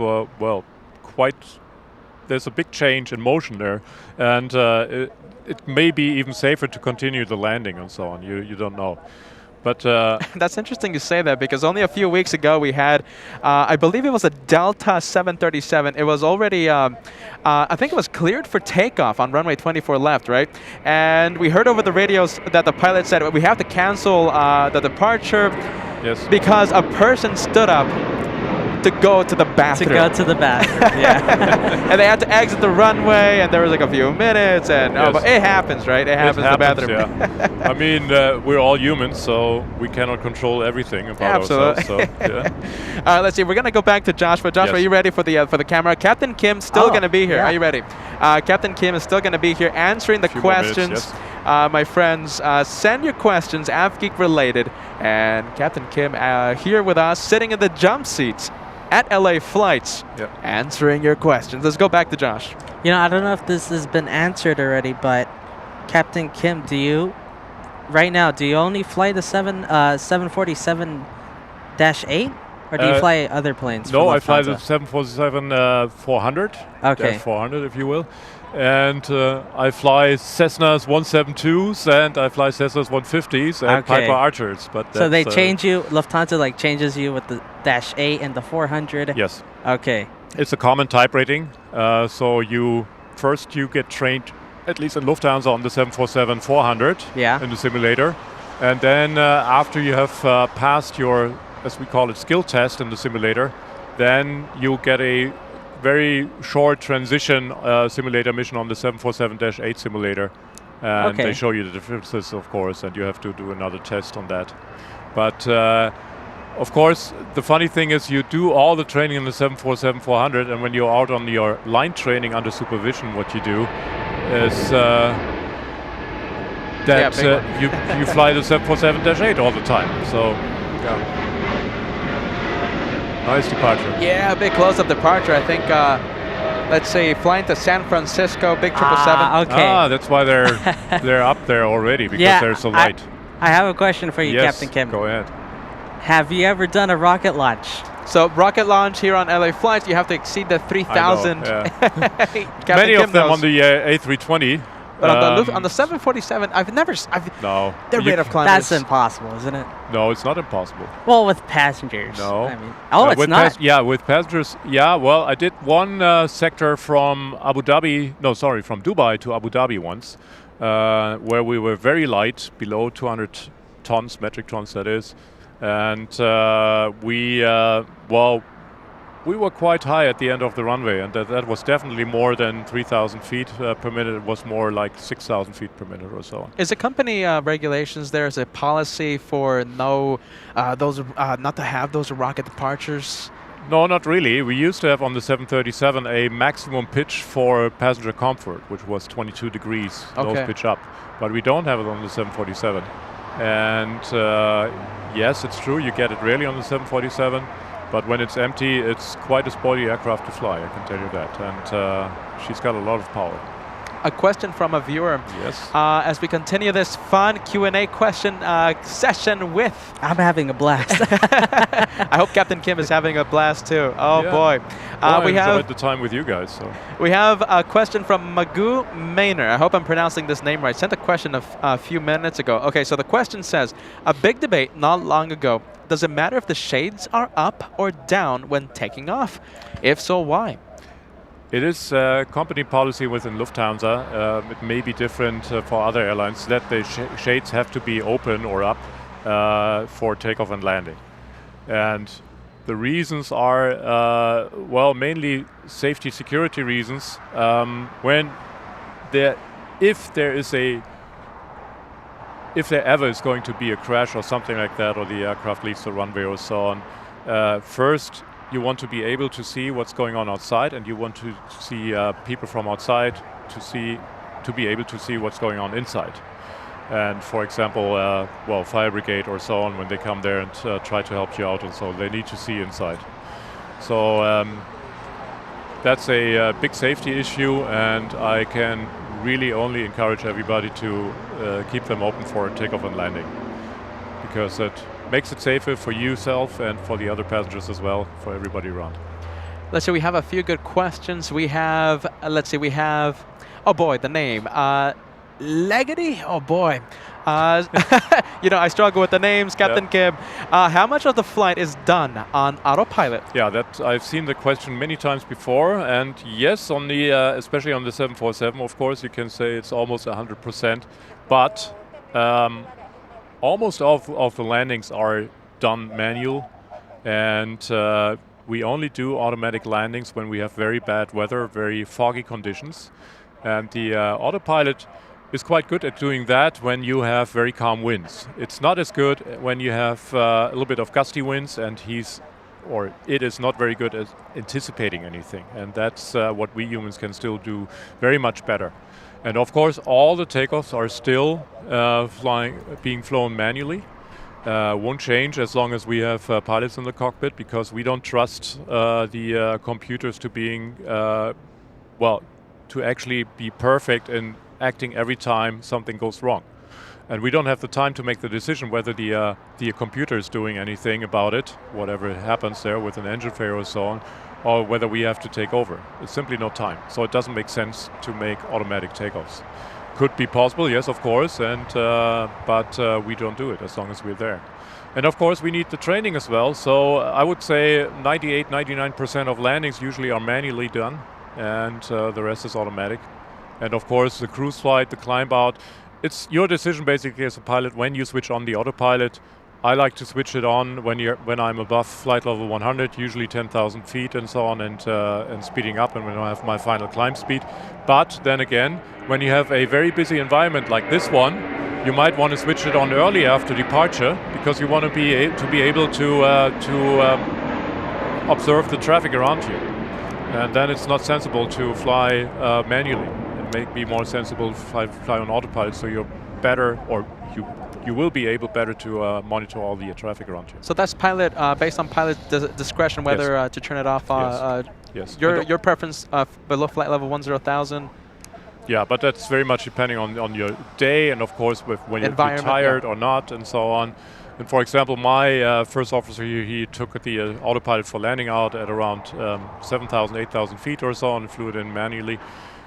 there's a big change in motion there, and it may be even safer to continue the landing and so on. You don't know. But that's interesting you say that, because only a few weeks ago we had, I believe it was a Delta 737. It was already, I think it was cleared for takeoff on runway 24 left, right? And we heard over the radios that the pilot said, we have to cancel the departure because a person stood up to go to the bathroom. Yeah. And they had to exit the runway, and there was like a few minutes, and but it happens, right? It happens in the bathroom. Yeah. I mean, we're all humans, so we cannot control everything about ourselves. So, yeah. Let's see. We're gonna go back to Joshua. Joshua, are you ready for the camera? Captain Kim still gonna be here. Are you ready? Captain Kim is still gonna be here answering the questions. My friends, send your questions, AvGeek related, and Captain Kim here with us, sitting in the jump seats at LA Flights, answering your questions. Let's go back to Josh. You know, I don't know if this has been answered already, but Captain Kim, do you only fly the 747-8, or do you fly other planes? No, I fly the 747-400. Okay. 400, if you will. And I fly Cessnas 172s, and I fly Cessnas 150s and Piper Archers. But so they change you, Lufthansa like changes you with the -8 and the 400? Yes. Okay. It's a common type rating. So you get trained, at least in Lufthansa, on the 747-400 in the simulator. And then after you have passed your, as we call it, skill test in the simulator, then you get a very short transition simulator mission on the 747-8 simulator, and they show you the differences, of course, and you have to do another test on that. But of course, the funny thing is you do all the training in the 747-400, and when you're out on your line training under supervision, what you do is that you fly the 747-8 all the time. So. Nice departure. Yeah, a big close-up departure. I think, let's say, flying to San Francisco, big 777. Okay. That's why they're up there already, because they're so light. I have a question for you, Captain Kim. Go ahead. Have you ever done a rocket launch? So rocket launch here on LA Flights, you have to exceed the 3,000. Many of them on the A320. But on the 747, their rate of climb That's impossible, isn't it? No, it's not impossible. Well, with passengers. No. I mean, it's not. With passengers. Yeah, well, I did one sector from Dubai to Abu Dhabi once, where we were very light, below 200 tons, metric tons that is. And we were quite high at the end of the runway, and that was definitely more than 3,000 feet per minute. It was more like 6,000 feet per minute or so. Is the company regulations there? Is a policy for not to have those rocket departures? No, not really. We used to have on the 737 a maximum pitch for passenger comfort, which was 22 degrees nose pitch up. But we don't have it on the 747. And yes, it's true, you get it rarely on the 747. But when it's empty, it's quite a sporty aircraft to fly, I can tell you that. And she's got a lot of power. A question from a viewer. Yes. As we continue this fun Q&A question session with... I'm having a blast. I hope Captain Kim is having a blast too. Oh boy. I enjoyed the time with you guys. So. We have a question from Magoo Maynor. I hope I'm pronouncing this name right. Sent a question a few minutes ago. Okay, so the question says, a big debate not long ago does it matter if the shades are up or down when taking off? If so, why? It is company policy within Lufthansa. It may be different for other airlines that the shades have to be open or up for takeoff and landing. And the reasons are, well, mainly safety security reasons. If there ever is going to be a crash or something like that, or the aircraft leaves the runway or so on, first you want to be able to see what's going on outside, and you want to see people from outside to be able to see what's going on inside. And for example, well, fire brigade or so on, when they come there and try to help you out, and so they need to see inside. So that's a big safety issue, and I can really only encourage everybody to keep them open for takeoff and landing, because it makes it safer for yourself and for the other passengers as well, for everybody around. Let's say we have a few good questions. We have, let's see, we have, oh boy, the name. Leggedy? Oh boy. You know, I struggle with the names, Captain Kim. How much of the flight is done on autopilot? Yeah, that I've seen the question many times before, and yes, on the especially on the 747, of course, you can say it's almost 100%, but almost all of the landings are done manual, and we only do automatic landings when we have very bad weather, very foggy conditions, and the autopilot is quite good at doing that when you have very calm winds. It's not as good when you have a little bit of gusty winds, and it is not very good at anticipating anything. And that's what we humans can still do very much better. And of course, all the takeoffs are still being flown manually. Won't change as long as we have pilots in the cockpit, because we don't trust the computers to being, well, to actually be perfect in acting every time something goes wrong. And we don't have the time to make the decision whether the computer is doing anything about it, whatever happens there with an engine failure or so on, or whether we have to take over. It's simply no time. So it doesn't make sense to make automatic takeoffs. Could be possible, yes, of course, and but we don't do it as long as we're there. And of course, we need the training as well. So I would say 98, 99% of landings usually are manually done, and the rest is automatic. And of course, the cruise flight, the climb out, it's your decision basically as a pilot when you switch on the autopilot. I like to switch it on when I'm above flight level 100, usually 10,000 feet and so on, and speeding up, and when I have my final climb speed. But then again, when you have a very busy environment like this one, you might want to switch it on early after departure, because you want to be able to observe the traffic around you. And then it's not sensible to fly manually. It may be more sensible to fly on autopilot, so you're better, or you will be able better to monitor all the traffic around you. So that's pilot, based on pilot discretion, whether to turn it off. Yes. Your preference below flight level 10,000. Yeah, but that's very much depending on your day, and of course when you're tired or not, and so on. And for example, my first officer, he took the autopilot for landing out at around 7,000, 8,000 feet or so, and flew it in manually.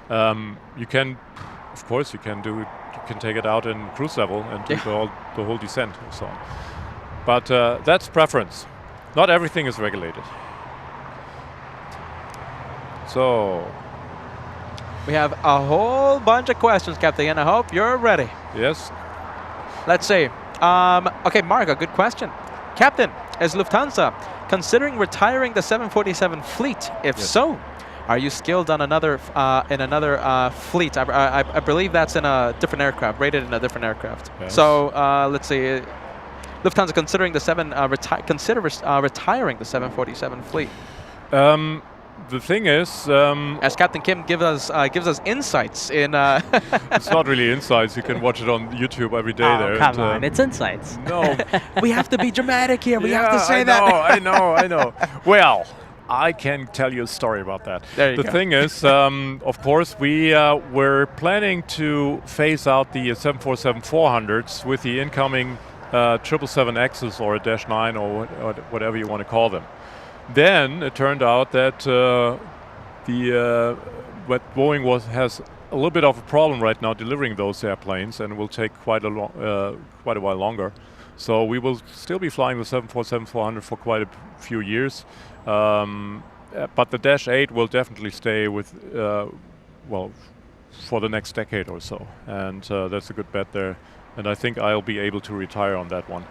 You can, of course, you can take it out in cruise level and do the whole descent and so on. But that's preference. Not everything is regulated. So we have a whole bunch of questions, Captain, and I hope you're ready. Yes. Let's see. Okay, Mark, a good question. Captain, is Lufthansa considering retiring the 747 fleet? If so, are you skilled on another fleet? I believe that's in a different aircraft, rated in a different aircraft. Yes. So let's see. Lufthansa considering the retiring the 747 fleet. The thing is, as Captain Kim gives us insights in. It's not really insights. You can watch it on YouTube every day. Oh, come on, it's insights. No, we have to be dramatic here. We have to say I know. Well, I can tell you a story about that. There you go. The thing is, of course, we were planning to phase out the 747-400s with the incoming 777Xs or a -9 or whatever you want to call them. Then it turned out that Boeing has a little bit of a problem right now delivering those airplanes, and will take quite a while longer. So we will still be flying the 747-400 for quite a few years. But the Dash 8 will definitely stay with, for the next decade or so. And that's a good bet there. And I think I'll be able to retire on that one.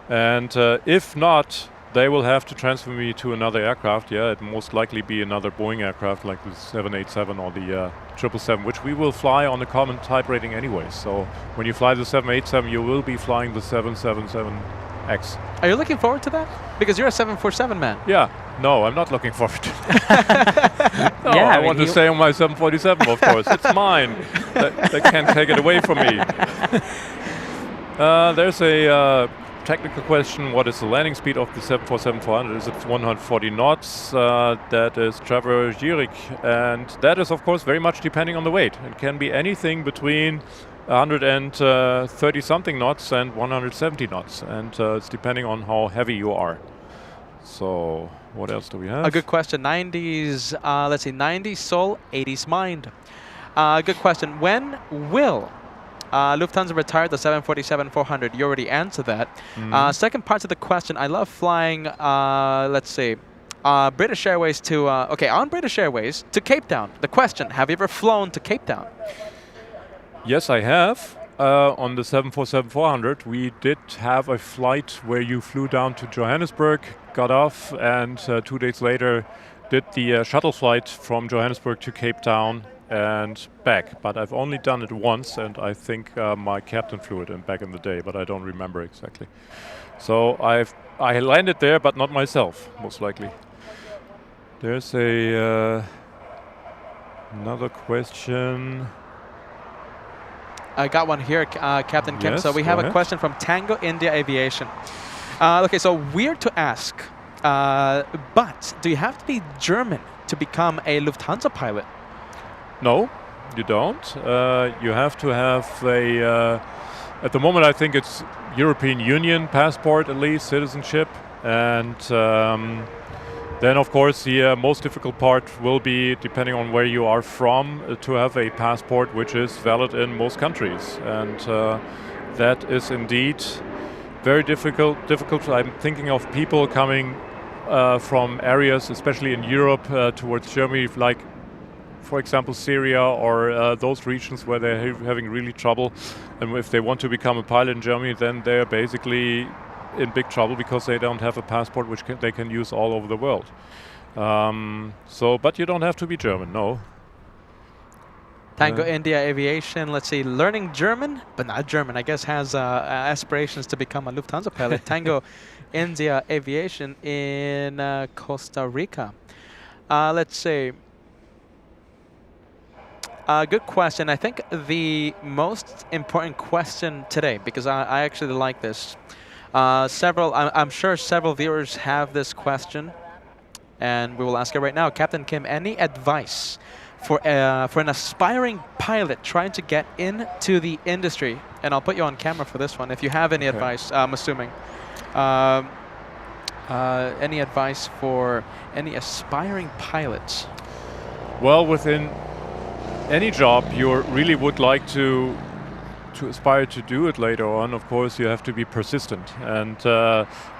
And if not, they will have to transfer me to another aircraft. Yeah, it most likely be another Boeing aircraft like the 787 or the 777, which we will fly on a common type rating anyway. So when you fly the 787, you will be flying the 777X. Are you looking forward to that? Because you're a 747 man. Yeah. No, I'm not looking forward to that. No, Yeah, I want to stay on my 747, of course. It's mine. They can't take it away from me. There's a technical question. What is the landing speed of the 747-400? Is it 140 knots? That is Trevor Gierig. And that is, of course, very much depending on the weight. It can be anything between 130-something knots and 170 knots. And it's depending on how heavy you are. So what else do we have? A good question. 90s, let's see, 90s soul, 80s mind. Good question. When will Lufthansa retire the 747-400? You already answered that. Second part of the question, I love flying, let's see, British Airways to, on British Airways to Cape Town. The question, have you ever flown to Cape Town? Yes, I have. On the 747-400, we did have a flight where you flew down to Johannesburg, got off, and 2 days later did the shuttle flight from Johannesburg to Cape Town and back. But I've only done it once, and I think my captain flew it in back in the day, but I don't remember exactly. So I landed there, but not myself, most likely. There's another question. I got one here, Captain Kim. Yes, So we have go a ahead. question from Tango India Aviation. Okay, so weird to ask, but do you have to be German to become a Lufthansa pilot? No, you don't. You have to have a, at the moment I think it's European Union passport at least, citizenship. And then of course the most difficult part will be, depending on where you are from, to have a passport which is valid in most countries. And that is indeed very difficult. I'm thinking of people coming from areas, especially in Europe, towards Germany, like for example Syria or those regions where they're having really trouble. And if they want to become a pilot in Germany, then they're basically in big trouble because they don't have a passport which they can use all over the world. But you don't have to be German, no. Tango India Aviation, let's see, learning German, but not German, I guess has aspirations to become a Lufthansa pilot. Tango India Aviation in Costa Rica. Let's see. Good question. I think the most important question today, because I actually like this. I'm sure several viewers have this question, and we will ask it right now. Captain Kim, any advice for an aspiring pilot trying to get into the industry? And I'll put you on camera for this one. If you have any advice, I'm assuming. Any advice for any aspiring pilots? Well, within any job you really would like to aspire to do it later on, of course, you have to be persistent. And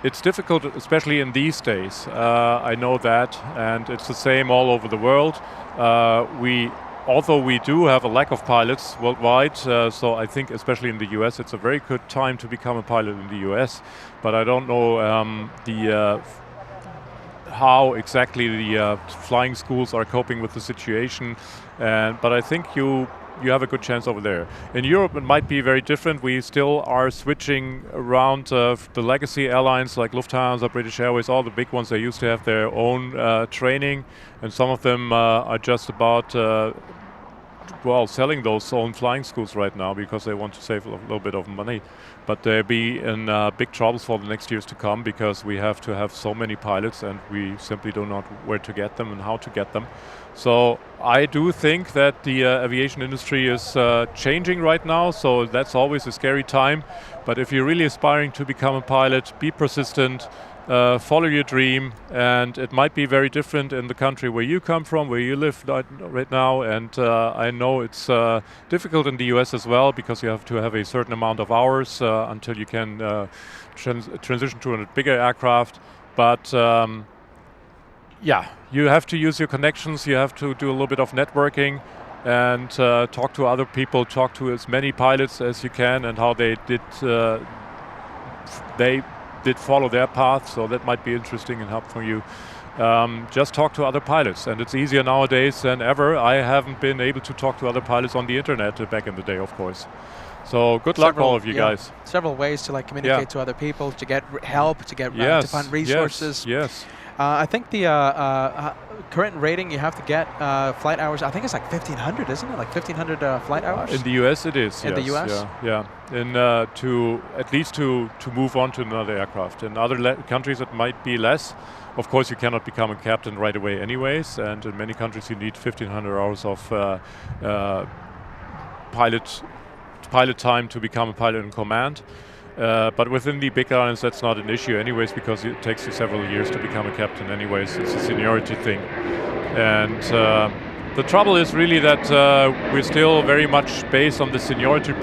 it's difficult, especially in these days. I know that, and it's the same all over the world. Although we do have a lack of pilots worldwide, so I think especially in the US, it's a very good time to become a pilot in the US. But I don't know how exactly the flying schools are coping with the situation. But I think you have a good chance over there. In Europe, it might be very different. We still are switching around the legacy airlines like Lufthansa, British Airways, all the big ones. They used to have their own training, and some of them are just about selling those own flying schools right now because they want to save a little bit of money. But they'll be in big troubles for the next years to come because we have to have so many pilots and we simply don't know where to get them and how to get them. So I do think that the aviation industry is changing right now, so that's always a scary time. But if you're really aspiring to become a pilot, be persistent, follow your dream, and it might be very different in the country where you come from, where you live right now, and I know it's difficult in the US as well, because you have to have a certain amount of hours until you can transition to a bigger aircraft, but yeah, you have to use your connections, you have to do a little bit of networking, and talk to other people, talk to as many pilots as you can, and how they did follow their path, so that might be interesting and helpful for you. Just talk to other pilots, and it's easier nowadays than ever. I haven't been able to talk to other pilots on the internet back in the day, of course. So good luck, all of you guys. Several ways to communicate to other people, to get help, to get to find resources. Yes. I think the current rating you have to get flight hours, I think it's like 1,500, isn't it? Like 1,500 flight hours? In the US it is, In the US? Yeah. In at least to move on to another aircraft. In other countries it might be less. Of course you cannot become a captain right away anyways, and in many countries you need 1,500 hours of pilot time to become a pilot in command. But within the big airlines, that's not an issue anyways, because it takes you several years to become a captain anyways. It's a seniority thing. And the trouble is really that we're still very much based on the seniority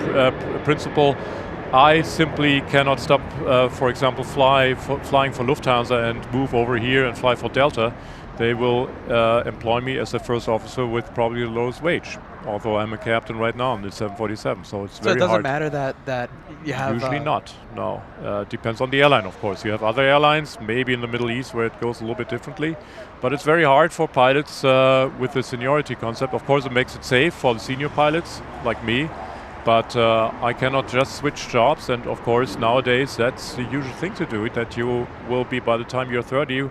principle. I simply cannot stop, for example, flying for Lufthansa and move over here and fly for Delta. They will employ me as a first officer with probably the lowest wage, although I'm a captain right now on the 747, so it's very hard. So it doesn't matter that you have... Usually not, no. Depends on the airline, of course. You have other airlines, maybe in the Middle East, where it goes a little bit differently, but it's very hard for pilots with the seniority concept. Of course, it makes it safe for the senior pilots, like me, but I cannot just switch jobs, and of course, nowadays, that's the usual thing to do, that you will be, by the time you're 30,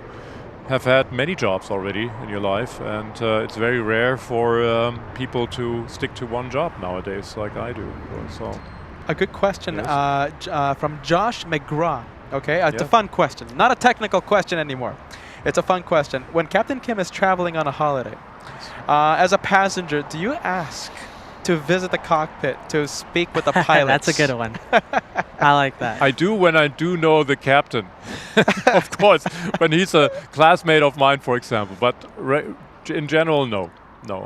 have had many jobs already in your life, and it's very rare for people to stick to one job nowadays, like I do. So, a good question from Josh McGraw. Okay, it's a fun question, not a technical question anymore. It's a fun question. When Captain Kim is traveling on a holiday, as a passenger, do you ask to visit the cockpit to speak with the pilots? That's a good one. I like that. I do when I do know the captain, of course, when he's a classmate of mine, for example. But in general, no,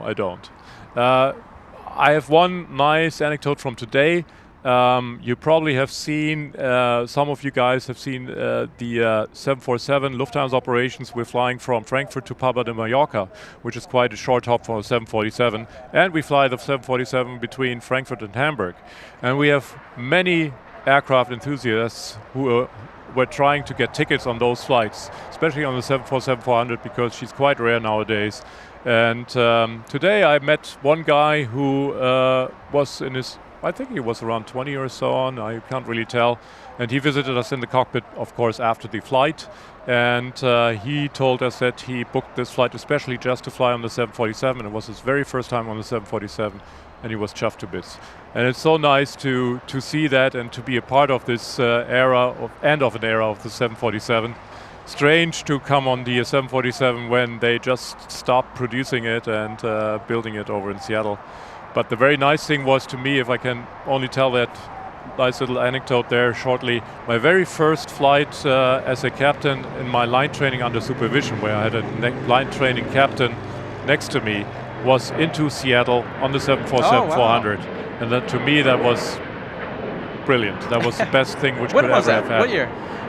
I don't. I have one nice anecdote from today. You probably have seen, some of you guys have seen the 747 Lufthansa operations. We're flying from Frankfurt to Palma de Mallorca, which is quite a short hop for a 747. And we fly the 747 between Frankfurt and Hamburg. And we have many aircraft enthusiasts who were trying to get tickets on those flights, especially on the 747-400, because she's quite rare nowadays. And today I met one guy who was in his, I think he was around 20 or so on, I can't really tell. And he visited us in the cockpit, of course, after the flight. And he told us that he booked this flight especially just to fly on the 747. It was his very first time on the 747, and he was chuffed to bits. And it's so nice to see that and to be a part of this end of an era of the 747. Strange to come on the 747 when they just stopped producing it and building it over in Seattle. But the very nice thing was, to me, if I can only tell that nice little anecdote there shortly, my very first flight as a captain in my line training under supervision, where I had a line training captain next to me, was into Seattle on the 747-400. And that, to me, that was brilliant. That was the best thing which could ever have happened. What year?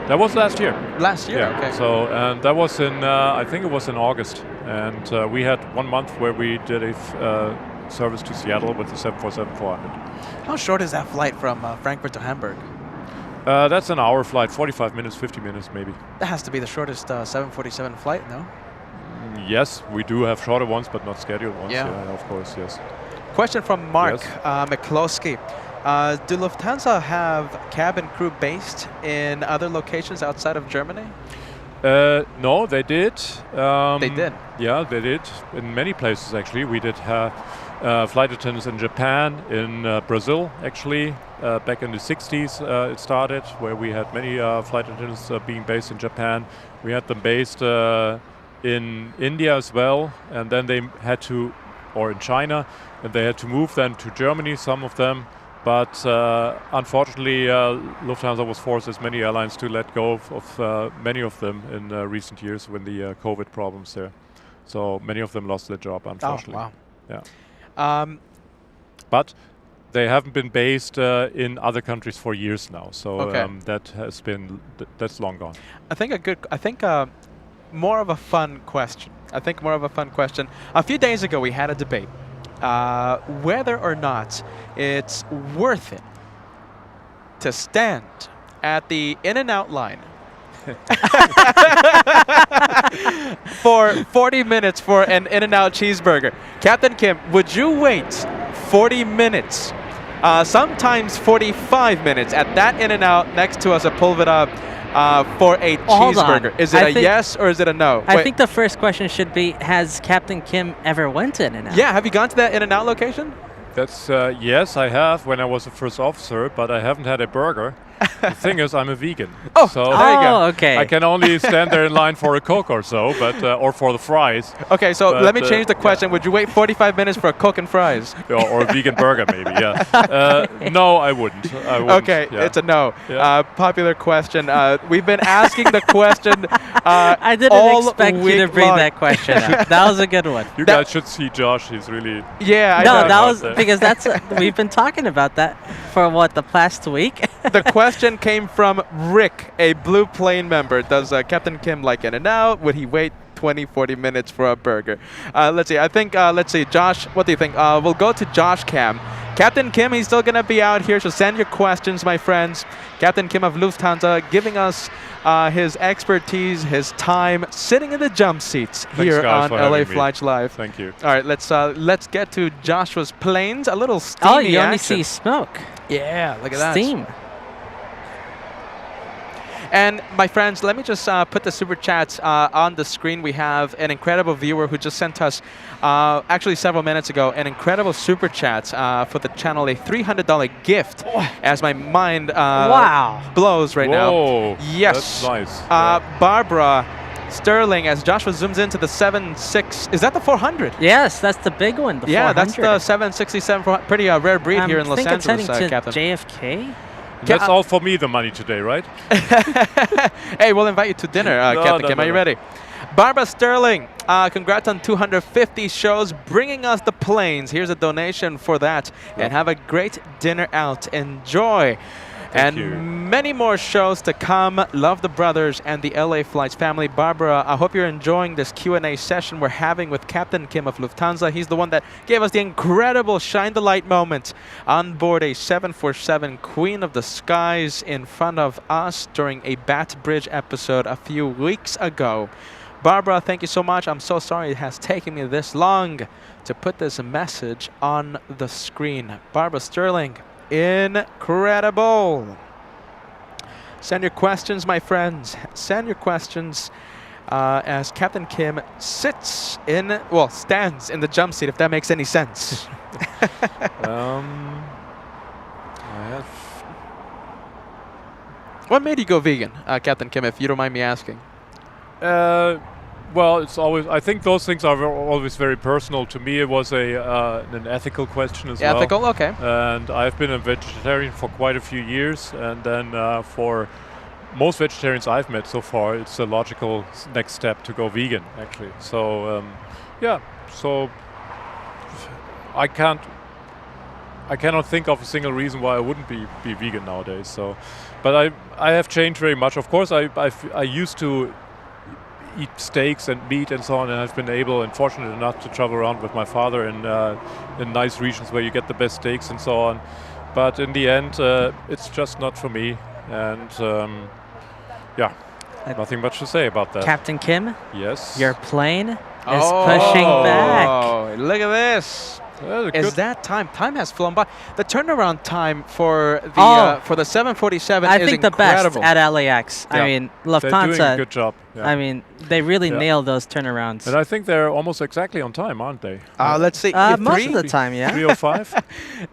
That was last year. Last year, yeah. Okay. So, and that was in, I think it was in August. And we had 1 month where we did a service to Seattle with the 747-400. How short is that flight from Frankfurt to Hamburg? That's an hour flight, 45 minutes, 50 minutes maybe. That has to be the shortest 747 flight, no? Yes, we do have shorter ones, but not scheduled ones. Yeah, of course, yes. Question from Mark McCloskey. Do Lufthansa have cabin crew based in other locations outside of Germany? No, they did. They did? Yeah, they did. In many places, actually. We did have flight attendants in Japan, in Brazil, actually. Back in the 60s it started, where we had many flight attendants being based in Japan. We had them based in India as well, and then they had to, or in China, and they had to move then to Germany, some of them. But unfortunately, Lufthansa was forced, as many airlines, to let go of many of them in recent years when the COVID problems there. So many of them lost their job, unfortunately. Oh, wow. Yeah. But they haven't been based in other countries for years now. So that has been that's long gone. I think more of a fun question. A few days ago, we had a debate whether or not it's worth it to stand at the In-N-Out line for 40 minutes for an In-N-Out cheeseburger. Captain Kim, would you wait 40 minutes, sometimes 45 minutes at that In-N-Out next to us at Pulvera for a cheeseburger? Is it a yes or is it a no? I think the first question should be, has Captain Kim ever went to In-N-Out? Yeah, have you gone to that In-N-Out location? That's yes, I have when I was a first officer, but I haven't had a burger. The thing is, I'm a vegan. Oh, so there you go. Okay. I can only stand there in line for a Coke or so, but or for the fries. Okay, so but, let me change the question. Would you wait 45 minutes for a Coke and fries? Or a vegan burger, maybe, yeah. No, I wouldn't. Okay, yeah. it's a no. Yeah. Popular question. We've been asking the question I didn't expect you to bring that question up. That was a good one. You guys should see Josh. He's really... Yeah, I no, know. that was because we've been talking about that for what, the past week? The question came from Rick, a Blue Plane member. Does Captain Kim like In-N-Out? Would he wait 20, 40 minutes for a burger? Let's see. I think, let's see. Josh, what do you think? We'll go to Josh Cam. Captain Kim, he's still going to be out here, so send your questions, my friends. Captain Kim of Lufthansa giving us his expertise, his time, sitting in the jump seats here on LA Flights Live. Thank you. All right, let's get to Joshua's planes. A little steamy Oh, you only action. see smoke. Yeah, look at that. Steam. And my friends, let me just put the super chats on the screen. We have an incredible viewer who just sent us, actually several minutes ago, an incredible super chat for the channel, a $300 gift. As my mind blows right Whoa, now. Yes. That's nice. Barbara Sterling, as Joshua zooms into the 7.6. Is that the 400? Yes, that's the big one. The yeah, 400. that's the 767. Pretty rare breed here in Los Angeles, I think it's heading to Captain. JFK. That's all for me, the money today, right? Hey, we'll invite you to dinner, Captain Kim. Are you ready? Barbara Sterling, congrats on 250 shows, bringing us the planes. Here's a donation for that. And have a great dinner out. Enjoy. Thank and you. Many more shows to come. Love the brothers and the LA Flights family. Barbara, I hope you're enjoying this Q&A session we're having with Captain Kim of Lufthansa. He's the one that gave us the incredible shine the light moment on board a 747 Queen of the Skies in front of us during a Bat Bridge episode a few weeks ago. Barbara, thank you so much. I'm so sorry it has taken me this long to put this message on the screen. Barbara Sterling, incredible. Send your questions, my friends. Send your questions as Captain Kim stands in the jump seat, if that makes any sense. What made you go vegan, Captain Kim, if you don't mind me asking? Well, it's always. I think those things are always very personal. To me, it was an ethical question as well. Ethical, okay. And I've been a vegetarian for quite a few years, and then for most vegetarians I've met so far, it's a logical next step to go vegan, actually. So, yeah. So I cannot think of a single reason why I wouldn't be vegan nowadays. So, but I have changed very much. Of course, I used to eat steaks and meat and so on, and I've been able and fortunate enough to travel around with my father in nice regions where you get the best steaks and so on. But in the end, it's just not for me, and yeah, nothing much to say about that. Captain Kim? Yes? Your plane is pushing back. Oh, look at this. Is that time? Time has flown by. The turnaround time for the 747 I is think the incredible. best at LAX. Yeah. I mean, Lufthansa. They're doing a good job. Yeah. I mean, they really nail those turnarounds. And I think they're almost exactly on time, aren't they? Let's see. Most of the time, yeah. 3:05.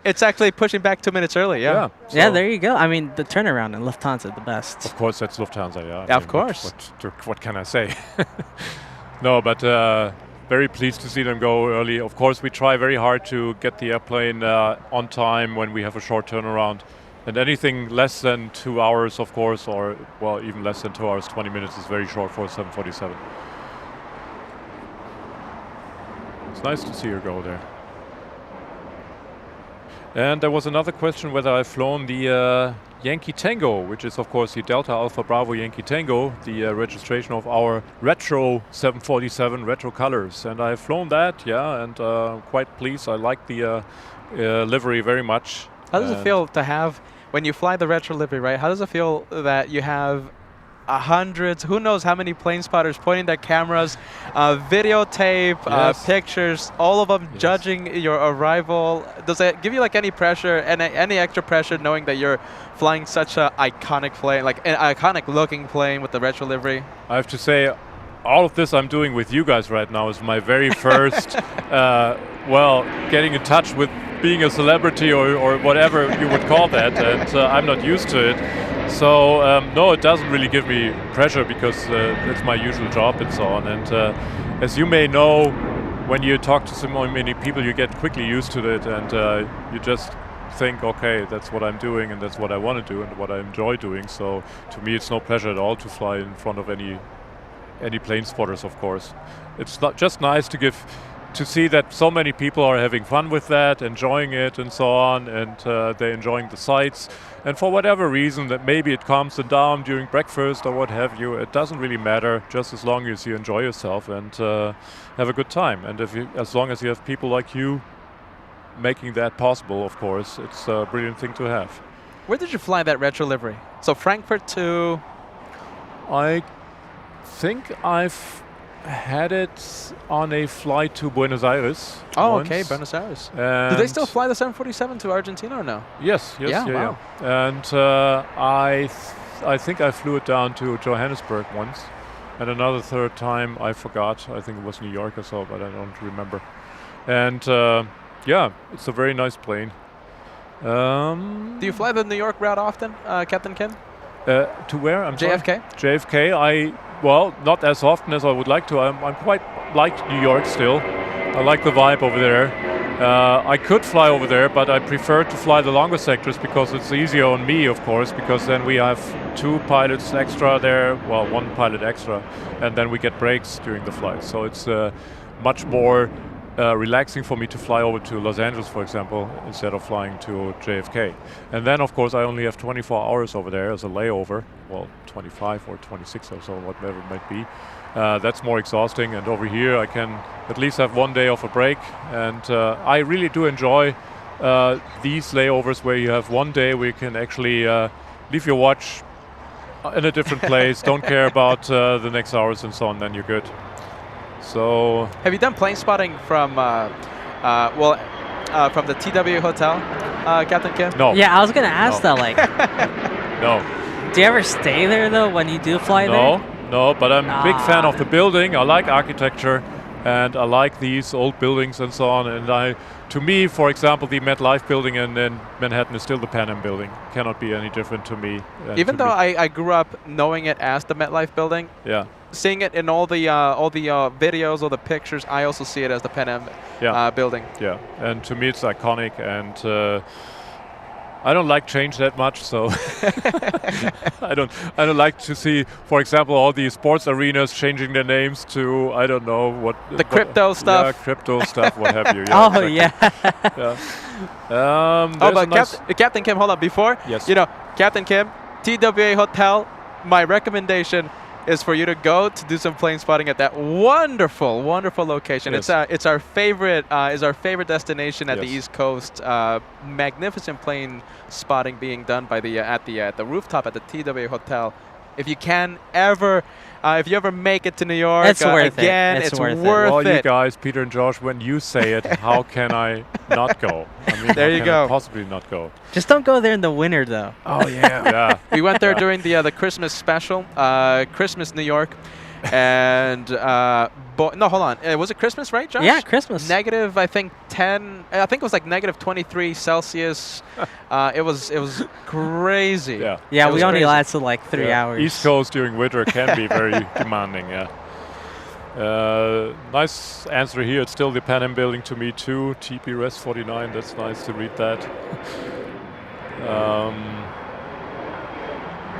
It's actually pushing back 2 minutes early. Yeah. Yeah, there you go. I mean, the turnaround in Lufthansa, the best. Of course, that's Lufthansa. Yeah. Yeah, of course. What can I say? No, but very pleased to see them go early. Of course, we try very hard to get the airplane on time when we have a short turnaround. And anything less than 2 hours, of course, or well, even less than 2 hours, 20 minutes is very short for a 747. It's nice to see her go there. And there was another question whether I've flown the Yankee Tango, which is of course the Delta Alpha Bravo Yankee Tango, the registration of our retro 747 retro colors. And I've flown that, yeah, and quite pleased. I like the livery very much. How does it feel to have, when you fly the retro livery, right? How does it feel that you have hundreds, who knows how many plane spotters pointing their cameras, videotape, pictures, all of them judging your arrival? Does it give you like any pressure and any extra pressure knowing that you're flying such an iconic plane, like an iconic looking plane with the retro livery? I have to say, all of this I'm doing with you guys right now is my very first, well, getting in touch with being a celebrity or whatever you would call that, and I'm not used to it. So no, it doesn't really give me pressure because it's my usual job and so on. And as you may know, when you talk to so many people, you get quickly used to it, and you just think, okay, that's what I'm doing, and that's what I want to do, and what I enjoy doing. So to me, it's no pleasure at all to fly in front of any plane spotters. Of course, it's not just nice to see that so many people are having fun with that, enjoying it and so on, and they're enjoying the sights. And for whatever reason, that maybe it calms them down during breakfast or what have you, it doesn't really matter, just as long as you enjoy yourself and have a good time. And as long as you have people like you making that possible, of course, it's a brilliant thing to have. Where did you fly that retro livery? So Frankfurt to... I think I've had it on a flight to Buenos Aires. Oh, once. okay, Buenos Aires. And do they still fly the 747 to Argentina or no? Yes, Yeah, wow. And I think I flew it down to Johannesburg once, and another third time I forgot. I think it was New York or so, but I don't remember. And yeah, it's a very nice plane. Do you fly the New York route often, Captain Kim? To where? I'm sorry? JFK? JFK, well, not as often as I would like to. I'm quite like New York still. I like the vibe over there. I could fly over there, but I prefer to fly the longer sectors because it's easier on me, of course, because then we have 2 pilots extra there, well, 1 pilot extra, and then we get breaks during the flight. So it's much more relaxing for me to fly over to Los Angeles, for example, instead of flying to JFK. And then, of course, I only have 24 hours over there as a layover. Well, 25 or 26 or so, whatever it might be. That's more exhausting. And over here, I can at least have 1 day of a break. And I really do enjoy these layovers where you have 1 day where you can actually leave your watch in a different place, don't care about the next hours and so on, then you're good. So, have you done plane spotting from from the TWA hotel, Captain Kim? No. Yeah, I was gonna ask that. Like, no. Do you ever stay there though when you do fly there? No. But I'm a big fan of the building. I like architecture, and I like these old buildings and so on. And to me, for example, the MetLife building in Manhattan is still the Pan Am building. Cannot be any different to me. Even though I grew up knowing it as the MetLife building. Yeah. Seeing it in all the videos, all the pictures, I also see it as the Pan Am building. Yeah, and to me it's iconic, and I don't like change that much, so I don't like to see, for example, all these sports arenas changing their names to I don't know what the crypto stuff. Yeah, crypto stuff, what have you? Yeah, oh exactly. Yeah. But Captain Kim, hold on. Before, yes. Captain Kim, TWA Hotel. My recommendation is for you to go to do some plane spotting at that wonderful, wonderful location. Yes. It's our favorite destination at the East Coast. Magnificent plane spotting being done by at the rooftop at the TWA Hotel. If you ever make it to New York, it's worth again, it. it's worth Well, it. you guys, Peter and Josh, when you say it, how can I not go? I mean, there you go. I possibly not go? Just don't go there in the winter, though. Oh yeah. Yeah. We went there during the Christmas special, Christmas New York, and no, hold on. Was it Christmas, right, Josh? Yeah, Christmas. Negative, I think 10. I think it was like negative 23 Celsius. It was crazy. Yeah, we only crazy. lasted like 3 hours. East Coast during winter can be very demanding. Yeah. Nice answer here. It's still the Pan Am building to me too. TP Res 49. That's nice to read that.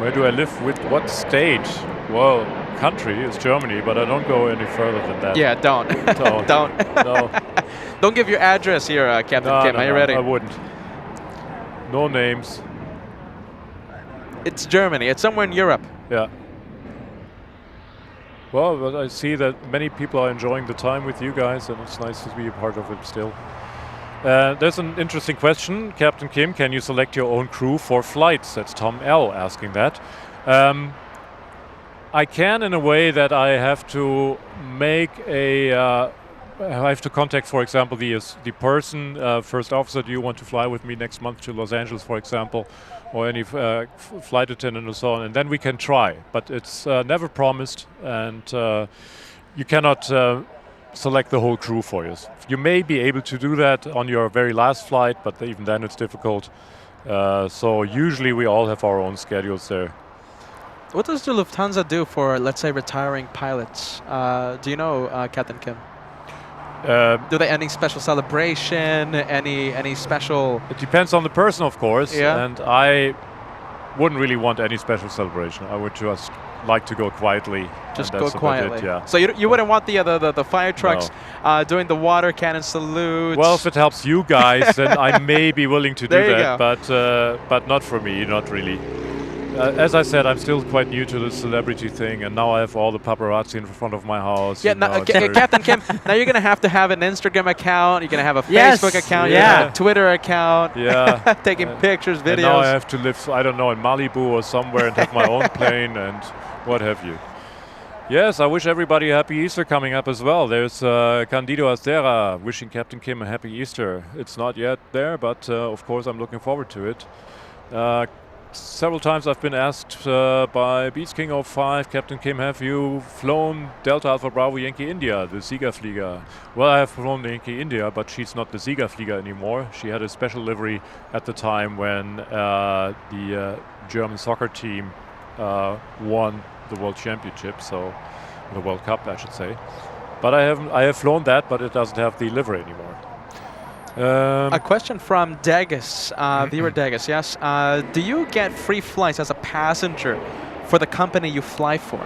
Where do I live? With what state? Well, country is Germany, but I don't go any further than that. Yeah, don't. Don't. No. Don't give your address here, Captain Kim. Are you ready? I wouldn't. No names. It's Germany. It's somewhere in Europe. Yeah. Well, but I see that many people are enjoying the time with you guys, and it's nice to be a part of it still. There's an interesting question. Captain Kim, can you select your own crew for flights? That's Tom L. asking that. I can, in a way that I have to make I have to contact, for example, the person, first officer, do you want to fly with me next month to Los Angeles, for example, or any flight attendant and so on, and then we can try. But it's never promised, and you cannot select the whole crew for you. You may be able to do that on your very last flight, but even then it's difficult. So usually we all have our own schedules there. What does the Lufthansa do for, let's say, retiring pilots? Do you know, Captain Kim? Do they any special celebration? Any special? It depends on the person, of course. Yeah. And I wouldn't really want any special celebration. I would just like to go quietly. Just and go that's about quietly. it, yeah. So you wouldn't want the fire trucks doing the water cannon salutes? Well, if it helps you guys, then I may be willing to do There you that. But not for me, not really. As I said, I'm still quite new to the celebrity thing, and now I have all the paparazzi in front of my house. Yeah, Captain Kim, now you're going to have an Instagram account, you're going to have a Facebook account, you're going to have a Twitter account, taking pictures, videos. And now I have to live, I don't know, in Malibu or somewhere and have my own plane and what have you. Yes, I wish everybody a happy Easter coming up as well. There's Candido Astera wishing Captain Kim a happy Easter. It's not yet there, but of course I'm looking forward to it. Several times I've been asked by Beats King 05, Captain Kim, have you flown Delta Alpha Bravo Yankee India, the Siegerflieger? Well, I have flown the Yankee India, but she's not the Siegerflieger anymore. She had a special livery at the time when the German soccer team won the World Championship, so the World Cup, I should say. But I have flown that, but it doesn't have the livery anymore. A question from Degas, viewer Degas, yes. Do you get free flights as a passenger for the company you fly for?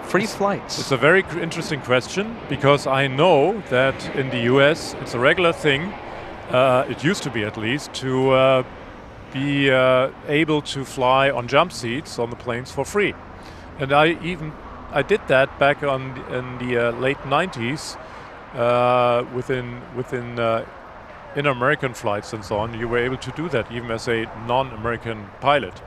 Free flights? It's a very interesting question, because I know that in the US it's a regular thing, it used to be at least, to be able to fly on jump seats on the planes for free. And I did that back in the late 90s within in American flights and so on. You were able to do that even as a non-American pilot.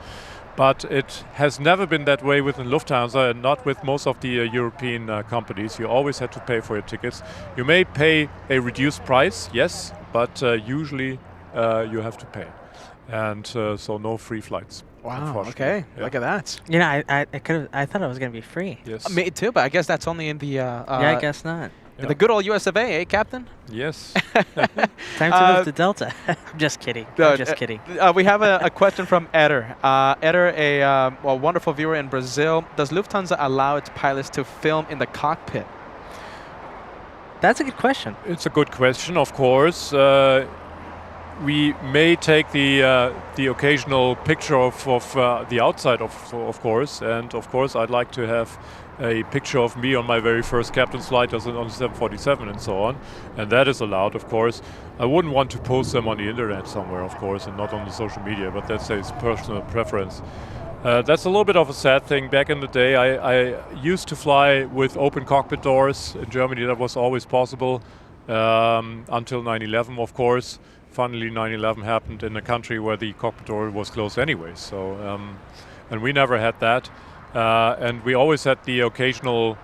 But it has never been that way within Lufthansa and not with most of the European companies. You always had to pay for your tickets. You may pay a reduced price, yes, but usually you have to pay. And so no free flights. Wow, okay, look at that. You know, I thought it was going to be free. Yes. Me too, but I guess that's only in the... yeah, I guess not. The good old US of A, eh, Captain? Yes. Time to move to Delta. I'm just kidding. I'm just kidding. We have a question from Eder. Eder, a wonderful viewer in Brazil. Does Lufthansa allow its pilots to film in the cockpit? That's a good question. It's a good question, of course. We may take the occasional picture of the outside, of course, and of course I'd like to have a picture of me on my very first captain's flight on the 747 and so on, and that is allowed, of course. I wouldn't want to post them on the internet somewhere, of course, and not on the social media, but that's a personal preference. That's a little bit of a sad thing. Back in the day, I used to fly with open cockpit doors. In Germany, that was always possible until 9/11, of course. Funnily, 9/11 happened in a country where the cockpit door was closed anyway. So, and we never had that. And we always had the occasional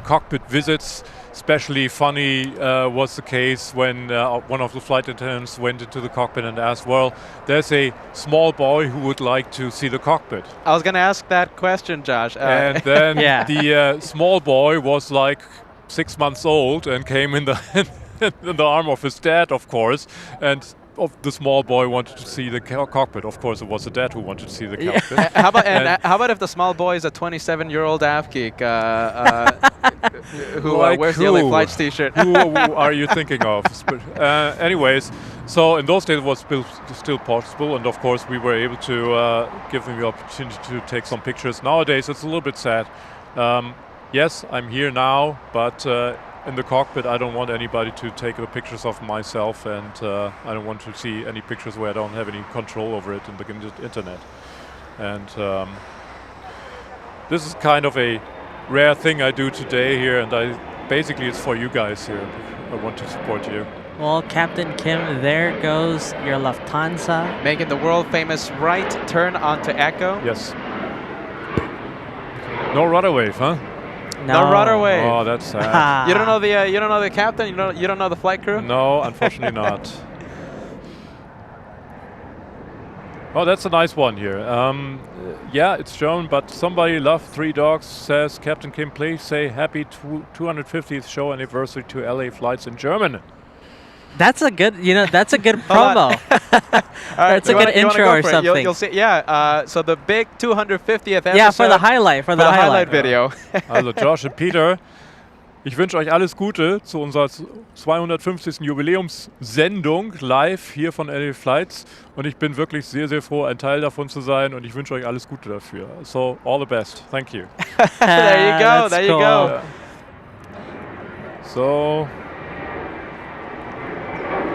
cockpit visits. Especially funny was the case when one of the flight attendants went into the cockpit and asked, well, there's a small boy who would like to see the cockpit. I was going to ask that question, Josh. And then the small boy was like 6 months old and came in the in the arm of his dad, of course, and of the small boy wanted to see the cockpit. Of course, it was the dad who wanted to see the cockpit. How about if the small boy is a 27-year-old app geek who Like wears the LA Flights t-shirt? Who are you thinking of? Anyways, so in those days it was still possible, and of course we were able to give them the opportunity to take some pictures. Nowadays it's a little bit sad. Yes, I'm here now, but in the cockpit I don't want anybody to take the pictures of myself, and I don't want to see any pictures where I don't have any control over it in the internet. And this is kind of a rare thing I do today here, and basically it's for you guys here. I want to support you. Well, Captain Kim, there goes your Lufthansa. Making the world famous right turn onto Echo. Yes. No rudder wave, huh? No rudder wave. Oh, that's sad. You don't know the captain. You don't know the flight crew. No, unfortunately not. Oh, that's a nice one here. Yeah, it's German, but somebody loved Three Dogs says, Captain Kim, please say happy 250th show anniversary to LA Flights in German. That's a good, that's a good promo. That's a good intro or something. You'll see. Yeah. So the big 250th episode. Yeah, for the highlight. For the highlight video. Also Josh und Peter, ich wünsche euch alles Gute zu unserer 250. Jubiläumssendung live hier von LA Flights, und ich bin wirklich sehr, sehr froh, ein Teil davon zu sein, und ich wünsche euch alles Gute dafür. So, all the best. Thank you. There you go. There you go. Yeah. So.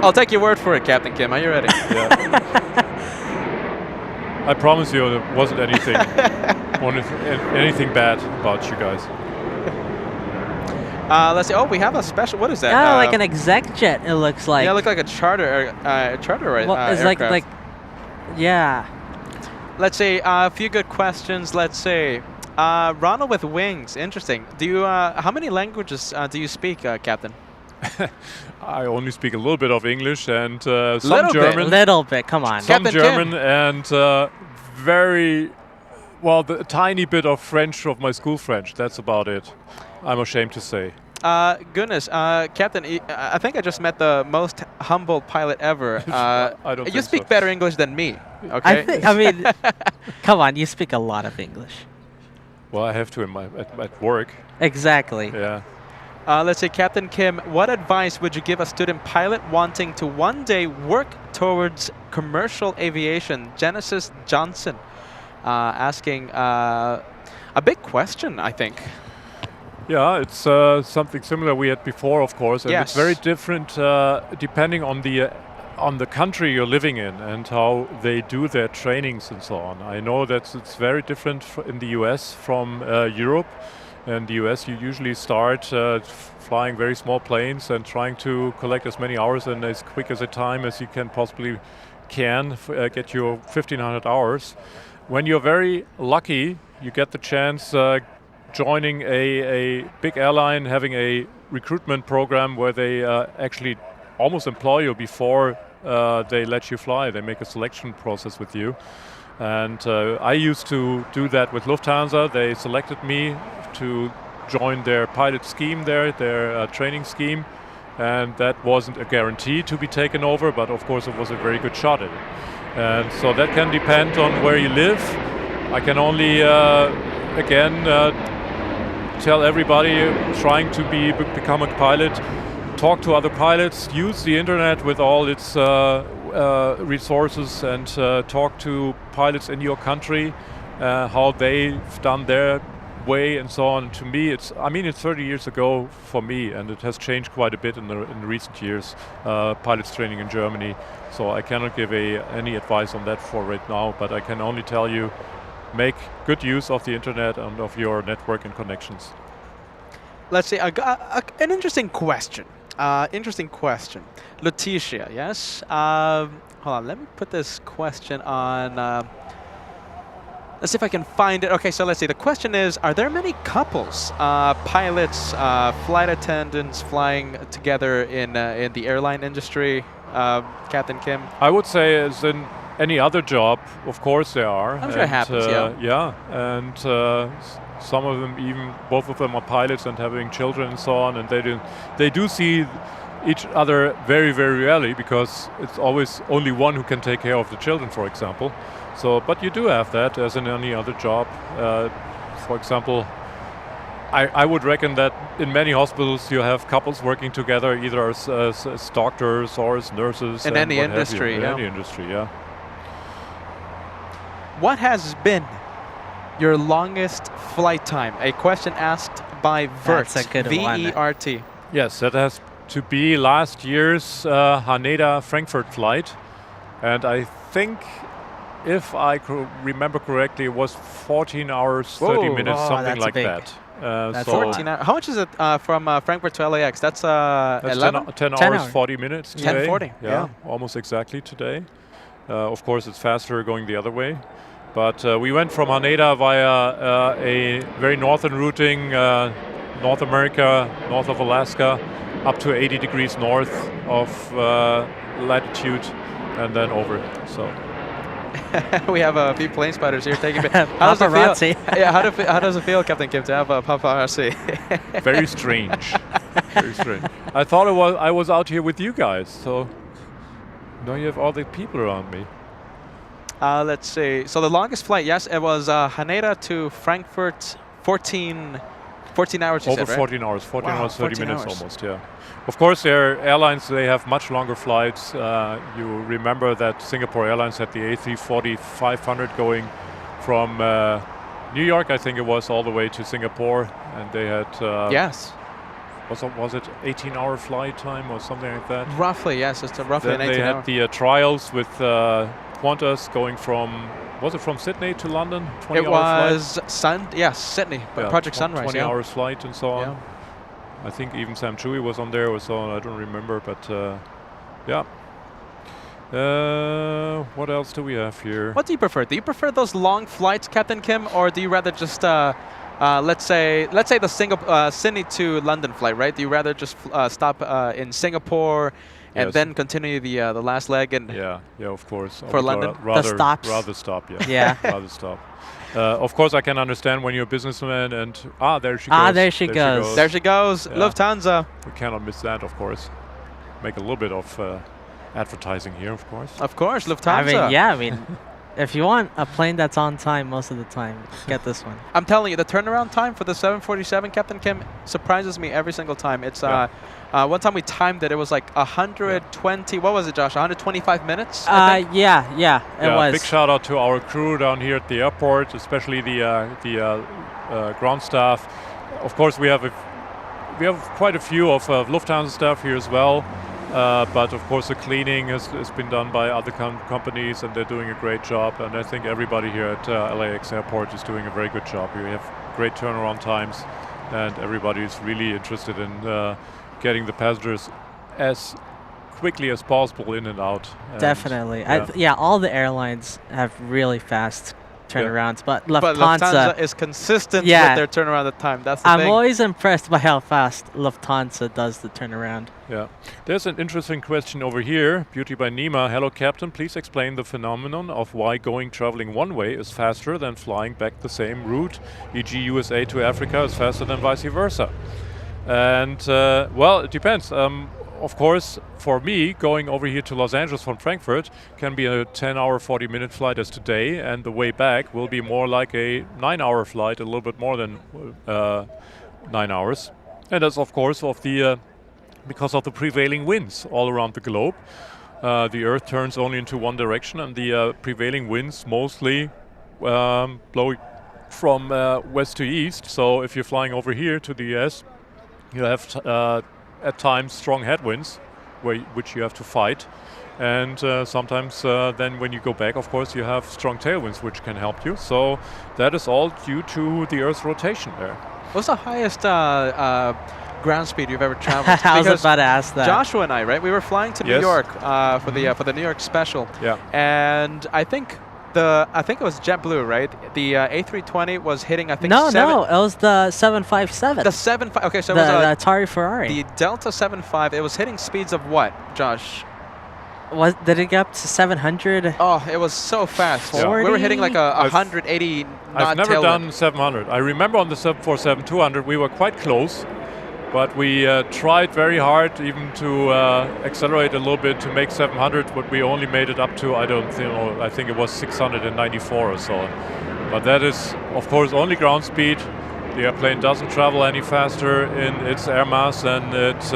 I'll take your word for it, Captain Kim. Are you ready? Yeah. I promise you there wasn't anything bad about you guys. Let's see. Oh, we have a special. What is that? Oh, like an exec jet, it looks like. Yeah, it looks like a charter right? Well, it's aircraft. like, yeah. Let's see. A few good questions. Let's see. Ronald with wings. Interesting. Do you? How many languages do you speak, Captain? I only speak a little bit of English and some German. Little bit, come on. Some Captain German Kim. and a tiny bit of French of my school French. That's about it. I'm ashamed to say. Goodness, Captain, I think I just met the most humble pilot ever. I don't you think speak so. better English than me, okay? I mean, come on, you speak a lot of English. Well, I have to at work. Exactly. Yeah. Let's say, Captain Kim, what advice would you give a student pilot wanting to one day work towards commercial aviation? Genesis Johnson asking a big question, I think. Yeah, it's something similar we had before, of course, and Yes. it's very different depending on the country you're living in and how they do their trainings and so on. I know that it's very different in the US from Europe. In the US, you usually start flying very small planes and trying to collect as many hours in as quick as a time as you can possibly get your 1,500 hours. When you're very lucky, you get the chance joining a big airline, having a recruitment program where they actually almost employ you before they let you fly. They make a selection process with you. And I used to do that with Lufthansa. They selected me to join their pilot scheme their training scheme. And that wasn't a guarantee to be taken over, but of course it was a very good shot at it. And so that can depend on where you live. I can only, tell everybody trying to become a pilot, talk to other pilots, use the internet with all its resources, and talk to pilots in your country, how they've done their way and so on. To me, it's 30 years ago for me, and it has changed quite a bit in recent years, pilots training in Germany. So I cannot give any advice on that for right now, but I can only tell you, make good use of the internet and of your network and connections. Let's see, an interesting question. Letitia, yes? Hold on, let me put this question on. Let's see if I can find it. Okay, so let's see. The question is, are there many couples, pilots, flight attendants flying together in the airline industry, Captain Kim? I would say as in any other job, of course there are. I'm sure it happens, yeah. Yeah, and some of them, even both of them are pilots and having children and so on, and they do see each other very, very rarely because it's always only one who can take care of the children, for example. So, but you do have that as in any other job. For example, I would reckon that in many hospitals you have couples working together, either as doctors or as nurses. In any industry, In any industry, yeah. What has been your longest flight time? A question asked by Vert. That's a good one. V-E-R-T. Yes, that has to be last year's Haneda-Frankfurt flight. And I think, if I remember correctly, it was 14 hours, 30 minutes, Oh, something that's like big. that. That's so 14 hours. How much is it from Frankfurt to LAX? That's that's 11? 10 10 hours, hours. 40 minutes today. 10:40, yeah. Almost exactly today. Of course, it's faster going the other way. But we went from Haneda via a very northern routing, North America, north of Alaska, up to 80 degrees north of latitude, and then over. So We have a few plane spotters here taking How does it Paparazzi. feel? Yeah, how does it feel, Captain Kim, to have a paparazzi? very strange. Very strange. I thought I was out here with you guys, so now you have all the people around me. Let's see. So the longest flight, yes, it was Haneda to Frankfurt, 14 hours, you Over said, right? 14 hours, 14 Wow, hours, 30 14 minutes hours. almost, yeah. Of course, their airlines, they have much longer flights. You remember that Singapore Airlines had the A340-500 going from New York, I think it was, all the way to Singapore. And they had, Yes. was it 18-hour flight time or something like that? Roughly, yes. It's roughly Then an they 18 had hour. the trials with Qantas going from, was it from Sydney to London? 20 It was Sydney, but Project Sunrise. 20 yeah. hours flight and so on. Yeah. I think even Sam Chui was on there or so on, I don't remember, but yeah. What else do we have here? What do you prefer? Do you prefer those long flights, Captain Kim, or do you rather just let's say the Sydney to London flight, right? Do you rather just stop in Singapore and Yes. then continue the last leg and Yeah, of course. I For would London? rather stops. rather stop, yeah. Yeah. Rather stop. Of course, I can understand when you're a businessman and there she goes. There she goes. there she goes, Yeah. Lufthansa. We cannot miss that, of course. Make a little bit of advertising here, of course. Of course, Lufthansa. I mean, if you want a plane that's on time most of the time, get this one. I'm telling you, the turnaround time for the 747, Captain Kim, surprises me every single time. It's Yeah. one time we timed it. It was like 120. What was it, Josh? 125 minutes. I think? Yeah, it was. Big shout out to our crew down here at the airport, especially the ground staff. Of course, we have quite a few of Lufthansa staff here as well. But of course, the cleaning has been done by other companies, and they're doing a great job. And I think everybody here at LAX Airport is doing a very good job. We have great turnaround times, and everybody is really interested in getting the passengers as quickly as possible in and out. And Definitely. yeah. All the airlines have really fast turnarounds, but But Lufthansa is consistent Yeah. with their turnaround time. That's the I'm thing. always impressed by how fast Lufthansa does the turnaround. Yeah. There's an interesting question over here. Beauty by Nima. Hello, Captain. Please explain the phenomenon of why traveling one way is faster than flying back the same route, e.g. USA to Africa is faster than vice versa. And, well, it depends. Of course, for me, going over here to Los Angeles from Frankfurt can be a 10-hour, 40-minute flight as today, and the way back will be more like a 9-hour flight, a little bit more than 9 hours. And that's, of course, because of the prevailing winds all around the globe. The Earth turns only into one direction, and the prevailing winds mostly blow from west to east. So if you're flying over here to the US, you have at times strong headwinds, which you have to fight. And sometimes then when you go back, of course, you have strong tailwinds, which can help you. So that is all due to the Earth's rotation there. What's the highest ground speed you've ever traveled? I was Because about to ask that. Joshua and I, right? We were flying to New Yes. York for the New York special. Yeah. And I think it was JetBlue, right? The A320 was hitting, I think, No, it was the 757. The 75. Okay, so the, it was the Atari Ferrari. the Delta 75. It was hitting speeds of what, Josh? Did it get up to 700? Oh, it was so fast. Yeah. We were hitting like a 40? 180 knot I've never tailwind. done 700. I remember on the 747-200 we were quite close, but we tried very hard even to accelerate a little bit to make 700, but we only made it up to, I think it was 694 or so. But that is, of course, only ground speed. The airplane doesn't travel any faster in its air mass than it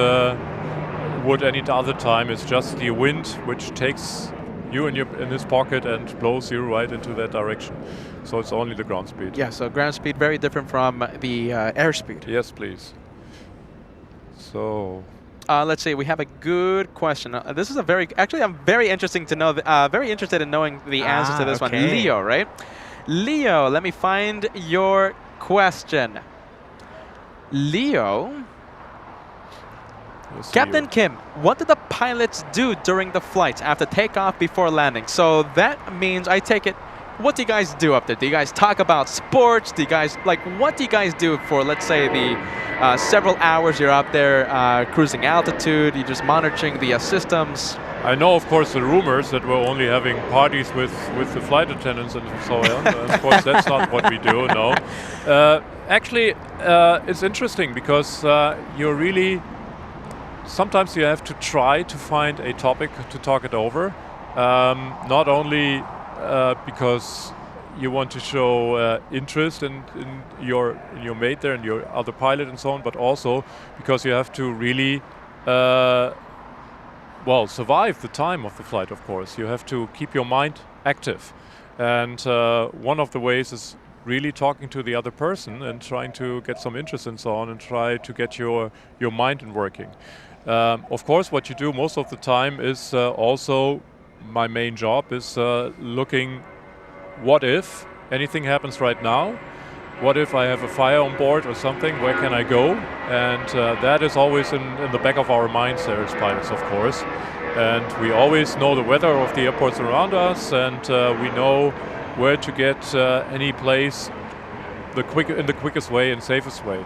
would any other time. It's just the wind which takes you in his pocket and blows you right into that direction. So it's only the ground speed. Yeah, so ground speed very different from the airspeed. Yes, please. So let's see. We have a good question. This is actually, I'm very interesting to know. Very interested in knowing the answer to this one. Leo, right? Leo, let me find your question. Leo. Captain Kim, what did the pilots do during the flights after takeoff before landing? So that means, I take it, what do you guys do up there? Do you guys talk about sports? Do you guys, what do you guys do for, let's say, the several hours you're up there cruising altitude? You're just monitoring the systems? I know, of course, the rumors that we're only having parties with the flight attendants and so on. Of course, that's not what we do, no. Actually, it's interesting because you're really... Sometimes you have to try to find a topic to talk it over, not only because you want to show interest in your mate there and your other pilot and so on, but also because you have to really survive the time of the flight, of course. You have to keep your mind active. And one of the ways is really talking to the other person and trying to get some interest and so on and try to get your mind in working. Of course, what you do most of the time is also, my main job is looking, what if anything happens right now? What if I have a fire on board or something? Where can I go? And that is always in the back of our minds there as pilots, of course. And we always know the weather of the airports around us, and we know where to get any place in the quickest way and safest way.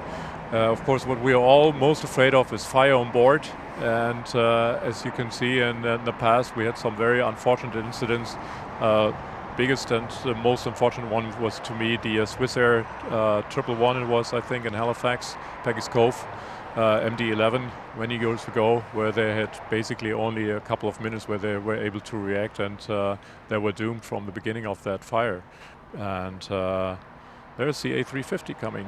Of course, what we are all most afraid of is fire on board. And as you can see in the past, we had some very unfortunate incidents. Biggest and the most unfortunate one was, to me, the Swissair 111, it was, I think, in Halifax, Peggy's Cove, MD-11, many years ago, where they had basically only a couple of minutes where they were able to react, and they were doomed from the beginning of that fire. And there's the A350 coming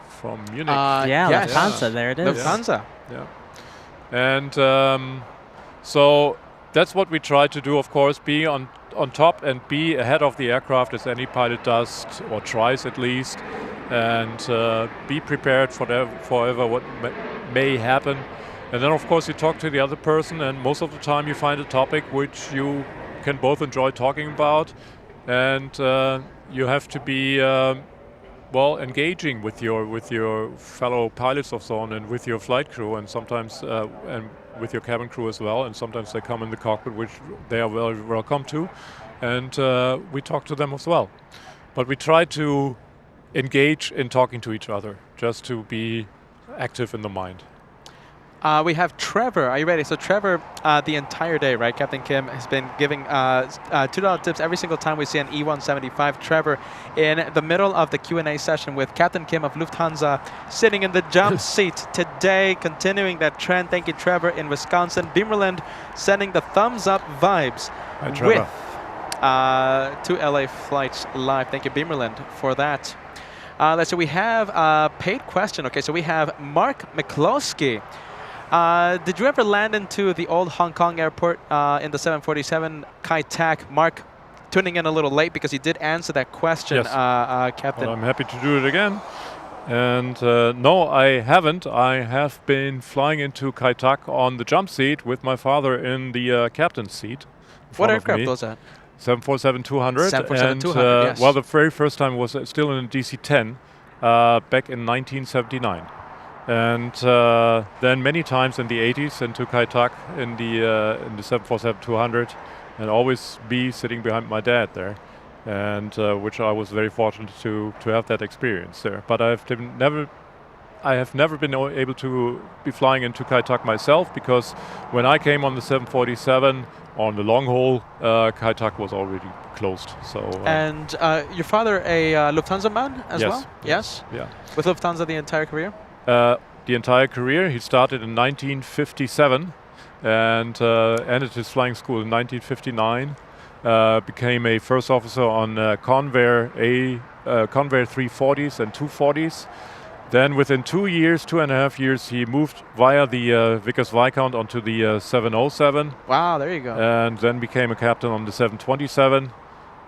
from Munich. Yes. Lufthansa, there it is. Lufthansa. Yeah. And so that's what we try to do, of course, be on top and be ahead of the aircraft as any pilot does, or tries at least, and be prepared for whatever what may happen. And then, of course, you talk to the other person, and most of the time you find a topic which you can both enjoy talking about, and you have to be engaging with your fellow pilots or so on, and with your flight crew, and sometimes and with your cabin crew as well. And sometimes they come in the cockpit, which they are very welcome to, and we talk to them as well. But we try to engage in talking to each other, just to be active in the mind. We have Trevor. Are you ready? So Trevor, the entire day, right? Captain Kim has been giving $2 tips every single time we see an E175. Trevor, in the middle of the Q&A session with Captain Kim of Lufthansa, sitting in the jump seat today, continuing that trend. Thank you, Trevor, in Wisconsin. Beamerland sending the thumbs up vibes with 2 LA flights live. Thank you, Beamerland, for that. Let's see, we have a paid question. Okay, so we have Mark McCloskey. Did you ever land into the old Hong Kong airport in the 747 Kai Tak? Mark, tuning in a little late because he did answer that question, yes. Captain. Well, I'm happy to do it again. And no, I haven't. I have been flying into Kai Tak on the jump seat with my father in the captain's seat. What aircraft was that? 747-200. 747-200, yes. Well, the very first time was still in a DC-10 back in 1979. And then many times in the 80s into Kai Tak in the 747-200, and always be sitting behind my dad there, and which I was very fortunate to have that experience there. But I have never been able to be flying into Kai Tak myself, because when I came on the 747 on the long haul, Kai Tak was already closed. So. And your father a Lufthansa man as well? Yes. Yeah. With Lufthansa the entire career? the entire career. He started in 1957 and ended his flying school in 1959. Became a first officer on Convair 340s and 240s. Then within 2.5 years, he moved via the Vickers Viscount onto the 707. Wow, there you go. And then became a captain on the 727.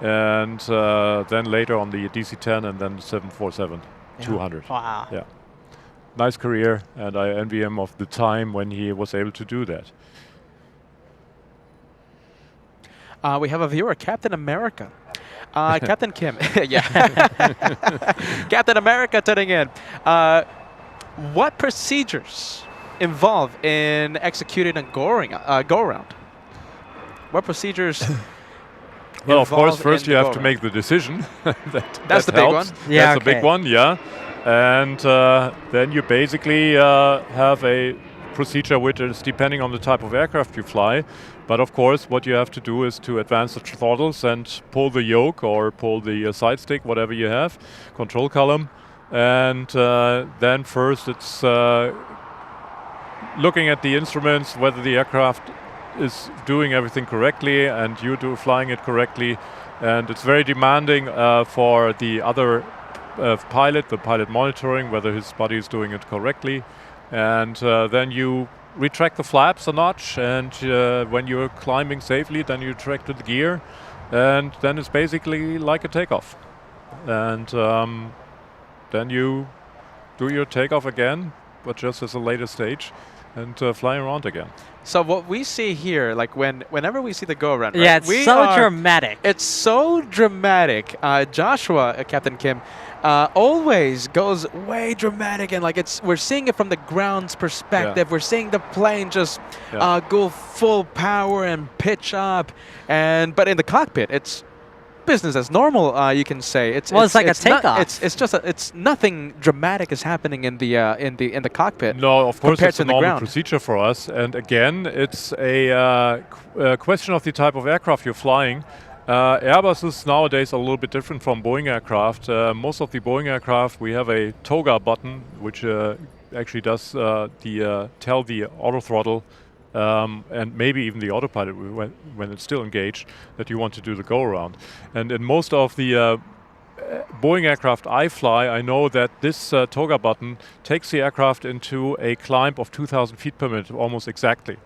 And then later on the DC-10 and then the 747-200. Wow. Yeah. Nice career, and I envy him of the time when he was able to do that. We have a viewer, Captain America. Captain Kim, yeah. Captain America tuning in. What procedures involve in executing a go-around? What procedures? Well, of course, first you have to make the decision. That's the big one. Yeah, that's the big one, yeah. And then you basically have a procedure which is depending on the type of aircraft you fly. But of course, what you have to do is to advance the throttles and pull the yoke or pull the side stick, whatever you have, control column. And then first it's looking at the instruments, whether the aircraft is doing everything correctly and you flying it correctly. And it's very demanding for the other pilot, the pilot monitoring, whether his body is doing it correctly. And then you retract the flaps a notch, and when you're climbing safely, then you retract the gear, and then it's basically like a takeoff. And then you do your takeoff again, but just as a later stage, and fly around again. So what we see here, like whenever we see the go-around, Yeah, right, it's so dramatic. It's so dramatic. Joshua, Captain Kim, always goes way dramatic, and like we're seeing it from the ground's perspective. Yeah. We're seeing the plane just go full power and pitch up, but in the cockpit, it's business as normal. You can say it's like a takeoff. It's nothing dramatic is happening in the cockpit. No, of course it's a normal ground. procedure for us. And again, it's a question of the type of aircraft you're flying. Airbuses nowadays are a little bit different from Boeing aircraft. Most of the Boeing aircraft, we have a toga button, which actually does tell the auto throttle and maybe even the autopilot when it's still engaged that you want to do the go-around. And in most of the Boeing aircraft I fly, I know that this toga button takes the aircraft into a climb of 2,000 feet per minute, almost exactly.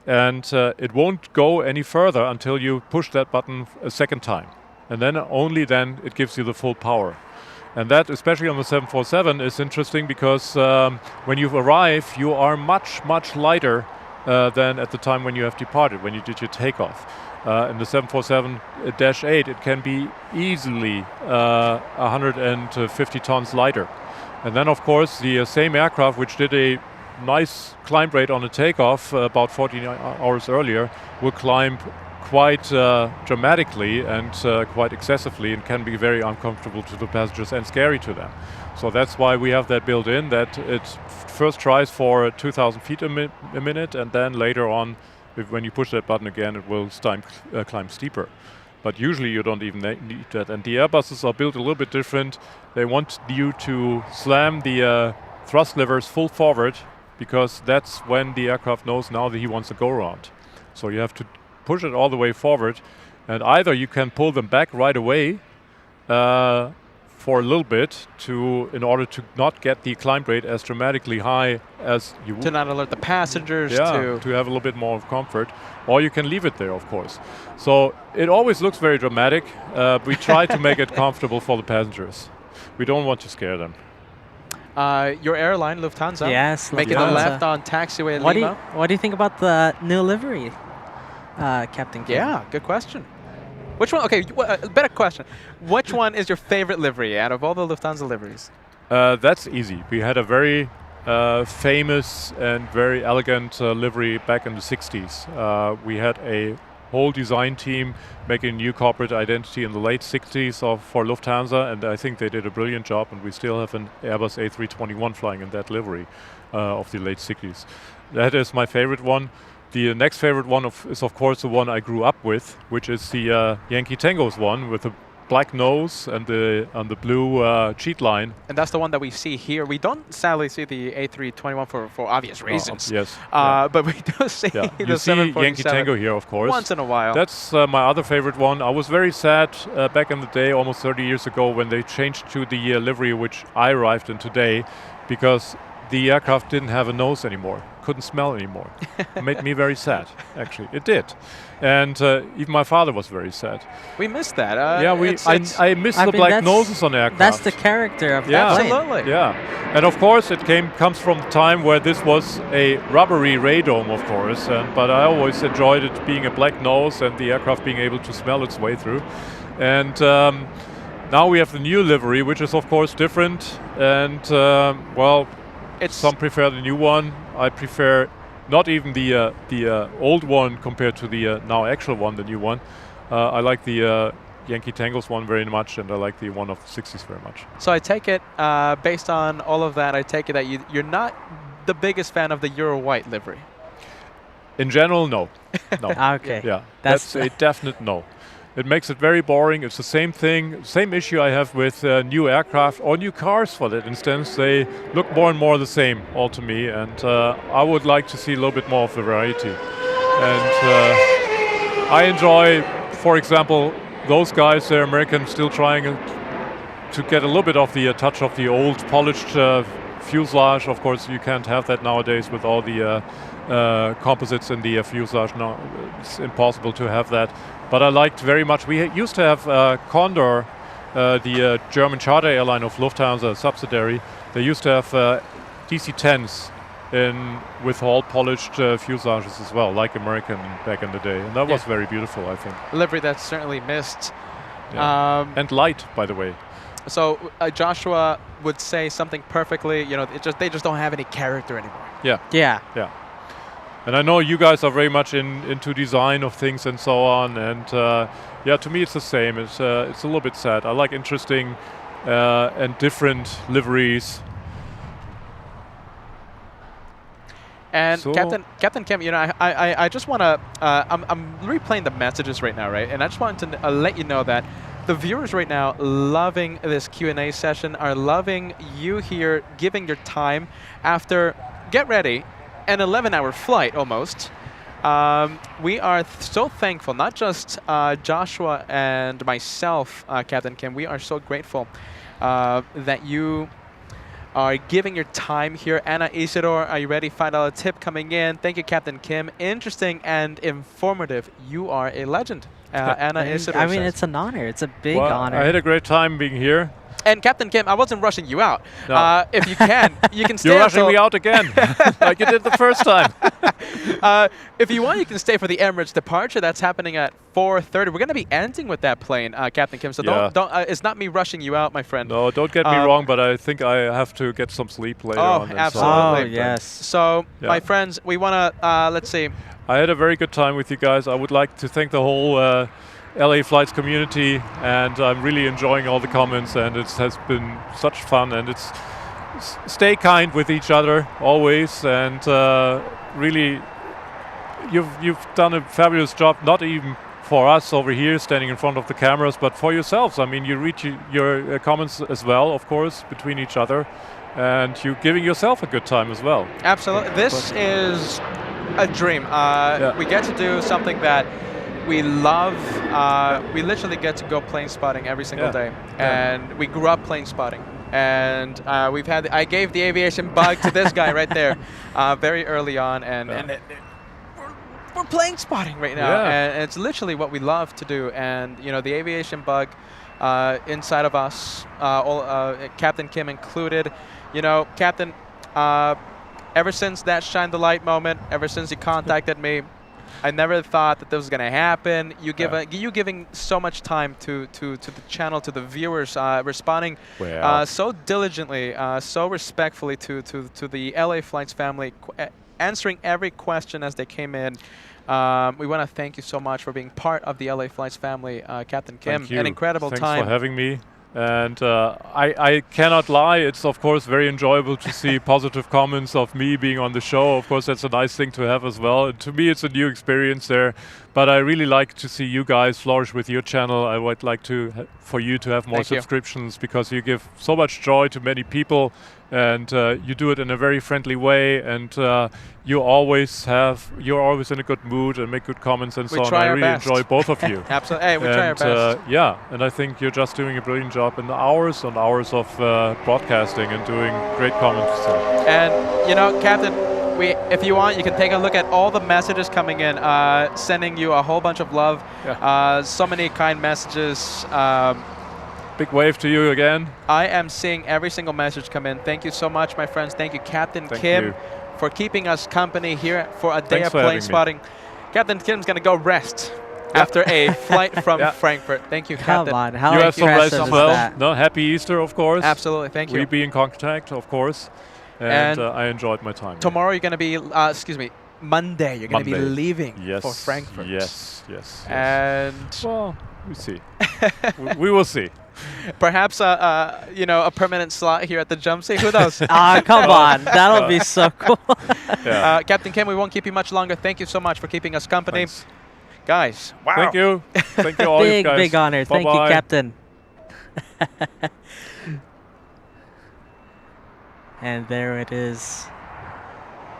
And it won't go any further until you push that button a second time. And then only then it gives you the full power. And that, especially on the 747, is interesting because when you arrive, you are much, much lighter than at the time when you have departed, when you did your takeoff. In the 747-8, it can be easily 150 tons lighter. And then, of course, the same aircraft, which did a nice climb rate on a takeoff about 14 hours earlier, will climb quite dramatically and quite excessively, and can be very uncomfortable to the passengers and scary to them. So that's why we have that built in, that it first tries for 2,000 feet a minute, and then later on, when you push that button again, it will climb steeper. But usually you don't even need that. And the Airbuses are built a little bit different. They want you to slam the thrust levers full forward, because that's when the aircraft knows now that he wants to go around. So you have to push it all the way forward, and either you can pull them back right away for a little bit in order to not get the climb rate as dramatically high as you would. To not alert the passengers. Yeah, to have a little bit more of comfort. Or you can leave it there, of course. So it always looks very dramatic. We try to make it comfortable for the passengers. We don't want to scare them. Your airline, Lufthansa, yes, making Lufthansa. a left on taxiway in Lima. What do you think about the new livery, Captain Kim? Yeah, good question. Which one? Okay, better question. Which one is your favorite livery out of all the Lufthansa liveries? That's easy. We had a very famous and very elegant livery back in the 60s. We had a whole design team making a new corporate identity in the late 60s for Lufthansa, and I think they did a brilliant job, and we still have an Airbus A321 flying in that livery of the late 60s. That is my favorite one. The next favorite one is of course the one I grew up with, which is the Yankee Tangos one with the black nose and the blue cheat line. And that's the one that we see here. We don't sadly see the A321 for obvious reasons. Yes. But we do see Yeah. the You see 747 Yankee Tango here, of course. once in a while. That's my other favorite one. I was very sad back in the day, almost 30 years ago, when they changed to the livery which I arrived in today, because the aircraft didn't have a nose anymore, couldn't smell anymore. It made me very sad, actually. It did. And even my father was very sad. We missed that. I miss the black noses on aircraft. That's the character of that plane. Absolutely. Yeah, and of course it comes from the time where this was a rubbery radome, of course. But I always enjoyed it being a black nose and the aircraft being able to smell its way through. And now we have the new livery, which is of course different. And some prefer the new one. I prefer not even the old one compared to the now actual one, the new one. I like the Yankee Tangos one very much, and I like the one of the 60s very much. So I take it, based on all of that, I take it that you're not the biggest fan of the Euro White livery. In general, no. No. Okay. Yeah, that's a definite no. It makes it very boring. It's the same thing, same issue I have with new aircraft or new cars, for that instance. They look more and more the same, all to me, and I would like to see a little bit more of the variety. And I enjoy, for example, those guys, they're American, still trying to get a little bit of the touch of the old polished fuselage. Of course, you can't have that nowadays with all the composites in the fuselage. No, it's impossible to have that. But I liked very much. We used to have Condor, the German charter airline of Lufthansa subsidiary. They used to have DC-10s with all polished fuselages as well, like American back in the day, and that was very beautiful, I think. Livery that's certainly missed. Yeah. And light, by the way. So Joshua would say something perfectly. You know, they just don't have any character anymore. Yeah. Yeah. Yeah. And I know you guys are very much into design of things and so on. And to me it's the same. It's a little bit sad. I like interesting and different liveries. And so Captain Kim, you know, I just want to. I'm replaying the messages right now, right? And I just wanted to let you know that the viewers right now loving this Q&A session, are loving you here, giving your time after. Get ready. An 11-hour flight almost. We are so thankful, not just Joshua and myself, Captain Kim. We are so grateful that you are giving your time here. Anna Isidore, are you ready? $5 tip coming in. Thank you, Captain Kim. Interesting and informative. You are a legend. Anna Isidore I mean, says. It's an honor. It's a big honor. I had a great time being here. And Captain Kim, I wasn't rushing you out. No. If you can, you can stay. You're rushing me out again, like you did the first time. If you want, you can stay for the Emirates departure. That's happening at 4:30. We're going to be ending with that plane, Captain Kim. So don't. It's not me rushing you out, my friend. No, don't get me wrong, but I think I have to get some sleep later on. Absolutely. Oh, yes. So, my friends, we want to, let's see. I had a very good time with you guys. I would like to thank the whole LA Flights community, and I'm really enjoying all the comments, and it has been such fun. And it's stay kind with each other always, and really, you've done a fabulous job. Not even for us over here standing in front of the cameras, but for yourselves. I mean, you read your comments as well, of course, between each other, and you're giving yourself a good time as well. Absolutely. This is a dream. We get to do something that we love. We literally get to go plane spotting every single day, and we grew up plane spotting. And I gave the aviation bug to this guy right there, very early on, and we're plane spotting right now, and it's literally what we love to do. And you know, the aviation bug inside of us, Captain Kim included. You know, Captain, ever since that shine the light moment, ever since you contacted me, I never thought that this was going to happen. You giving so much time to the channel, to the viewers, responding so diligently, so respectfully to the LA Flights family, answering every question as they came in. We want to thank you so much for being part of the LA Flights family, Captain Kim. Thank you. An incredible time. Thanks for having me. And I cannot lie, it's of course very enjoyable to see positive comments of me being on the show. Of course, that's a nice thing to have as well. And to me, it's a new experience there. But I really like to see you guys flourish with your channel. I would like for you to have more Thank you. subscriptions because you give so much joy to many people, and you do it in a very friendly way. And you're always in a good mood and make good comments and We so on. try I our really best. enjoy both of you. Absolutely. Hey, we try our And, best. yeah, and I think you're just doing a brilliant job in hours and hours of broadcasting and doing great comments. And you know, Captain, if you want, you can take a look at all the messages coming in, sending you a whole bunch of love. Yeah. So many kind messages. Big wave to you again. I am seeing every single message come in. Thank you so much, my friends. Thank you, Captain Kim, you. for keeping us company here for a day Thanks of for plane having me. spotting. Captain Kim's going to go rest after a flight from Frankfurt. Thank you, Come Captain. on, how You have some rest impressive as is well. that? No, happy Easter, of course. Absolutely, thank you. We'll be in contact, of course. And I enjoyed my time. Tomorrow you're going to be, Monday you're going to be leaving for Frankfurt. Yes. And well, we see. we will see. perhaps a permanent slot here at the jump seat. Who knows? Come on, that'll be so cool. Yeah. Captain Kim, we won't keep you much longer. Thank you so much for keeping us company. Thanks. Guys, wow. Thank you. Thank you all you guys. Big honor. Thank you, Bye-bye. Captain. And there it is.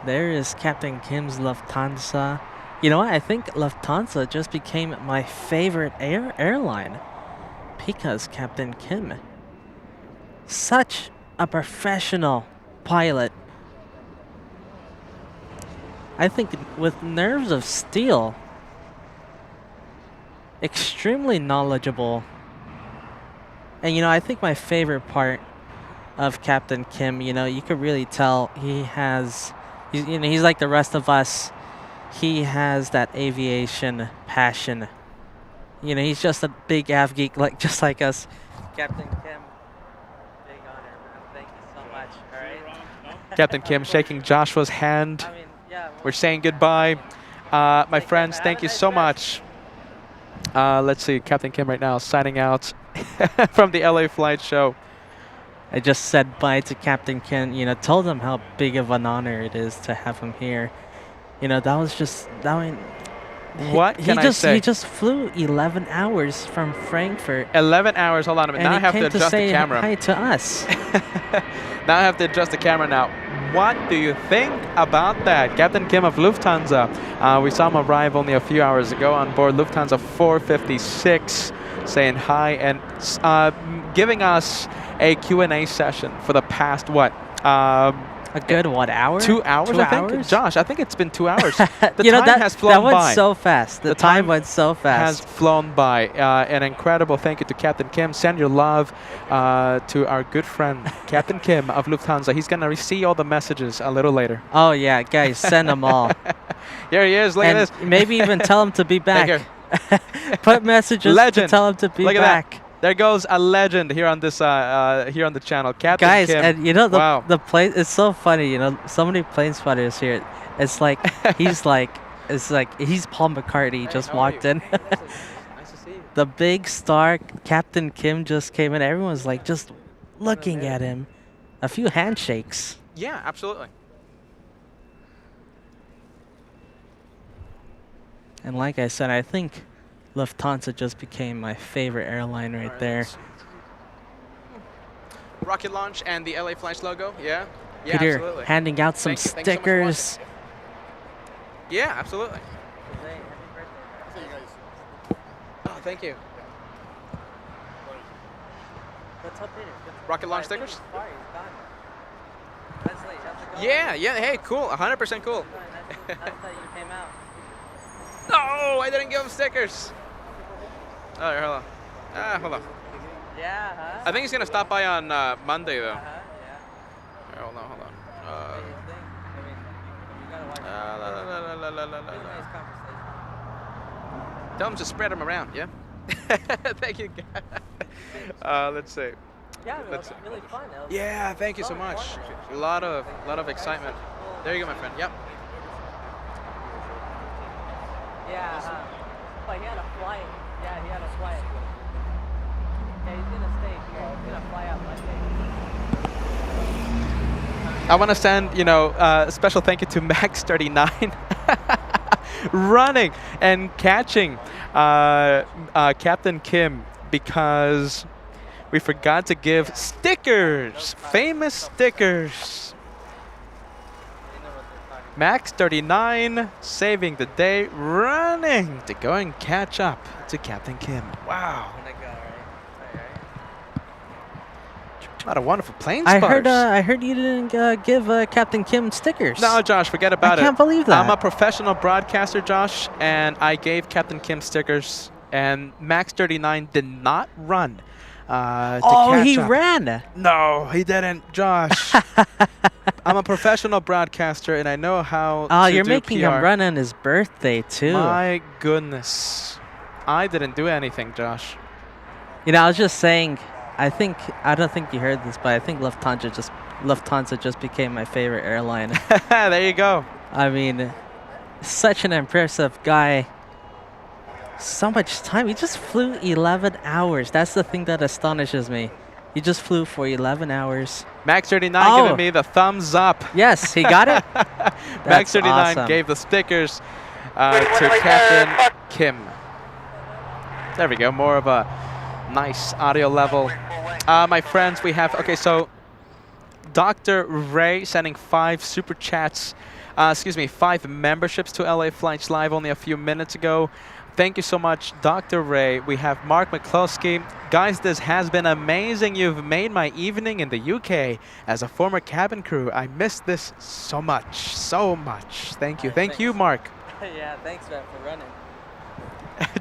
There is Captain Kim's Lufthansa. You know what? I think Lufthansa just became my favorite airline because Captain Kim, such a professional pilot. I think with nerves of steel, extremely knowledgeable. And I think my favorite part of Captain Kim, you could really tell he's like the rest of us. He has that aviation passion. He's just a big av geek, just like us. Captain Kim, big honor, man. Thank you so much. All right. Captain Kim shaking Joshua's hand. We're saying goodbye. My friends, thank you so much. Let's see, Captain Kim right now signing out from the LA Flight Show. I just said bye to Captain Kim, told him how big of an honor it is to have him here. That was just, What can I say? He just flew 11 hours from Frankfurt. 11 hours, hold on a minute. Now I have to adjust the camera. Hi to us. Now I have to adjust the camera now. What do you think about that? Captain Kim of Lufthansa. We saw him arrive only a few hours ago on board Lufthansa 456, saying hi and giving us a Q&A session for the past, what? A good, what, hour? 2 hours, 2 I think? hours? Josh, I think it's been 2 hours. The time has flown that went by. so fast. The time went so Has fast. flown by. An incredible thank you to Captain Kim. Send your love to our good friend, Captain Kim of Lufthansa. He's going to see all the messages a little later. Oh, yeah, guys, send them all. Here he is. Look And at this. maybe even tell him to be back. Here. Put messages Legend. to tell him to be Look at back. that. There goes a legend here on this here on the channel, Captain Guys, Kim. and wow. the plane, it's so funny, so many plane spotters here. It's like he's Paul McCartney just walked in. Nice to see you. The big star Captain Kim just came in. Everyone's like just looking at him. A few handshakes. Yeah, absolutely. And like I said, I think Lufthansa just became my favorite airline right there. Rocket launch and the LA Flights logo. Yeah. Yeah, Peter absolutely. handing out some Thank you so much for stickers. Yeah, absolutely. Oh, thank you. What's up, Peter? Rocket launch stickers? Yeah, hey, cool. 100% cool. No, I didn't give him stickers. Oh, here, hold on. Hold on. Yeah, huh? I think he's going to stop by on Monday, though. Yeah. Here, hold on. What do you think? I mean, you gotta watch nice conversation. Tell him to spread them around, yeah? Thank you. Let's see. Yeah, it was really fun. Yeah, thank you so much. A lot of excitement. There you go, my friend. Yep. Yeah, but he had a flight. Yeah, he had a flight. Yeah, he's gonna stay here. He's gonna fly out Monday. I want to send, a special thank you to Max39 running and catching Captain Kim because we forgot to give stickers, famous stickers. Max39 saving the day, running to go and catch up to Captain Kim. Wow. What a wonderful plane spotters. I heard you didn't give Captain Kim stickers. No, Josh, forget about it. I can't believe that. I'm a professional broadcaster, Josh, and I gave Captain Kim stickers, and Max39 did not run to catch he up. ran. No, he didn't, Josh. I'm a professional broadcaster, and I know how Oh, to you're do making PR. him run on his birthday, too. My goodness. I didn't do anything, Josh. I was just saying, I don't think you heard this, but I think Lufthansa just became my favorite airline. There you go. I mean, such an impressive guy. So much time. He just flew 11 hours. That's the thing that astonishes me. He just flew for 11 hours. Max39 giving me the thumbs up. Yes, he got it. Max39 awesome. gave the stickers to Captain Kim. There we go. More of a nice audio level. My friends, we have, so Dr. Ray sending 5 super chats, 5 memberships to LA Flights Live only a few minutes ago. Thank you so much, Dr. Ray. We have Mark McCloskey. Guys, this has been amazing. You've made my evening in the UK as a former cabin crew. I miss this so much, so much. Thank you. Thank you, Mark. Yeah, thanks, man, for running.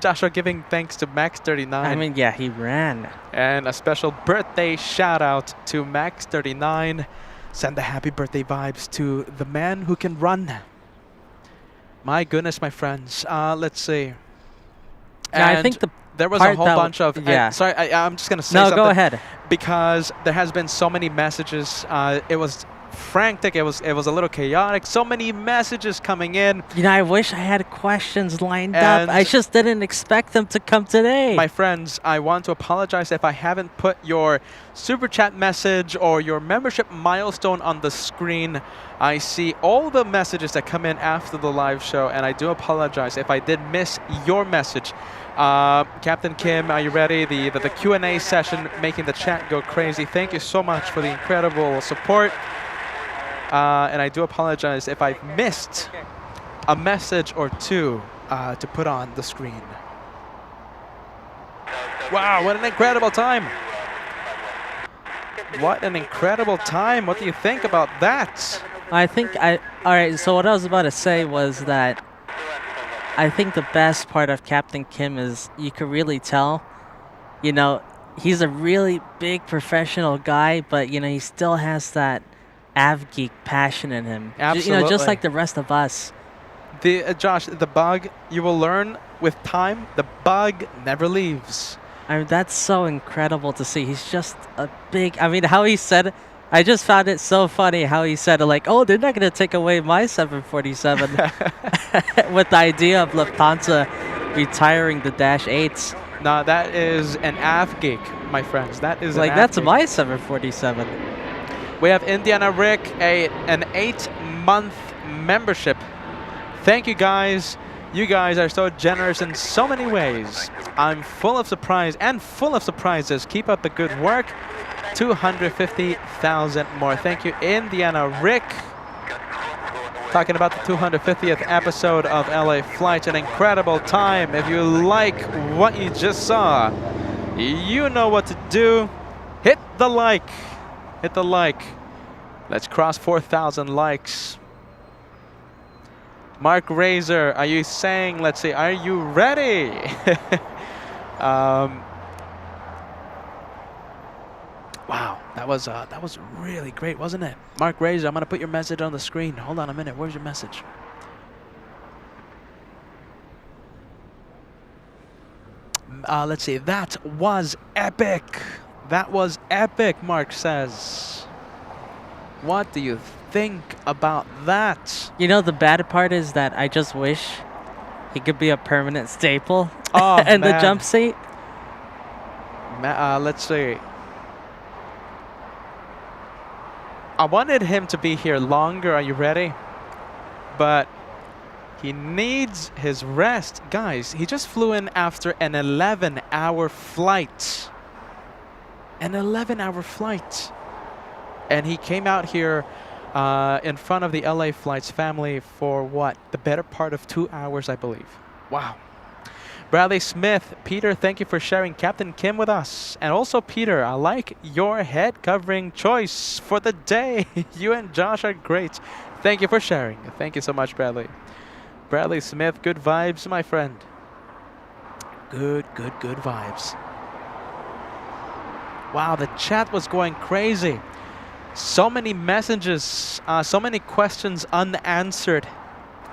Joshua giving thanks to Max39. I mean, yeah, he ran. And a special birthday shout out to Max39. Send the happy birthday vibes to the man who can run. My goodness, my friends. Let's see. Yeah, I And think there was a whole bunch of. Yeah. Sorry, I'm just gonna say No, something. go ahead. Because there has been so many messages. It was frantic. It was a little chaotic. So many messages coming in. I wish I had questions lined up. And I just didn't expect them to come today. My friends, I want to apologize if I haven't put your super chat message or your membership milestone on the screen. I see all the messages that come in after the live show, and I do apologize if I did miss your message. Captain Kim, are you ready? The Q&A session making the chat go crazy. Thank you so much for the incredible support. And I do apologize if I've missed a message or two to put on the screen. Wow, what an incredible time. What an incredible time. What do you think about that? All right, so what I was about to say was that I think the best part of Captain Kim is you could really tell, he's a really big professional guy, but, he still has that AvGeek passion in him. Absolutely. Just like the rest of us. Josh, the bug, you will learn with time, the bug never leaves. I mean, that's so incredible to see. He's just a big, how he said, I just found it so funny how he said, like, oh, they're not going to take away my 747 with the idea of Lufthansa retiring the Dash 8s. No, that is an AvGeek, my friends. That is like, an that's AvGeek. my 747. We have Indiana Rick, an 8-month membership. Thank you, guys. You guys are so generous in so many ways. I'm full of surprise and full of surprises. Keep up the good work. 250,000 more. Thank you, Indiana Rick. Talking about the 250th episode of LA Flights. An incredible time. If you like what you just saw, you know what to do. Hit the like. Hit the like. Let's cross 4,000 likes. Mark Razor, are you saying, let's see, are you ready? Wow, that was really great, wasn't it? Mark Razor, I'm gonna put your message on the screen. Hold on a minute, where's your message? Let's see, that was epic. That was epic, Mark says. What do you think about that? The bad part is that I just wish he could be a permanent staple Oh, in the man. jump seat. Let's see. I wanted him to be here longer. Are you ready? But he needs his rest. Guys, he just flew in after an 11-hour flight. An 11-hour flight. And he came out here in front of the LA Flights family for what? The better part of 2 hours, I believe. Wow. Bradley Smith, Peter, thank you for sharing Captain Kim with us. And also, Peter, I like your head covering choice for the day. You and Josh are great. Thank you for sharing. Thank you so much, Bradley. Bradley Smith, good vibes, my friend. Good vibes. Wow, the chat was going crazy. So many messages, so many questions unanswered.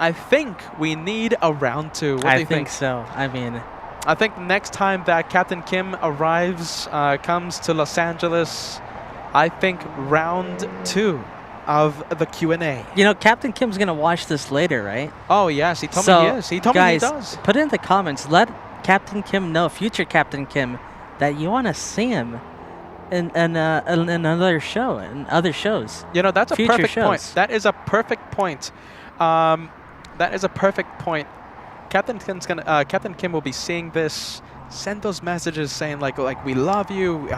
I think we need a round 2. What do you think? I think so. I mean, I think next time that Captain Kim arrives, comes to Los Angeles, I think round 2 of the Q&A. you know, Captain Kim's gonna watch this later, right? Oh yes, he told So, me he is. He told me he guys, does. put it in the comments. Let Captain Kim know, future Captain Kim, that you want to see him in another show, in other shows. You know, that's a future perfect point. shows. That is a perfect point. That is a perfect point. Captain Kim will be seeing this. Send those messages saying like we love you.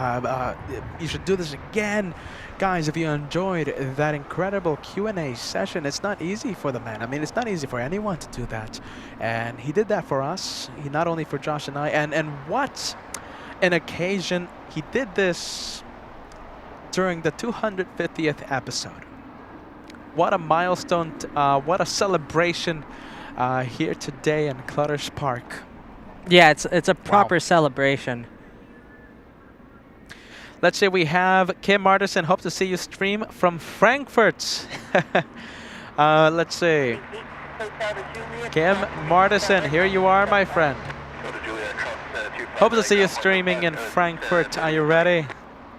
You should do this again, guys. If you enjoyed that incredible Q&A session, it's not easy for the man. I mean, it's not easy for anyone to do that, and he did that for us. He not only for Josh and I, and what an occasion. He did this during the 250th episode. What a milestone, what a celebration here today in Clutter's Park. Yeah, it's a proper celebration. Let's say we have Kim Martison. Hope to see you stream from Frankfurt. Let's see. Kim Martison, here you are, my friend. Hope to see you streaming in Frankfurt. Are you ready?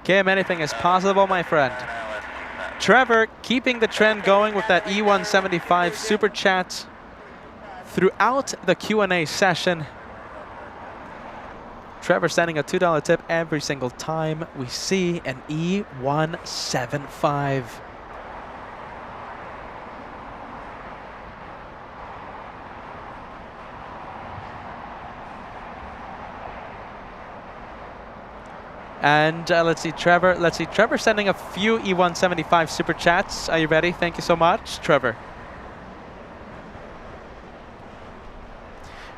Kim, anything is possible, my friend. Trevor, keeping the trend going with that E175 super chat throughout the Q&A session. Trevor sending a $2 tip every single time we see an E175. And let's see, Trevor. Let's see, Trevor sending a few E175 super chats. Are you ready? Thank you so much, Trevor.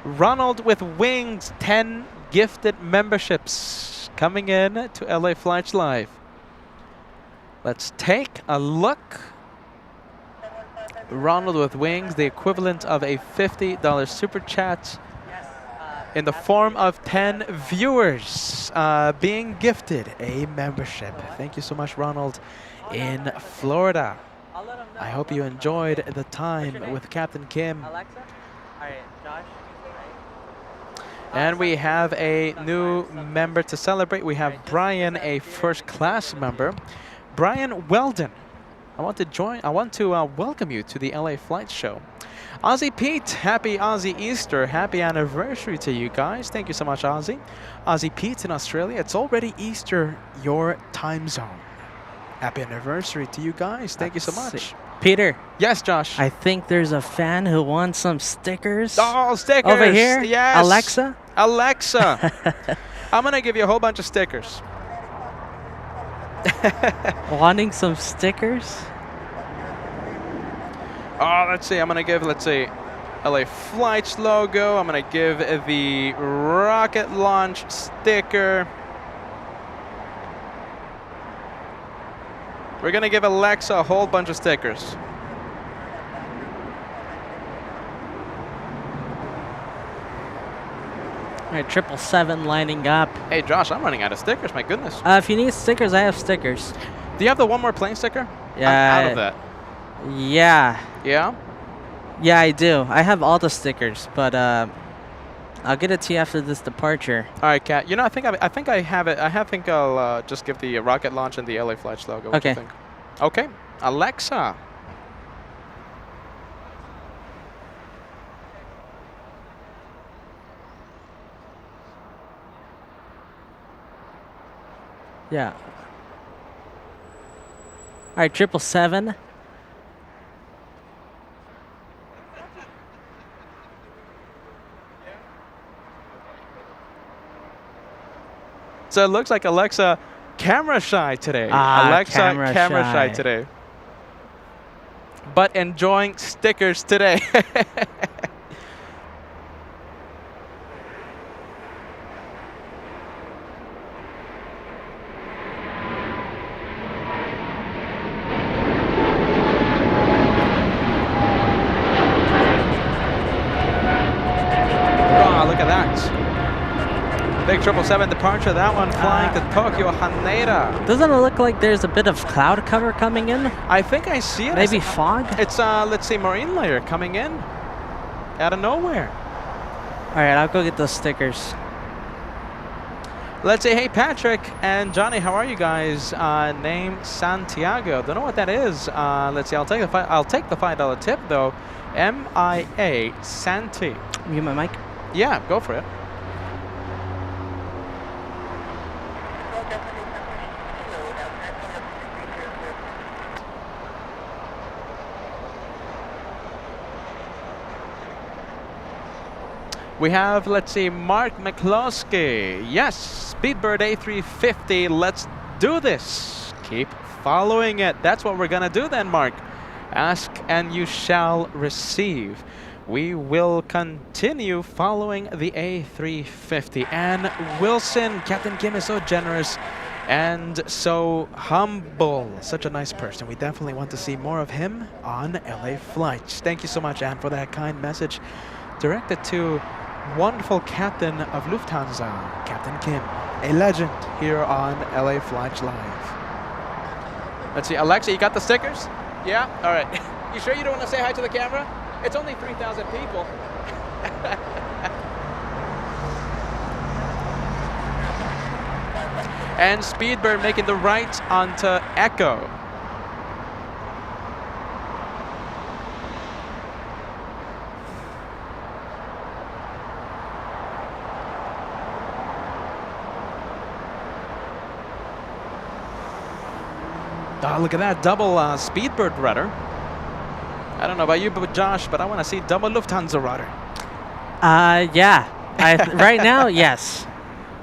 Ronald with Wings, 10 gifted memberships coming in to LA Flights Live. Let's take a look. Ronald with Wings, the equivalent of a $50 super chat in the form of 10 viewers being gifted a membership. Thank you so much, Ronald, in Florida. I hope you enjoyed the time with Captain Kim. Alexa? All right, Josh. And we have a new member to celebrate. We have Brian, a first class member. Brian Weldon, I want to welcome you to the LA Flight Show. Ozzy Pete, happy Aussie Easter, happy anniversary to you guys. Thank you so much, Ozzy. Ozzy Pete in Australia, it's already Easter, your time zone. Happy anniversary to you guys. Thank you so much. Peter. Yes, Josh. I think there's a fan who wants some stickers. Oh, stickers. Over here? Yes. Alexa? Alexa. I'm going to give you a whole bunch of stickers. Wanting some stickers? Oh, let's see. I'm going to give, let's see, LA Flights logo. I'm going to give the rocket launch sticker. We're going to give Alexa a whole bunch of stickers. All right, 777 lining up. Hey, Josh, I'm running out of stickers. My goodness. If you need stickers, I have stickers. Do you have the one more plane sticker? Yeah. I'm out of that. Yeah. Yeah? Yeah, I do. I have all the stickers, but I'll get it to you after this departure. All right, Kat. You know, I think I have it. I think I'll just give the rocket launch and the LA Flights logo. What do you Okay. think? Okay. Alexa. Yeah. All right, 777. So it looks like Alexa camera shy today. Alexa camera shy today. But enjoying stickers today. Oh, look at that. Big 777 departure, that one flying to Tokyo Haneda. Doesn't it look like there's a bit of cloud cover coming in? I think I see it. Maybe fog? It's, let's see, marine layer coming in out of nowhere. All right, I'll go get those stickers. Let's say, hey, Patrick and Johnny, how are you guys? Name Santiago. Don't know what that is. Let's see, I'll take the $5 tip though. MIA Santi. You my mic? Yeah, go for it. We have, let's see, Mark McCloskey. Yes, Speedbird A350. Let's do this. Keep following it. That's what we're going to do then, Mark. Ask and you shall receive. We will continue following the A350. And Wilson, Captain Kim is so generous and so humble. Such a nice person. We definitely want to see more of him on LA flights. Thank you so much, Anne, for that kind message directed to wonderful captain of Lufthansa, Captain Kim, a legend here on LA Flights Live. Let's see, Alexa, you got the stickers? Yeah? All right. You sure you don't want to say hi to the camera? It's only 3,000 people. And Speedbird making the right onto Echo. Oh, look at that double Speedbird rudder. I don't know about you, but Josh, but I want to see double Lufthansa rudder. Yeah. Right now, yes.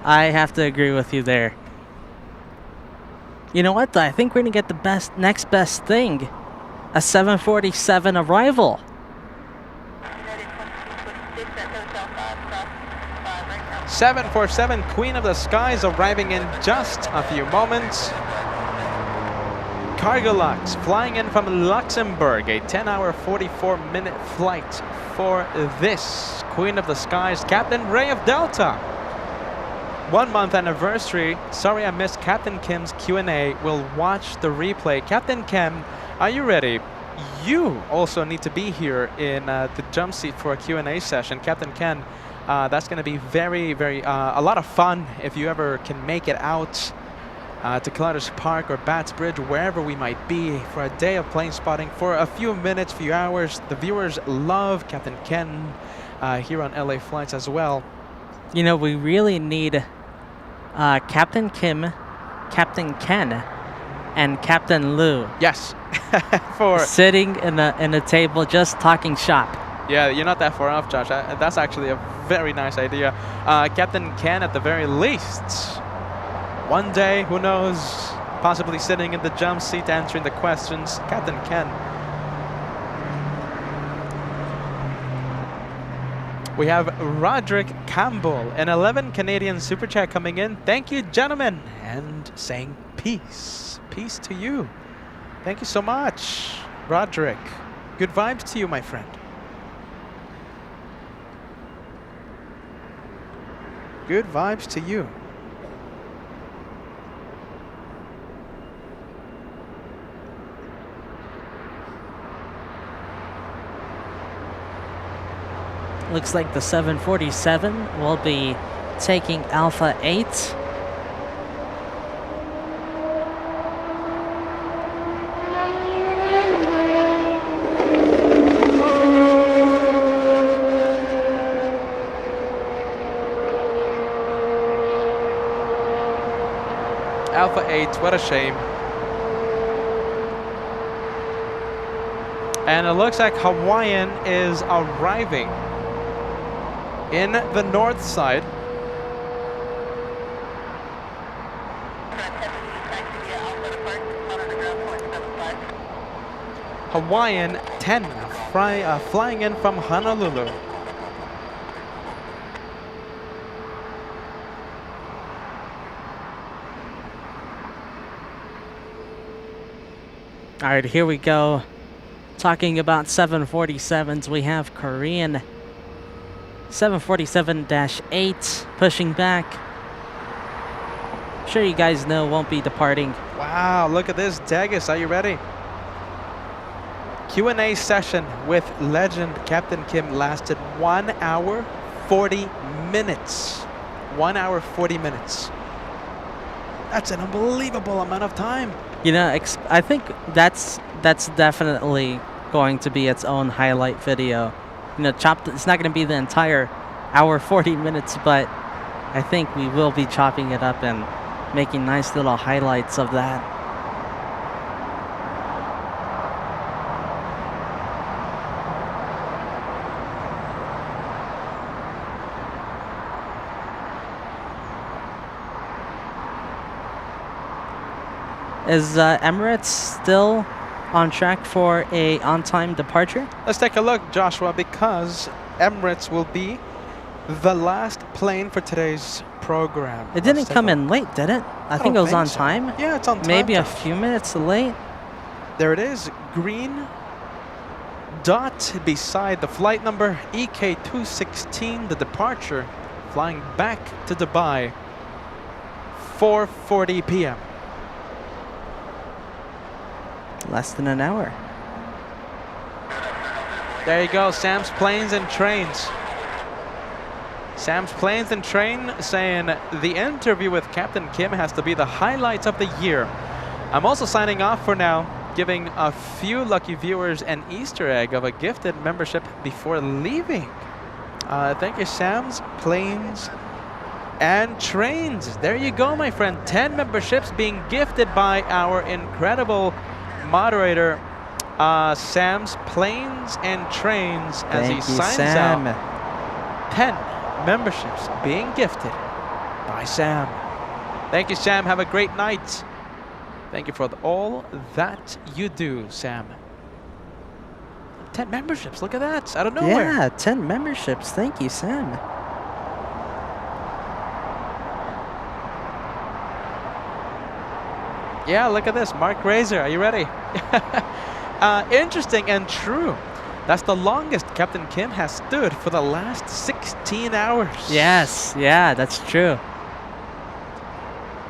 I have to agree with you there. You know what? I think we're gonna get the next best thing, a 747 arrival. 747 Queen of the Skies arriving in just a few moments. Cargo LAX flying in from Luxembourg, a 10-hour, 44-minute flight for this Queen of the Skies, Captain Ray of Delta. 1 month anniversary. Sorry I missed Captain Kim's Q&A. We'll watch the replay. Captain Kim, are you ready? You also need to be here in the jump seat for a Q&A session. Captain Ken, that's going to be very, very, a lot of fun if you ever can make it out to Clouders Park or Bats Bridge, wherever we might be, for a day of plane spotting for a few minutes, few hours. The viewers love Captain Ken here on LA Flights as well. You know, we really need Captain Kim, Captain Ken, and Captain Lou. Yes, for sitting in a table just talking shop. Yeah, you're not that far off, Josh. That's actually a very nice idea. Captain Ken, at the very least. One day, who knows, possibly sitting in the jump seat answering the questions. Captain Ken. We have Roderick Campbell, an 11 Canadian super chat coming in. Thank you, gentlemen, and saying peace. Peace to you. Thank you so much, Roderick. Good vibes to you, my friend. Good vibes to you. Looks like the 747 will be taking Alpha 8. Alpha 8, what a shame. And it looks like Hawaiian is arriving in the north side. Hawaiian 10 flying in from Honolulu. All right, here we go. Talking about 747s, we have Korean 747-8 pushing back. I'm sure you guys know won't be departing. Wow, look at this. Degas, are you ready? Q&A session with legend Captain Kim lasted 1 hour 40 minutes. 1 hour 40 minutes. That's an unbelievable amount of time. You know, I think that's definitely going to be its own highlight video. You know, it's not going to be the entire hour 40 minutes, but I think we will be chopping it up and making nice little highlights of that. Is Emirates still on track for a on-time departure? Let's take a look, Joshua, because Emirates will be the last plane for today's program. It didn't come in late, did it? I think it was on time. Yeah, it's on time. Maybe a few minutes late. There it is, green dot beside the flight number EK216, the departure, flying back to Dubai, 4:40 p.m. Less than an hour. There you go, Sam's Planes and Trains. Sam's Planes and Train saying the interview with Captain Kim has to be the highlights of the year. I'm also signing off for now, giving a few lucky viewers an Easter egg of a gifted membership before leaving. Thank you, Sam's Planes and Trains. There you go, my friend. 10 memberships being gifted by our incredible moderator, Sam's Planes and Trains, as he signs out. 10 memberships being gifted by Sam. Thank you, Sam. Have a great night. Thank you for all that you do, Sam. 10 memberships. Look at that. Out of nowhere. Yeah, 10 memberships. Thank you, Sam. Yeah, look at this. Mark Razor, are you ready? Interesting and true. That's the longest Captain Kim has stood for the last 16 hours. Yes, yeah, that's true.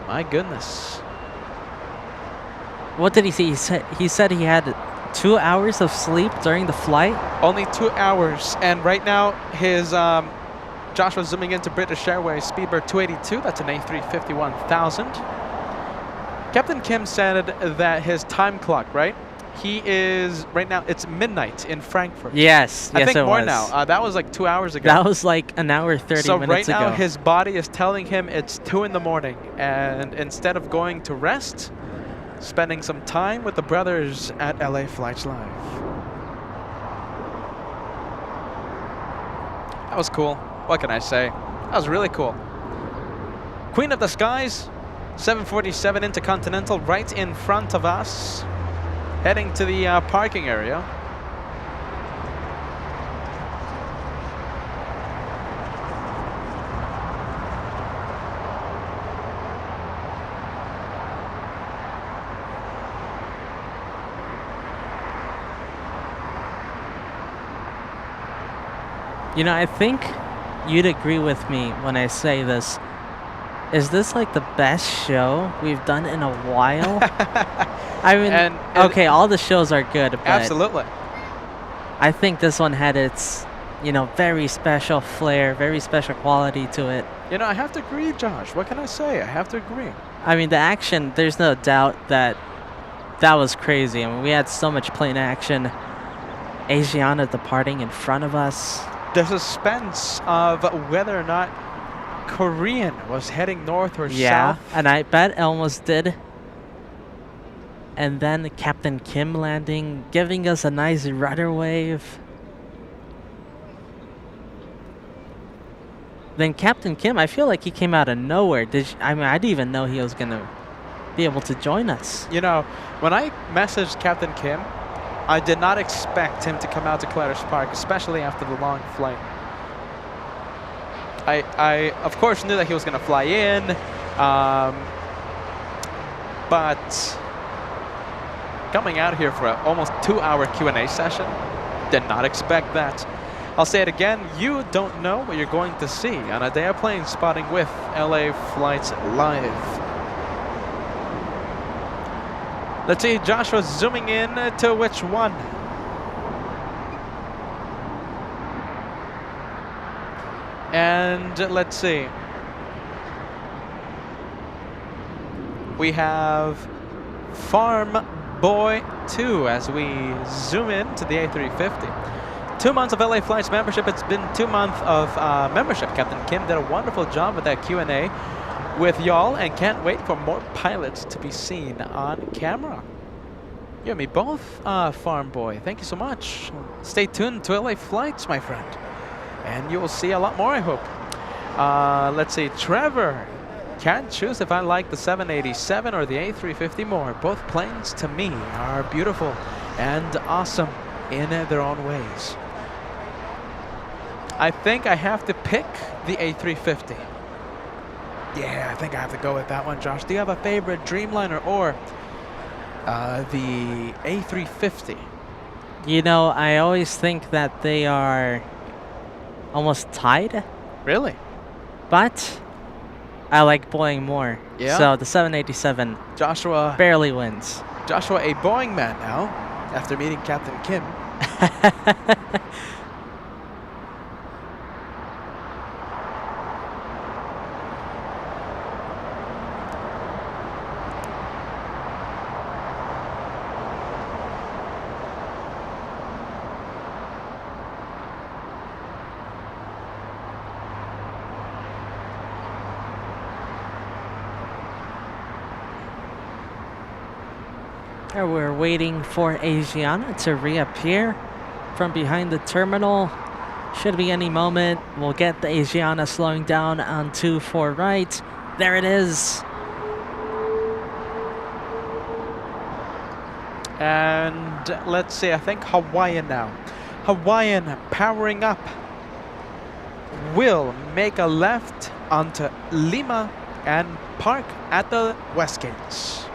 My goodness. What did he say? He said he had 2 hours of sleep during the flight? Only 2 hours. And right now, his Joshua zooming into British Airways Speedbird 282. That's an A350-1000. Captain Kim said that his time clock, right? He is, right now, it's midnight in Frankfurt. Yes, I think it more was. now. That was like 2 hours ago. That was like an hour 30 so minutes ago. right now, his body is telling him it's 2 in the morning. And instead of going to rest, spending some time with the brothers at LA Flights Live. That was cool. What can I say? That was really cool. Queen of the Skies, 747 Intercontinental right in front of us, heading to the parking area. You know, I think you'd agree with me when I say this. Is this like the best show we've done in a while? I mean, okay, all the shows are good, but absolutely. I think this one had its, you know, very special flair, very special quality to it. You know, I have to agree, Josh. What can I say? I have to agree. I mean, the action, there's no doubt that was crazy. I mean, we had so much plane action. Asiana departing in front of us. The suspense of whether or not Korean was heading north or Yeah, south. and I bet it almost did. And then Captain Kim landing, giving us a nice rudder wave. Then Captain Kim, I feel like he came out of nowhere. I mean, I didn't even know he was gonna be able to join us. You know, when I messaged Captain Kim, I did not expect him to come out to Claridge Park, especially after the long flight. I of course knew that he was gonna fly in, but coming out here for an almost 2-hour Q&A session, did not expect that. I'll say it again, you don't know what you're going to see on a day of plane spotting with LA Flights Live. Let's see, Joshua zooming in to which one? And let's see. We have Farm Boy 2 as we zoom in to the A350. 2 months of LA Flights membership. It's been 2 months of membership. Captain Kim did a wonderful job with that Q&A with y'all and can't wait for more pilots to be seen on camera. You and me both, Farm Boy. Thank you so much. Stay tuned to LA Flights, my friend. And you will see a lot more, I hope. Let's see, Trevor. Can't choose if I like the 787 or the A350 more. Both planes, to me, are beautiful and awesome in their own ways. I think I have to pick the A350. Yeah, I think I have to go with that one, Josh. Do you have a favorite Dreamliner or the A350? You know, I always think that they are almost tied, Really? but I like Boeing more. Yeah? So the 787 Joshua barely wins. Joshua, a Boeing man now, after meeting Captain Kim. We're waiting for Asiana to reappear from behind the terminal. Should be any moment. We'll get the Asiana slowing down on 24 right. There it is. And let's see, I think Hawaiian now. Hawaiian powering up. Will make a left onto Lima and park at the West Gates.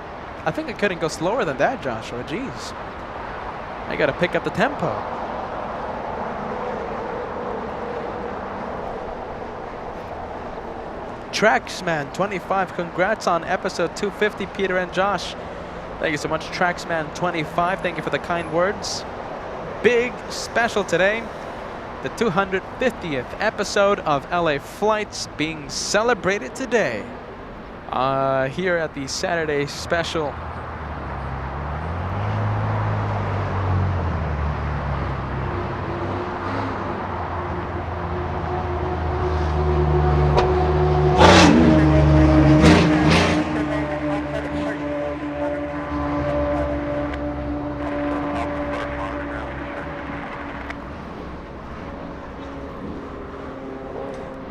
I think I couldn't go slower than that, Joshua. Jeez. I gotta pick up the tempo. Tracksman 25, congrats on episode 250, Peter and Josh. Thank you so much, Tracksman 25. Thank you for the kind words. Big special today. The 250th episode of LA Flights being celebrated today. Here at the Saturday special.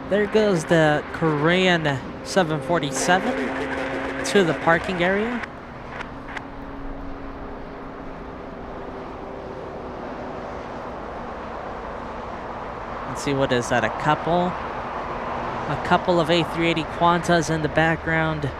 There goes the Korean 747 to the parking area. Let's see, what is that? A couple of A380 Quantas in the background.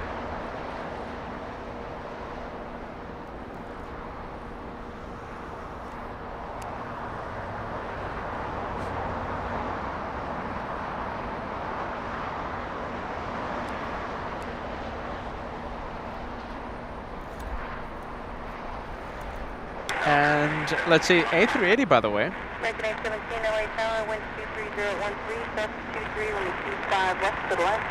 And let's see, A380, by the way. American 17 LA Tower, wind 23013, that's 23, only 25 left to the left.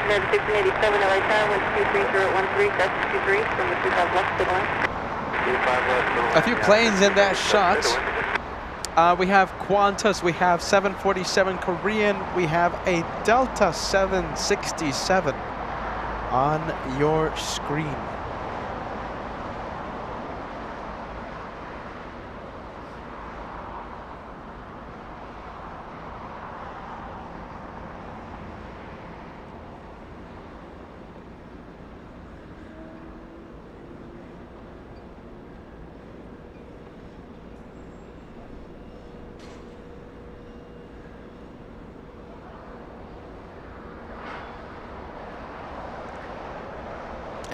American 1687 LA Tower, wind 23013, that's 23, from the 25 left to the left. 25 left to the left. A few planes in that shot. We have Qantas, we have 747 Korean, we have a Delta 767 on your screen.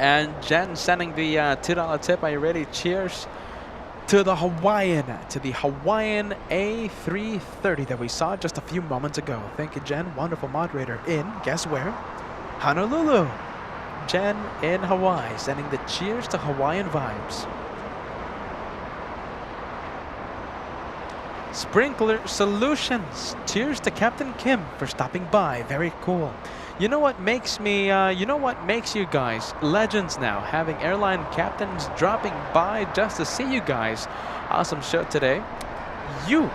And Jen sending the $2 tip. Are you ready? Cheers to the Hawaiian A330 that we saw just a few moments ago. Thank you, Jen. Wonderful moderator in, guess where? Honolulu. Jen in Hawaii, sending the cheers to Hawaiian vibes. Sprinkler Solutions. Cheers to Captain Kim for stopping by. Very cool. You know what makes me, you guys legends now? Having airline captains dropping by just to see you guys. Awesome show today. You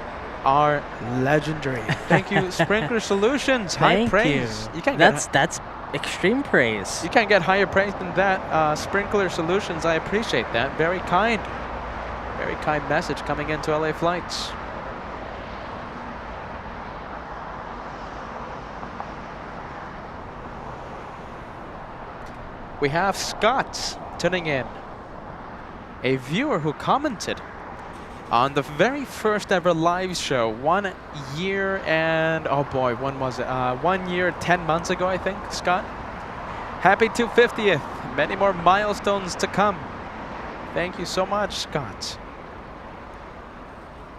are legendary. Thank you, Sprinkler Solutions. High praise. You can't that's extreme praise. You can't get higher praise than that. Sprinkler Solutions, I appreciate that. Very kind message coming into LA flights. We have Scott tuning in, a viewer who commented on the very first ever live show 1 year and, oh boy, when was it? 1 year, 10 months ago, I think, Scott. Happy 250th. Many more milestones to come. Thank you so much, Scott.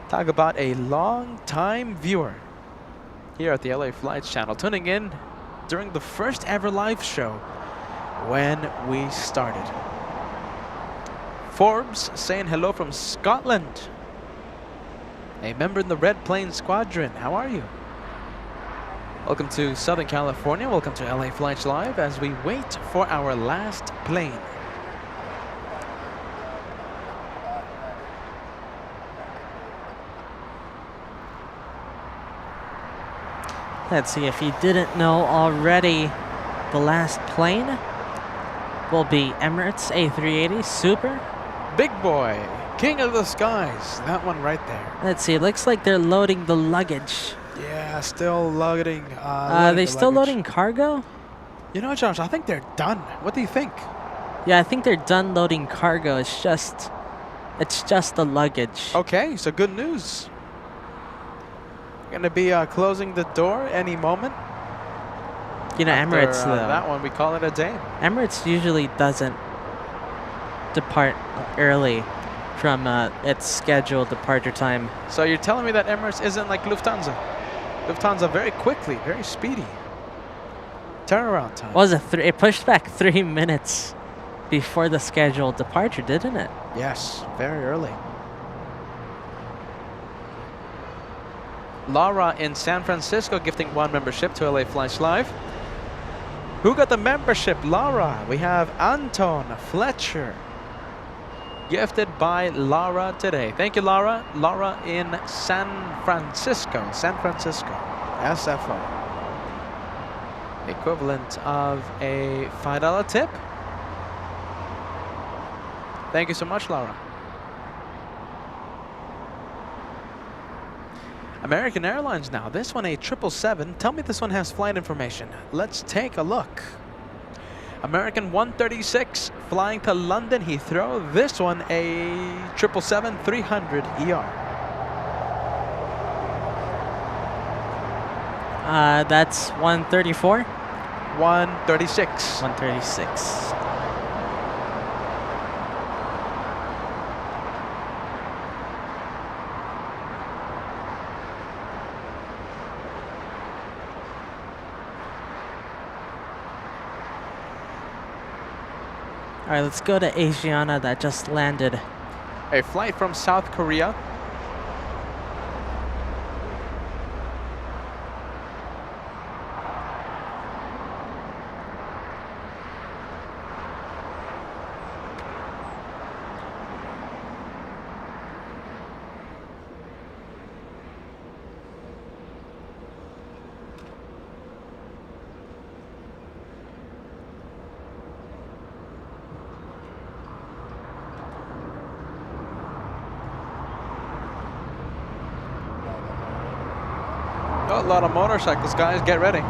Talk about a long-time viewer here at the LA Flights channel, tuning in during the first ever live show when we started. Forbes saying hello from Scotland. A member in the Red Plains Squadron. How are you? Welcome to Southern California. Welcome to LA Flights Live as we wait for our last plane. Let's see, if you didn't know already, the last plane will be Emirates A380 Super. Big boy, king of the skies. That one right there. Let's see, it looks like they're loading the luggage. Yeah, still loading. Are they still loading cargo? You know, Josh, I think they're done. What do you think? Yeah, I think they're done loading cargo. It's just the luggage. Okay, so good news. Gonna be closing the door any moment. You know, After, Emirates, though. that one, we call it a day. Emirates usually doesn't depart early from its scheduled departure time. So you're telling me that Emirates isn't like Lufthansa? Lufthansa very quickly, very speedy. Turnaround time. What was it? It pushed back 3 minutes before the scheduled departure, didn't it? Yes, very early. Laura in San Francisco gifting 1 membership to LA Flights Live. Who got the membership? Laura. We have Anton Fletcher. Gifted by Laura today. Thank you, Laura. Laura in San Francisco. SFO. Equivalent of a $5 tip. Thank you so much, Laura. American Airlines now. This one a 777. Tell me this one has flight information. Let's take a look. American 136 flying to London Heathrow. This one a 777-300 ER. That's 134? 136. 136. All right, let's go to Asiana that just landed. A flight from South Korea. lot of motorcycles, guys. Get ready.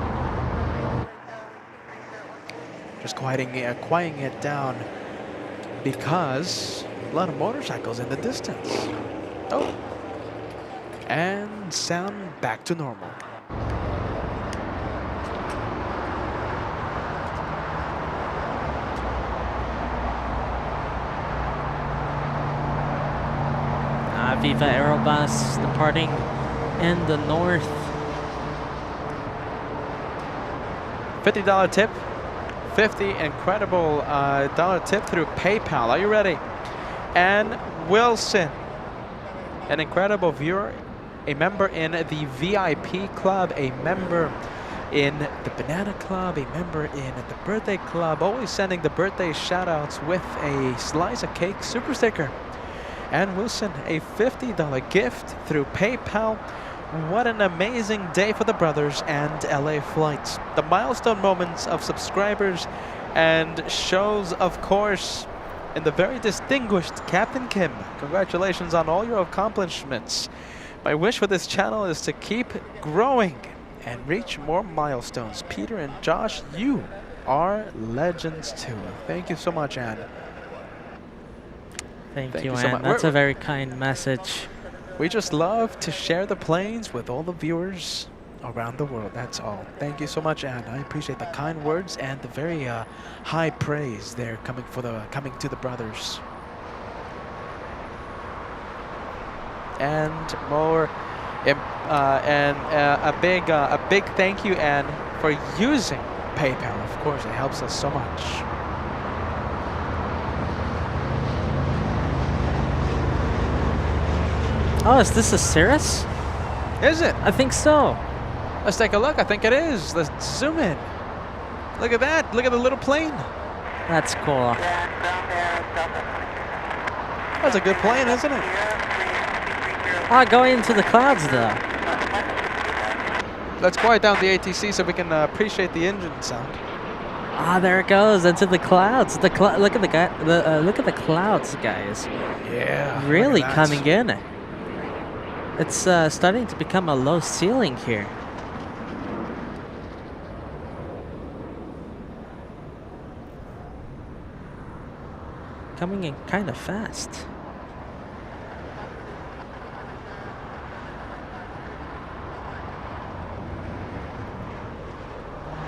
Just quieting it down because a lot of motorcycles in the distance. Oh. And sound back to normal. Viva Aerobus departing in the north. $50 tip. 50 incredible dollar tip through PayPal. Are you ready? And Wilson, an incredible viewer, a member in the VIP club, a member in the Banana Club, a member in the Birthday Club, always sending the birthday shout-outs with a slice of cake super sticker. And Wilson, a $50 gift through PayPal. What an amazing day for the brothers and LA Flights. The milestone moments of subscribers and shows, of course, in the very distinguished Captain Kim. Congratulations on all your accomplishments. My wish for this channel is to keep growing and reach more milestones. Peter and Josh, you are legends too. Thank you so much, Anne. Thank you, so Anne. much. That's a very kind message. We just love to share the planes with all the viewers around the world. That's all. Thank you so much, Anne. I appreciate the kind words and the very high praise there coming to the brothers. And more, a big thank you, Anne, for using PayPal. Of course, it helps us so much. Oh, is this a Cirrus? Is it? I think so. Let's take a look. I think it is. Let's zoom in. Look at that. Look at the little plane. That's cool. That's a good plane, isn't it? Ah, going into the clouds though. Let's quiet down the ATC so we can appreciate the engine sound. Ah, there it goes into the clouds. Look at the guy. Look at the clouds, guys. Yeah. Really coming in. It's starting to become a low ceiling here. Coming in kind of fast.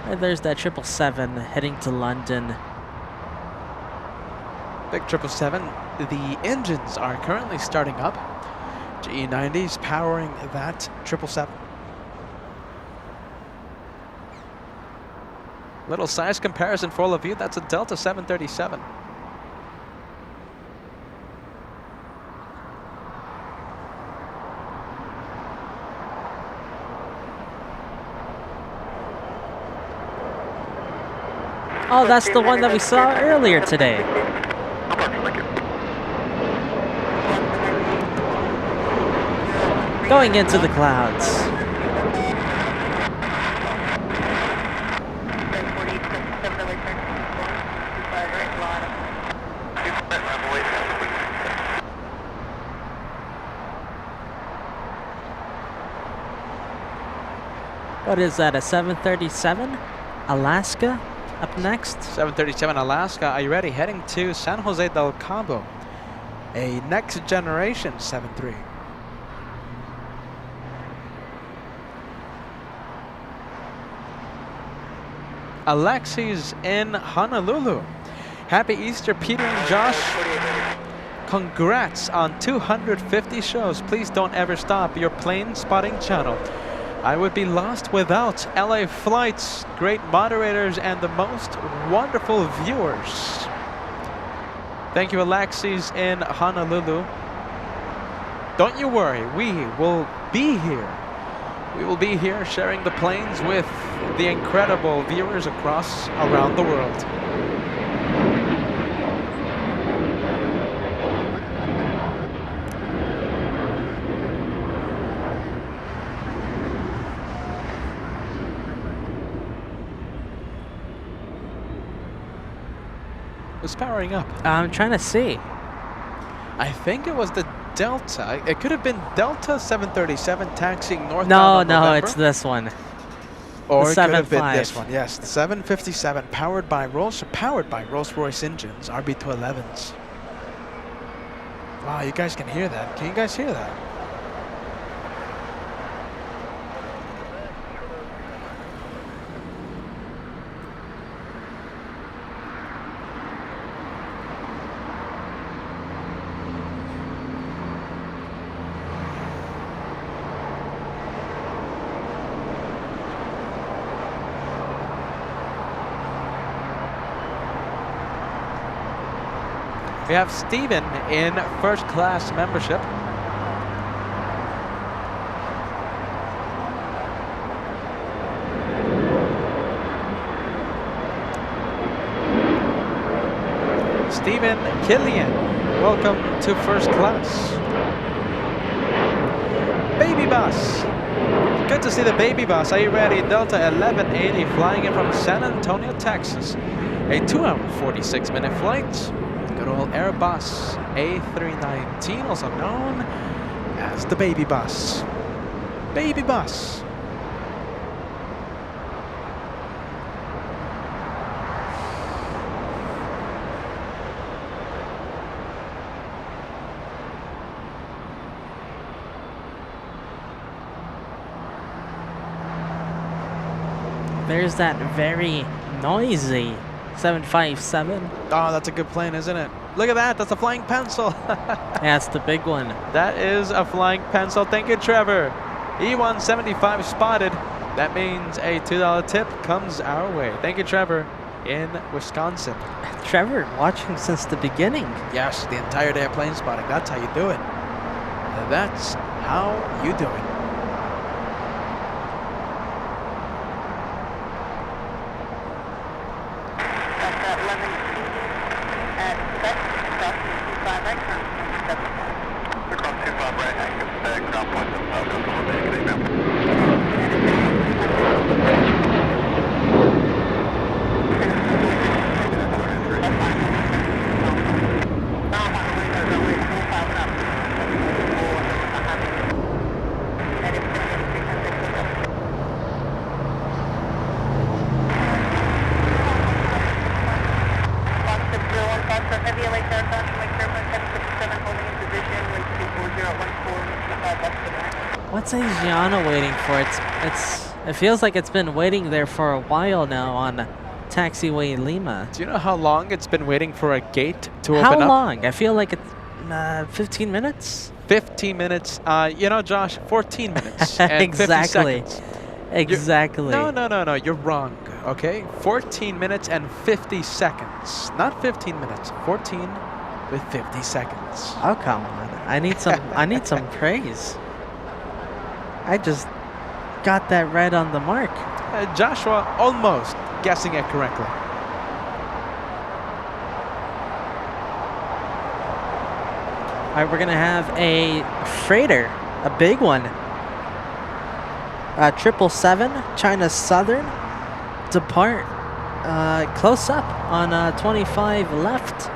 And there's that 777 heading to London. Big 777. The engines are currently starting up. GE90s powering that 777. Little size comparison for all of you. That's a Delta 737. Oh, that's the one that we saw earlier today. Going into the clouds. What is that, a 737? Alaska up next? 737 Alaska, are you ready? Heading to San Jose del Cabo. A next generation 73. Alexis in Honolulu. Happy Easter, Peter and Josh. Congrats on 250 shows. Please don't ever stop your plane spotting channel. I would be lost without LA Flights, great moderators, and the most wonderful viewers. Thank you, Alexis in Honolulu. Don't you worry, we will be here. We will be here sharing the planes with the incredible viewers around the world. It's powering up. I'm trying to see. I think it was the Delta. It could have been Delta 737 taxiing northbound No, on no, November. it's this one. Or the it could have been 7.5. this one. Yes, the 757 powered by Rolls-Royce engines, RB211s. Wow, you guys can hear that. Can you guys hear that? We have Steven in first class membership. Steven Killian, welcome to first class. Baby bus. Good to see the baby bus. Are you ready? Delta 1180 flying in from San Antonio, Texas. A 2-hour, 46-minute flight. Good old Airbus A319, also known as the baby bus. Baby bus. There's that very noisy 757. Oh, that's a good plane, isn't it? Look at that. That's a flying pencil. That's the big one. That is a flying pencil. Thank you, Trevor. E175 spotted. That means a $2 tip comes our way. Thank you, Trevor, in Wisconsin. Trevor, watching since the beginning. Yes, the entire day of plane spotting. That's how you do it. That's how you do it. What's Asiana waiting for? It feels like it's been waiting there for a while now on taxiway Lima. Do you know how long it's been waiting for a gate to How open up? long? I feel like it's 15 minutes. 15 minutes. You know, Josh, 14 minutes and Exactly. 50 seconds. Exactly. No. You're wrong. Okay, 14 minutes and 50 seconds. Not 15 minutes. 14 with 50 seconds. Oh, come on. I need some I need some praise. I just got that right on the mark. Joshua almost guessing it correctly. All right, we're gonna have a freighter, a big one. 777, China Southern, depart close up on 25 left,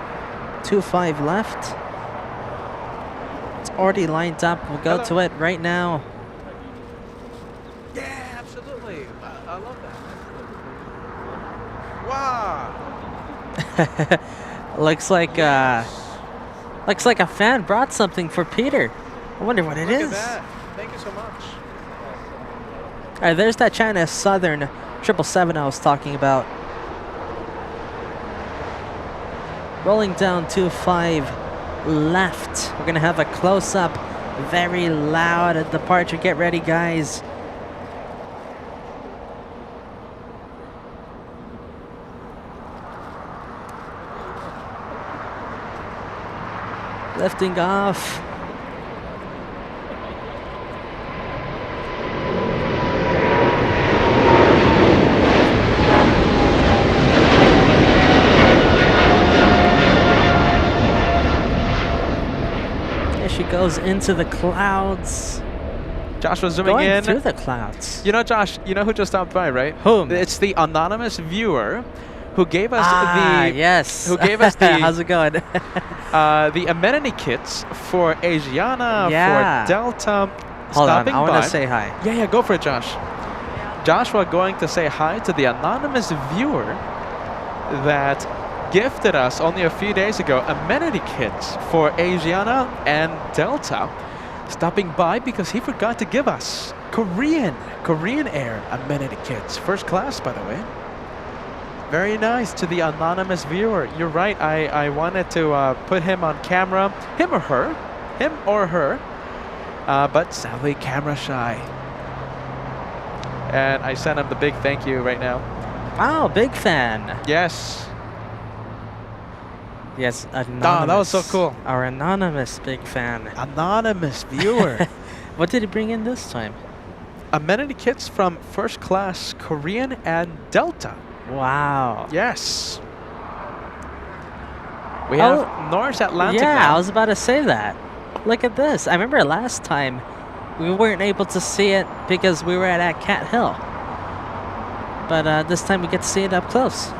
25 left. It's already lined up. We'll go to it right now. Yeah, absolutely. I love that. Wow. Looks like a fan brought something for Peter. I wonder what it Look is. at that. Thank you so much. All right, there's that China Southern 777 I was talking about. Rolling down 25 left. We're gonna have a close-up, very loud departure. Get ready, guys. Lifting off. There she goes into the clouds. Joshua zooming Going in. through the clouds. You know, Josh, you know who just stopped by, right? Whom? It's the anonymous viewer who gave us yes. who gave us the How's it going? the amenity kits for Asiana, Yeah. for Delta. Hold on, stopping I want by. to say hi. Yeah, go for it, Josh. Joshua going to say hi to the anonymous viewer that gifted us only a few days ago amenity kits for Asiana and Delta. Stopping by because he forgot to give us Korean Air amenity kits. First class, by the way. Very nice to the anonymous viewer. You're right, I wanted to put him on camera. Him or her. But sadly camera shy. And I sent him the big thank you right now. Wow, big fan. Yes. Yes, anonymous. Oh, that was so cool. Our anonymous big fan. Anonymous viewer. What did he bring in this time? Amenity kits from first class Korean and Delta. Wow. Yes. We have North Atlantic Yeah, now. I was about to say that. Look at this. I remember last time we weren't able to see it because we were at Cat Hill. But this time we get to see it up close.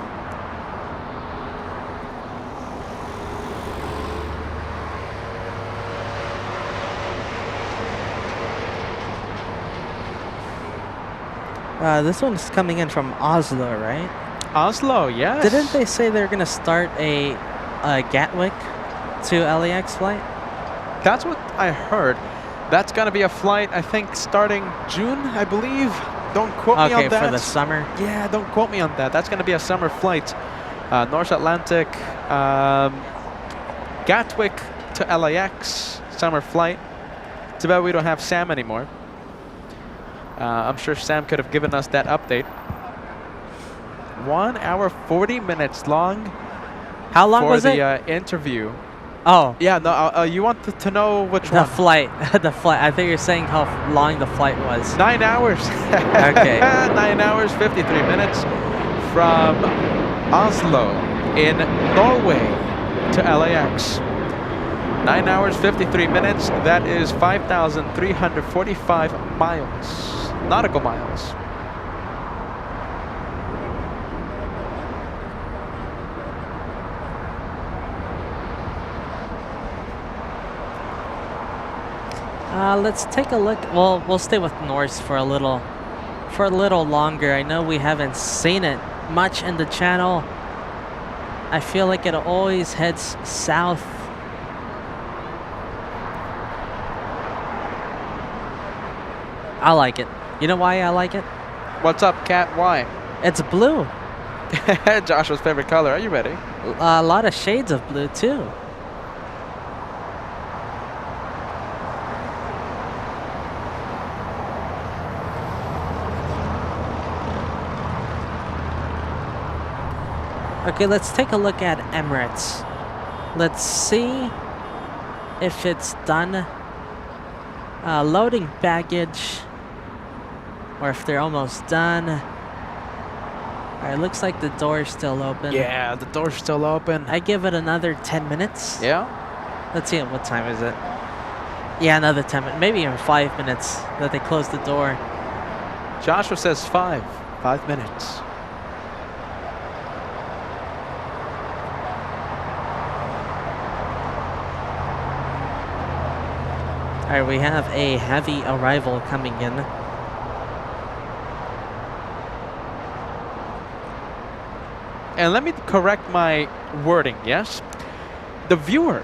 This one's coming in from Oslo, right? Oslo, yes. Didn't they say they're gonna start a Gatwick to LAX flight? That's what I heard. That's gonna be a flight, I think, starting June, I believe. Don't quote me on Okay, that. for the summer. Yeah, don't quote me on that. That's gonna be a summer flight. North Atlantic, Gatwick to LAX, summer flight. Too bad we don't have Sam anymore. I'm sure Sam could have given us that update. 1 hour 40 minutes long. How long for was the it? Interview. Oh, Yeah, no, you want to know which the one? flight. The flight. I think you're saying how long the flight was. 9 hours. Okay. 9 hours 53 minutes from Oslo in Norway to LAX. 9 hours 53 minutes. That is 5,345 miles. Nautical miles. Let's take a look. Well, we'll stay with Norse for a little longer. I know we haven't seen it much in the channel. I feel like it always heads south. I like it. You know why I like it? What's up, Cat? Why? It's blue. Joshua's favorite color. Are you ready? A lot of shades of blue too. Okay, let's take a look at Emirates. Let's see if it's done loading baggage or if they're almost done. Alright, looks like the door's still open. Yeah, the door's still open. I give it another 10 minutes. Yeah? Let's see, what time is it? Yeah, another 10 minutes, maybe even 5 minutes that they close the door. Joshua says 5 minutes. Alright, we have a heavy arrival coming in. And let me correct my wording, yes? The viewer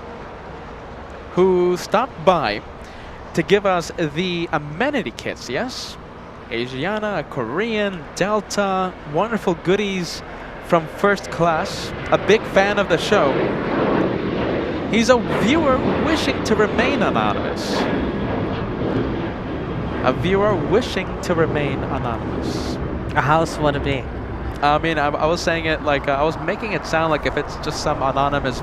who stopped by to give us the amenity kits, yes? Asiana, Korean, Delta, wonderful goodies from first class, a big fan of the show. He's a viewer wishing to remain anonymous. A viewer wishing to remain anonymous. How else would it be? I mean, I was saying it like, I was making it sound like if it's just some anonymous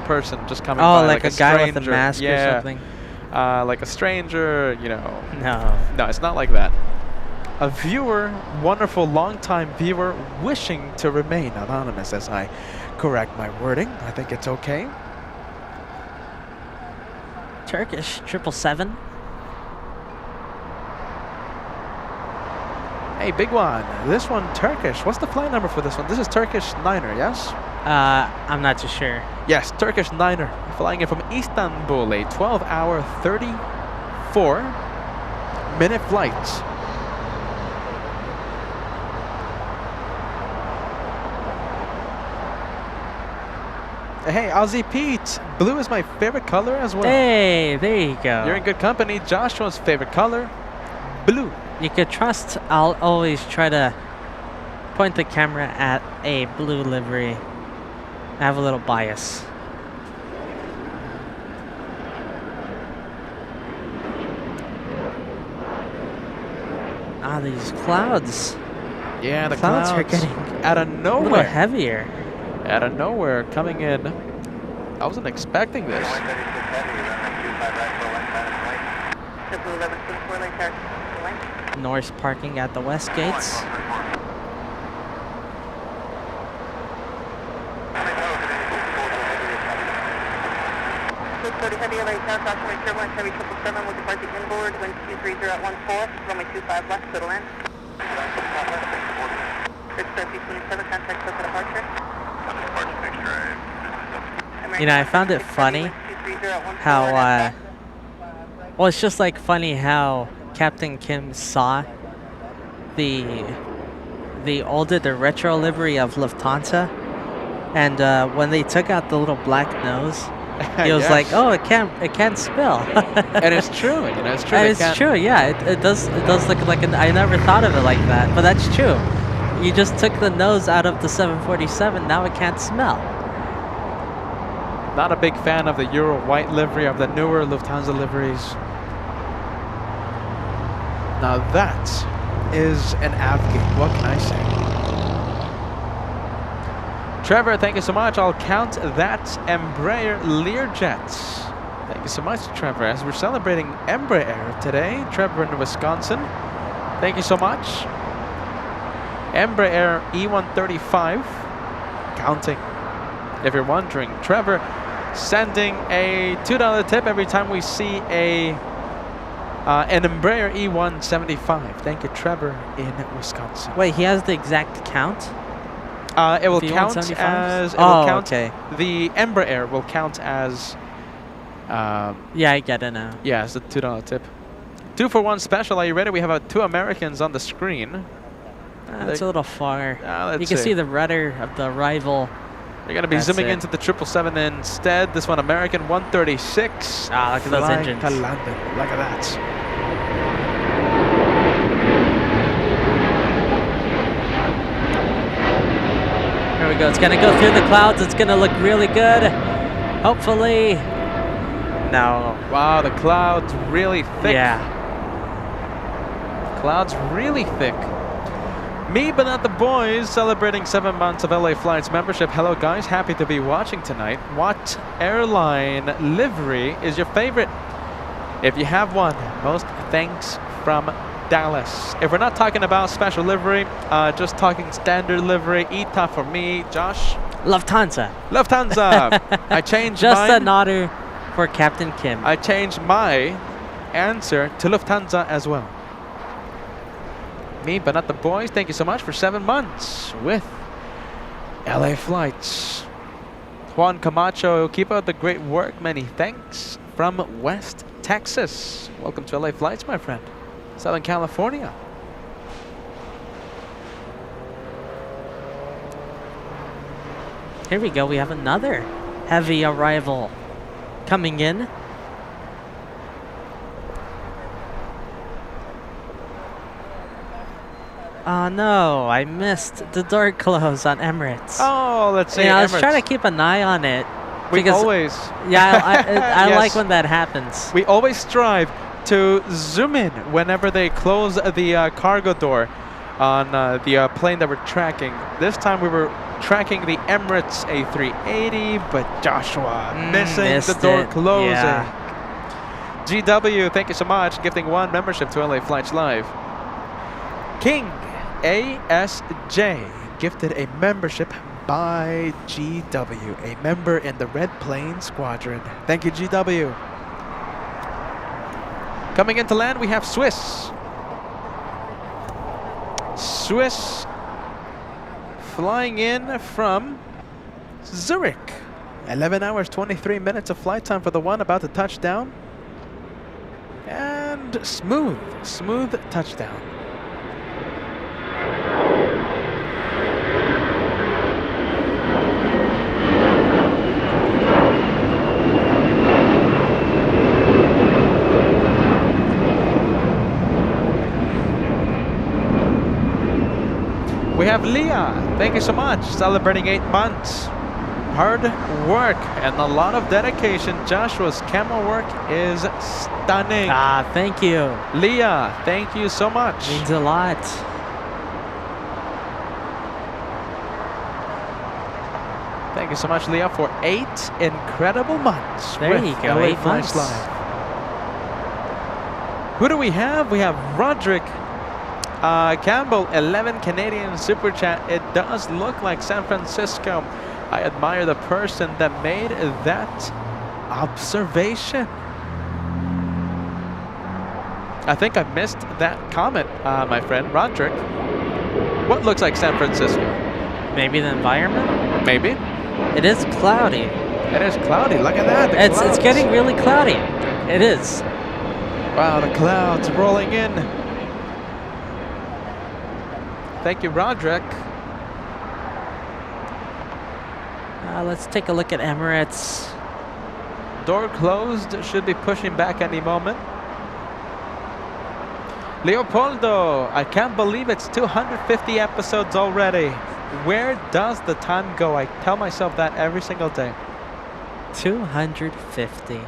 person just coming by. Oh, like a guy with a stranger. mask or something? Like a stranger, you know. No. No, it's not like that. A viewer, wonderful long-time viewer, wishing to remain anonymous as I correct my wording. I think it's okay. Turkish 777. Hey, big one. This one, Turkish. What's the flight number for this one? This is Turkish Niner, yes? I'm not too sure. Yes, Turkish Niner. Flying in from Istanbul, a 12-hour, 34-minute flight. Hey, Aussie Pete. Blue is my favorite color as well. Hey, there you go. You're in good company. Joshua's favorite color, blue. You could trust I'll always try to point the camera at a blue livery. I have a little bias. Ah, these clouds. Yeah, the Clouds are getting out of a little nowhere. heavier. Out of nowhere, coming in. I wasn't expecting this. Norse parking at the west gates. Heavy LA Tower, Cautionary turbulence, heavy 777 with departing inboard, wind 230 at 14, runway 25 left, to the land. 630-27, contact for departure. You know, I found it funny how, well, it's just like funny how Captain Kim saw the retro livery of Lufthansa, and when they took out the little black nose, he was Yes. like, "Oh, it can't spill." And it's true. You know, it's true. And they it's can't- true, yeah. It does look like I never thought of it like that, but that's true. You just took the nose out of the 747. Now it can't smell. Not a big fan of the Euro white livery of the newer Lufthansa liveries. Now that is an Avgate. What can I say? Trevor, thank you so much. I'll count that Embraer Learjets. Thank you so much, Trevor. As we're celebrating Embraer today, Trevor in Wisconsin. Thank you so much. Embraer E135, counting. If you're wondering, Trevor sending a $2 tip every time we see an Embraer E175. Thank you, Trevor in Wisconsin. Wait, he has the exact count? It will The count 175s? as. It Oh, will count. okay. The Embraer will count as. Yeah, I get it now. Yeah, it's a $2 tip. 2 for 1 special. Are you ready? We have 2 Americans on the screen. That's a little far. Let's You can see. see the rudder of the rival. They're going to be That's zooming it. into the 777 instead. This one, American 136. Ah, look at those flying engines. to London. Look at that. Here we go. It's gonna go through the clouds. It's gonna look really good. Hopefully. No. Wow, the clouds really thick. Yeah. Clouds really thick. Me, but not the boys, celebrating 7 months of LA Flights membership. Hello, guys. Happy to be watching tonight. What airline livery is your favorite? If you have one, most thanks from Dallas. If we're not talking about special livery, just talking standard livery, ETA for me. Josh? Lufthansa. Lufthansa. I changed Just mine. a nodder for Captain Kim. I changed my answer to Lufthansa as well. Me, but not the boys. Thank you so much for 7 months with LA Flights. Juan Camacho, keep up the great work. Many thanks from West Texas. Welcome to LA Flights, my friend. Southern California. Here we go. We have another heavy arrival coming in. Oh no, I missed the door close on Emirates. Oh, let's see. Yeah, I was Emirates. trying to keep an eye on it. We because, always. yeah, I Yes. like when that happens. We always strive to zoom in whenever they close the cargo door on the plane that we're tracking. This time we were tracking the Emirates A380, but Joshua missing the missed door it. closing. Yeah. GW, thank you so much, gifting 1 membership to LA Flights Live. King ASJ gifted a membership by GW, a member in the Red Plane Squadron. Thank you, GW. Coming into land, we have Swiss. Swiss flying in from Zurich. 11 hours, 23 minutes of flight time for the one about to touch down. And smooth touchdown. We have Leah, thank you so much, celebrating 8 months. Hard work and a lot of dedication. Joshua's camera work is stunning. Ah, thank you. Leah, thank you so much. Means a lot. Thank you so much, Leah, for 8 incredible months. There with you go, LA 8 Flights months. Live. Who do we have? We have Roderick Campbell, 11 Canadian Super Chat. It does look like San Francisco. I admire the person that made that observation. I think I missed that comment, my friend Roderick. What looks like San Francisco? Maybe the environment? Maybe. It is cloudy. It is cloudy. Look at that. The It's clouds. getting really cloudy. It is. Wow, the clouds rolling in. Thank you, Roderick. Let's take a look at Emirates. Door closed, should be pushing back any moment. Leopoldo, I can't believe it's 250 episodes already. Where does the time go? I tell myself that every single day. 250.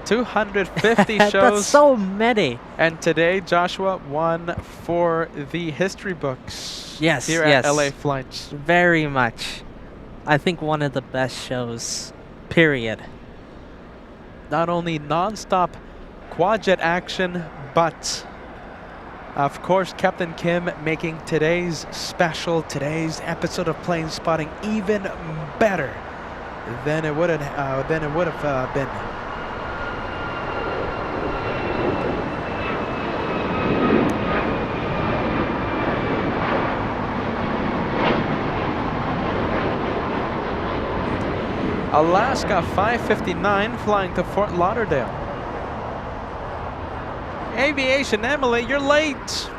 250 shows. That's so many. And today, Joshua won for the history books. Yes, Here yes. at LA Flights. Very much. I think one of the best shows, period. Not only non-stop quad-jet action, but of course Captain Kim making today's episode of Plane Spotting even better than it would have been. Alaska 559 flying to Fort Lauderdale. Aviation Emily, you're late.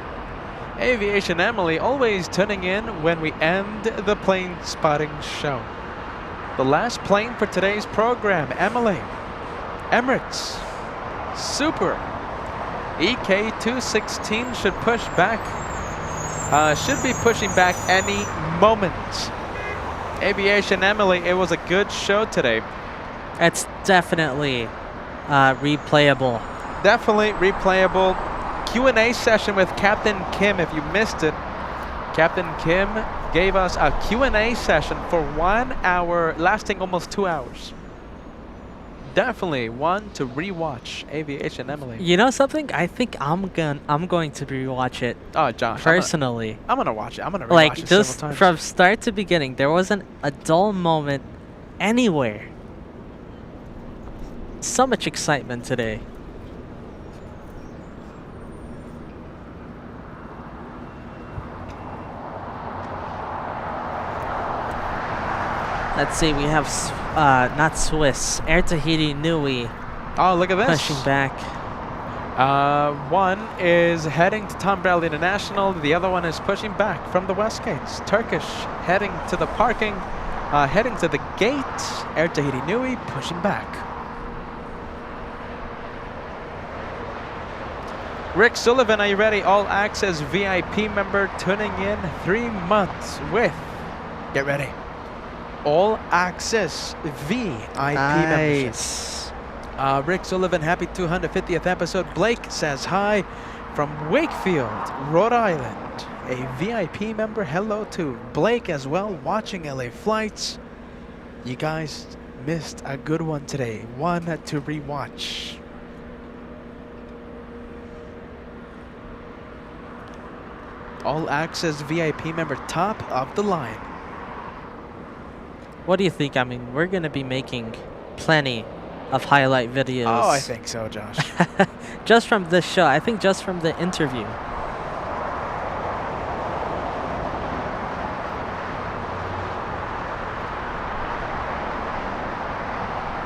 Aviation Emily always tuning in when we end the plane spotting show. The last plane for today's program, Emily. Emirates. Super. EK216 should push back. Should be pushing back any moment. Aviation Emily, it was a good show today. It's definitely replayable. Definitely replayable. Q&A session with Captain Kim. If you missed it, Captain Kim gave us a Q&A session for 1 hour, lasting almost 2 hours. Definitely one to rewatch. Aviation Emily. You know something? I think I'm going to rewatch it Oh, Josh. personally. I'm gonna watch it. I'm gonna rewatch Like it just several times. from start to beginning, there wasn't a dull moment anywhere. So much excitement today. Let's see, we have not Swiss, Air Tahiti Nui Oh, look at this. pushing back. One is heading to Tom Bradley International. The other one is pushing back from the West Gates. Turkish heading to the parking, heading to the gate. Air Tahiti Nui pushing back. Rick Sullivan, are you ready? All Access VIP member tuning in 3 months with, get ready, All Access VIP membership. Nice. Rick Sullivan, happy 250th episode. Blake says hi from Wakefield, Rhode Island. A VIP member, hello to Blake as well, watching LA Flights. You guys missed a good one today. One to rewatch. All Access VIP member, top of the line. What do you think? I mean, we're going to be making plenty of highlight videos. Oh, I think so, Josh. Just from this show. I think just from the interview.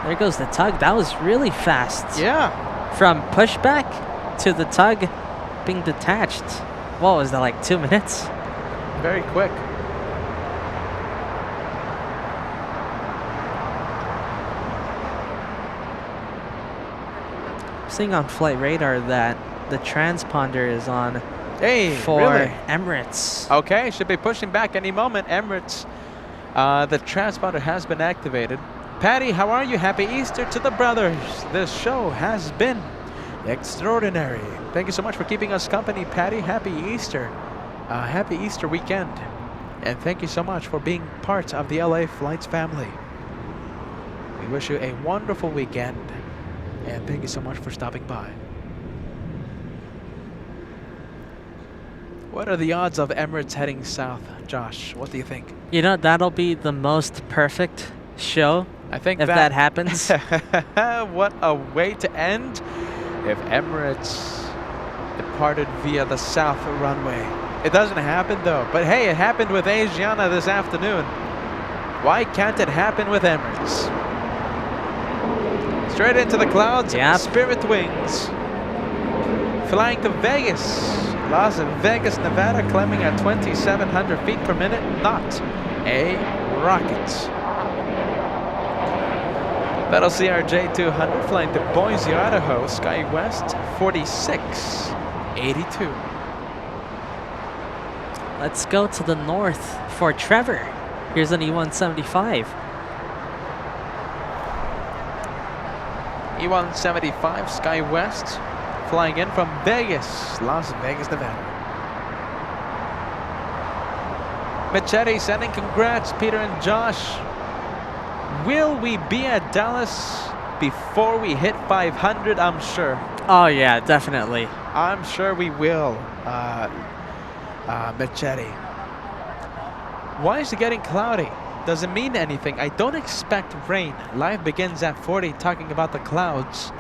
There goes the tug. That was really fast. Yeah. From pushback to the tug being detached. What was that, like 2 minutes? Very quick. Seeing on flight radar that the transponder is on for really? Emirates. Okay, should be pushing back any moment. Emirates, the transponder has been activated. Patty, how are you? Happy Easter to the brothers. This show has been extraordinary. Thank you so much for keeping us company, Patty. Happy Easter. Happy Easter weekend. And thank you so much for being part of the LA Flights family. We wish you a wonderful weekend. And thank you so much for stopping by. What are the odds of Emirates heading south, Josh? What do you think? You know, that'll be the most perfect show. I think if that happens. What a way to end if Emirates departed via the south runway. It doesn't happen though. But hey, it happened with Asiana this afternoon. Why can't it happen with Emirates? Straight into the clouds, yep. Spirit Wings. Flying to Vegas. Las Vegas, Nevada, climbing at 2,700 feet per minute. Not a rocket. That'll see our J200 flying to Boise, Idaho, Sky West 4682. Let's go to the north for Trevor. Here's an E175. E175 Sky West flying in from Vegas, Las Vegas, Nevada. Machete sending congrats, Peter and Josh. Will we be at Dallas before we hit 500? I'm sure. Oh yeah, definitely. I'm sure we will, Machete. Why is it getting cloudy? Doesn't mean anything. I don't expect rain. Live begins at 40 talking about the clouds.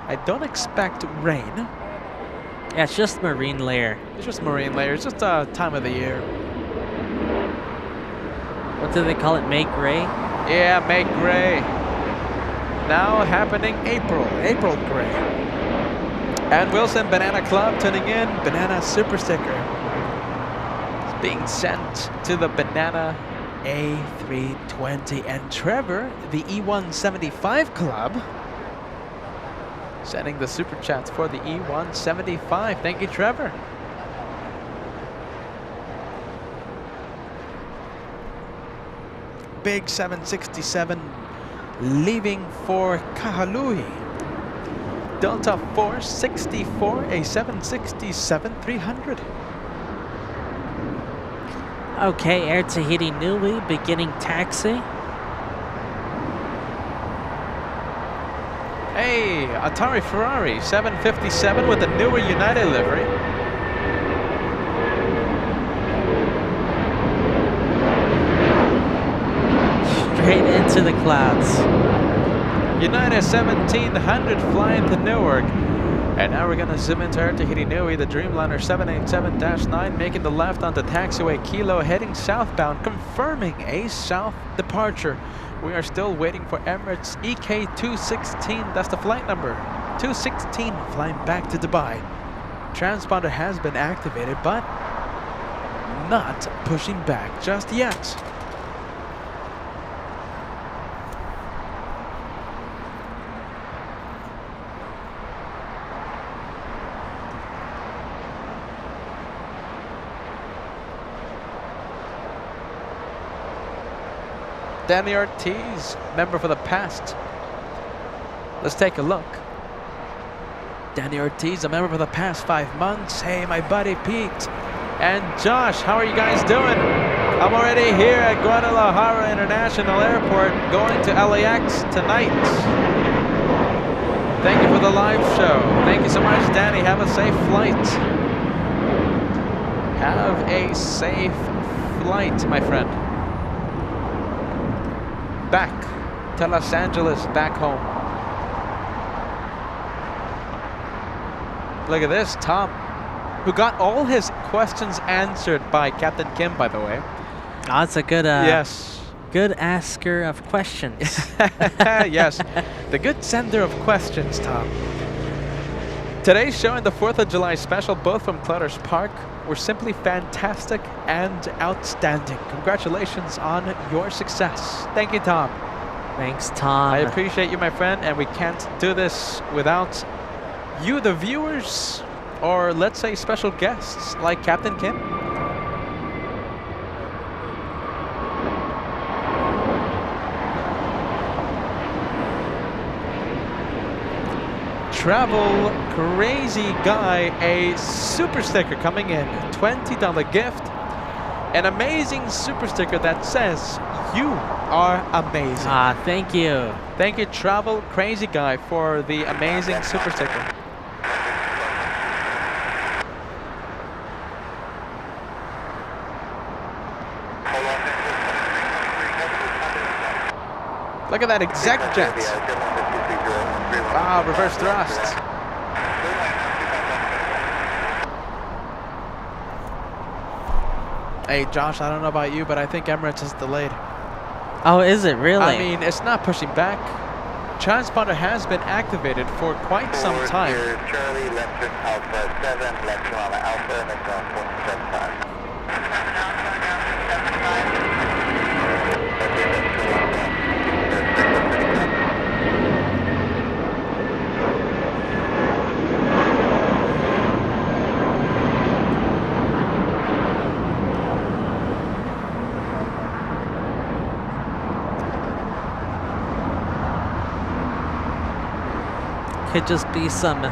I don't expect rain. Yeah, it's just marine layer. It's just marine layer. It's just time of the year. What do they call it? May gray? Yeah, May gray. Now happening April gray. And Wilson Banana Club tuning in. Banana Super Sticker. It's being sent to the Banana A320. And Trevor, the E175 Club, sending the super chats for the E175. Thank you, Trevor. Big 767 leaving for Kahului. Delta 464, a 767-300. Okay, Air Tahiti Nui beginning taxi. Hey, Atari Ferrari 757 with the newer United livery. Straight into the clouds. United 1700 flying to Newark. And now we're going to zoom into Air Tahiti Nui, the Dreamliner 787-9, making the left onto taxiway Kilo, heading southbound, confirming a south departure. We are still waiting for Emirates EK216, that's the flight number. 216 flying back to Dubai. Transponder has been activated, but not pushing back just yet. Danny Ortiz, member for the past. Let's take a look. Danny Ortiz, a member for the past 5 months. Hey, my buddy Pete and Josh, how are you guys doing? I'm already here at Guadalajara International Airport, going to LAX tonight. Thank you for the live show. Thank you so much, Danny. Have a safe flight. Have a safe flight, my friend. Back to Los Angeles, back home. Look at this, Tom, who got all his questions answered by Captain Kim, by the way. Oh, that's a good yes. Good asker of questions. Yes, the good sender of questions, Tom. Today's show and the 4th of July special, both from Clutter's Park, were simply fantastic and outstanding. Congratulations on your success. Thank you, Tom. Thanks, Tom. I appreciate you, my friend, and we can't do this without you, the viewers, or let's say special guests like Captain Kim. Travel Crazy Guy, a super sticker coming in, $20 gift, an amazing super sticker that says you are amazing. Ah, thank you. Thank you, Travel Crazy Guy, for the amazing super sticker. Look at that exec jet. Wow, reverse thrust. Hey, Josh, I don't know about you, but I think Emirates is delayed. Oh, is it really? I mean, it's not pushing back. Transponder has been activated for quite some time. Charlie, left turn Alpha 7, left turn Alpha, and then ground 475. Could just be some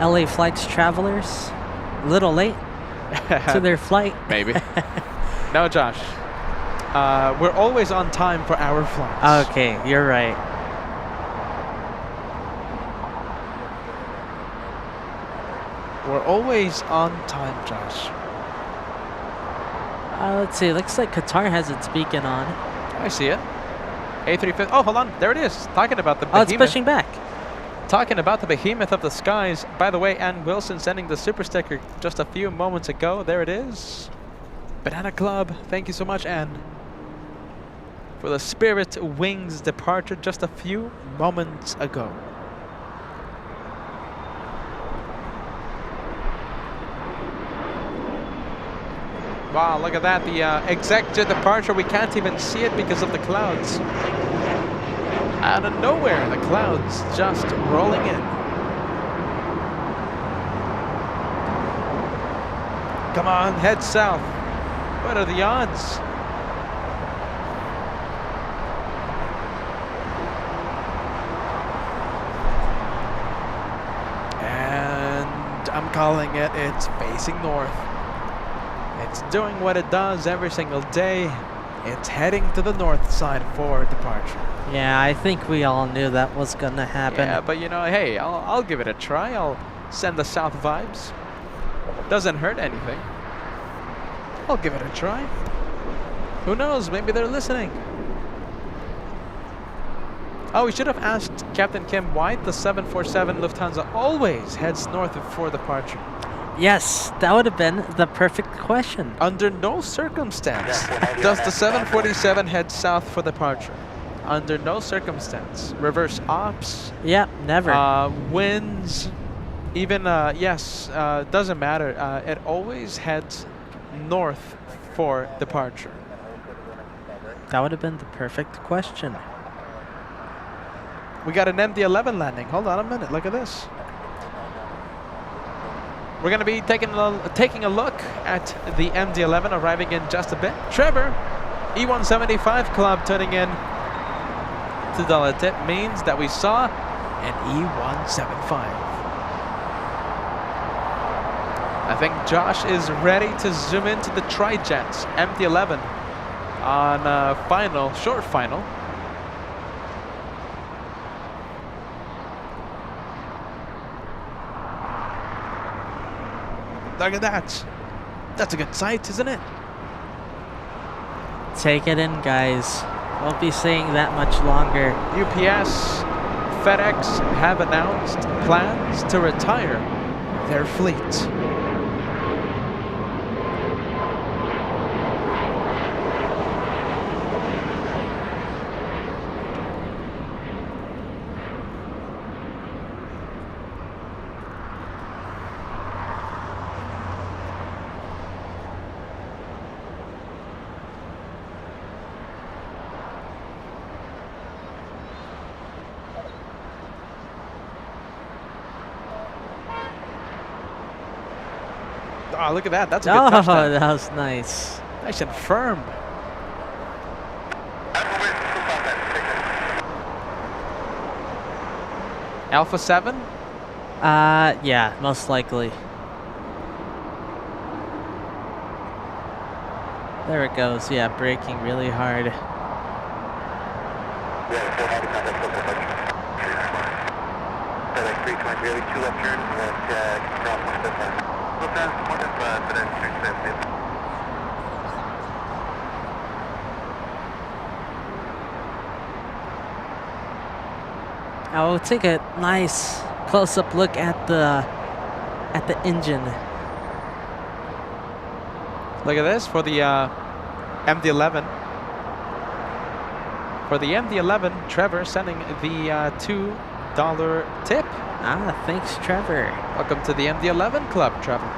LA Flights travelers, a little late to their flight. Maybe. No, Josh. We're always on time for our flights. Okay, you're right. We're always on time, Josh. Let's see. Looks like Qatar has its beacon on. I see it. A350. Oh, hold on. There it is. Talking about the Oh, behemoth. it's pushing back. Talking about the behemoth of the skies. By the way, Ann Wilson sending the super sticker just a few moments ago. There it is. Banana Club. Thank you so much, Ann, for the Spirit Wings departure just a few moments ago. Wow, look at that. The exec jet departure, we can't even see it because of the clouds. Out of nowhere, the clouds just rolling in. Come on, head south. What are the odds? And I'm calling it, it's facing north. It's doing what it does every single day. It's heading to the north side for departure. Yeah, I think we all knew that was gonna happen. Yeah, but you know, hey, I'll give it a try. I'll send the south vibes. Doesn't hurt anything. I'll give it a try. Who knows? Maybe they're listening. Oh, we should have asked Captain Kim why the 747 Lufthansa always heads north before departure. Yes, that would have been the perfect question. Under no circumstance does the 747 head south for departure. Under no circumstance. Reverse ops. Yep, never. Winds. Even, doesn't matter. It always heads north for departure. That would have been the perfect question. We got an MD-11 landing. Hold on a minute. Look at this. We're going to be taking a look at the MD-11 arriving in just a bit. Trevor, E175 Club turning in $2 tip means that we saw an E175. I think Josh is ready to zoom into the Trijets MD-11 on short final. Look at that. That's a good sight, isn't it? Take it in, guys. Won't be saying that much longer. UPS, FedEx have announced plans to retire their fleet. Oh, look at that. That's a good Oh, touchdown. that was nice. Nice and firm. Alpha 7? Yeah, most likely. There it goes. Yeah, braking really hard. I will take a nice close-up look at the engine. Look at this for the MD-11. For the MD-11, Trevor sending the $2 tip. Ah, thanks, Trevor. Welcome to the MD-11 club, Trevor.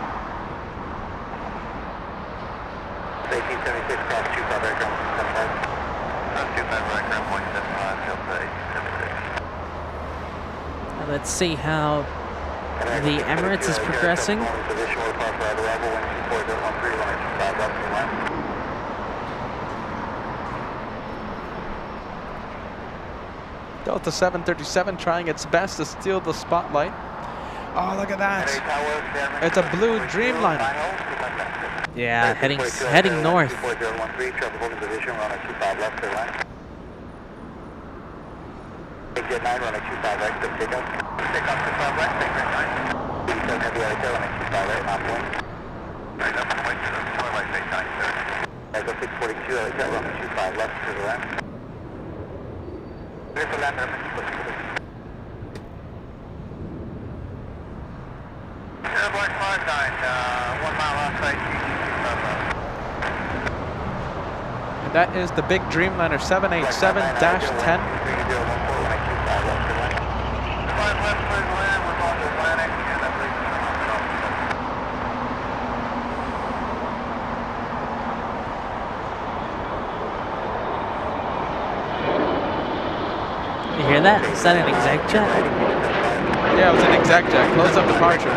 1876 cross 25 aircraft 25 aircraft 175 Let's see how the Emirates is progressing. Delta 737 trying its best to steal the spotlight. Oh, look at that. It's a blue Dreamliner. Yeah, heading north. Jet 9 running 25 right, so take up. Take off 25 right, take right 9. 87 heavy out there running 25 right, not point. Right up and wait to the twilight, take 9, sir. I go 642, out there running 25 left to the left. Clear for land, I'm going to keep it. Black 59, 1 mile outside, 25 left. And that is the big Dreamliner 787-10. You hear that? Is that an exec jet? Yeah, it was an exec jet. Close up departure.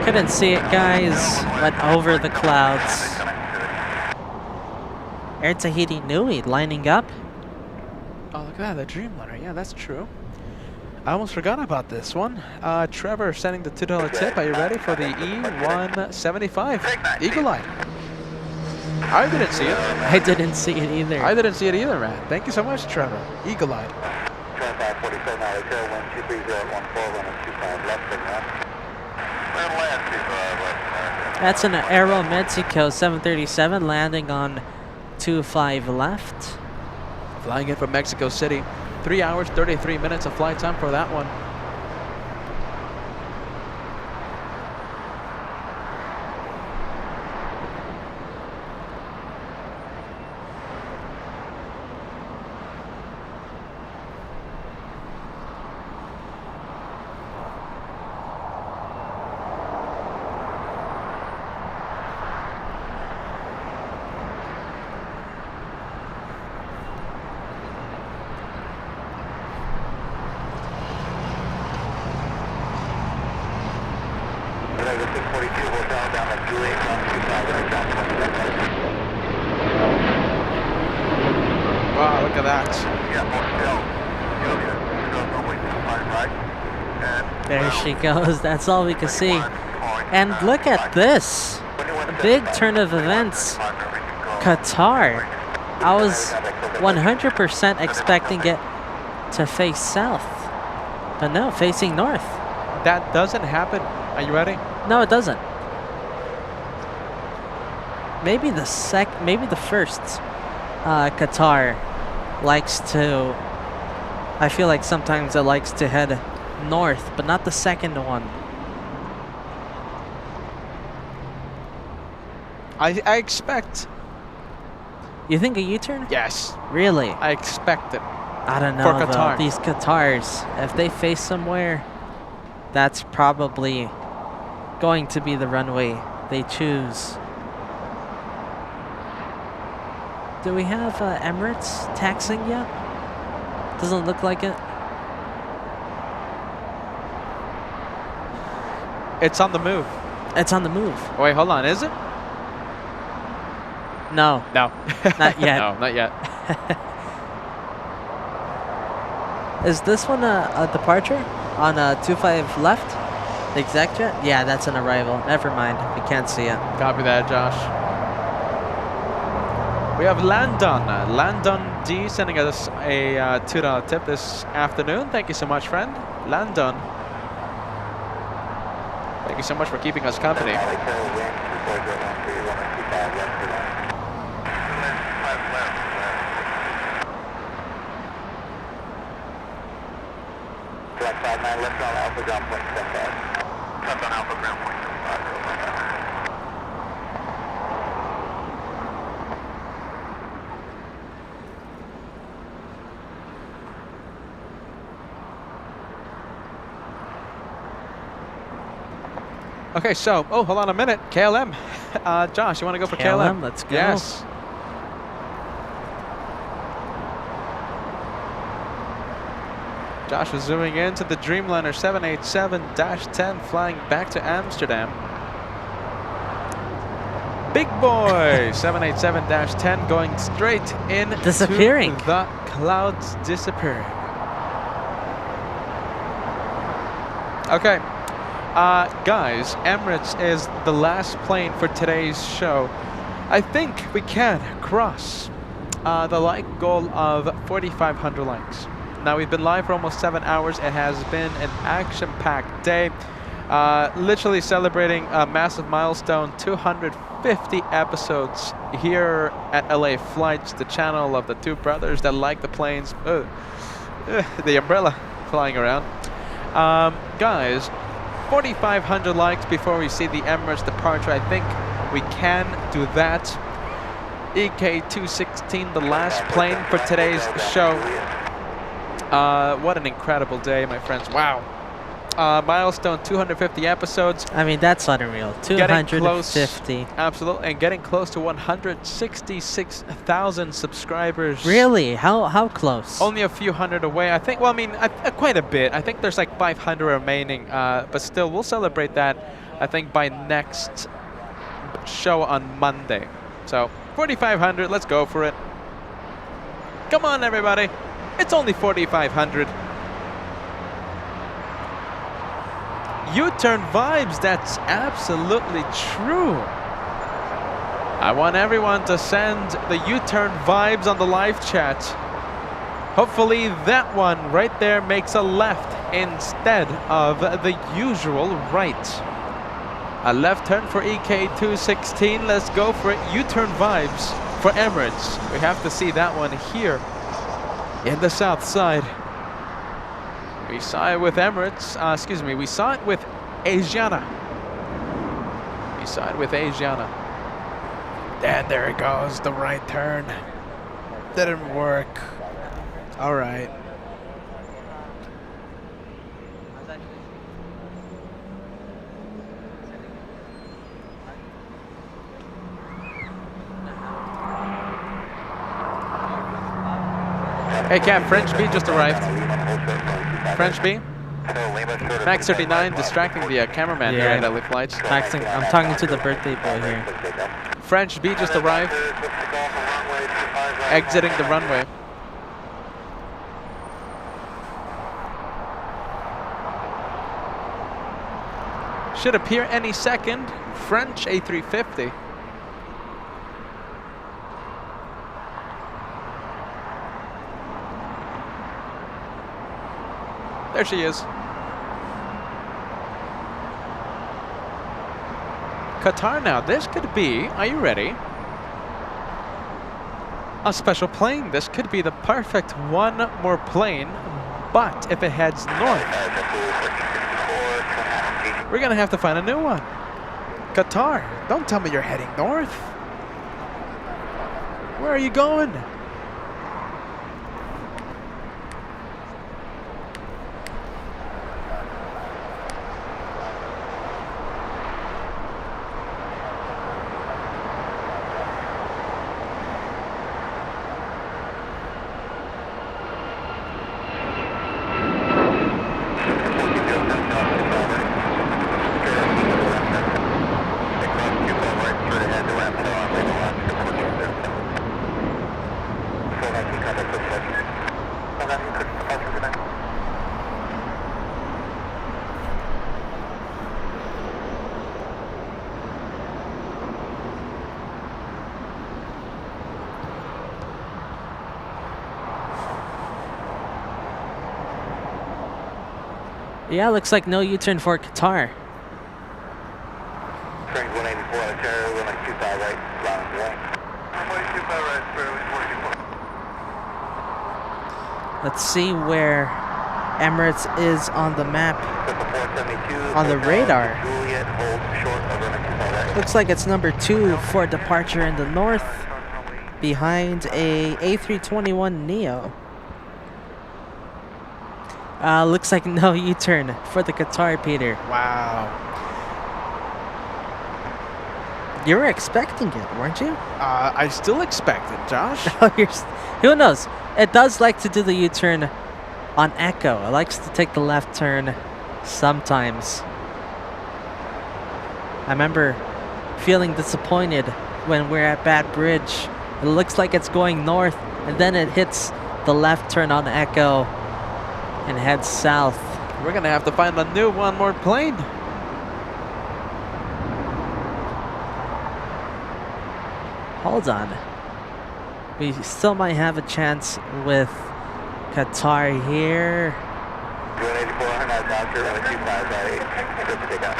Couldn't see it, guys. Went over the clouds. Air Tahiti Nui lining up. Oh, look at that, the Dreamliner. Yeah, that's true. I almost forgot about this one. Trevor sending the $2 tip. Are you ready for the E175 Eagle Eye? I didn't see it. I didn't see it either. I didn't see it either, man. Thank you so much, Trevor. Eagle Eye. 2547 out of tailwind 23014 running 25 left and left. That's an Aero Mexico 737 landing on 25 left. Flying in from Mexico City. 3 hours, 33 minutes of flight time for that one. Wow, look at that. There she goes. That's all we can see. And look at this. A big turn of events. Qatar. I was 100% expecting it to face south. But no, facing north. That doesn't happen. Are you ready? No, it doesn't. Maybe the first Qatar likes to, I feel like sometimes it likes to head north, but not the second one. I expect. You think a U-turn? Yes. Really? I expect it. I don't know For Qatar. though. These Qatars, if they face somewhere, that's probably going to be the runway they choose. Do we have Emirates taxing yet? Doesn't look like it. It's on the move. It's on the move. Wait, hold on. Is it? No, No. not yet. No, not yet. Is this one a departure on 25 left? The exec jet? Yeah, that's an arrival. Never mind. We can't see it. Copy that, Josh. We have Landon. Landon D sending us a $2 tip this afternoon. Thank you so much, friend. Landon. Thank you so much for keeping us company. Left 59, left on Alpha ground point 75. Left on Alpha ground point 75. Okay, so, oh, hold on a minute. KLM. Josh, you want to go for KLM? Let's go. Yes. Josh was zooming into the Dreamliner 787-10 flying back to Amsterdam. Big boy 787-10 going straight in Disappearing. the clouds, disappearing. Okay. Guys, Emirates is the last plane for today's show. I think we can cross the like goal of 4,500 likes. Now, we've been live for almost 7 hours. It has been an action-packed day. Literally celebrating a massive milestone, 250 episodes here at LA Flights, the channel of the two brothers that like the planes. The umbrella flying around. Guys, 4,500 likes before we see the Emirates departure. I think we can do that. EK216, the last plane for today's show. What an incredible day, my friends. Wow. Milestone 250 episodes. I mean, that's unreal. 250. Absolutely. And getting close to 166,000 subscribers. Really? How close? Only a few hundred away. I think, well, I mean, quite a bit. I think there's like 500 remaining. But still, we'll celebrate that, I think, by next show on Monday. So, 4,500. Let's go for it. Come on, everybody. It's only 4,500. U-turn vibes, that's absolutely true. I want everyone to send the U-turn vibes on the live chat. Hopefully that one right there makes a left instead of the usual right. A left turn for EK216. Let's go for it. U-turn vibes for Emirates. We have to see that one here in the south side. We saw it with Emirates, we saw it with Asiana. We saw it with Asiana. And there it goes, the right turn. Didn't work. All right. Hey Cap, French B just arrived. French B. Max 39 distracting the cameraman here at LA Flights. Maxing, I'm talking to the birthday boy here. French B just arrived. Exiting the runway. Should appear any second. French A350. There she is. Qatar now. This could be, are you ready? A special plane. This could be the perfect one more plane, but if it heads north, we're gonna have to find a new one. Qatar, don't tell me you're heading north. Where are you going? Yeah, looks like no U-turn for Qatar. Turning 184 on a terror, runway 25 right, ground right. Runway 25 right, fairway 44. Let's see where Emirates is on the map. On the radar. Juliet, hold short of runway 25 right. Looks like it's number 2 for departure in the north, behind a A321neo. Looks like no U-turn for the Qatar, Peter. Wow. You were expecting it, weren't you? I still expect it, Josh. Who knows? It does like to do the U-turn on echo. It likes to take the left turn sometimes. I remember feeling disappointed when we're at Bad Bridge. It looks like it's going north, and then it hits the left turn on echo and heads south. We're gonna have to find a new one more plane. Hold on. We still might have a chance with Qatar here. 184, now doctor, runway 25 right, supersticker.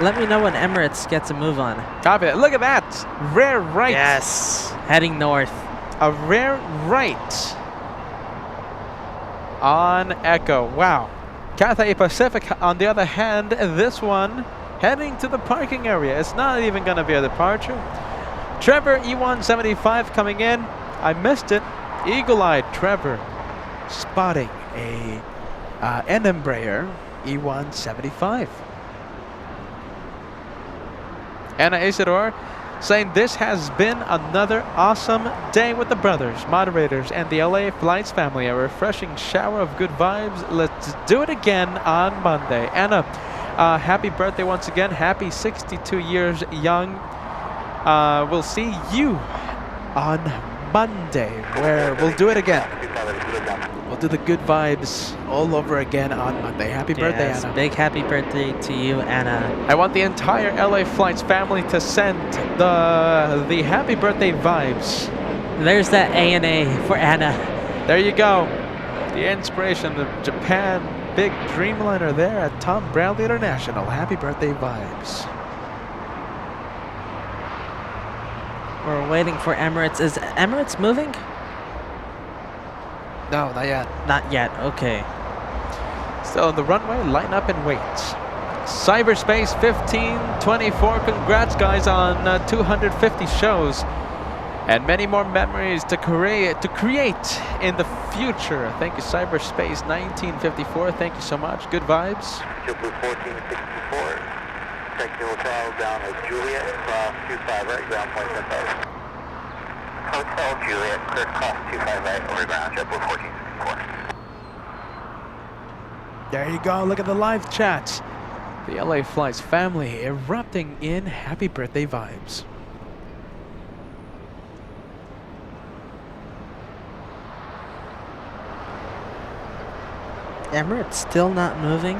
Let me know when Emirates gets a move on. Copy it. Look at that. Rare right. Yes. Heading north. A rare right on echo. Wow. Cathay Pacific, on the other hand, this one heading to the parking area. It's not even going to be a departure. Trevor E175 coming in. I missed it. Eagle-eyed Trevor spotting an Embraer E175. Anna Isidore saying this has been another awesome day with the brothers, moderators, and the LA Flights family. A refreshing shower of good vibes. Let's do it again on Monday. Anna, happy birthday once again. Happy 62 years young. We'll see you on Monday, where we'll do it again. We'll do the good vibes all over again on Monday. Happy birthday, Yes, Anna. big happy birthday to you, Anna. I want the entire LA Flights family to send the happy birthday vibes. There's that ANA for Anna. There you go. The inspiration of Japan, big Dreamliner there at Tom Bradley International. Happy birthday vibes. We're waiting for Emirates. Is Emirates moving? No, not yet. Not yet. Okay. Still on the runway, line up and wait. Cyberspace 1524. Congrats, guys, on 250 shows and many more memories to create in the future. Thank you, Cyberspace 1954. Thank you so much. Good vibes. JetBlue 1464. Technical trial down at Juliet, cross 25 right, ground point 10,000. Hotel Juliet, clear cross 25 right, over ground, JetBlue 1464. There you go. Look at the live chat. The LA Flights family erupting in happy birthday vibes. Emirates still not moving.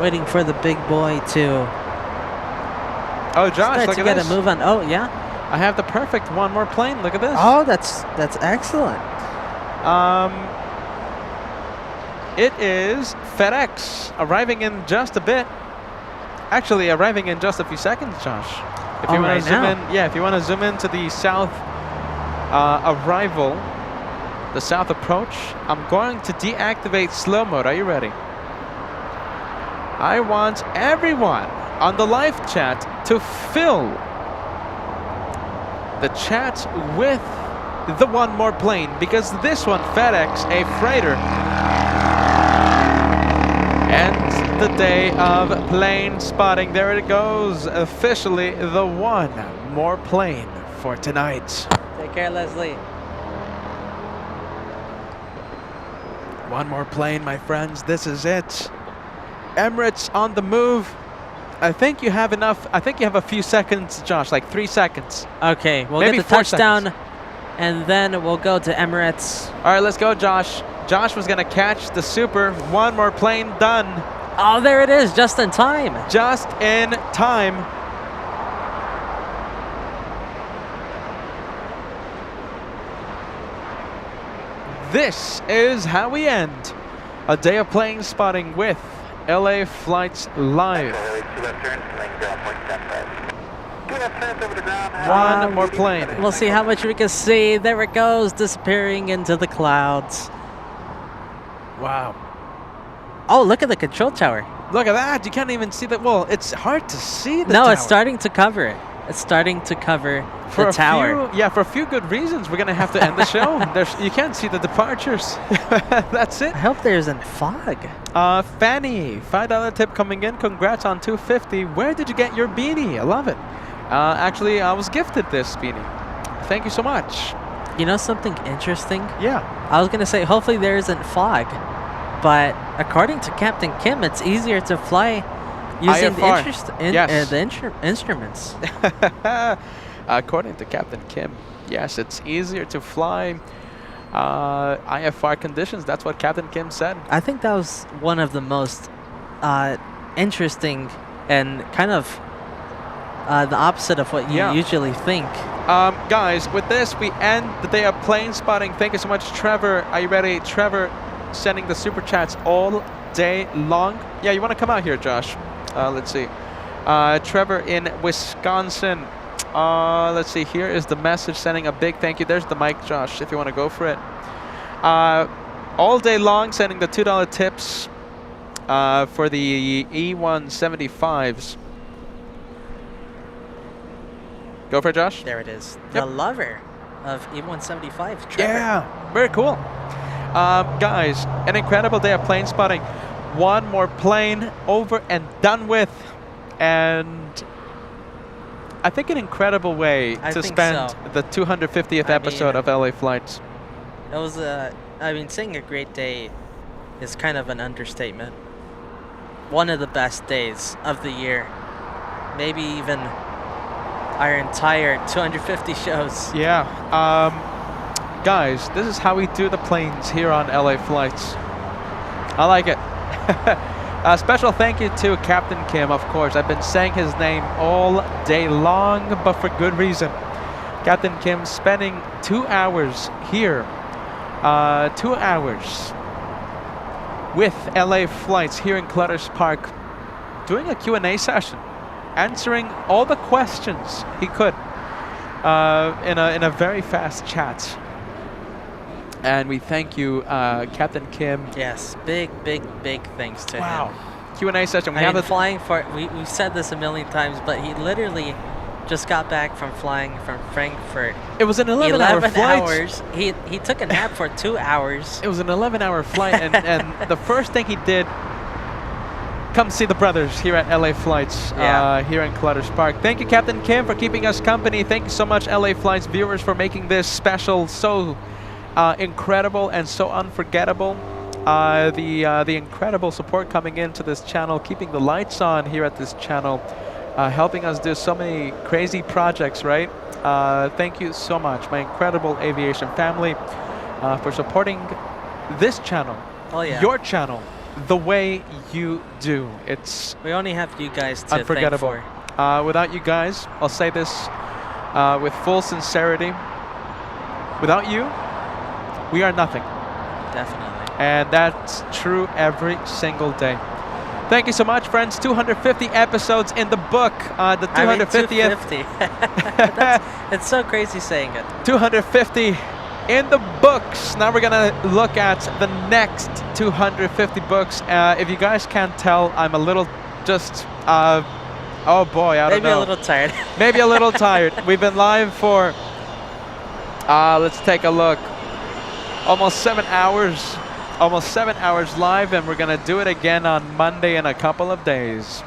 Waiting for the big boy to Oh, Josh, start look to at get this. a move on. Oh, yeah. I have the perfect one more plane. Look at this. Oh, that's excellent. It is FedEx arriving in just a bit. Actually, arriving in just a few seconds, Josh. If you want right to zoom now. in, yeah, if you want to zoom into the south arrival, the south approach, I'm going to deactivate slow mode. Are you ready? I want everyone on the live chat to fill the chat with the one more plane, because this one, FedEx, a freighter, ends the day of plane spotting. There it goes, officially the one more plane for tonight. Take care, Leslie. One more plane, my friends. This is it. Emirates on the move. I think you have enough. I think you have a few seconds, Josh, like 3 seconds. Okay, we'll Maybe get the 4 touchdown, seconds. and then we'll go to Emirates. All right, let's go, Josh. Josh was going to catch the super. One more plane done. Oh, there it is, just in time. Just in time. this is how we end a day of plane spotting with LA Flights Live. Two left turns, lane 0.75. Two left turns over the ground. One more plane. We'll see how much we can see. There it goes, disappearing into the clouds. Wow. Oh, look at the control tower. Look at that. You can't even see that. Well, it's hard to see the No, tower. it's starting to cover it. It's starting to cover For the a tower. few, yeah, for a few good reasons, we're going to have to end the show. You can't see the departures. That's it. I hope there isn't fog. Fanny, $5 tip coming in. Congrats on 250. Where did you get your beanie? I love it. Actually, I was gifted this beanie. Thank you so much. You know something interesting? Yeah. I was going to say, hopefully there isn't fog. But according to Captain Kim, it's easier to fly using Yes. the instruments. According to Captain Kim, yes, it's easier to fly IFR conditions. That's what Captain Kim said. I think that was one of the most interesting and kind of the opposite of what you usually think. Guys, with this, we end the day of plane spotting. Thank you so much, Trevor. Are you ready? Trevor sending the super chats all day long. Yeah, you want to come out here, Josh? Let's see. Trevor in Wisconsin. Let's see. Here is the message sending a big thank you. There's the mic, Josh, if you want to go for it. All day long sending the $2 tips for the E175s. Go for it, Josh. There it is. Yep. The lover of E175, Trevor. Yeah, very cool. Guys, an incredible day of plane spotting. One more plane over and done with. And I think an incredible way to spend the 250th episode of LA Flights. It was, saying a great day is kind of an understatement. One of the best days of the year. Maybe even our entire 250 shows. Yeah. Guys, this is how we do the planes here on LA Flights. I like it. A special thank you to Captain Kim, of course. I've been saying his name all day long, but for good reason. Captain Kim spending 2 hours here. 2 hours with LA Flights here in Clutters Park, doing a Q&A session, answering all the questions he could in a very fast chat. And we thank you, Captain Kim. Yes, big thanks to him. Q&A session. Flying for, we've said this a million times, but he literally just got back from flying from Frankfurt. It was an 11-hour flight. 11 hours. He took a nap for 2 hours. It was an 11-hour flight, and the first thing he did, come see the brothers here at LA Flights, here in Clutters Park. Thank you, Captain Kim, for keeping us company. Thank you so much, LA Flights viewers, for making this special so incredible and so unforgettable. The incredible support coming into this channel, keeping the lights on here at this channel, helping us do so many crazy projects, right? Thank you so much, my incredible aviation family, for supporting this channel, your channel, the way you do. We only have you guys to unforgettable. thank for. Without you guys, I'll say this with full sincerity, without you, we are nothing. Definitely. And that's true every single day. Thank you so much, friends. 250 episodes in the book. The 250th. 250. It's so crazy saying it. 250 in the books. Now we're going to look at the next 250 books. If you guys can't tell, I'm a little just, oh boy, I don't know. Maybe a little tired. Maybe a little tired. We've been live for, let's take a look. Almost 7 hours. Almost 7 hours live, and we're going to do it again on Monday in a couple of days.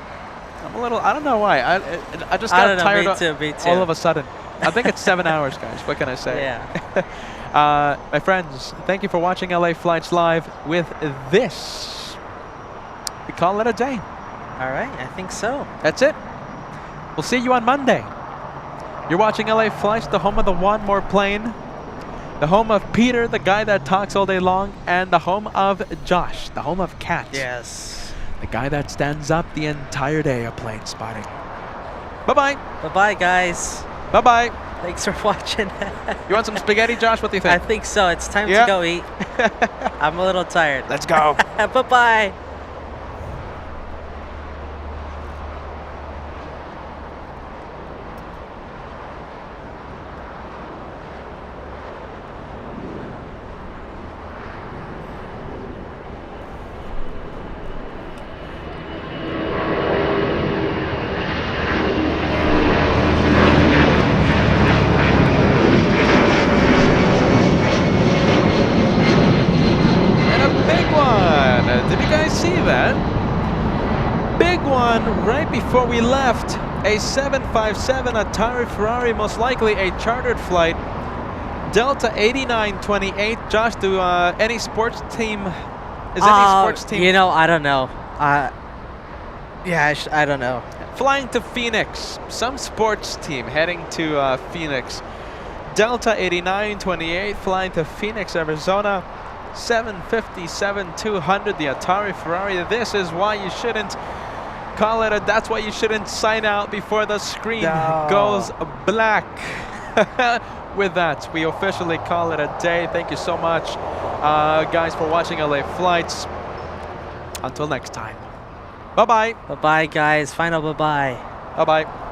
I'm a little, I don't know why. I just got tired me too. all of a sudden. I think it's 7 hours, guys. What can I say? Yeah. My friends, thank you for watching LA Flights Live with this. We call it a day. All right, I think so. That's it. We'll see you on Monday. You're watching LA Flights, the home of the one more plane. The home of Peter, the guy that talks all day long, and the home of Josh, the home of Kat. Yes. The guy that stands up the entire day of plane spotting. Bye-bye. Bye-bye, guys. Bye-bye. Thanks for watching. You want some spaghetti, Josh? What do you I think? think so. It's time Yeah? to go eat. I'm a little tired. Let's go. Bye-bye. Did you guys see that? Big one right before we left. A 757 Atari Ferrari, most likely a chartered flight. Delta 8928. Josh, do any sports team? Is any sports team? You know, I don't know. Yeah, I don't know. Flying to Phoenix. Some sports team heading to Phoenix. Delta 8928 flying to Phoenix, Arizona. 757-200, the Atari Ferrari. This is why you shouldn't call it that's why you shouldn't sign out before the screen goes black. With that, we officially call it a day. Thank you so much, guys, for watching LA Flights. Until next time. Bye-bye. Bye-bye, guys. Final bye-bye. Bye-bye.